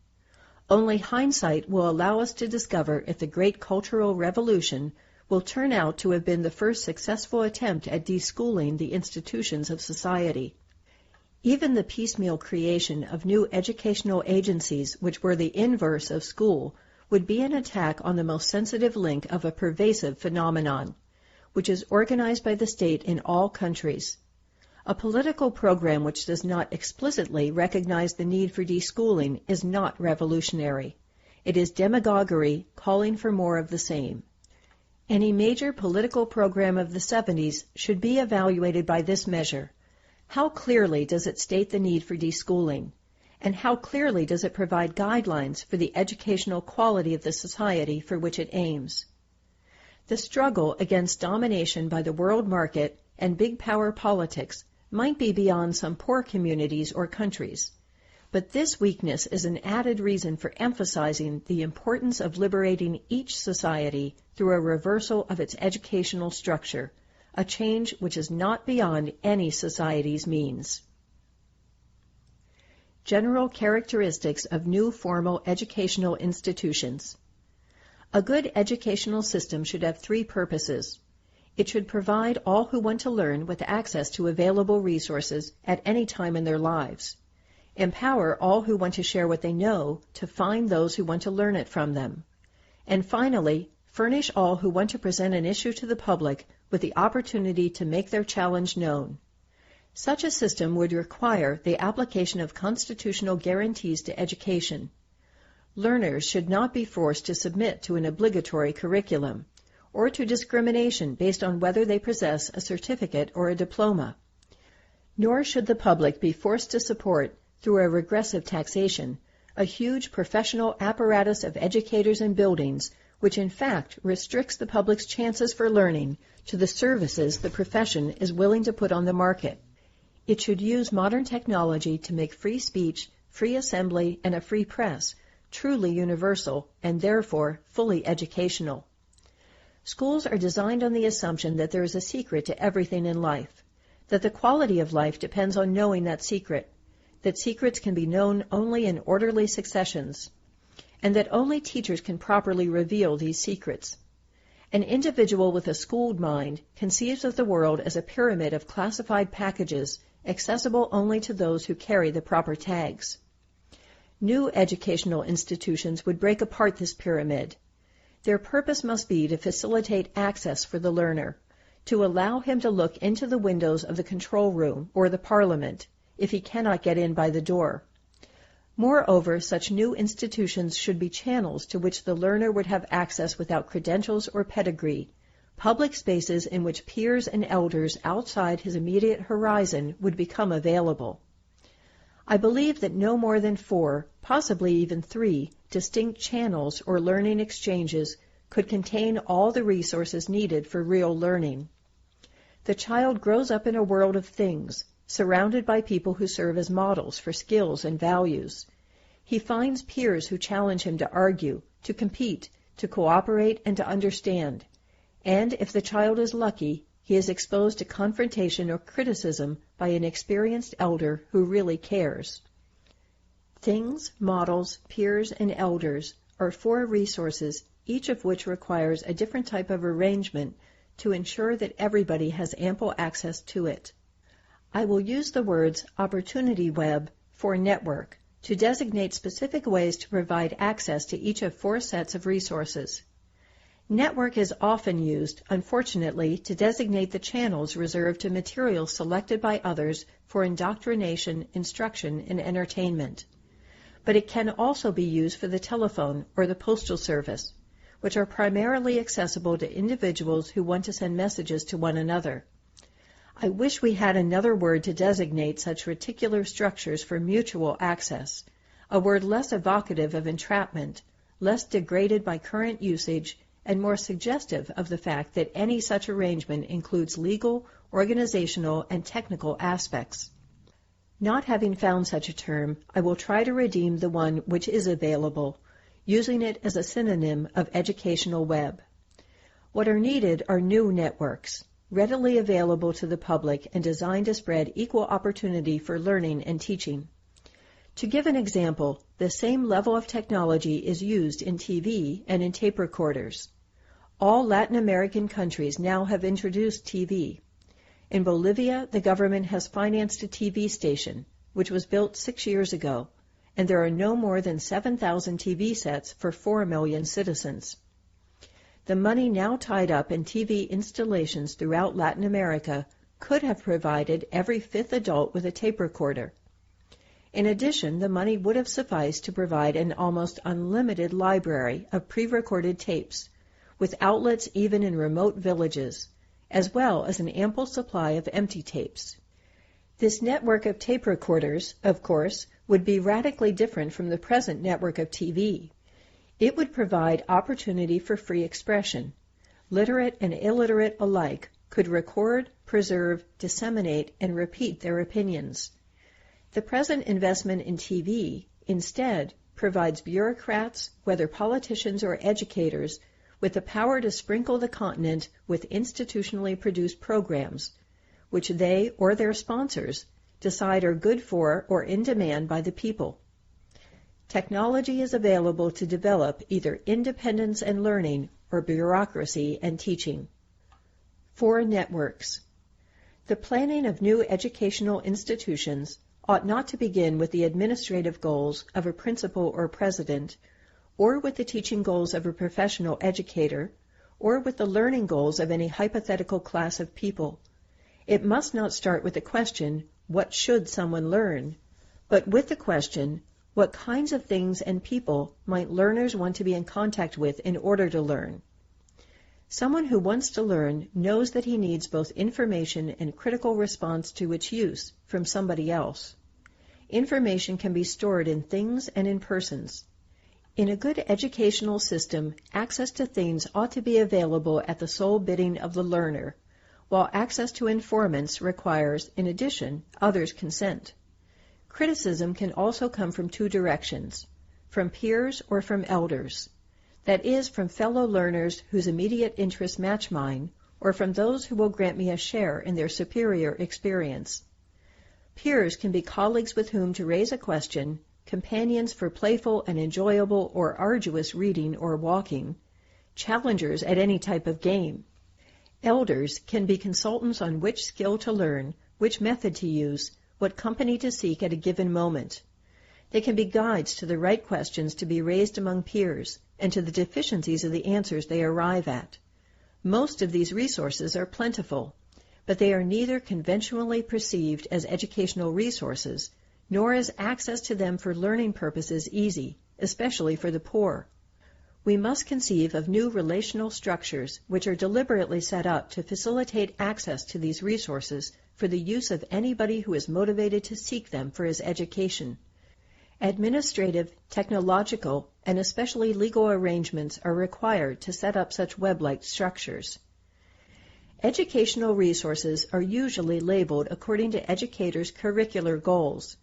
S4: Only hindsight will allow us to discover if the Great Cultural Revolution will turn out to have been the first successful attempt at deschooling the institutions of society. Even the piecemeal creation of new educational agencies which were the inverse of school would be an attack on the most sensitive link of a pervasive phenomenon, which is organized by the state in all countries. A political program which does not explicitly recognize the need for deschooling is not revolutionary. It is demagoguery calling for more of the same. Any major political program of the 70s should be evaluated by this measure. How clearly does it state the need for deschooling? And how clearly does it provide guidelines for the educational quality of the society for which it aims? The struggle against domination by the world market and big power politics might be beyond some poor communities or countries, but this weakness is an added reason for emphasizing the importance of liberating each society through a reversal of its educational structure, a change which is not beyond any society's means. General characteristics of new formal educational institutions. A good educational system should have 3 purposes. It should provide all who want to learn with access to available resources at any time in their lives. Empower all who want to share what they know to find those who want to learn it from them. And finally, furnish all who want to present an issue to the public with the opportunity to make their challenge known. Such a system would require the application of constitutional guarantees to education. Learners should not be forced to submit to an obligatory curriculum, or to discrimination based on whether they possess a certificate or a diploma. Nor should the public be forced to support, through a regressive taxation, a huge professional apparatus of educators and buildings, which in fact restricts the public's chances for learning to the services the profession is willing to put on the market. It should use modern technology to make free speech, free assembly, and a free press truly universal and therefore fully educational. Schools are designed on the assumption that there is a secret to everything in life, that the quality of life depends on knowing that secret, that secrets can be known only in orderly successions, and that only teachers can properly reveal these secrets. An individual with a schooled mind conceives of the world as a pyramid of classified packages accessible only to those who carry the proper tags. New educational institutions would break apart this pyramid. Their purpose must be to facilitate access for the learner, to allow him to look into the windows of the control room or the parliament, if he cannot get in by the door. Moreover, such new institutions should be channels to which the learner would have access without credentials or pedigree, public spaces in which peers and elders outside his immediate horizon would become available. I believe that no more than 4, possibly even 3, distinct channels or learning exchanges could contain all the resources needed for real learning. The child grows up in a world of things, surrounded by people who serve as models for skills and values. He finds peers who challenge him to argue, to compete, to cooperate, and to understand. And if the child is lucky, he is exposed to confrontation or criticism by an experienced elder who really cares. Things, models, peers, and elders are 4 resources, each of which requires a different type of arrangement to ensure that everybody has ample access to it. I will use the words opportunity web for network to designate specific ways to provide access to each of 4 sets of resources. Network is often used, unfortunately, to designate the channels reserved to materials selected by others for indoctrination, instruction, and entertainment. But it can also be used for the telephone or the postal service, which are primarily accessible to individuals who want to send messages to one another. I wish we had another word to designate such reticular structures for mutual access, a word less evocative of entrapment, less degraded by current usage, and more suggestive of the fact that any such arrangement includes legal, organizational, and technical aspects. Not having found such a term, I will try to redeem the one which is available, using it as a synonym of educational web. What are needed are new networks, readily available to the public and designed to spread equal opportunity for learning and teaching. To give an example, the same level of technology is used in TV and in tape recorders. All Latin American countries now have introduced TV. In Bolivia, the government has financed a TV station, which was built 6 years ago, and there are no more than 7,000 TV sets for 4 million citizens. The money now tied up in TV installations throughout Latin America could have provided every 5th adult with a tape recorder. In addition, the money would have sufficed to provide an almost unlimited library of pre-recorded tapes, with outlets even in remote villages, as well as an ample supply of empty tapes. This network of tape recorders, of course, would be radically different from the present network of TV. It would provide opportunity for free expression. Literate and illiterate alike could record, preserve, disseminate, and repeat their opinions. The present investment in TV, instead, provides bureaucrats, whether politicians or educators, with the power to sprinkle the continent with institutionally produced programs, which they or their sponsors decide are good for or in demand by the people. Technology is available to develop either independence and learning or bureaucracy and teaching. 4 networks. The planning of new educational institutions ought not to begin with the administrative goals of a principal or president, or with the teaching goals of a professional educator, or with the learning goals of any hypothetical class of people. It must not start with the question, what should someone learn, but with the question, what kinds of things and people might learners want to be in contact with in order to learn? Someone who wants to learn knows that he needs both information and critical response to its use from somebody else. Information can be stored in things and in persons. In a good educational system, access to things ought to be available at the sole bidding of the learner, while access to informants requires, in addition, others' consent. Criticism can also come from 2 directions, from peers or from elders. That is, from fellow learners whose immediate interests match mine, or from those who will grant me a share in their superior experience. Peers can be colleagues with whom to raise a question, companions for playful and enjoyable or arduous reading or walking, challengers at any type of game. Elders can be consultants on which skill to learn, which method to use, what company to seek at a given moment. They can be guides to the right questions to be raised among peers, and to the deficiencies of the answers they arrive at. Most of these resources are plentiful, but they are neither conventionally perceived as educational resources, nor is access to them for learning purposes easy, especially for the poor. We must conceive of new relational structures which are deliberately set up to facilitate access to these resources for the use of anybody who is motivated to seek them for his education. Administrative, technological, and especially legal arrangements are required to set up such web-like structures. Educational resources are usually labeled according to educators' curricular goals.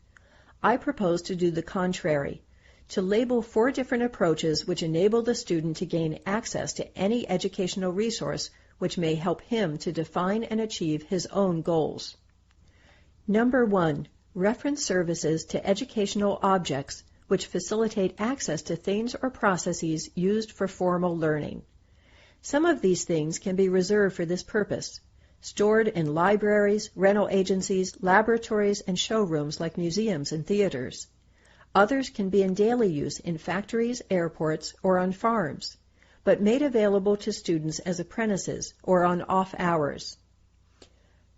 S4: I propose to do the contrary, to label 4 different approaches which enable the student to gain access to any educational resource which may help him to define and achieve his own goals. Number 1. Reference services to educational objects which facilitate access to things or processes used for formal learning. Some of these things can be reserved for this purpose, stored in libraries, rental agencies, laboratories, and showrooms like museums and theaters. Others can be in daily use in factories, airports, or on farms, but made available to students as apprentices or on off hours.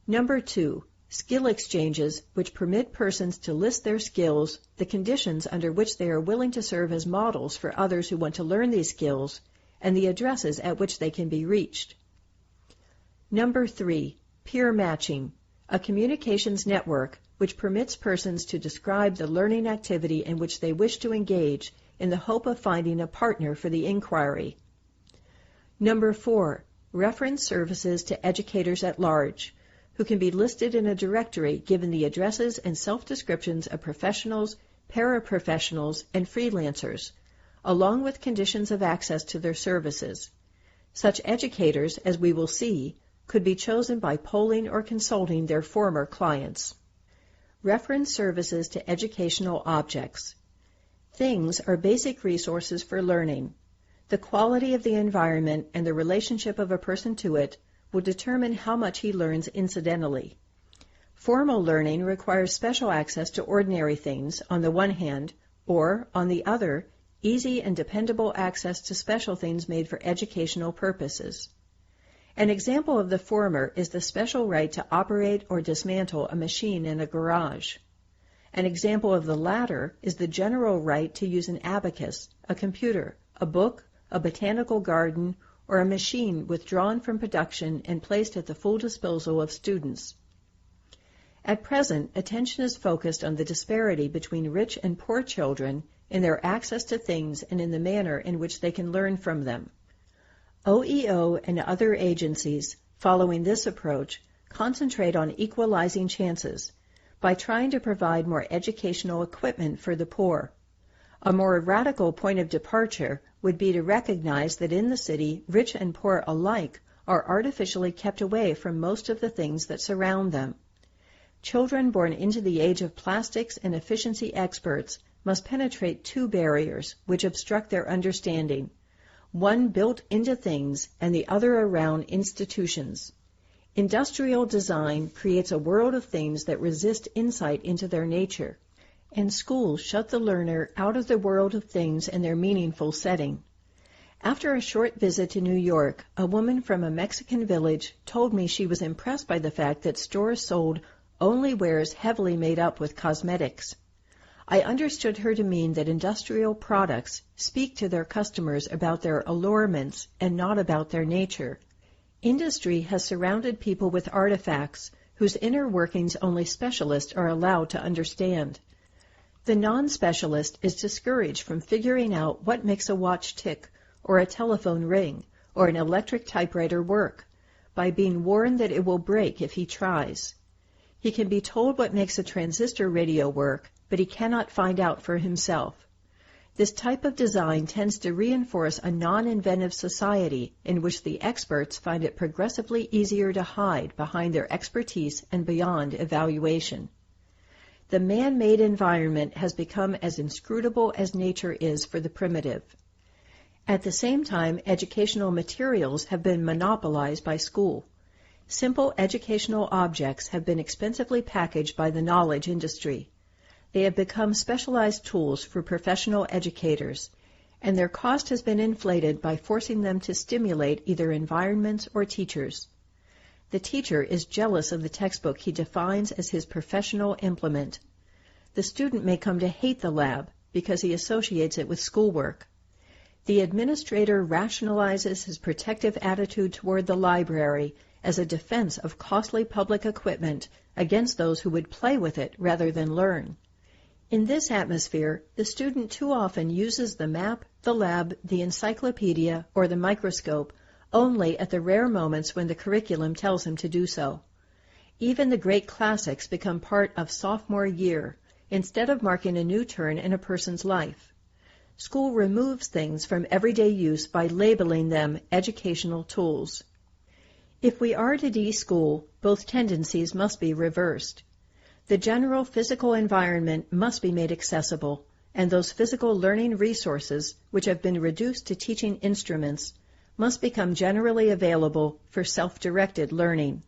S4: Number 2. Skill exchanges which permit persons to list their skills, the conditions under which they are willing to serve as models for others who want to learn these skills, and the addresses at which they can be reached. Number 3. Peer matching, a communications network which permits persons to describe the learning activity in which they wish to engage in the hope of finding a partner for the inquiry. Number 4. Reference services to educators at large, who can be listed in a directory given the addresses and self-descriptions of professionals, paraprofessionals, and freelancers, along with conditions of access to their services. Such educators, as we will see, could be chosen by polling or consulting their former clients. Reference services to educational objects. Things are basic resources for learning. The quality of the environment and the relationship of a person to it will determine how much he learns incidentally. Formal learning requires special access to ordinary things on the one hand, or, on the other, easy and dependable access to special things made for educational purposes. An example of the former is the special right to operate or dismantle a machine in a garage. An example of the latter is the general right to use an abacus, a computer, a book, a botanical garden, or a machine withdrawn from production and placed at the full disposal of students. At present, attention is focused on the disparity between rich and poor children in their access to things and in the manner in which they can learn from them. OEO and other agencies, following this approach, concentrate on equalizing chances by trying to provide more educational equipment for the poor. A more radical point of departure would be to recognize that in the city, rich and poor alike are artificially kept away from most of the things that surround them. Children born into the age of plastics and efficiency experts must penetrate two barriers which obstruct their understanding, one built into things and the other around institutions. Industrial design creates a world of things that resist insight into their nature, and schools shut the learner out of the world of things in their meaningful setting. After a short visit to New York, a woman from a Mexican village told me she was impressed by the fact that stores sold only wares heavily made up with cosmetics. I understood her to mean that industrial products speak to their customers about their allurements and not about their nature. Industry has surrounded people with artifacts whose inner workings only specialists are allowed to understand. The non-specialist is discouraged from figuring out what makes a watch tick, or a telephone ring, or an electric typewriter work, by being warned that it will break if he tries. He can be told what makes a transistor radio work, but he cannot find out for himself. This type of design tends to reinforce a non-inventive society in which the experts find it progressively easier to hide behind their expertise and beyond evaluation. The man-made environment has become as inscrutable as nature is for the primitive. At the same time, educational materials have been monopolized by school. Simple educational objects have been expensively packaged by the knowledge industry. They have become specialized tools for professional educators, and their cost has been inflated by forcing them to stimulate either environments or teachers. The teacher is jealous of the textbook he defines as his professional implement. The student may come to hate the lab because he associates it with schoolwork. The administrator rationalizes his protective attitude toward the library as a defense of costly public equipment against those who would play with it rather than learn. In this atmosphere, the student too often uses the map, the lab, the encyclopedia, or the microscope only at the rare moments when the curriculum tells him to do so. Even the great classics become part of sophomore year, instead of marking a new turn in a person's life. School removes things from everyday use by labeling them educational tools. If we are to de-school, both tendencies must be reversed. The general physical environment must be made accessible, and those physical learning resources, which have been reduced to teaching instruments, must become generally available for self-directed learning.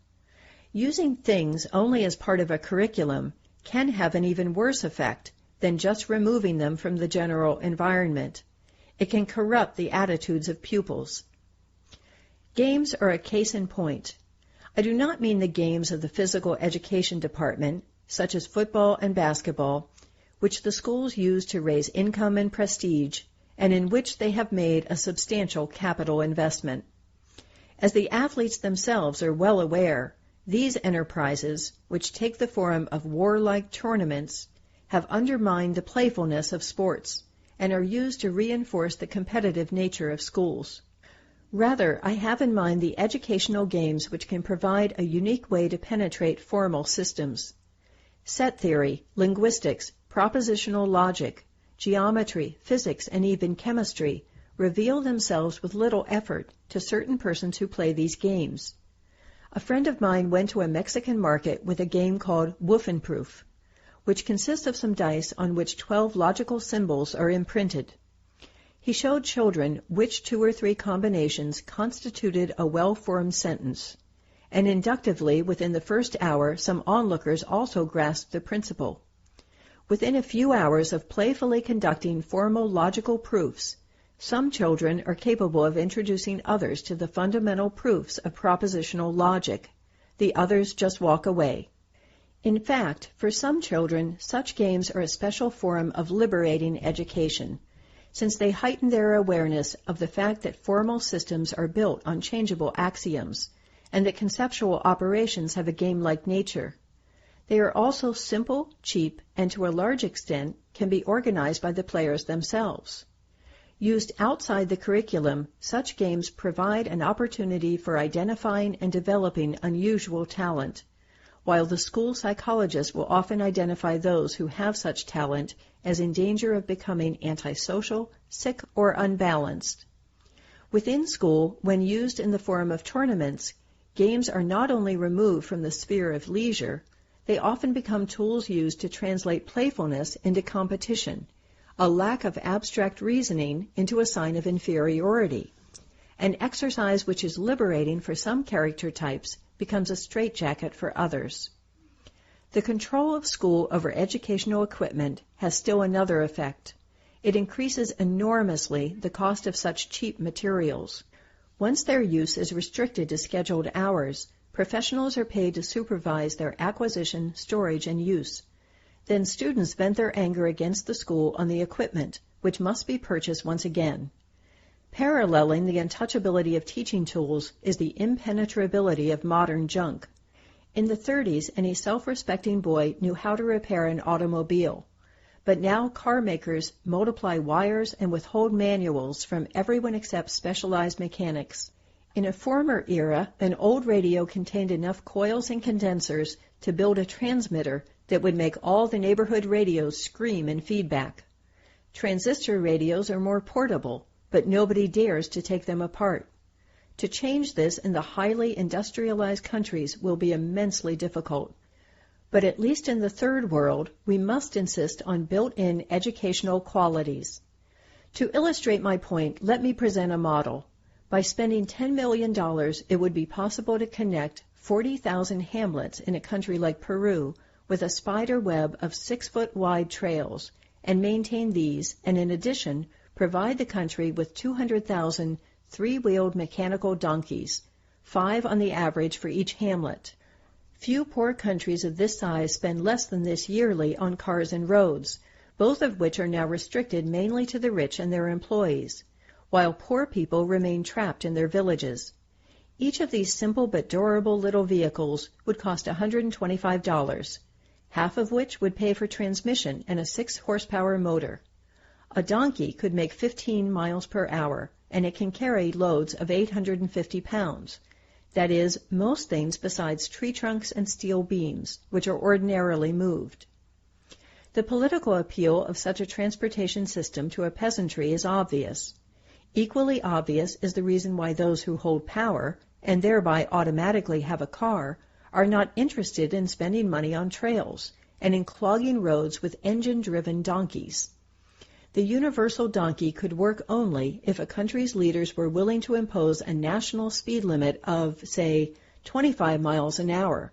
S4: Using things only as part of a curriculum can have an even worse effect than just removing them from the general environment. It can corrupt the attitudes of pupils. Games are a case in point. I do not mean the games of the physical education department, such as football and basketball, which the schools use to raise income and prestige, and in which they have made a substantial capital investment. As the athletes themselves are well aware, these enterprises, which take the form of warlike tournaments, have undermined the playfulness of sports, and are used to reinforce the competitive nature of schools. Rather, I have in mind the educational games which can provide a unique way to penetrate formal systems. Set theory, linguistics, propositional logic, geometry, physics, and even chemistry reveal themselves with little effort to certain persons who play these games. A friend of mine went to a Mexican market with a game called Wolfenproof, which consists of some dice on which 12 logical symbols are imprinted. He showed children which 2 or 3 combinations constituted a well-formed sentence, and inductively within the first hour some onlookers also grasped the principle. Within a few hours of playfully conducting formal logical proofs, some children are capable of introducing others to the fundamental proofs of propositional logic. The others just walk away. In fact, for some children, such games are a special form of liberating education, since they heighten their awareness of the fact that formal systems are built on changeable axioms, and that conceptual operations have a game-like nature. They are also simple, cheap, and to a large extent can be organized by the players themselves. Used outside the curriculum, such games provide an opportunity for identifying and developing unusual talent, while the school psychologist will often identify those who have such talent as in danger of becoming antisocial, sick, or unbalanced. Within school, when used in the form of tournaments, games are not only removed from the sphere of leisure, they often become tools used to translate playfulness into competition, a lack of abstract reasoning into a sign of inferiority. An exercise which is liberating for some character types becomes a straitjacket for others. The control of school over educational equipment has still another effect. It increases enormously the cost of such cheap materials. Once their use is restricted to scheduled hours, professionals are paid to supervise their acquisition, storage, and use. Then students vent their anger against the school on the equipment, which must be purchased once again. Paralleling the untouchability of teaching tools is the impenetrability of modern junk. In the 30s, any self-respecting boy knew how to repair an automobile. But now car makers multiply wires and withhold manuals from everyone except specialized mechanics. In a former era, an old radio contained enough coils and condensers to build a transmitter that would make all the neighborhood radios scream in feedback. Transistor radios are more portable, but nobody dares to take them apart. To change this in the highly industrialized countries will be immensely difficult. But at least in the third world, we must insist on built-in educational qualities. To illustrate my point, let me present a model. By spending $10 million, it would be possible to connect 40,000 hamlets in a country like Peru with a spider web of 6-foot-wide trails, and maintain these, and in addition, provide the country with 200,000 three-wheeled mechanical donkeys, 5 on the average for each hamlet. Few poor countries of this size spend less than this yearly on cars and roads, both of which are now restricted mainly to the rich and their employees, while poor people remain trapped in their villages. Each of these simple but durable little vehicles would cost $125, half of which would pay for transmission and a 6-horsepower motor. A donkey could make 15 miles per hour, and it can carry loads of 850 pounds. That is, most things besides tree trunks and steel beams, which are ordinarily moved. The political appeal of such a transportation system to a peasantry is obvious. Equally obvious is the reason why those who hold power, and thereby automatically have a car, are not interested in spending money on trails and in clogging roads with engine-driven donkeys. The universal donkey could work only if a country's leaders were willing to impose a national speed limit of, say, 25 miles an hour,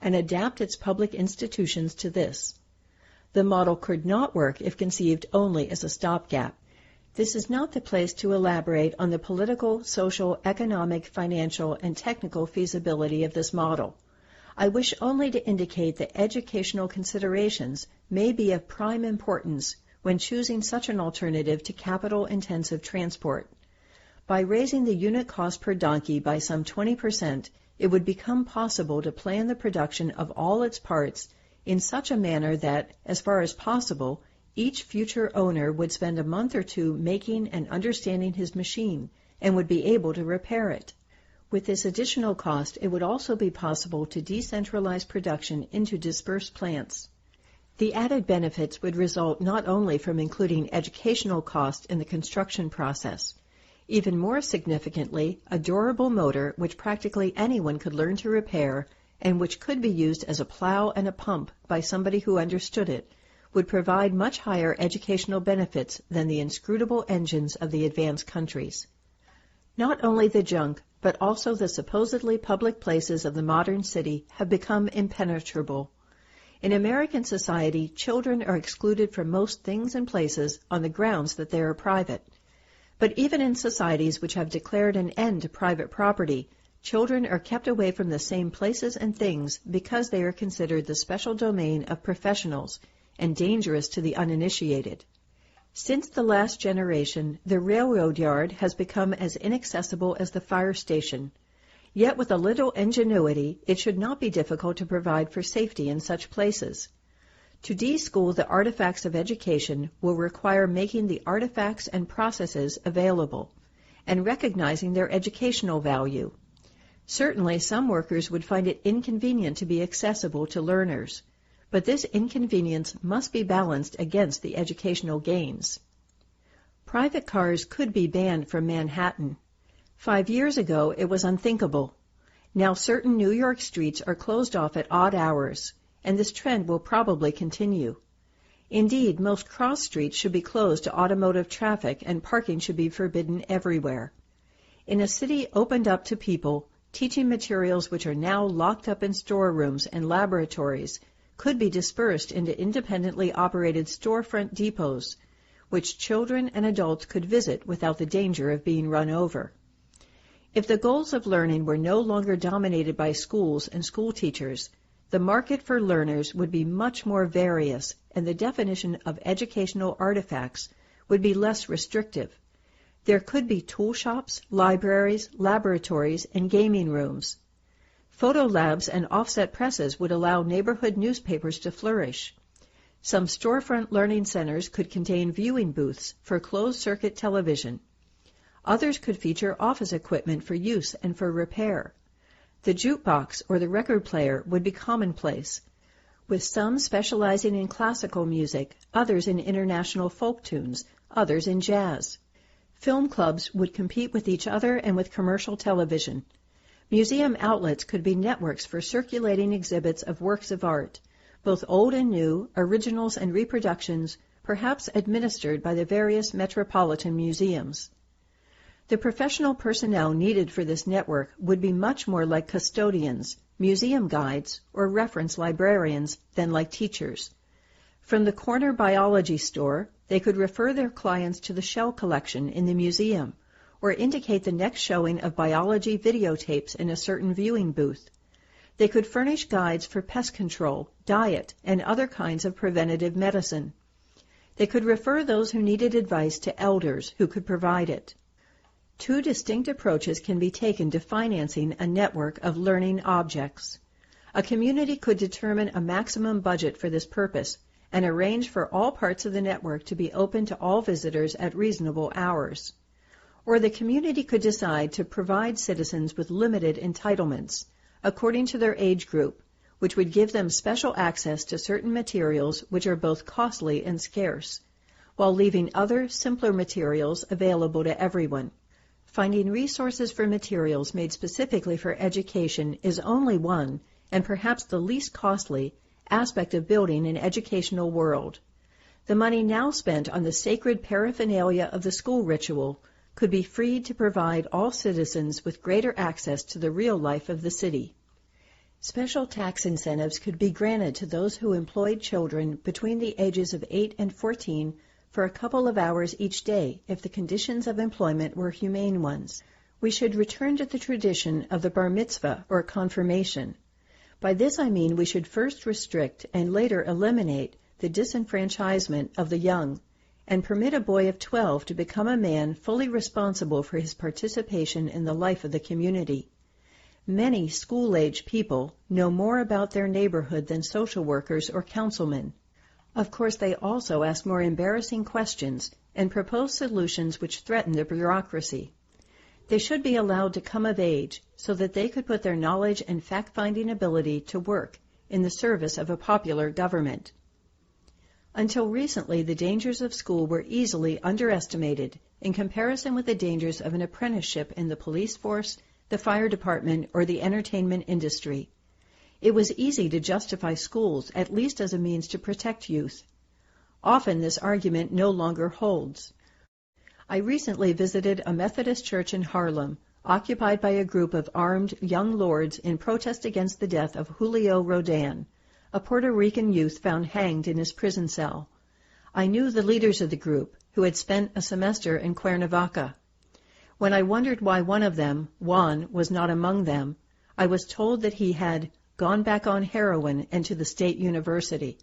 S4: and adapt its public institutions to this. The model could not work if conceived only as a stopgap. This is not the place to elaborate on the political, social, economic, financial, and technical feasibility of this model. I wish only to indicate that educational considerations may be of prime importance when choosing such an alternative to capital-intensive transport. By raising the unit cost per donkey by some 20%, it would become possible to plan the production of all its parts in such a manner that, as far as possible, each future owner would spend a month or two making and understanding his machine and would be able to repair it. With this additional cost, it would also be possible to decentralize production into dispersed plants. The added benefits would result not only from including educational cost in the construction process. Even more significantly, a durable motor which practically anyone could learn to repair and which could be used as a plow and a pump by somebody who understood it would provide much higher educational benefits than the inscrutable engines of the advanced countries. Not only the junk, but also the supposedly public places of the modern city have become impenetrable. In American society, children are excluded from most things and places on the grounds that they are private. But even in societies which have declared an end to private property, children are kept away from the same places and things because they are considered the special domain of professionals and dangerous to the uninitiated. Since the last generation, the railroad yard has become as inaccessible as the fire station. Yet with a little ingenuity, it should not be difficult to provide for safety in such places. To de-school the artifacts of education will require making the artifacts and processes available, and recognizing their educational value. Certainly some workers would find it inconvenient to be accessible to learners, but this inconvenience must be balanced against the educational gains. Private cars could be banned from Manhattan. 5 years ago it was unthinkable. Now certain New York streets are closed off at odd hours, and this trend will probably continue. Indeed, most cross streets should be closed to automotive traffic and parking should be forbidden everywhere. In a city opened up to people, teaching materials which are now locked up in storerooms and laboratories could be dispersed into independently operated storefront depots, which children and adults could visit without the danger of being run over. If the goals of learning were no longer dominated by schools and school teachers, the market for learners would be much more various, and the definition of educational artifacts would be less restrictive. There could be tool shops, libraries, laboratories, and gaming rooms. Photo labs and offset presses would allow neighborhood newspapers to flourish. Some storefront learning centers could contain viewing booths for closed-circuit television. Others could feature office equipment for use and for repair. The jukebox or the record player would be commonplace, with some specializing in classical music, others in international folk tunes, others in jazz. Film clubs would compete with each other and with commercial television. Museum outlets could be networks for circulating exhibits of works of art, both old and new, originals and reproductions, perhaps administered by the various metropolitan museums. The professional personnel needed for this network would be much more like custodians, museum guides, or reference librarians than like teachers. From the corner biology store, they could refer their clients to the shell collection in the museum, or indicate the next showing of biology videotapes in a certain viewing booth. They could furnish guides for pest control, diet, and other kinds of preventative medicine. They could refer those who needed advice to elders who could provide it. Two distinct approaches can be taken to financing a network of learning objects. A community could determine a maximum budget for this purpose and arrange for all parts of the network to be open to all visitors at reasonable hours. Or the community could decide to provide citizens with limited entitlements, according to their age group, which would give them special access to certain materials which are both costly and scarce, while leaving other, simpler materials available to everyone. Finding resources for materials made specifically for education is only one, and perhaps the least costly, aspect of building an educational world. The money now spent on the sacred paraphernalia of the school ritual could be freed to provide all citizens with greater access to the real life of the city. Special tax incentives could be granted to those who employed children between the ages of 8 and 14 for a couple of hours each day if the conditions of employment were humane ones. We should return to the tradition of the bar mitzvah or confirmation. By this I mean we should first restrict and later eliminate the disenfranchisement of the young and permit a boy of 12 to become a man fully responsible for his participation in the life of the community. Many school-age people know more about their neighborhood than social workers or councilmen. Of course, they also ask more embarrassing questions and propose solutions which threaten the bureaucracy. They should be allowed to come of age so that they could put their knowledge and fact-finding ability to work in the service of a popular government. Until recently, the dangers of school were easily underestimated in comparison with the dangers of an apprenticeship in the police force, the fire department, or the entertainment industry. It was easy to justify schools, at least as a means to protect youth. Often this argument no longer holds. I recently visited a Methodist church in Harlem, occupied by a group of armed young lords in protest against the death of Julio Rodin, a Puerto Rican youth found hanged in his prison cell. I knew the leaders of the group, who had spent a semester in Cuernavaca. When I wondered why one of them, Juan, was not among them, I was told that he had gone back on heroin and to the state university.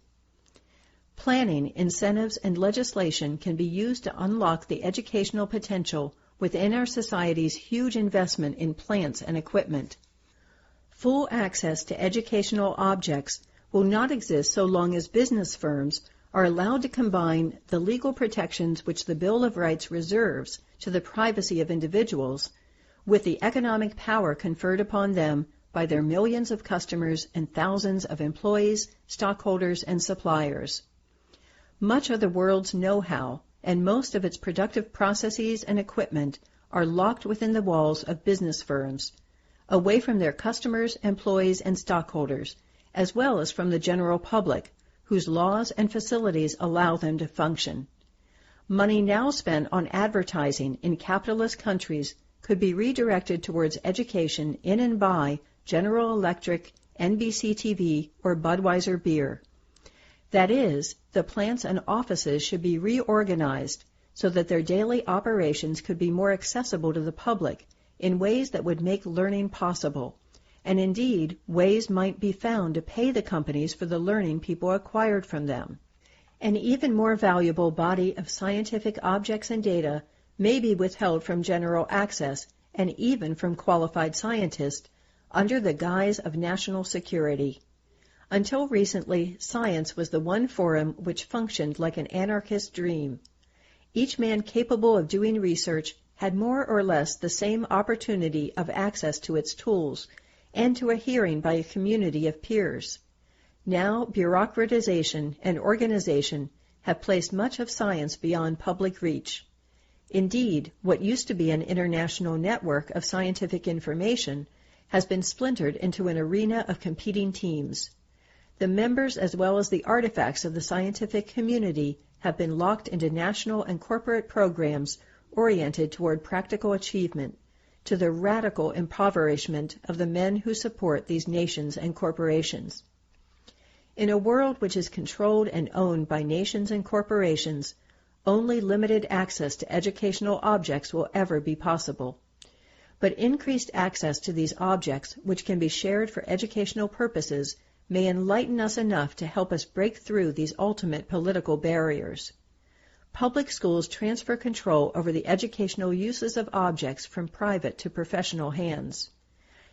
S4: Planning, incentives, and legislation can be used to unlock the educational potential within our society's huge investment in plants and equipment. Full access to educational objects will not exist so long as business firms are allowed to combine the legal protections which the Bill of Rights reserves to the privacy of individuals with the economic power conferred upon them by their millions of customers and thousands of employees, stockholders, and suppliers. Much of the world's know-how and most of its productive processes and equipment are locked within the walls of business firms, away from their customers, employees, and stockholders, as well as from the general public, whose laws and facilities allow them to function. Money now spent on advertising in capitalist countries could be redirected towards education in and by General Electric, NBC TV, or Budweiser beer. That is, the plants and offices should be reorganized so that their daily operations could be more accessible to the public in ways that would make learning possible. And indeed, ways might be found to pay the companies for the learning people acquired from them. An even more valuable body of scientific objects and data may be withheld from general access and even from qualified scientists under the guise of national security. Until recently, science was the one forum which functioned like an anarchist dream. Each man capable of doing research had more or less the same opportunity of access to its tools and to a hearing by a community of peers. Now, bureaucratization and organization have placed much of science beyond public reach. Indeed, what used to be an international network of scientific information has been splintered into an arena of competing teams. The members as well as the artifacts of the scientific community have been locked into national and corporate programs oriented toward practical achievement, to the radical impoverishment of the men who support these nations and corporations. In a world which is controlled and owned by nations and corporations, only limited access to educational objects will ever be possible. But increased access to these objects, which can be shared for educational purposes, may enlighten us enough to help us break through these ultimate political barriers. Public schools transfer control over the educational uses of objects from private to professional hands.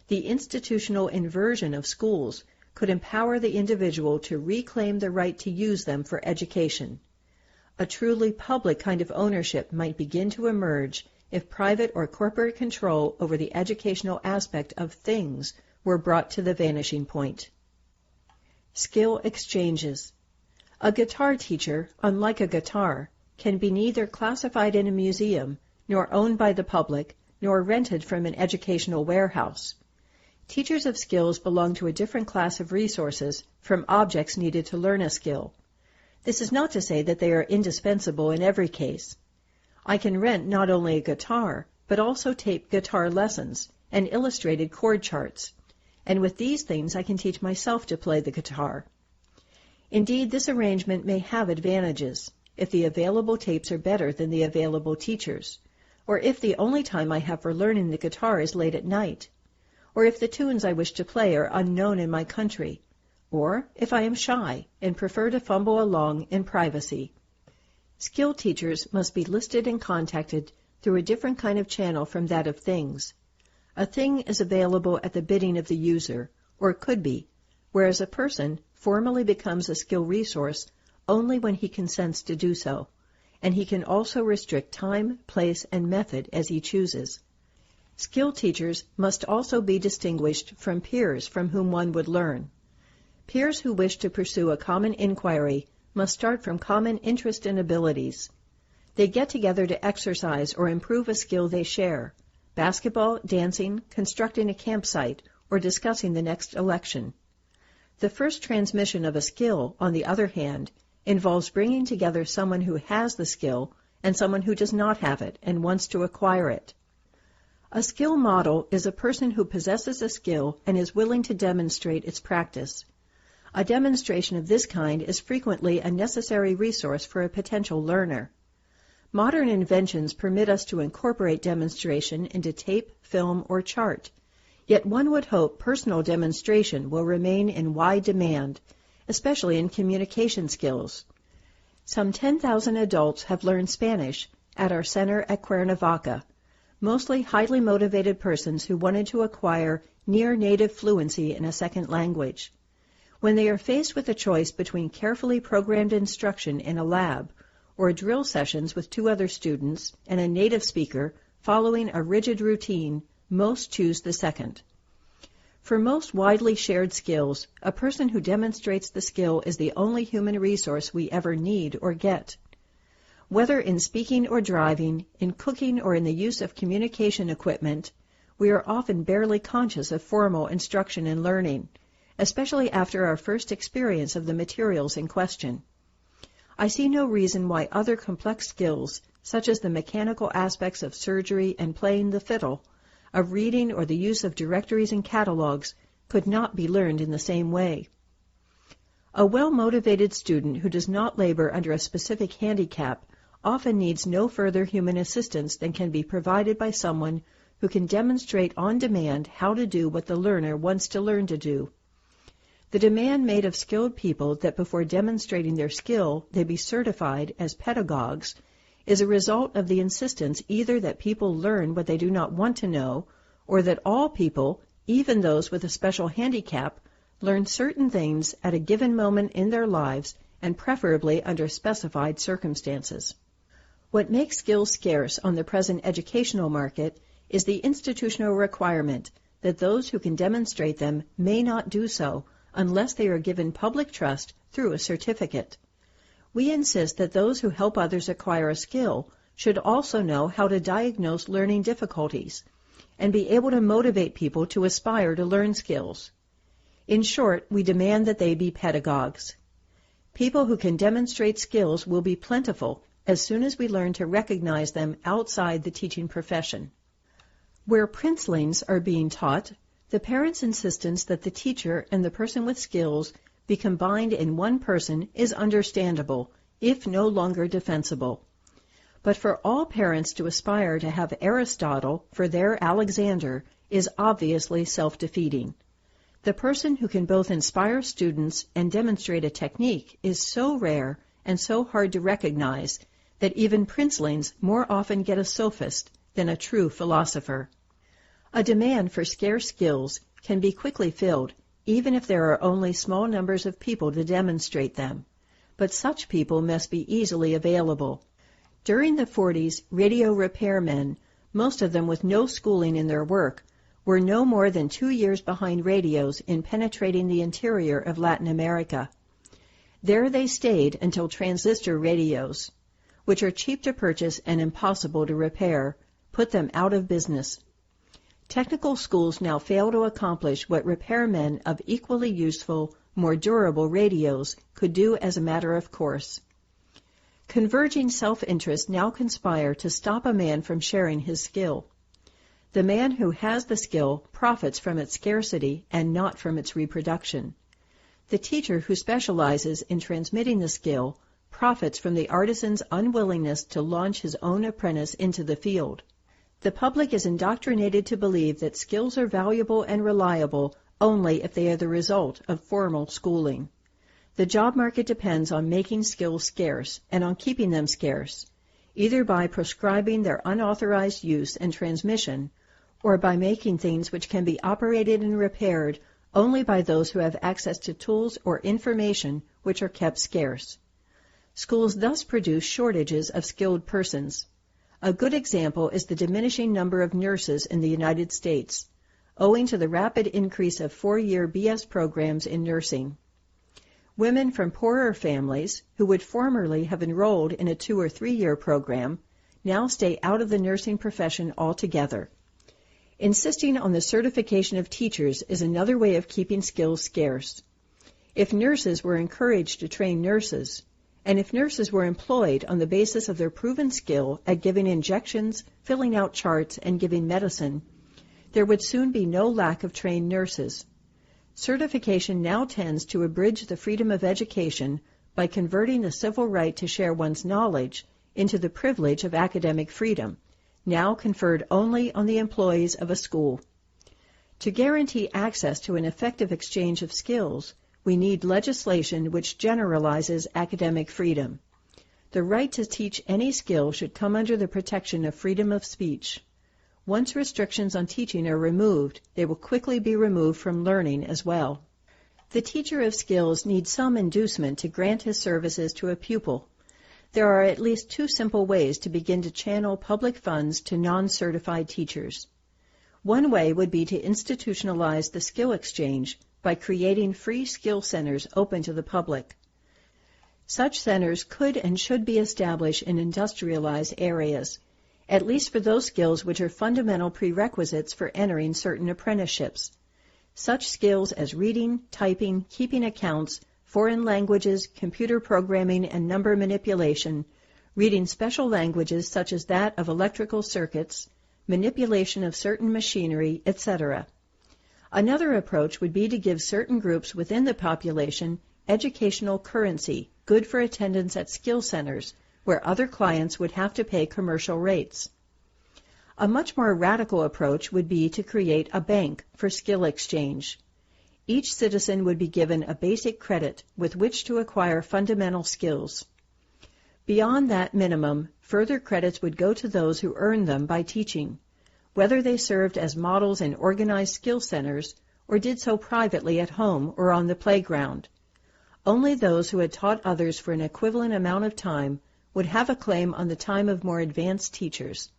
S4: The institutional inversion of schools could empower the individual to reclaim the right to use them for education. A truly public kind of ownership might begin to emerge if private or corporate control over the educational aspect of things were brought to the vanishing point. Skill exchanges. A guitar teacher, unlike a guitar, can be neither classified in a museum, nor owned by the public, nor rented from an educational warehouse. Teachers of skills belong to a different class of resources from objects needed to learn a skill. This is not to say that they are indispensable in every case. I can rent not only a guitar, but also tape guitar lessons and illustrated chord charts, and with these things I can teach myself to play the guitar. Indeed, this arrangement may have advantages, if the available tapes are better than the available teachers, or if the only time I have for learning the guitar is late at night, or if the tunes I wish to play are unknown in my country, or if I am shy and prefer to fumble along in privacy. Skill teachers must be listed and contacted through a different kind of channel from that of things. A thing is available at the bidding of the user, or could be, whereas a person formally becomes a skill resource only when he consents to do so, and he can also restrict time, place, and method as he chooses. Skilled teachers must also be distinguished from peers from whom one would learn. Peers who wish to pursue a common inquiry must start from common interest and abilities. They get together to exercise or improve a skill they share: basketball, dancing, constructing a campsite, or discussing the next election. The first transmission of a skill, on the other hand, involves bringing together someone who has the skill and someone who does not have it and wants to acquire it. A skill model is a person who possesses a skill and is willing to demonstrate its practice. A demonstration of this kind is frequently a necessary resource for a potential learner. Modern inventions permit us to incorporate demonstration into tape, film, or chart, yet one would hope personal demonstration will remain in wide demand, especially in communication skills. Some 10,000 adults have learned Spanish at our center at Cuernavaca, mostly highly motivated persons who wanted to acquire near-native fluency in a second language. When they are faced with a choice between carefully programmed instruction in a lab or drill sessions with 2 other students and a native speaker following a rigid routine, most choose the second. For most widely shared skills, a person who demonstrates the skill is the only human resource we ever need or get. Whether in speaking or driving, in cooking or in the use of communication equipment, we are often barely conscious of formal instruction and learning, especially after our first experience of the materials in question. I see no reason why other complex skills, such as the mechanical aspects of surgery and playing the fiddle, of reading or the use of directories and catalogs, could not be learned in the same way. A well-motivated student who does not labor under a specific handicap often needs no further human assistance than can be provided by someone who can demonstrate on demand how to do what the learner wants to learn to do. The demand made of skilled people that before demonstrating their skill they be certified as pedagogues is a result of the insistence either that people learn what they do not want to know, or that all people, even those with a special handicap, learn certain things at a given moment in their lives and preferably under specified circumstances. What makes skills scarce on the present educational market is the institutional requirement that those who can demonstrate them may not do so unless they are given public trust through a certificate. We insist that those who help others acquire a skill should also know how to diagnose learning difficulties and be able to motivate people to aspire to learn skills. In short, we demand that they be pedagogues. People who can demonstrate skills will be plentiful as soon as we learn to recognize them outside the teaching profession. Where princelings are being taught, the parent's insistence that the teacher and the person with skills be combined in one person is understandable, if no longer defensible. But for all parents to aspire to have Aristotle for their Alexander is obviously self-defeating. The person who can both inspire students and demonstrate a technique is so rare and so hard to recognize that even princelings more often get a sophist than a true philosopher. A demand for scarce skills can be quickly filled, even if there are only small numbers of people to demonstrate them. But such people must be easily available. During the 40s, radio repairmen, most of them with no schooling in their work, were no more than 2 years behind radios in penetrating the interior of Latin America. There they stayed until transistor radios, which are cheap to purchase and impossible to repair, put them out of business. Technical schools now fail to accomplish what repairmen of equally useful, more durable radios could do as a matter of course. Converging self-interest now conspire to stop a man from sharing his skill. The man who has the skill profits from its scarcity and not from its reproduction. The teacher who specializes in transmitting the skill profits from the artisan's unwillingness to launch his own apprentice into the field. The public is indoctrinated to believe that skills are valuable and reliable only if they are the result of formal schooling. The job market depends on making skills scarce and on keeping them scarce, either by proscribing their unauthorized use and transmission, or by making things which can be operated and repaired only by those who have access to tools or information which are kept scarce. Schools thus produce shortages of skilled persons. A good example is the diminishing number of nurses in the United States, owing to the rapid increase of 4-year BS programs in nursing. Women from poorer families, who would formerly have enrolled in a 2- or 3-year program, now stay out of the nursing profession altogether. Insisting on the certification of teachers is another way of keeping skills scarce. If nurses were encouraged to train nurses, and if nurses were employed on the basis of their proven skill at giving injections, filling out charts, and giving medicine, there would soon be no lack of trained nurses. Certification now tends to abridge the freedom of education by converting the civil right to share one's knowledge into the privilege of academic freedom, now conferred only on the employees of a school. To guarantee access to an effective exchange of skills, we need legislation which generalizes academic freedom. The right to teach any skill should come under the protection of freedom of speech. Once restrictions on teaching are removed, they will quickly be removed from learning as well. The teacher of skills needs some inducement to grant his services to a pupil. There are at least 2 simple ways to begin to channel public funds to non-certified teachers. One way would be to institutionalize the skill exchange by creating free skill centers open to the public. Such centers could and should be established in industrialized areas, at least for those skills which are fundamental prerequisites for entering certain apprenticeships. Such skills as reading, typing, keeping accounts, foreign languages, computer programming and number manipulation, reading special languages such as that of electrical circuits, manipulation of certain machinery, etc. Another approach would be to give certain groups within the population educational currency, good for attendance at skill centers, where other clients would have to pay commercial rates. A much more radical approach would be to create a bank for skill exchange. Each citizen would be given a basic credit with which to acquire fundamental skills. Beyond that minimum, further credits would go to those who earned them by teaching, whether they served as models in organized skill centers or did so privately at home or on the playground. Only those who had taught others for an equivalent amount of time would have a claim on the time of more advanced teachers.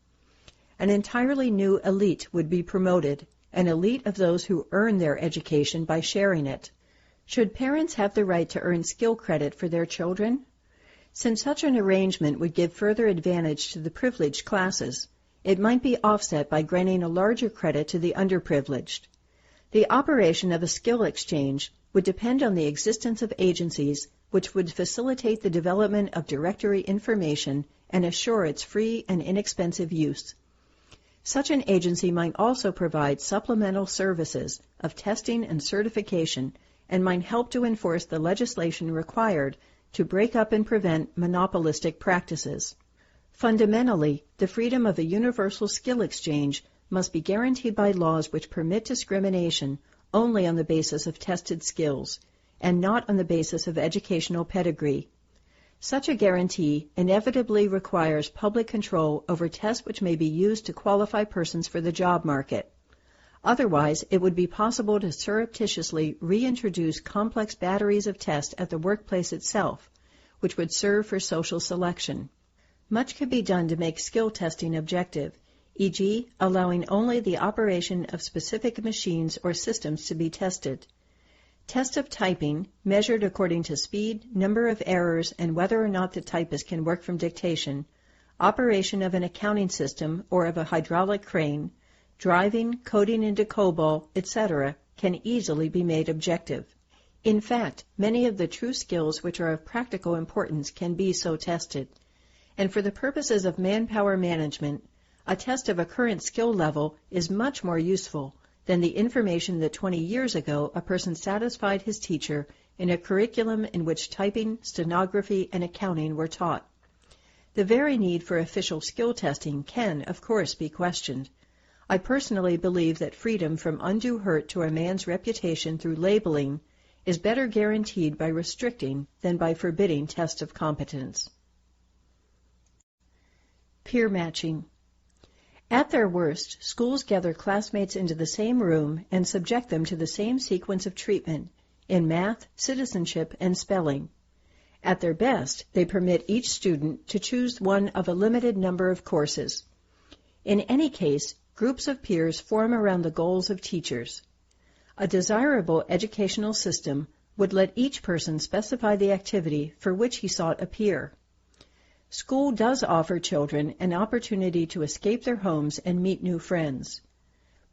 S4: An entirely new elite would be promoted, an elite of those who earn their education by sharing it. Should parents have the right to earn skill credit for their children? Since such an arrangement would give further advantage to the privileged classes, it might be offset by granting a larger credit to the underprivileged. The operation of a skill exchange would depend on the existence of agencies which would facilitate the development of directory information and assure its free and inexpensive use. Such an agency might also provide supplemental services of testing and certification and might help to enforce the legislation required to break up and prevent monopolistic practices. Fundamentally, the freedom of a universal skill exchange must be guaranteed by laws which permit discrimination only on the basis of tested skills, and not on the basis of educational pedigree. Such a guarantee inevitably requires public control over tests which may be used to qualify persons for the job market. Otherwise, it would be possible to surreptitiously reintroduce complex batteries of tests at the workplace itself, which would serve for social selection. Much could be done to make skill testing objective, e.g., allowing only the operation of specific machines or systems to be tested. Test of typing, measured according to speed, number of errors, and whether or not the typist can work from dictation, operation of an accounting system or of a hydraulic crane, driving, coding into COBOL, etc., can easily be made objective. In fact, many of the true skills which are of practical importance can be so tested. And for the purposes of manpower management, a test of a current skill level is much more useful than the information that 20 years ago a person satisfied his teacher in a curriculum in which typing, stenography, and accounting were taught. The very need for official skill testing can, of course, be questioned. I personally believe that freedom from undue hurt to a man's reputation through labeling is better guaranteed by restricting than by forbidding tests of competence. Peer matching. At their worst, schools gather classmates into the same room and subject them to the same sequence of treatment in math, citizenship, and spelling. At their best, they permit each student to choose one of a limited number of courses. In any case, groups of peers form around the goals of teachers. A desirable educational system would let each person specify the activity for which he sought a peer. School does offer children an opportunity to escape their homes and meet new friends.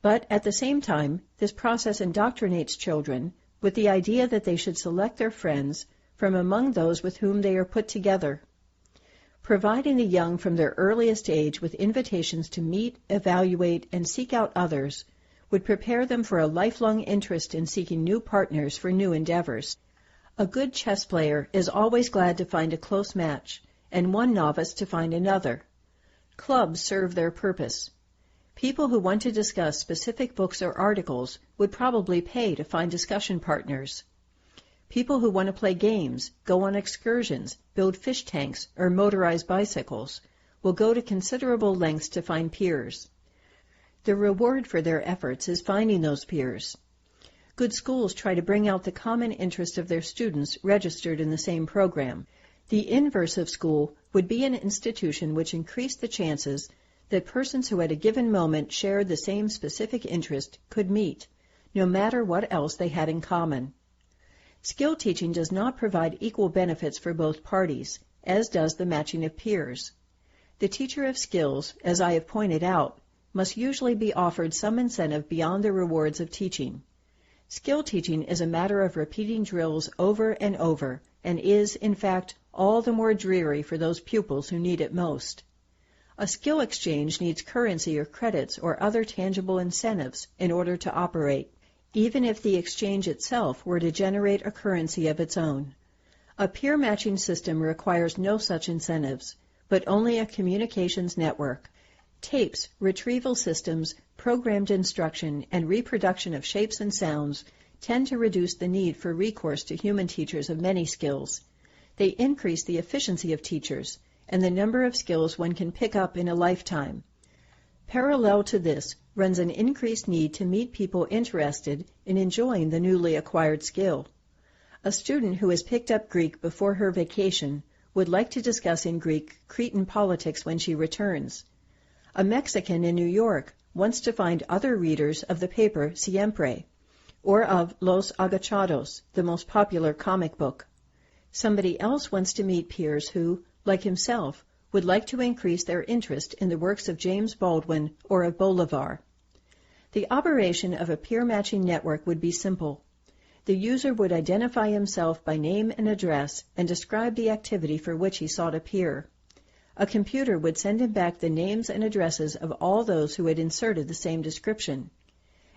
S4: But at the same time, this process indoctrinates children with the idea that they should select their friends from among those with whom they are put together. Providing the young from their earliest age with invitations to meet, evaluate, and seek out others would prepare them for a lifelong interest in seeking new partners for new endeavors. A good chess player is always glad to find a close match, and one novice to find another. Clubs serve their purpose. People who want to discuss specific books or articles would probably pay to find discussion partners. People who want to play games, go on excursions, build fish tanks, or motorize bicycles will go to considerable lengths to find peers. The reward for their efforts is finding those peers. Good schools try to bring out the common interest of their students registered in the same program. The inverse of school would be an institution which increased the chances that persons who at a given moment shared the same specific interest could meet, no matter what else they had in common. Skill teaching does not provide equal benefits for both parties, as does the matching of peers. The teacher of skills, as I have pointed out, must usually be offered some incentive beyond the rewards of teaching. Skill teaching is a matter of repeating drills over and over, and is, in fact, all the more dreary for those pupils who need it most. A skill exchange needs currency or credits or other tangible incentives in order to operate, even if the exchange itself were to generate a currency of its own. A peer matching system requires no such incentives, but only a communications network. Tapes, retrieval systems, programmed instruction, and reproduction of shapes and sounds tend to reduce the need for recourse to human teachers of many skills. They increase the efficiency of teachers and the number of skills one can pick up in a lifetime. Parallel to this runs an increased need to meet people interested in enjoying the newly acquired skill. A student who has picked up Greek before her vacation would like to discuss in Greek Cretan politics when she returns. A Mexican in New York wants to find other readers of the paper Siempre, or of Los Agachados, the most popular comic book. Somebody else wants to meet peers who, like himself, would like to increase their interest in the works of James Baldwin or of Bolivar. The operation of a peer-matching network would be simple. The user would identify himself by name and address and describe the activity for which he sought a peer. A computer would send him back the names and addresses of all those who had inserted the same description.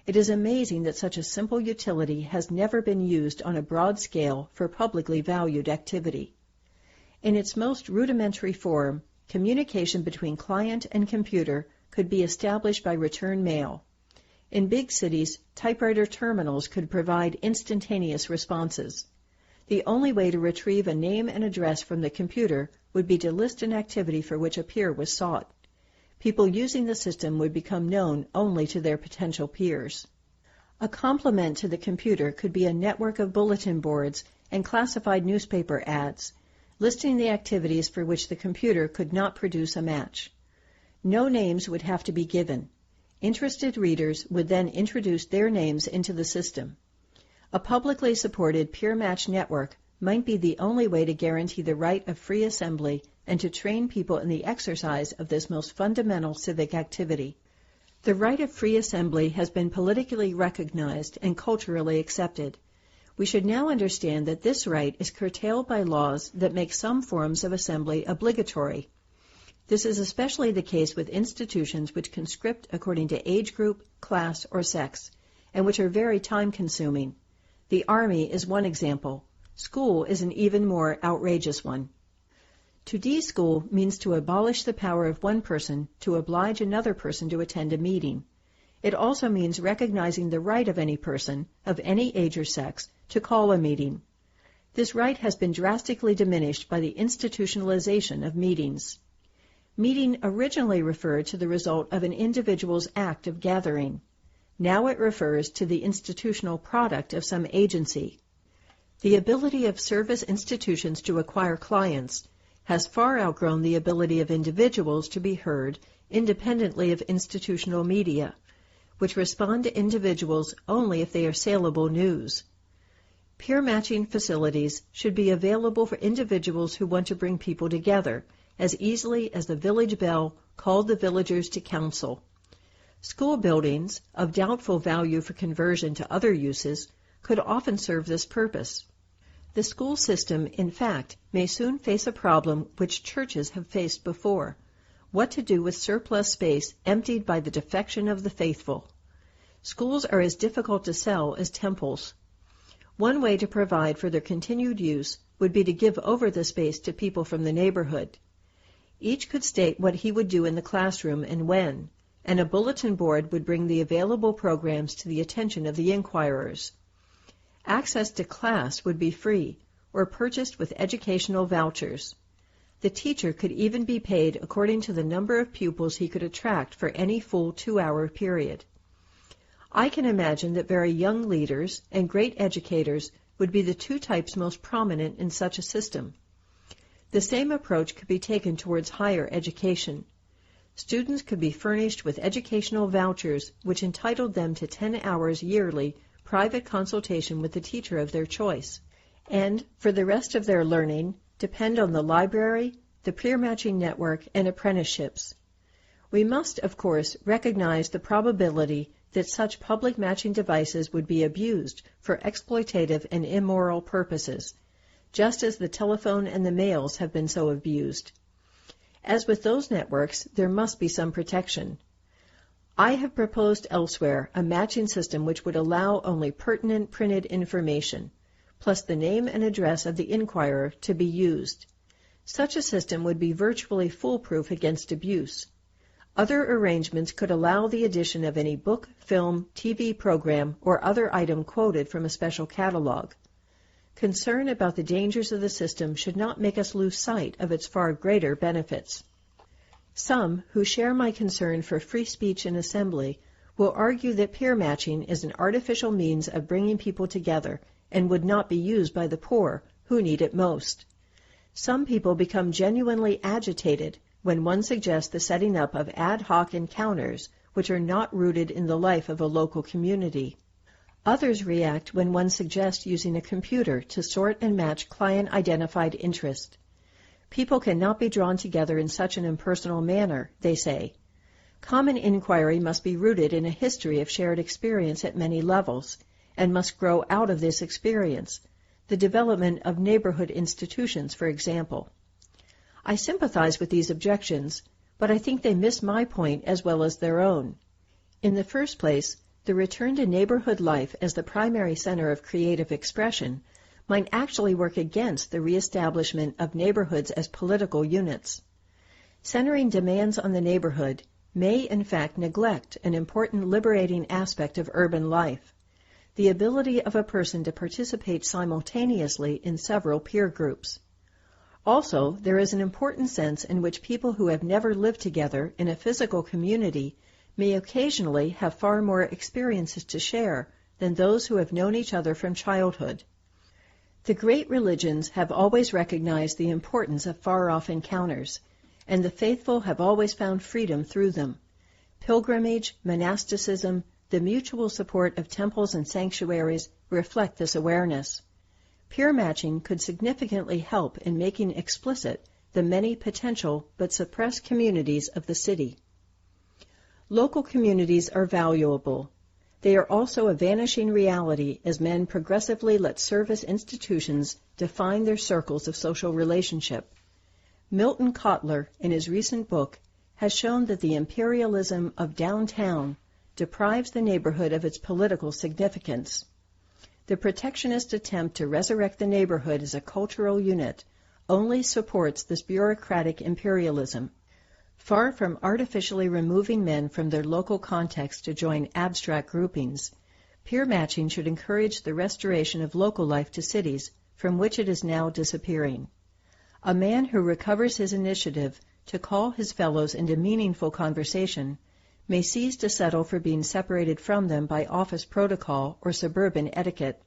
S4: It is amazing that such a simple utility has never been used on a broad scale for publicly valued activity. In its most rudimentary form, communication between client and computer could be established by return mail. In big cities, typewriter terminals could provide instantaneous responses. The only way to retrieve a name and address from the computer would be to list an activity for which a peer was sought. People using the system would become known only to their potential peers. A complement to the computer could be a network of bulletin boards and classified newspaper ads, listing the activities for which the computer could not produce a match. No names would have to be given. Interested readers would then introduce their names into the system. A publicly supported peer match network might be the only way to guarantee the right of free assembly and to train people in the exercise of this most fundamental civic activity. The right of free assembly has been politically recognized and culturally accepted. We should now understand that this right is curtailed by laws that make some forms of assembly obligatory. This is especially the case with institutions which conscript according to age group, class, or sex, and which are very time-consuming. The Army is one example. School is an even more outrageous one. To deschool means to abolish the power of one person to oblige another person to attend a meeting. It also means recognizing the right of any person, of any age or sex, to call a meeting. This right has been drastically diminished by the institutionalization of meetings. Meeting originally referred to the result of an individual's act of gathering. Now it refers to the institutional product of some agency. The ability of service institutions to acquire clients has far outgrown the ability of individuals to be heard independently of institutional media, which respond to individuals only if they are saleable news. Peer matching facilities should be available for individuals who want to bring people together as easily as the village bell called the villagers to council. School buildings, of doubtful value for conversion to other uses, could often serve this purpose. The school system, in fact, may soon face a problem which churches have faced before: what to do with surplus space emptied by the defection of the faithful. Schools are as difficult to sell as temples. One way to provide for their continued use would be to give over the space to people from the neighborhood. Each could state what he would do in the classroom and when, and a bulletin board would bring the available programs to the attention of the inquirers. Access to class would be free or purchased with educational vouchers. The teacher could even be paid according to the number of pupils he could attract for any full 2-hour period. I can imagine that very young leaders and great educators would be the two types most prominent in such a system. The same approach could be taken towards higher education. Students could be furnished with educational vouchers which entitled them to 10 hours yearly private consultation with the teacher of their choice, and, for the rest of their learning, depend on the library, the peer matching network, and apprenticeships. We must, of course, recognize the probability that such public matching devices would be abused for exploitative and immoral purposes, just as the telephone and the mails have been so abused. As with those networks, there must be some protection. I have proposed elsewhere a matching system which would allow only pertinent printed information, plus the name and address of the inquirer, to be used. Such a system would be virtually foolproof against abuse. Other arrangements could allow the addition of any book, film, TV program, or other item quoted from a special catalog. Concern about the dangers of the system should not make us lose sight of its far greater benefits. Some who share my concern for free speech and assembly will argue that peer matching is an artificial means of bringing people together and would not be used by the poor, who need it most. Some people become genuinely agitated when one suggests the setting up of ad hoc encounters which are not rooted in the life of a local community. Others react when one suggests using a computer to sort and match client-identified interest. People cannot be drawn together in such an impersonal manner, they say. Common inquiry must be rooted in a history of shared experience at many levels, and must grow out of this experience, the development of neighborhood institutions, for example. I sympathize with these objections, but I think they miss my point as well as their own. In the first place, the return to neighborhood life as the primary center of creative expression might actually work against the reestablishment of neighborhoods as political units. Centering demands on the neighborhood may, in fact, neglect an important liberating aspect of urban life, the ability of a person to participate simultaneously in several peer groups. Also, there is an important sense in which people who have never lived together in a physical community may occasionally have far more experiences to share than those who have known each other from childhood. The great religions have always recognized the importance of far-off encounters, and the faithful have always found freedom through them. Pilgrimage, monasticism, the mutual support of temples and sanctuaries reflect this awareness. Peer matching could significantly help in making explicit the many potential but suppressed communities of the city. Local communities are valuable. They are also a vanishing reality as men progressively let service institutions define their circles of social relationship. Milton Kotler, in his recent book, has shown that the imperialism of downtown deprives the neighborhood of its political significance. The protectionist attempt to resurrect the neighborhood as a cultural unit only supports this bureaucratic imperialism. Far from artificially removing men from their local context to join abstract groupings, peer matching should encourage the restoration of local life to cities from which it is now disappearing. A man who recovers his initiative to call his fellows into meaningful conversation may cease to settle for being separated from them by office protocol or suburban etiquette.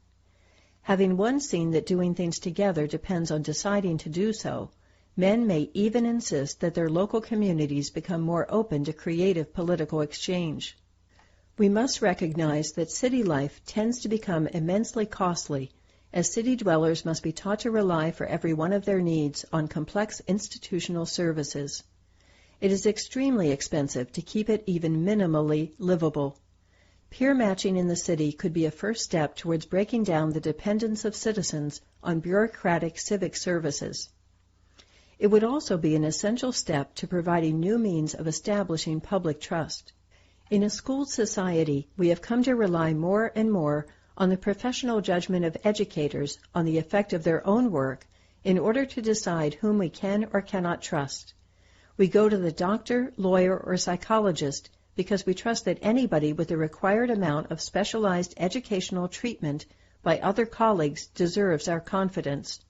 S4: Having once seen that doing things together depends on deciding to do so, men may even insist that their local communities become more open to creative political exchange. We must recognize that city life tends to become immensely costly, as city dwellers must be taught to rely for every one of their needs on complex institutional services. It is extremely expensive to keep it even minimally livable. Peer matching in the city could be a first step towards breaking down the dependence of citizens on bureaucratic civic services. It would also be an essential step to providing new means of establishing public trust. In a schooled society, we have come to rely more and more on the professional judgment of educators on the effect of their own work in order to decide whom we can or cannot trust. We go to the doctor, lawyer, or psychologist because we trust that anybody with the required amount of specialized educational treatment by other colleagues deserves our confidence.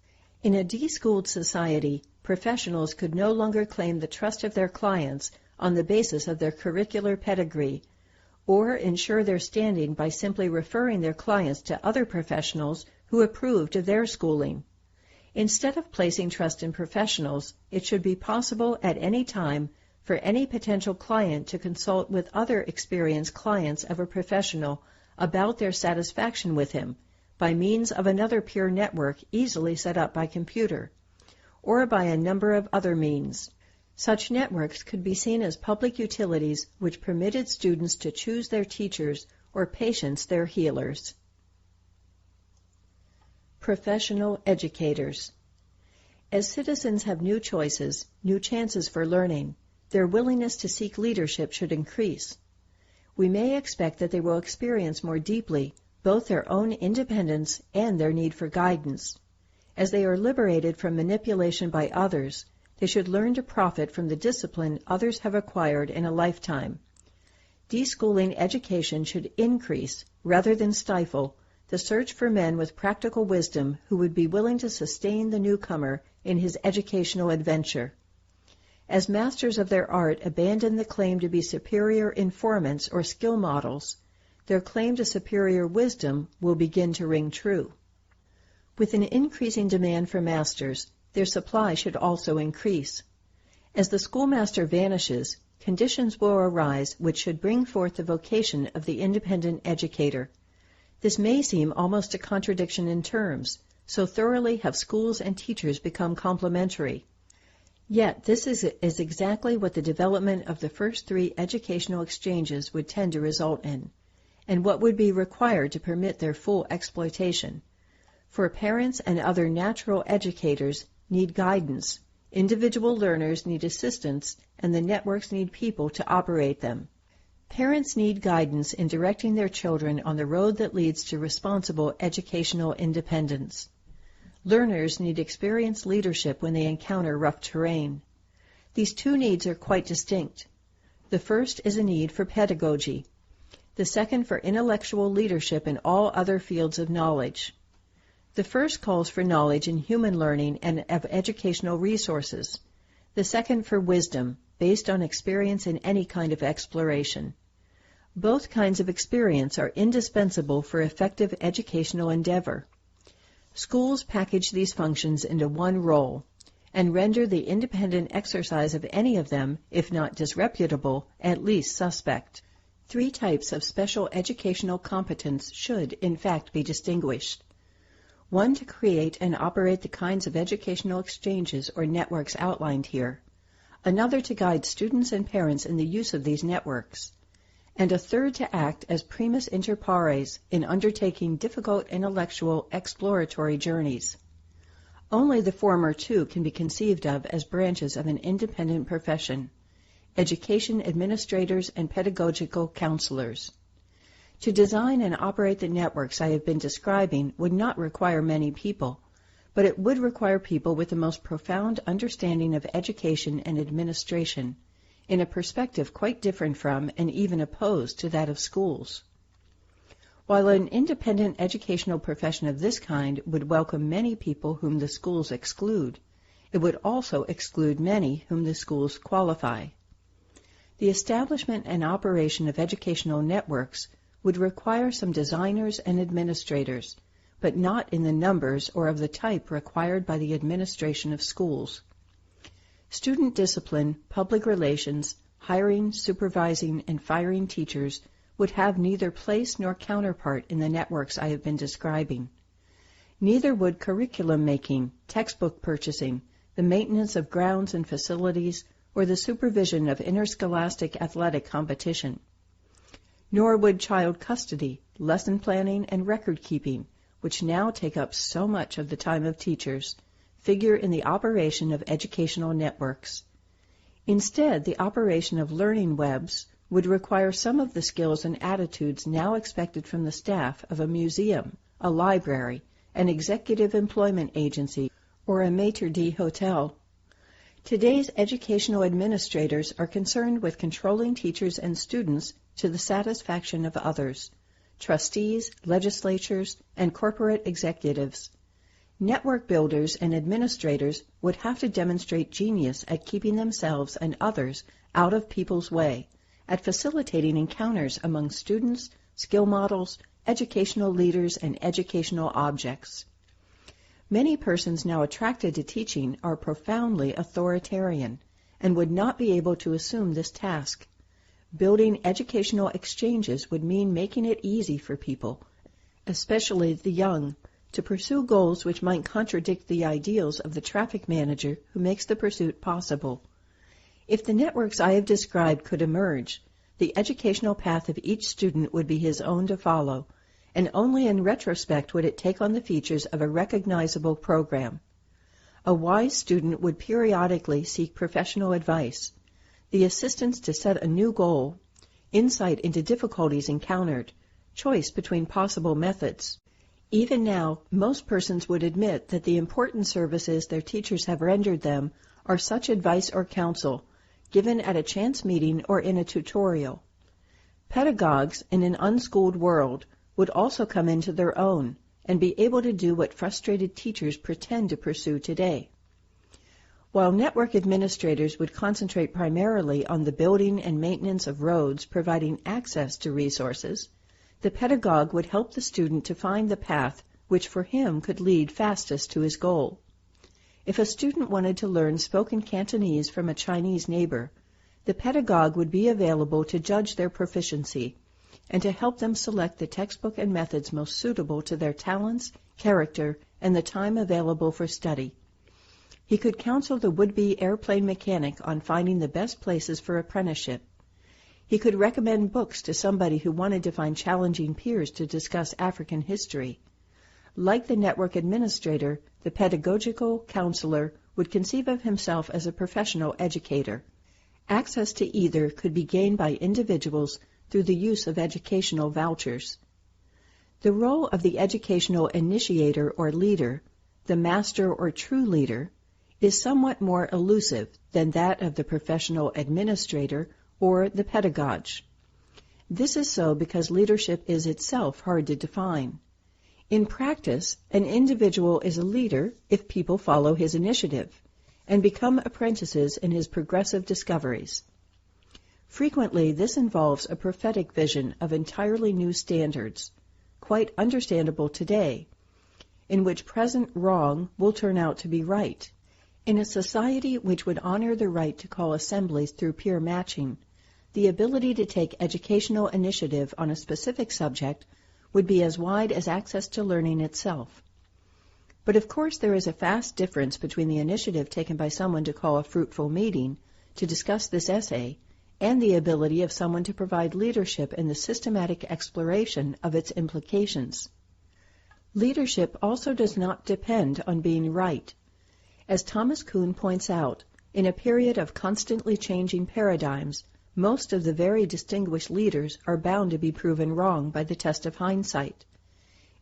S4: In a deschooled society, professionals could no longer claim the trust of their clients on the basis of their curricular pedigree, or ensure their standing by simply referring their clients to other professionals who approved of their schooling. Instead of placing trust in professionals, it should be possible at any time for any potential client to consult with other experienced clients of a professional about their satisfaction with him by means of another peer network easily set up by computer, or by a number of other means. Such networks could be seen as public utilities which permitted students to choose their teachers or patients their healers. Professional educators. As citizens have new choices, new chances for learning, their willingness to seek leadership should increase. We may expect that they will experience more deeply both their own independence and their need for guidance. As they are liberated from manipulation by others, they should learn to profit from the discipline others have acquired in a lifetime. Deschooling education should increase, rather than stifle, the search for men with practical wisdom who would be willing to sustain the newcomer in his educational adventure. As masters of their art abandon the claim to be superior informants or skill models, their claim to superior wisdom will begin to ring true. With an increasing demand for masters, their supply should also increase. As the schoolmaster vanishes, conditions will arise which should bring forth the vocation of the independent educator. This may seem almost a contradiction in terms, so thoroughly have schools and teachers become complementary. Yet this is exactly what the development of the first three educational exchanges would tend to result in, and what would be required to permit their full exploitation. For parents and other natural educators need guidance, individual learners need assistance, and the networks need people to operate them. Parents need guidance in directing their children on the road that leads to responsible educational independence. Learners need experienced leadership when they encounter rough terrain. These two needs are quite distinct. The first is a need for pedagogy, the second for intellectual leadership in all other fields of knowledge. The first calls for knowledge in human learning and of educational resources, the second for wisdom, based on experience in any kind of exploration. Both kinds of experience are indispensable for effective educational endeavor. Schools package these functions into one role, and render the independent exercise of any of them, if not disreputable, at least suspect. Three types of special educational competence should, in fact, be distinguished. One to create and operate the kinds of educational exchanges or networks outlined here, another to guide students and parents in the use of these networks, and a third to act as primus inter pares in undertaking difficult intellectual exploratory journeys. Only the former two can be conceived of as branches of an independent profession: education administrators and pedagogical counselors. To design and operate the networks I have been describing would not require many people, but it would require people with the most profound understanding of education and administration, in a perspective quite different from and even opposed to that of schools. While an independent educational profession of this kind would welcome many people whom the schools exclude, it would also exclude many whom the schools qualify. The establishment and operation of educational networks would require some designers and administrators, but not in the numbers or of the type required by the administration of schools. Student discipline, public relations, hiring, supervising, and firing teachers would have neither place nor counterpart in the networks I have been describing. Neither would curriculum making, textbook purchasing, the maintenance of grounds and facilities, or the supervision of interscholastic athletic competition. Nor would child custody, lesson planning, and record keeping, which now take up so much of the time of teachers, figure in the operation of educational networks. Instead, the operation of learning webs would require some of the skills and attitudes now expected from the staff of a museum, a library, an executive employment agency, or a maitre d' hotel. Today's educational administrators are concerned with controlling teachers and students to the satisfaction of others, trustees, legislatures, and corporate executives. Network builders and administrators would have to demonstrate genius at keeping themselves and others out of people's way, at facilitating encounters among students, skill models, educational leaders, and educational objects. Many persons now attracted to teaching are profoundly authoritarian and would not be able to assume this task. Building educational exchanges would mean making it easy for people, especially the young, to pursue goals which might contradict the ideals of the traffic manager who makes the pursuit possible. If the networks I have described could emerge, the educational path of each student would be his own to follow, and only in retrospect would it take on the features of a recognizable program. A wise student would periodically seek professional advice, the assistance to set a new goal, insight into difficulties encountered, choice between possible methods. Even now, most persons would admit that the important services their teachers have rendered them are such advice or counsel, given at a chance meeting or in a tutorial. Pedagogues in an unschooled world would also come into their own and be able to do what frustrated teachers pretend to pursue today. While network administrators would concentrate primarily on the building and maintenance of roads providing access to resources, the pedagogue would help the student to find the path which for him could lead fastest to his goal. If a student wanted to learn spoken Cantonese from a Chinese neighbor, the pedagogue would be available to judge their proficiency and to help them select the textbook and methods most suitable to their talents, character, and the time available for study. He could counsel the would-be airplane mechanic on finding the best places for apprenticeship. He could recommend books to somebody who wanted to find challenging peers to discuss African history. Like the network administrator, the pedagogical counselor would conceive of himself as a professional educator. Access to either could be gained by individuals through the use of educational vouchers. The role of the educational initiator or leader, the master or true leader, is somewhat more elusive than that of the professional administrator or the pedagogue. This is so because leadership is itself hard to define. In practice, an individual is a leader if people follow his initiative and become apprentices in his progressive discoveries. Frequently, this involves a prophetic vision of entirely new standards, quite understandable today, in which present wrong will turn out to be right. In a society which would honor the right to call assemblies through peer matching, the ability to take educational initiative on a specific subject would be as wide as access to learning itself. But of course there is a vast difference between the initiative taken by someone to call a fruitful meeting to discuss this essay and the ability of someone to provide leadership in the systematic exploration of its implications. Leadership also does not depend on being right. As Thomas Kuhn points out, in a period of constantly changing paradigms, most of the very distinguished leaders are bound to be proven wrong by the test of hindsight.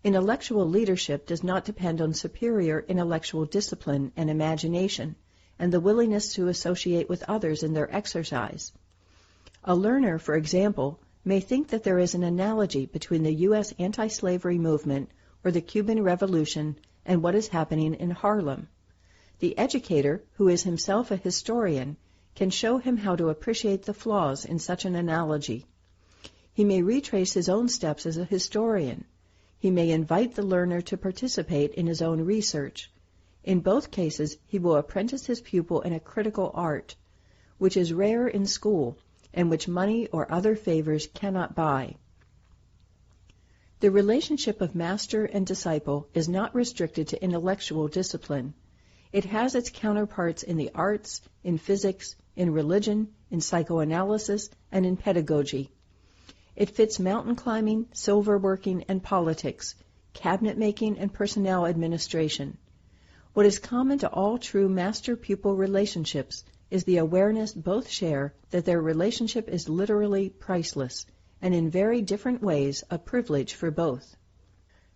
S4: Intellectual leadership does not depend on superior intellectual discipline and imagination, and the willingness to associate with others in their exercise. A learner, for example, may think that there is an analogy between the U.S. anti-slavery movement or the Cuban Revolution and what is happening in Harlem. The educator, who is himself a historian, can show him how to appreciate the flaws in such an analogy. He may retrace his own steps as a historian. He may invite the learner to participate in his own research. In both cases, he will apprentice his pupil in a critical art, which is rare in school, and which money or other favors cannot buy. The relationship of master and disciple is not restricted to intellectual discipline. It has its counterparts in the arts, in physics, in religion, in psychoanalysis, and in pedagogy. It fits mountain climbing, silver working, and politics, cabinet making, and personnel administration. What is common to all true master-pupil relationships is the awareness both share that their relationship is literally priceless, and in very different ways a privilege for both.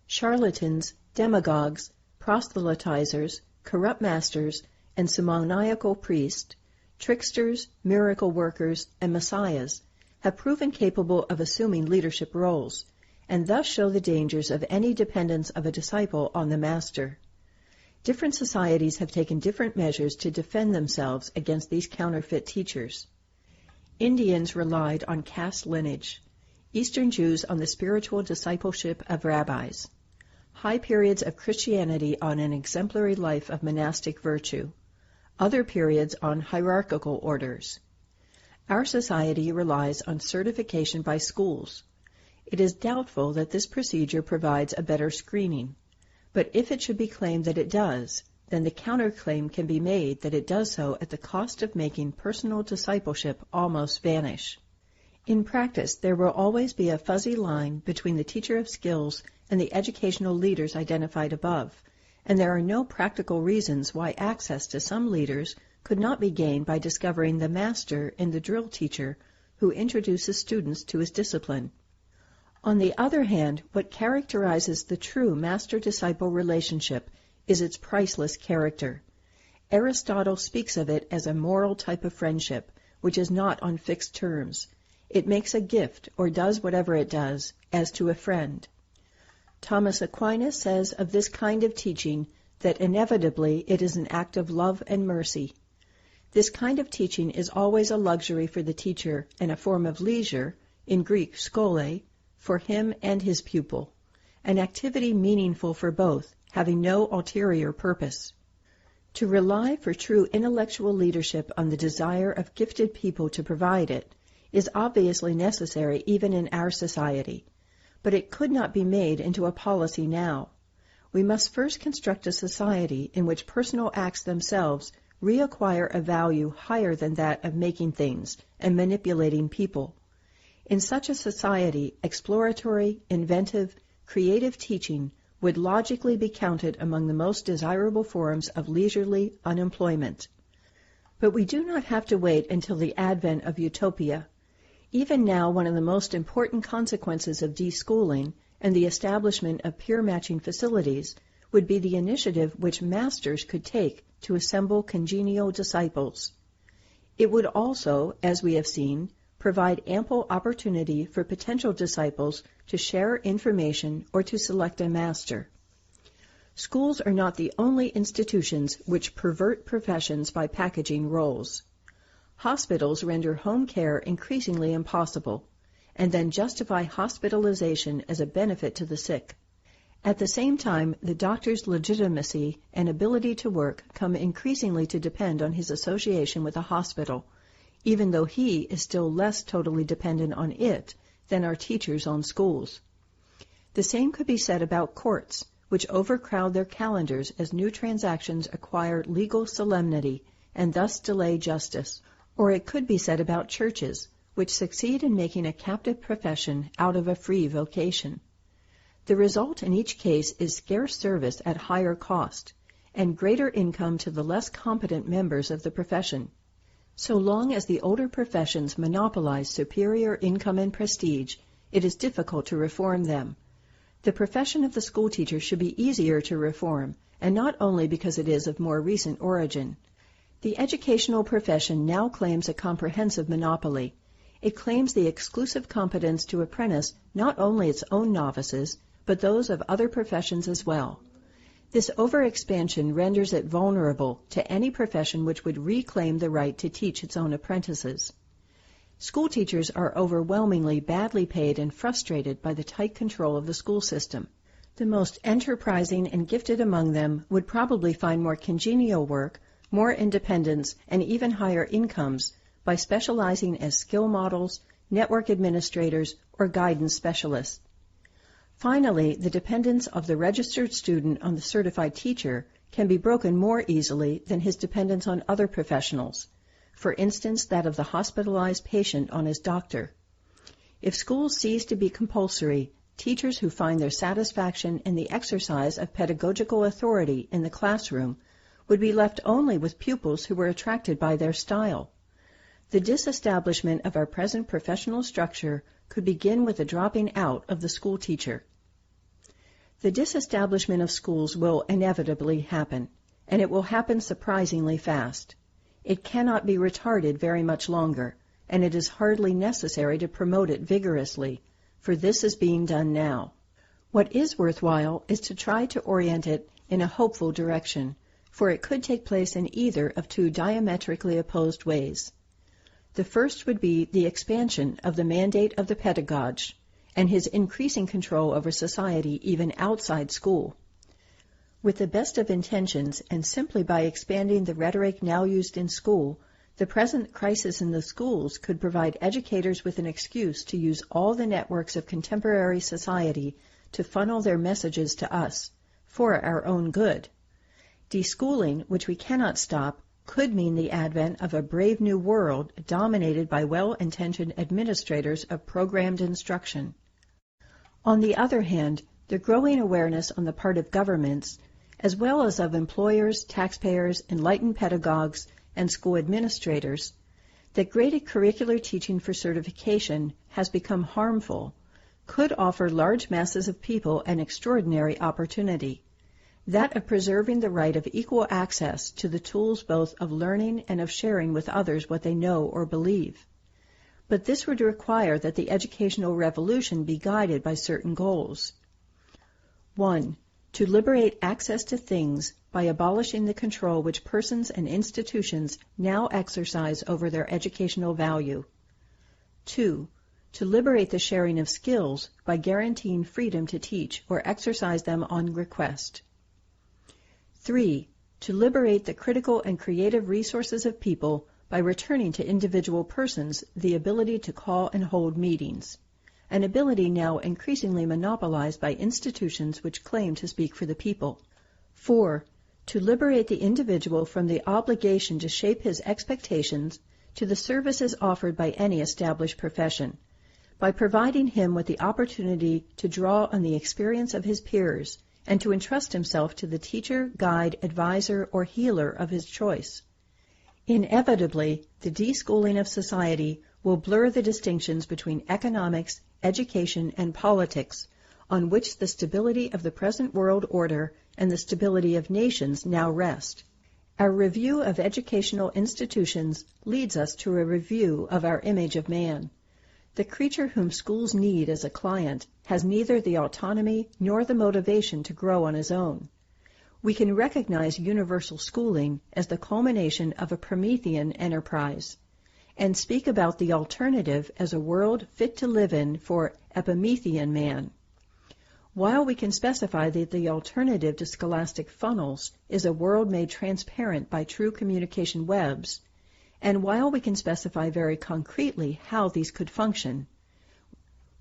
S4: Charlatans, demagogues, proselytizers, corrupt masters, and simoniacal priests, tricksters, miracle workers, and messiahs have proven capable of assuming leadership roles, and thus show the dangers of any dependence of a disciple on the master. Different societies have taken different measures to defend themselves against these counterfeit teachers. Indians relied on caste lineage, Eastern Jews on the spiritual discipleship of rabbis, high periods of Christianity on an exemplary life of monastic virtue, other periods on hierarchical orders. Our society relies on certification by schools. It is doubtful that this procedure provides a better screening, but if it should be claimed that it does, then the counterclaim can be made that it does so at the cost of making personal discipleship almost vanish. In practice, there will always be a fuzzy line between the teacher of skills and the educational leaders identified above, and there are no practical reasons why access to some leaders could not be gained by discovering the master in the drill teacher who introduces students to his discipline. On the other hand, what characterizes the true master-disciple relationship is its priceless character. Aristotle speaks of it as a moral type of friendship, which is not on fixed terms. It makes a gift, or does whatever it does, as to a friend. Thomas Aquinas says of this kind of teaching that inevitably it is an act of love and mercy. This kind of teaching is always a luxury for the teacher and a form of leisure, in Greek schole, for him and his pupil, an activity meaningful for both, having no ulterior purpose. To rely for true intellectual leadership on the desire of gifted people to provide it is obviously necessary even in our society, but it could not be made into a policy now. We must first construct a society in which personal acts themselves reacquire a value higher than that of making things and manipulating people. In such a society, exploratory, inventive, creative teaching would logically be counted among the most desirable forms of leisurely unemployment. But we do not have to wait until the advent of utopia. Even now, one of the most important consequences of deschooling and the establishment of peer-matching facilities would be the initiative which masters could take to assemble congenial disciples. It would also, as we have seen, provide ample opportunity for potential disciples to share information or to select a master. Schools are not the only institutions which pervert professions by packaging roles. Hospitals render home care increasingly impossible, and then justify hospitalization as a benefit to the sick. At the same time, the doctor's legitimacy and ability to work come increasingly to depend on his association with a hospital, even though he is still less totally dependent on it than are teachers on schools. The same could be said about courts, which overcrowd their calendars as new transactions acquire legal solemnity and thus delay justice. Or it could be said about churches, which succeed in making a captive profession out of a free vocation. The result in each case is scarce service at higher cost, and greater income to the less competent members of the profession. So long as the older professions monopolize superior income and prestige, it is difficult to reform them. The profession of the schoolteacher should be easier to reform, and not only because it is of more recent origin. The educational profession now claims a comprehensive monopoly. It claims the exclusive competence to apprentice not only its own novices, but those of other professions as well. This overexpansion renders it vulnerable to any profession which would reclaim the right to teach its own apprentices. Schoolteachers are overwhelmingly badly paid and frustrated by the tight control of the school system. The most enterprising and gifted among them would probably find more congenial work, more independence, and even higher incomes by specializing as skill models, network administrators, or guidance specialists. Finally, the dependence of the registered student on the certified teacher can be broken more easily than his dependence on other professionals, for instance that of the hospitalized patient on his doctor. If schools cease to be compulsory, teachers who find their satisfaction in the exercise of pedagogical authority in the classroom would be left only with pupils who were attracted by their style. The disestablishment of our present professional structure could begin with the dropping out of the school teacher. The disestablishment of schools will inevitably happen, and it will happen surprisingly fast. It cannot be retarded very much longer, and it is hardly necessary to promote it vigorously, for this is being done now. What is worthwhile is to try to orient it in a hopeful direction, for it could take place in either of two diametrically opposed ways. The first would be the expansion of the mandate of the pedagogue and his increasing control over society even outside school. With the best of intentions and simply by expanding the rhetoric now used in school, the present crisis in the schools could provide educators with an excuse to use all the networks of contemporary society to funnel their messages to us, for our own good. Deschooling, which we cannot stop, could mean the advent of a brave new world dominated by well-intentioned administrators of programmed instruction. On the other hand, the growing awareness on the part of governments, as well as of employers, taxpayers, enlightened pedagogues, and school administrators, that graded curricular teaching for certification has become harmful, could offer large masses of people an extraordinary opportunity, that of preserving the right of equal access to the tools both of learning and of sharing with others what they know or believe. But this would require that the educational revolution be guided by certain goals. 1. To liberate access to things by abolishing the control which persons and institutions now exercise over their educational value. 2. To liberate the sharing of skills by guaranteeing freedom to teach or exercise them on request. 3. To liberate the critical and creative resources of people by returning to individual persons the ability to call and hold meetings, an ability now increasingly monopolized by institutions which claim to speak for the people. 4. To liberate the individual from the obligation to shape his expectations to the services offered by any established profession, by providing him with the opportunity to draw on the experience of his peers and to entrust himself to the teacher, guide, advisor, or healer of his choice. Inevitably, the deschooling of society will blur the distinctions between economics, education, and politics, on which the stability of the present world order and the stability of nations now rest. Our review of educational institutions leads us to a review of our image of man. The creature whom schools need as a client has neither the autonomy nor the motivation to grow on his own. We can recognize universal schooling as the culmination of a Promethean enterprise, and speak about the alternative as a world fit to live in for Epimethean Man. While we can specify that the alternative to scholastic funnels is a world made transparent by true communication webs, and while we can specify very concretely how these could function,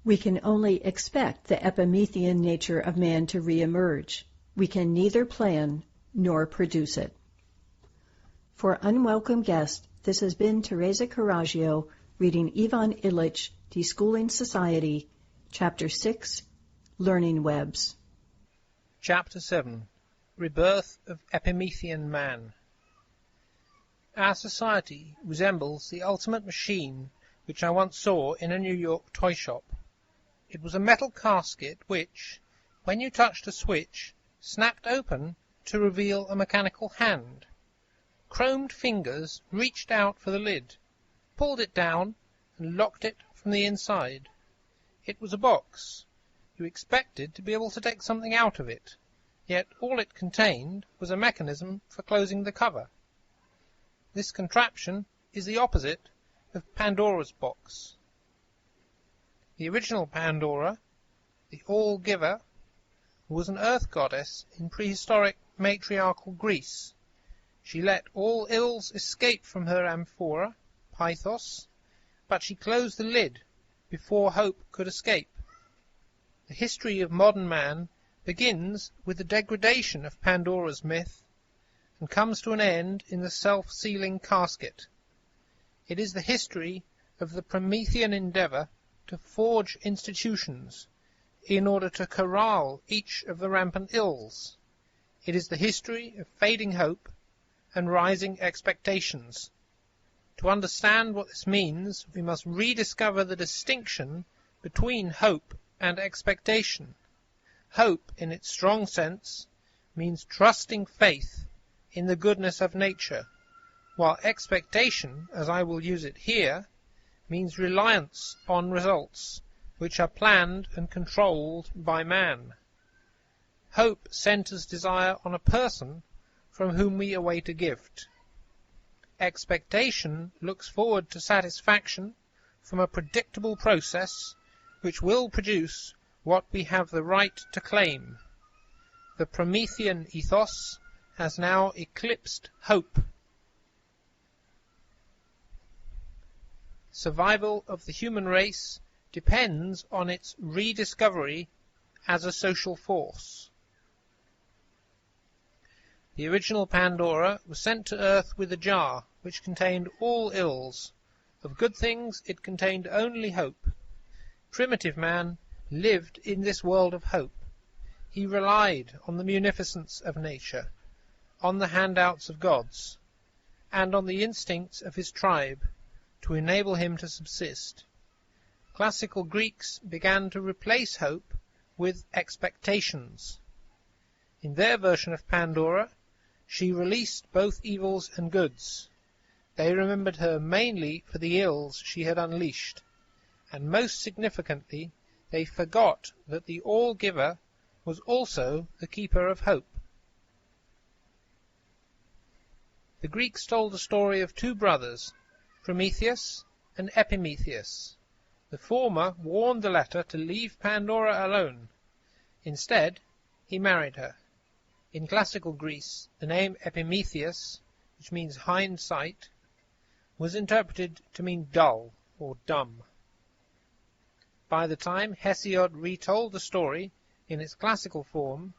S4: we can only expect the Epimethean nature of man to reemerge. We can neither plan nor produce it. For Unwelcome Guest, this has been Tereza Coraggio reading Ivan Illich, Deschooling Society, Chapter 6, Learning Webs.
S1: Chapter 7. Rebirth of Epimethean Man. Our society resembles the ultimate machine which I once saw in a New York toy shop. It was a metal casket which, when you touched a switch, snapped open to reveal a mechanical hand. Chromed fingers reached out for the lid, pulled it down, and locked it from the inside. It was a box. You expected to be able to take something out of it, yet all it contained was a mechanism for closing the cover. This contraption is the opposite of Pandora's box. The original Pandora, the All-Giver,
S2: who was an earth goddess in prehistoric matriarchal Greece. She let all ills escape from her amphora, Pythos, but she closed the lid before hope could escape. The history of modern man begins with the degradation of Pandora's myth and comes to an end in the self-sealing casket. It is the history of the Promethean endeavour to forge institutions in order to corral each of the rampant ills. It is the history of fading hope and rising expectations. To understand what this means, we must rediscover the distinction between hope and expectation. Hope, in its strong sense, means trusting faith in the goodness of nature, while expectation, as I will use it here, means reliance on results which are planned and controlled by man. Hope centers desire on a person from whom we await a gift. Expectation looks forward to satisfaction from a predictable process which will produce what we have the right to claim. The Promethean ethos has now eclipsed hope. Survival of the human race depends on its rediscovery as a social force. The original Pandora was sent to earth with a jar which contained all ills. Of good things it contained only hope. Primitive man lived in this world of hope. He relied on the munificence of nature, on the handouts of gods, and on the instincts of his tribe to enable him to subsist. Classical Greeks began to replace hope with expectations. In their version of Pandora, she released both evils and goods. They remembered her mainly for the ills she had unleashed, and most significantly, they forgot that the All-Giver was also the keeper of hope. The Greeks told the story of two brothers, Prometheus and Epimetheus. The former warned the latter to leave Pandora alone. Instead, he married her. In classical Greece, the name Epimetheus, which means hindsight, was interpreted to mean dull or dumb. By the time Hesiod retold the story in its classical form,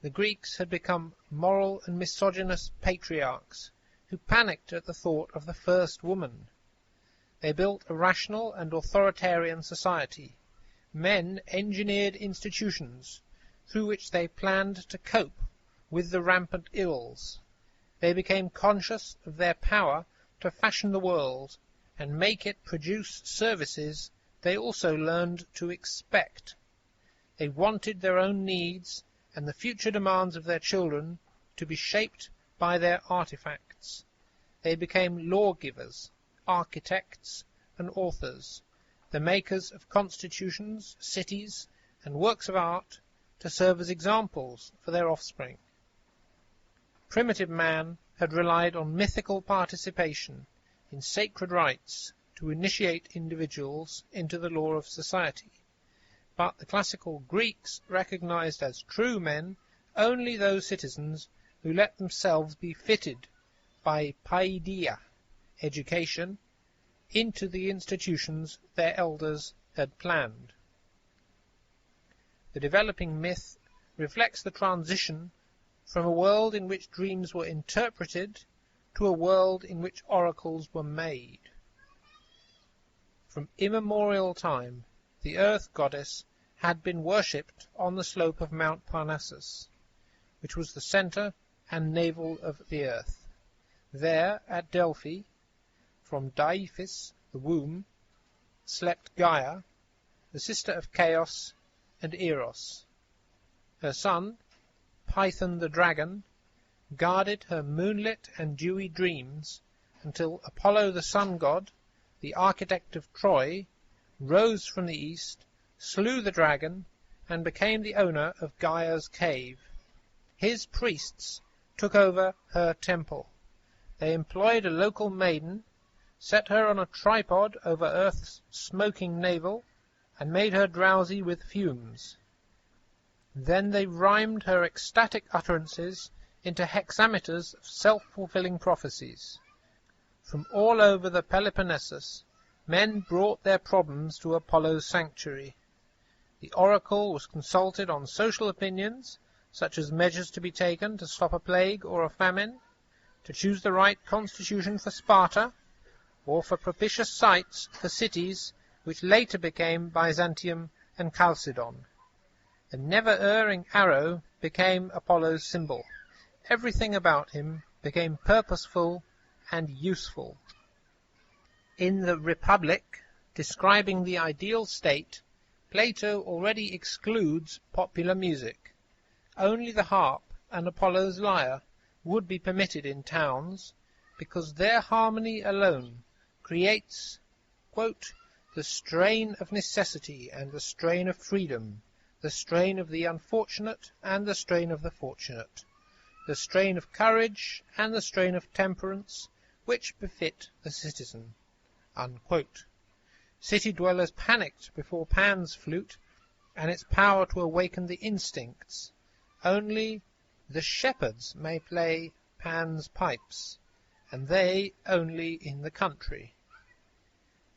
S2: the Greeks had become moral and misogynist patriarchs who panicked at the thought of the first woman. They built a rational and authoritarian society. Men engineered institutions through which they planned to cope with the rampant ills. They became conscious of their power to fashion the world and make it produce services they also learned to expect. They wanted their own needs and the future demands of their children to be shaped by their artifacts. They became lawgivers, architects, and authors, the makers of constitutions, cities, and works of art to serve as examples for their offspring. Primitive man had relied on mythical participation in sacred rites to initiate individuals into the law of society. But the classical Greeks recognized as true men only those citizens who let themselves be fitted by paideia, education, into the institutions their elders had planned. The developing myth reflects the transition from a world in which dreams were interpreted to a world in which oracles were made. From immemorial time, the earth goddess had been worshipped on the slope of Mount Parnassus, which was the center and navel of the earth. There, at Delphi, from Deiphys, the womb, slept Gaia, the sister of Chaos and Eros. Her son, Python the dragon, guarded her moonlit and dewy dreams until Apollo the sun god, the architect of Troy, rose from the east, slew the dragon, and became the owner of Gaia's cave. His priests took over her temple. They employed a local maiden, set her on a tripod over Earth's smoking navel, and made her drowsy with fumes. Then they rhymed her ecstatic utterances into hexameters of self-fulfilling prophecies. From all over the Peloponnesus, men brought their problems to Apollo's sanctuary. The oracle was consulted on social opinions, such as measures to be taken to stop a plague or a famine, to choose the right constitution for Sparta, or for propitious sites for cities which later became Byzantium and Chalcedon. The never-erring arrow became Apollo's symbol. Everything about him became purposeful and useful. In the Republic, describing the ideal state, Plato already excludes popular music. Only the harp and Apollo's lyre would be permitted in towns, because their harmony alone creates, quote, the strain of necessity and the strain of freedom, the strain of the unfortunate and the strain of the fortunate, the strain of courage and the strain of temperance, which befit the citizen. Unquote. City dwellers panicked before Pan's flute and its power to awaken the instincts. Only the shepherds may play Pan's pipes, and they only in the country.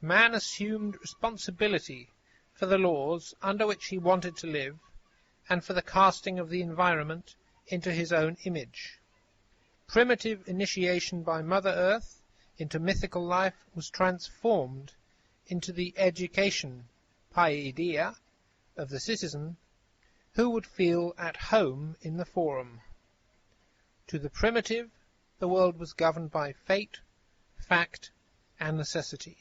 S2: Man assumed responsibility for the laws under which he wanted to live, and for the casting of the environment into his own image. Primitive initiation by Mother Earth into mythical life was transformed into the education, paideia, of the citizen, who would feel at home in the forum. To the primitive, the world was governed by fate, fact, and necessity.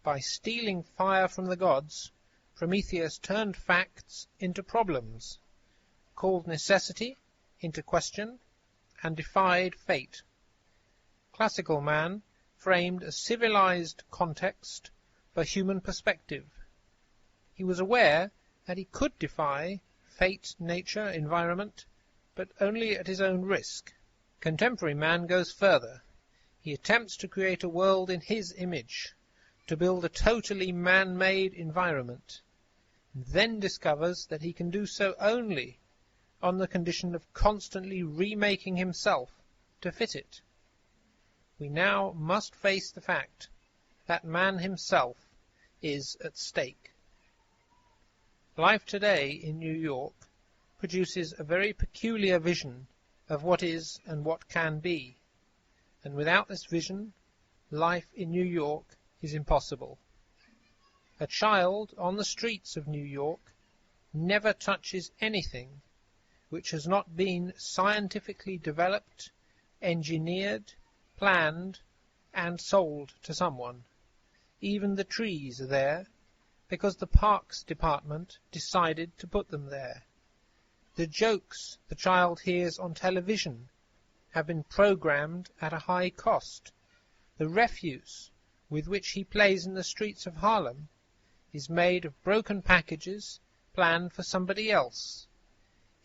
S2: By stealing fire from the gods, Prometheus turned facts into problems, called necessity into question, and defied fate. Classical man framed a civilized context for human perspective. He was aware that he could defy fate, nature, environment, but only at his own risk. Contemporary man goes further. He attempts to create a world in his image, to build a totally man-made environment, and then discovers that he can do so only on the condition of constantly remaking himself to fit it. We now must face the fact that man himself is at stake. Life today in New York produces a very peculiar vision of what is and what can be, and without this vision, life in New York is impossible. A child on the streets of New York never touches anything which has not been scientifically developed, engineered, planned, and sold to someone. Even the trees are there because the Parks Department decided to put them there. The jokes the child hears on television have been programmed at a high cost. The refuse with which he plays in the streets of Harlem is made of broken packages planned for somebody else.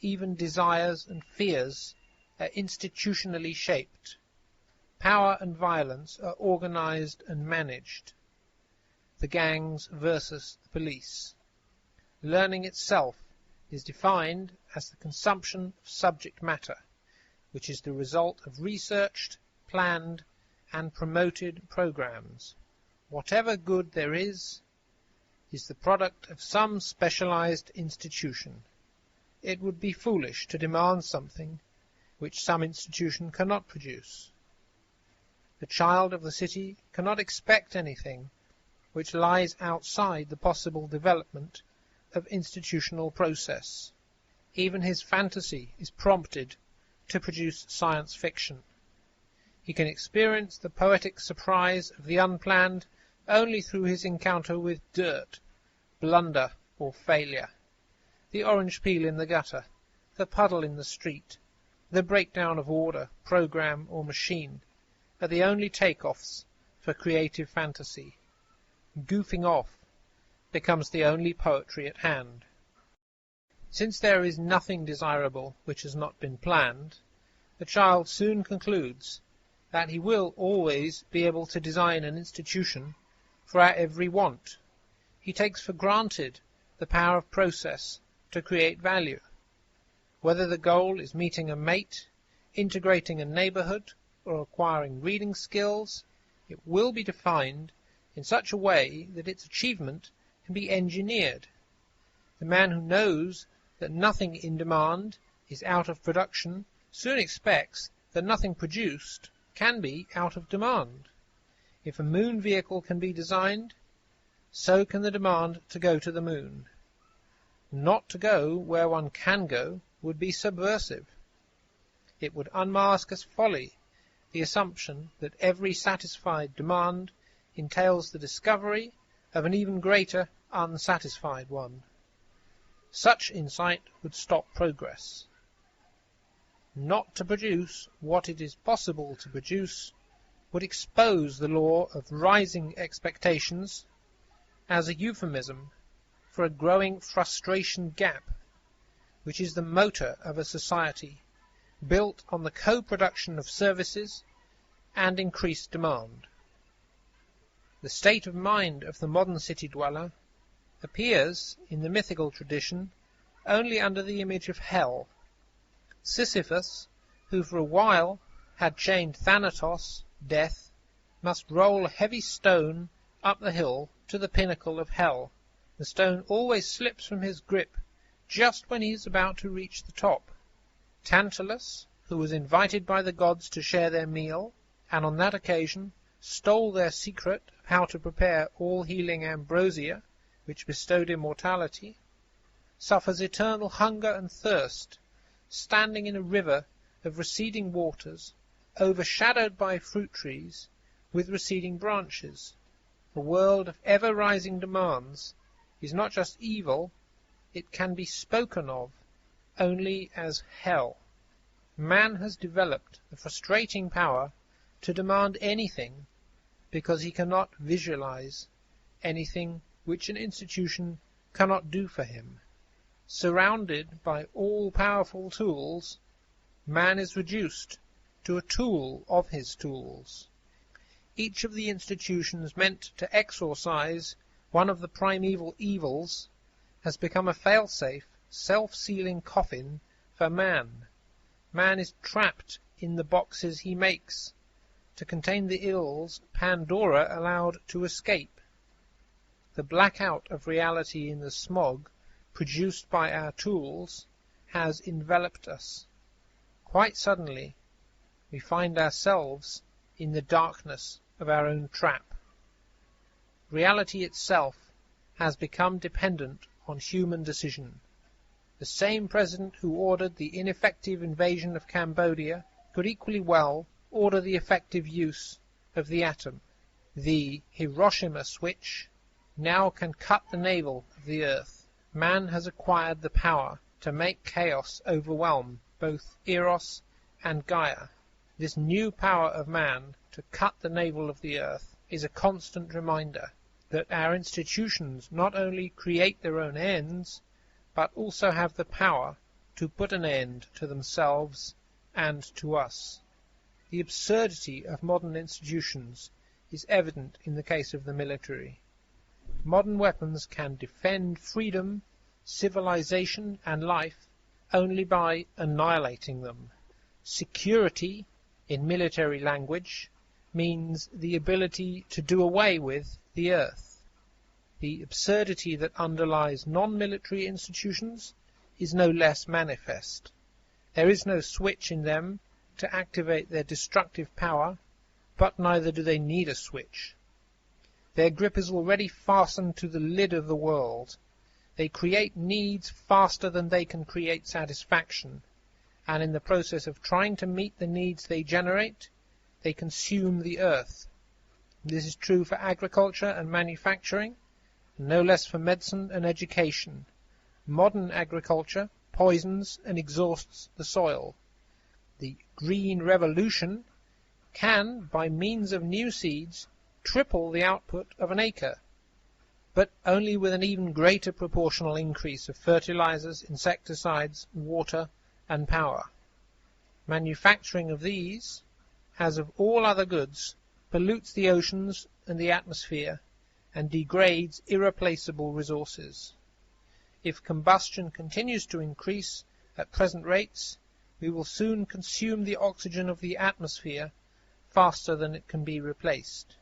S2: Even desires and fears are institutionally shaped. Power and violence are organized and managed. The gangs versus the police. Learning itself is defined as the consumption of subject matter, which is the result of researched, planned, and promoted programs. Whatever good there is the product of some specialized institution. It would be foolish to demand something which some institution cannot produce. The child of the city cannot expect anything which lies outside the possible development of institutional process. Even his fantasy is prompted to produce science fiction. He can experience the poetic surprise of the unplanned only through his encounter with dirt, blunder, or failure. The orange peel in the gutter, the puddle in the street, the breakdown of order, program, or machine are the only take-offs for creative fantasy. Goofing off becomes the only poetry at hand. Since there is nothing desirable which has not been planned, the child soon concludes that he will always be able to design an institution for our every want. He takes for granted the power of process to create value. Whether the goal is meeting a mate, integrating a neighborhood, or acquiring reading skills, it will be defined in such a way that its achievement can be engineered. The man who knows that nothing in demand is out of production soon expects that nothing produced can be out of demand. If a moon vehicle can be designed, so can the demand to go to the moon. Not to go where one can go would be subversive. It would unmask as folly the assumption that every satisfied demand entails the discovery of an even greater unsatisfied one. Such insight would stop progress. Not to produce what it is possible to produce would expose the law of rising expectations as a euphemism for a growing frustration gap, which is the motor of a society built on the co-production of services and increased demand. The state of mind of the modern city dweller appears in the mythical tradition only under the image of hell. Sisyphus, who for a while had chained Thanatos, death, must roll a heavy stone up the hill to the pinnacle of hell. The stone always slips from his grip just when he is about to reach the top. Tantalus, who was invited by the gods to share their meal, and on that occasion stole their secret of how to prepare all-healing ambrosia, which bestowed immortality, suffers eternal hunger and thirst, standing in a river of receding waters, overshadowed by fruit trees, with receding branches. A world of ever-rising demands is not just evil, it can be spoken of only as hell. Man has developed the frustrating power to demand anything because he cannot visualize anything which an institution cannot do for him. Surrounded by all-powerful tools, man is reduced to a tool of his tools. Each of the institutions meant to exorcise one of the primeval evils has become a fail-safe, self-sealing coffin for man. Man is trapped in the boxes he makes to contain the ills Pandora allowed to escape. The blackout of reality in the smog produced by our tools has enveloped us. Quite suddenly, we find ourselves in the darkness of our own trap. Reality itself has become dependent on human decision. The same president who ordered the ineffective invasion of Cambodia could equally well order the effective use of the atom. The Hiroshima switch now can cut the navel of the earth. Man has acquired the power to make chaos overwhelm both Eros and Gaia. This new power of man to cut the navel of the earth is a constant reminder that our institutions not only create their own ends, but also have the power to put an end to themselves and to us. The absurdity of modern institutions is evident in the case of the military. Modern weapons can defend freedom, civilization, and life only by annihilating them. Security, in military language, means the ability to do away with the earth. The absurdity that underlies non-military institutions is no less manifest. There is no switch in them to activate their destructive power, but neither do they need a switch. Their grip is already fastened to the lid of the world. They create needs faster than they can create satisfaction, and in the process of trying to meet the needs they generate, they consume the earth. This is true for agriculture and manufacturing, and no less for medicine and education. Modern agriculture poisons and exhausts the soil. The green revolution can, by means of new seeds, triple the output of an acre, but only with an even greater proportional increase of fertilizers, insecticides, water, and power. Manufacturing of these, as of all other goods, pollutes the oceans and the atmosphere, and degrades irreplaceable resources. If combustion continues to increase At present rates, we will soon consume the oxygen of the atmosphere faster than it can be replaced.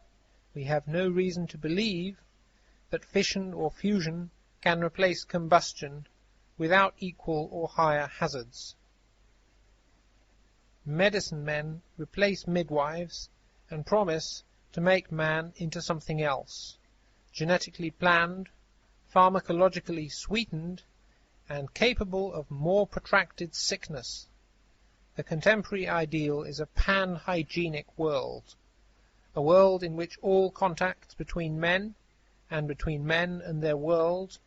S2: We have no reason to believe that fission or fusion can replace combustion without equal or higher hazards. Medicine men replace midwives and promise to make man into something else, genetically planned, pharmacologically sweetened, and capable of more protracted sickness. The contemporary ideal is a pan-hygienic world, a world in which all contacts between men and between men and their world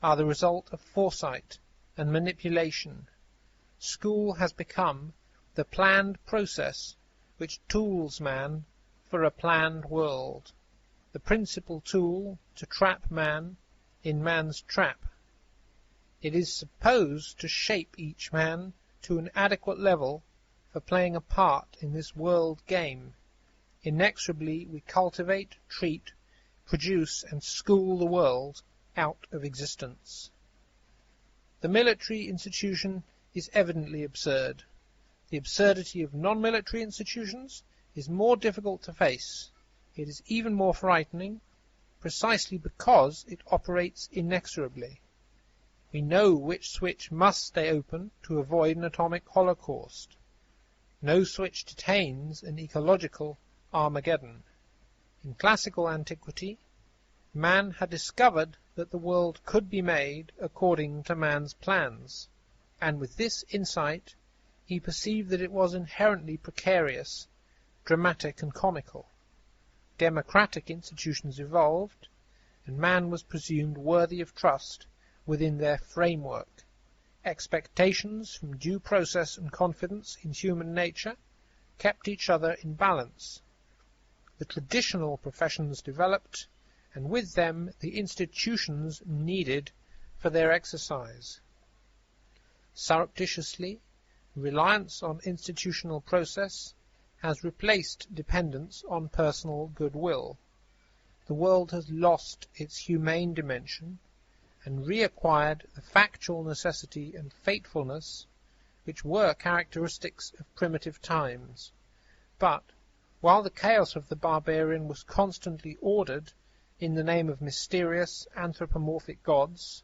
S2: are the result of foresight and manipulation. School has become the planned process which tools man for a planned world, the principal tool to trap man in man's trap. It is supposed to shape each man to an adequate level for playing a part in this world game. Inexorably we cultivate, treat, produce and school the world out of existence. The military institution is evidently absurd. The absurdity of non-military institutions is more difficult to face. It is even more frightening, precisely because it operates inexorably. We know which switch must stay open to avoid an atomic holocaust. No switch detains an ecological Armageddon. In classical antiquity, man had discovered that the world could be made according to man's plans, and with this insight he perceived that it was inherently precarious, dramatic and comical. Democratic institutions evolved, and man was presumed worthy of trust within their framework. Expectations from due process and confidence in human nature kept each other in balance. The traditional professions developed, and with them the institutions needed for their exercise. Surreptitiously, reliance on institutional process has replaced dependence on personal goodwill. The world has lost its humane dimension and reacquired the factual necessity and fatefulness which were characteristics of primitive times. But, while the chaos of the barbarian was constantly ordered in the name of mysterious anthropomorphic gods,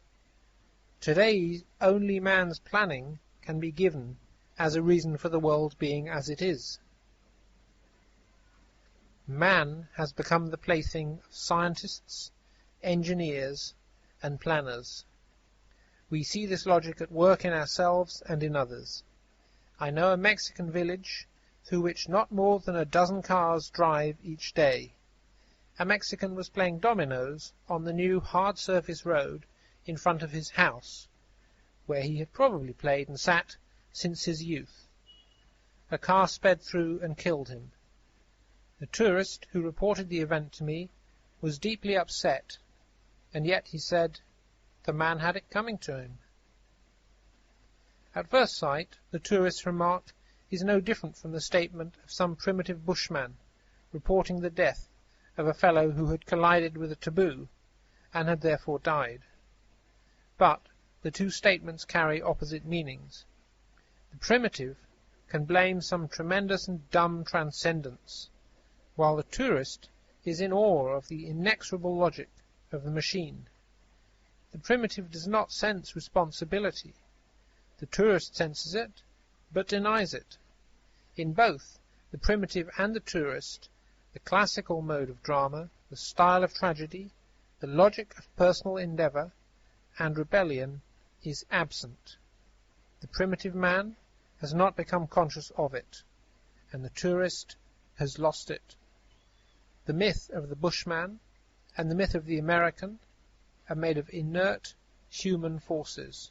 S2: today only man's planning can be given as a reason for the world being as it is. Man has become the plaything of scientists, engineers, and planners. We see this logic at work in ourselves and in others. I know a Mexican village through which not more than a dozen cars drive each day. A Mexican was playing dominoes on the new hard-surface road in front of his house, where he had probably played and sat since his youth. A car sped through and killed him. The tourist who reported the event to me was deeply upset, and yet he said the man had it coming to him. At first sight, the tourist's remark is no different from the statement of some primitive bushman reporting the death of a fellow who had collided with a taboo and had therefore died. But the two statements carry opposite meanings. The primitive can blame some tremendous and dumb transcendence, while the tourist is in awe of the inexorable logic of the machine. The primitive does not sense responsibility. The tourist senses it, but denies it. In both, the primitive and the tourist, the classical mode of drama, the style of tragedy, the logic of personal endeavour and rebellion is absent. The primitive man has not become conscious of it, and the tourist has lost it. The myth of the Bushman and the myth of the American are made of inert human forces.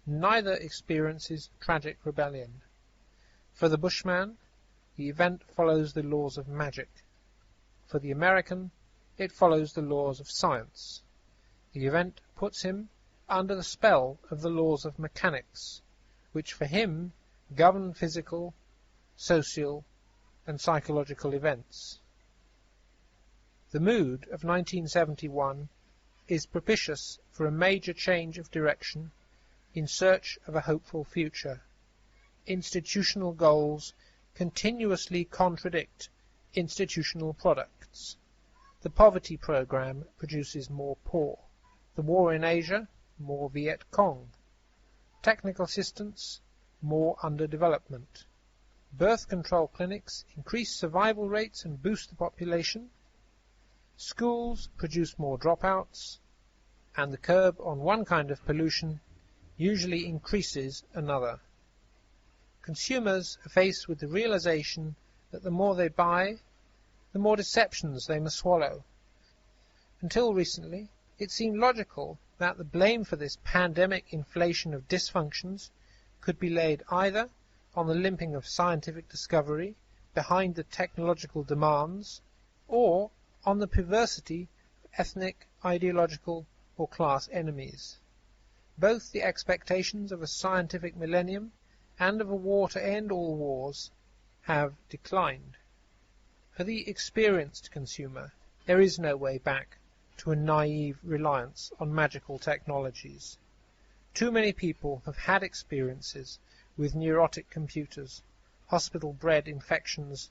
S2: Neither experiences tragic rebellion. For the Bushman, the event follows the laws of magic. For the American, it follows the laws of science. The event puts him under the spell of the laws of mechanics, which for him govern physical, social, and psychological events. The mood of 1971 is propitious for a major change of direction in search of a hopeful future. Institutional goals continuously contradict institutional products. The poverty program produces more poor. The war in Asia, more Viet Cong. Technical assistance, more underdevelopment. Birth control clinics increase survival rates and boost the population. Schools produce more dropouts, and the curb on one kind of pollution usually increases another. Consumers are faced with the realization that the more they buy, the more deceptions they must swallow. Until recently, it seemed logical that the blame for this pandemic inflation of dysfunctions could be laid either on the limping of scientific discovery behind the technological demands, or on the perversity of ethnic, ideological, or class enemies. Both the expectations of a scientific millennium and of a war to end all wars have declined. For the experienced consumer, there is no way back to a naive reliance on magical technologies. Too many people have had experiences with neurotic computers, hospital-bred infections,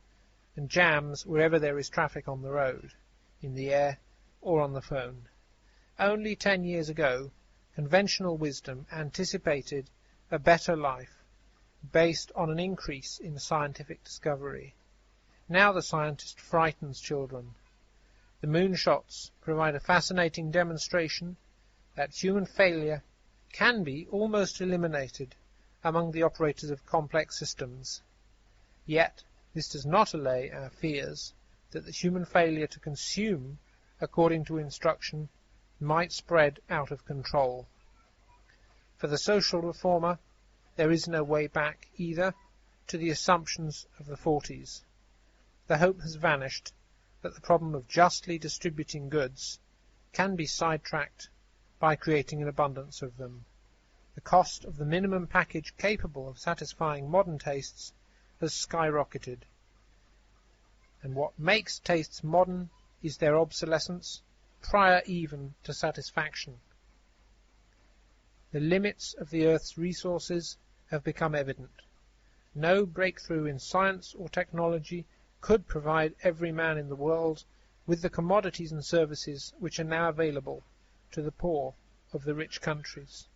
S2: and jams wherever there is traffic on the road, in the air, or on the phone. Only 10 years ago, conventional wisdom anticipated a better life based on an increase in scientific discovery. Now the scientist frightens children. The moonshots provide a fascinating demonstration that human failure can be almost eliminated among the operators of complex systems. Yet this does not allay our fears that the human failure to consume according to instruction might spread out of control. For the social reformer, there is no way back either to the assumptions of the 40s. The hope has vanished that the problem of justly distributing goods can be sidetracked by creating an abundance of them. The cost of the minimum package capable of satisfying modern tastes has skyrocketed, and what makes tastes modern is their obsolescence prior even to satisfaction. The limits of the Earth's resources have become evident. No breakthrough in science or technology could provide every man in the world with the commodities and services which are now available to the poor of the rich countries.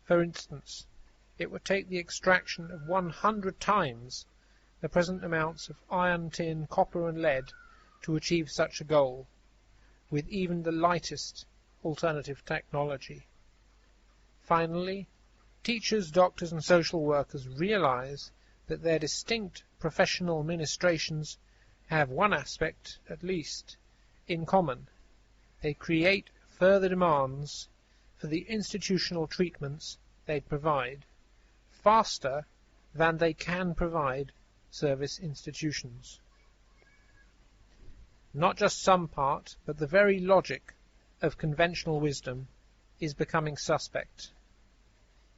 S2: For instance, it would take the extraction of 100 times the present amounts of iron, tin, copper and lead to achieve such a goal, with even the lightest alternative technology. Finally, teachers, doctors and social workers realize that their distinct professional ministrations have one aspect, at least, in common. They create further demands for the institutional treatments they provide, faster than they can provide service institutions. Not just some part, but the very logic of conventional wisdom is becoming suspect.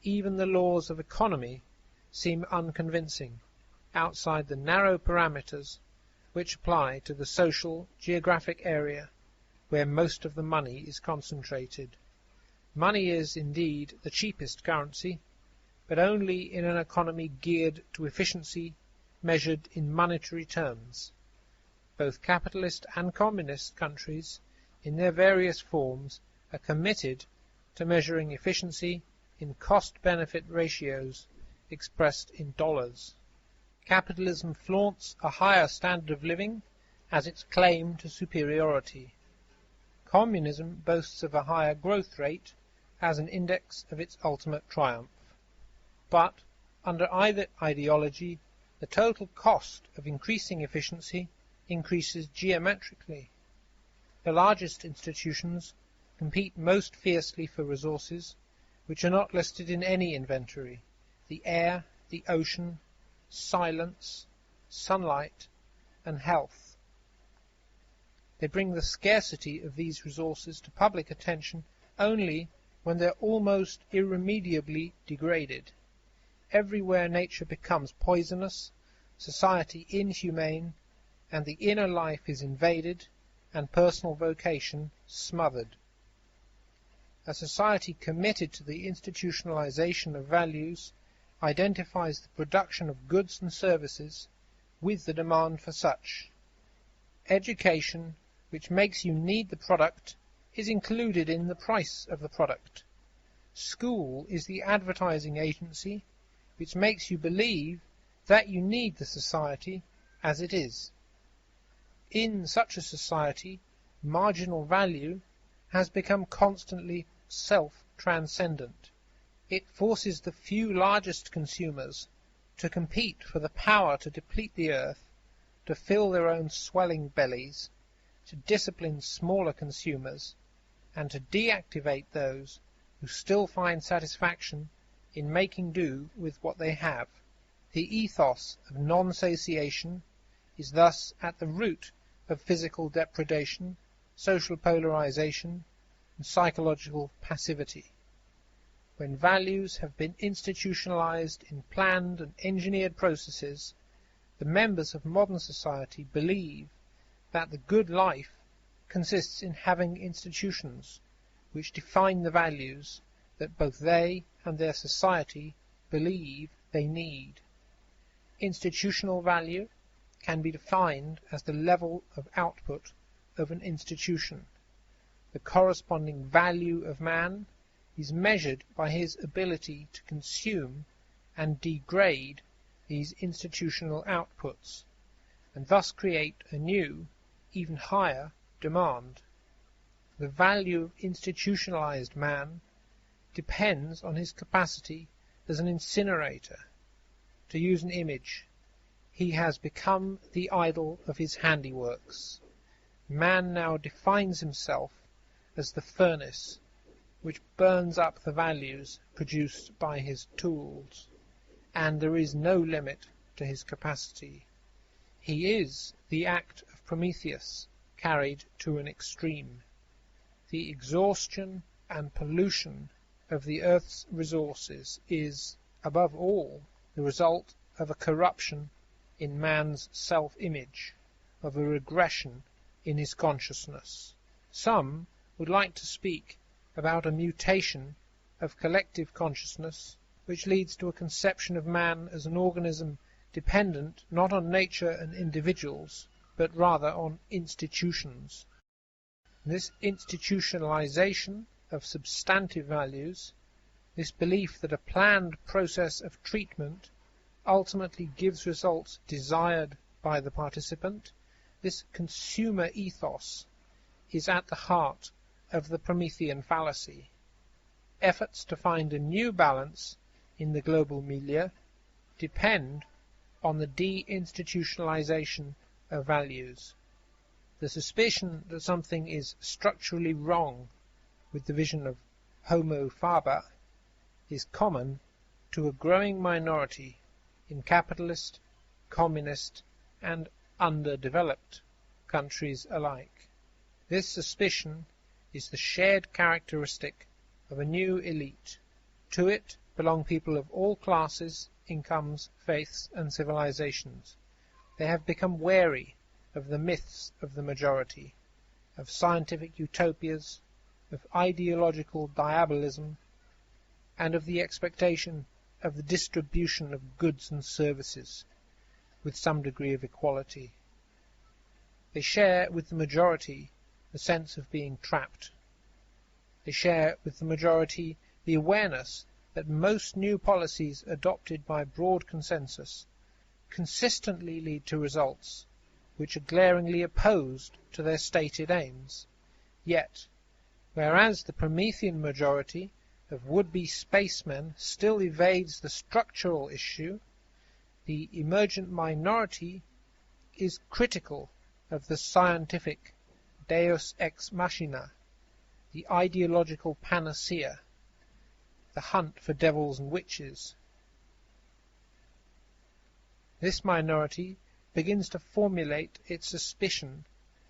S2: Even the laws of economy seem unconvincing outside the narrow parameters which apply to the social geographic area where most of the money is concentrated. Money is, indeed, the cheapest currency, but only in an economy geared to efficiency measured in monetary terms. Both capitalist and communist countries, in their various forms, are committed to measuring efficiency in cost-benefit ratios expressed in dollars. Capitalism flaunts a higher standard of living as its claim to superiority. Communism boasts of a higher growth rate as an index of its ultimate triumph. But, under either ideology, the total cost of increasing efficiency increases geometrically. The largest institutions compete most fiercely for resources which are not listed in any inventory: the air, the ocean, silence, sunlight, and health. They bring the scarcity of these resources to public attention only when they are almost irremediably degraded. Everywhere nature becomes poisonous, society inhumane, and the inner life is invaded, and personal vocation smothered. A society committed to the institutionalization of values identifies the production of goods and services with the demand for such. Education, which makes you need the product, is included in the price of the product. School is the advertising agency which makes you believe that you need the society as it is. In such a society, marginal value has become constantly self-transcendent. It forces the few largest consumers to compete for the power to deplete the earth, to fill their own swelling bellies, to discipline smaller consumers, and to deactivate those who still find satisfaction in making do with what they have. The ethos of non-satiation is thus at the root of physical depredation, social polarization, and psychological passivity. When values have been institutionalized in planned and engineered processes, the members of modern society believe that the good life consists in having institutions which define the values that both they and their society believe they need. Institutional value can be defined as the level of output of an institution. The corresponding value of man is measured by his ability to consume and degrade these institutional outputs, and thus create a new, even higher demand. The value of institutionalized man depends on his capacity as an incinerator. To use an image, he has become the idol of his handiworks. Man now defines himself as the furnace which burns up the values produced by his tools, and there is no limit to his capacity. He is the act of Prometheus carried to an extreme. The exhaustion and pollution of the earth's resources is, above all, the result of a corruption in man's self-image, of a regression in his consciousness. Some would like to speak about a mutation of collective consciousness which leads to a conception of man as an organism dependent not on nature and individuals, but rather on institutions. This institutionalization of substantive values, this belief that a planned process of treatment ultimately gives results desired by the participant, this consumer ethos is at the heart of the Promethean fallacy. Efforts to find a new balance in the global milieu depend on the deinstitutionalization of values. The suspicion that something is structurally wrong with the vision of Homo faber is common to a growing minority in capitalist, communist, and underdeveloped countries alike. This suspicion is the shared characteristic of a new elite. To it belong people of all classes, incomes, faiths, and civilizations. They have become wary of the myths of the majority, of scientific utopias, of ideological diabolism, and of the expectation of the distribution of goods and services with some degree of equality. They share with the majority the sense of being trapped. They share with the majority the awareness that most new policies adopted by broad consensus consistently lead to results which are glaringly opposed to their stated aims. Yet, whereas the Promethean majority of would-be spacemen still evades the structural issue, the emergent minority is critical of the scientific deus ex machina, the ideological panacea, the hunt for devils and witches. This minority begins to formulate its suspicion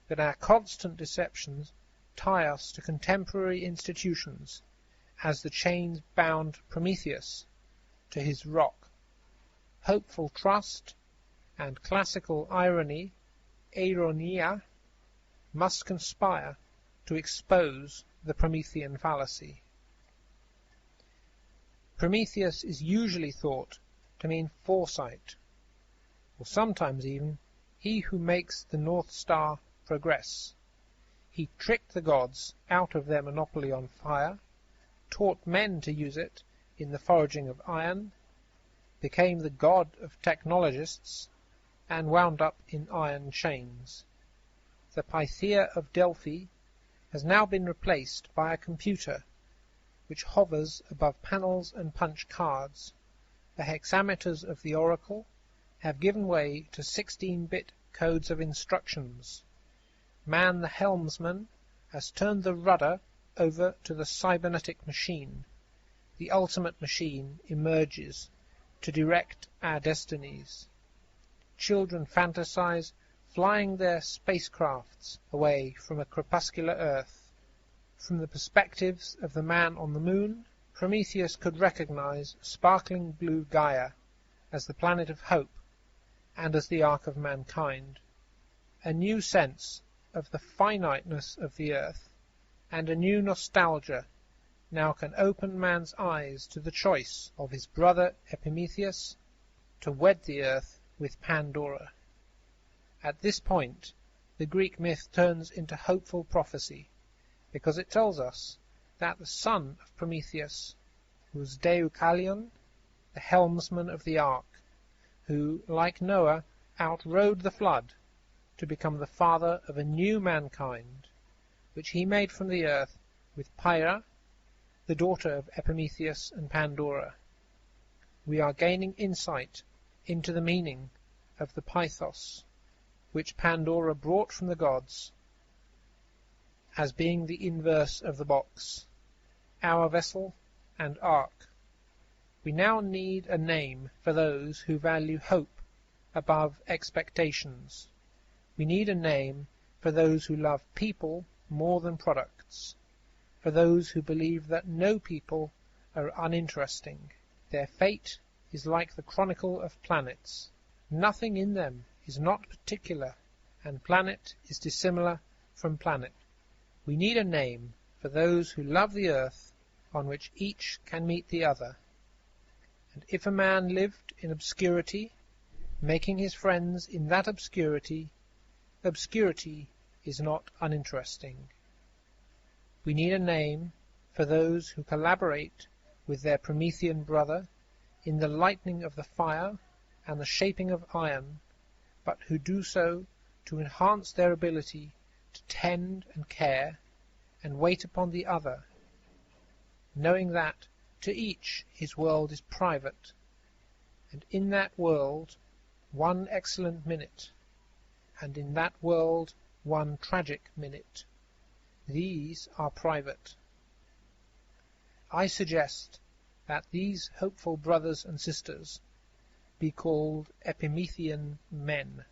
S2: that our constant deceptions tie us to contemporary institutions as the chains bound Prometheus to his rock. Hopeful trust and classical irony, must conspire to expose the Promethean fallacy. Prometheus is usually thought to mean foresight, or sometimes even he who makes the North Star progress. He tricked the gods out of their monopoly on fire, taught men to use it in the forging of iron, became the god of technologists, and wound up in iron chains. The Pythia of Delphi has now been replaced by a computer which hovers above panels and punch cards. The hexameters of the oracle have given way to 16-bit codes of instructions. Man the helmsman has turned the rudder over to the cybernetic machine. The ultimate machine emerges to direct our destinies. Children fantasize flying their spacecrafts away from a crepuscular Earth. From the perspectives of the man on the moon, Prometheus could recognize sparkling blue Gaia as the planet of hope and as the ark of mankind. A new sense of the finiteness of the earth and a new nostalgia now can open man's eyes to the choice of his brother Epimetheus to wed the earth with Pandora. At this point, the Greek myth turns into hopeful prophecy, because it tells us that the son of Prometheus was Deucalion, the helmsman of the ark, who, like Noah, outrode the flood to become the father of a new mankind, which he made from the earth with Pyrrha, the daughter of Epimetheus and Pandora. We are gaining insight into the meaning of the Pythos, which Pandora brought from the gods, as being the inverse of the box, our vessel and ark. We now need a name for those who value hope above expectations. We need a name for those who love people more than products, for those who believe that no people are uninteresting. Their fate is like the chronicle of planets. Nothing in them is not particular, and planet is dissimilar from planet. We need a name for those who love the earth on which each can meet the other. And if a man lived in obscurity, making his friends in that obscurity, obscurity is not uninteresting. We need a name for those who collaborate with their Promethean brother in the lightning of the fire and the shaping of iron, but who do so to enhance their ability to tend and care and wait upon the other, knowing that to each his world is private, and in that world one excellent minute, and in that world one tragic minute. These are private. I suggest that these hopeful brothers and sisters be called Epimethean men.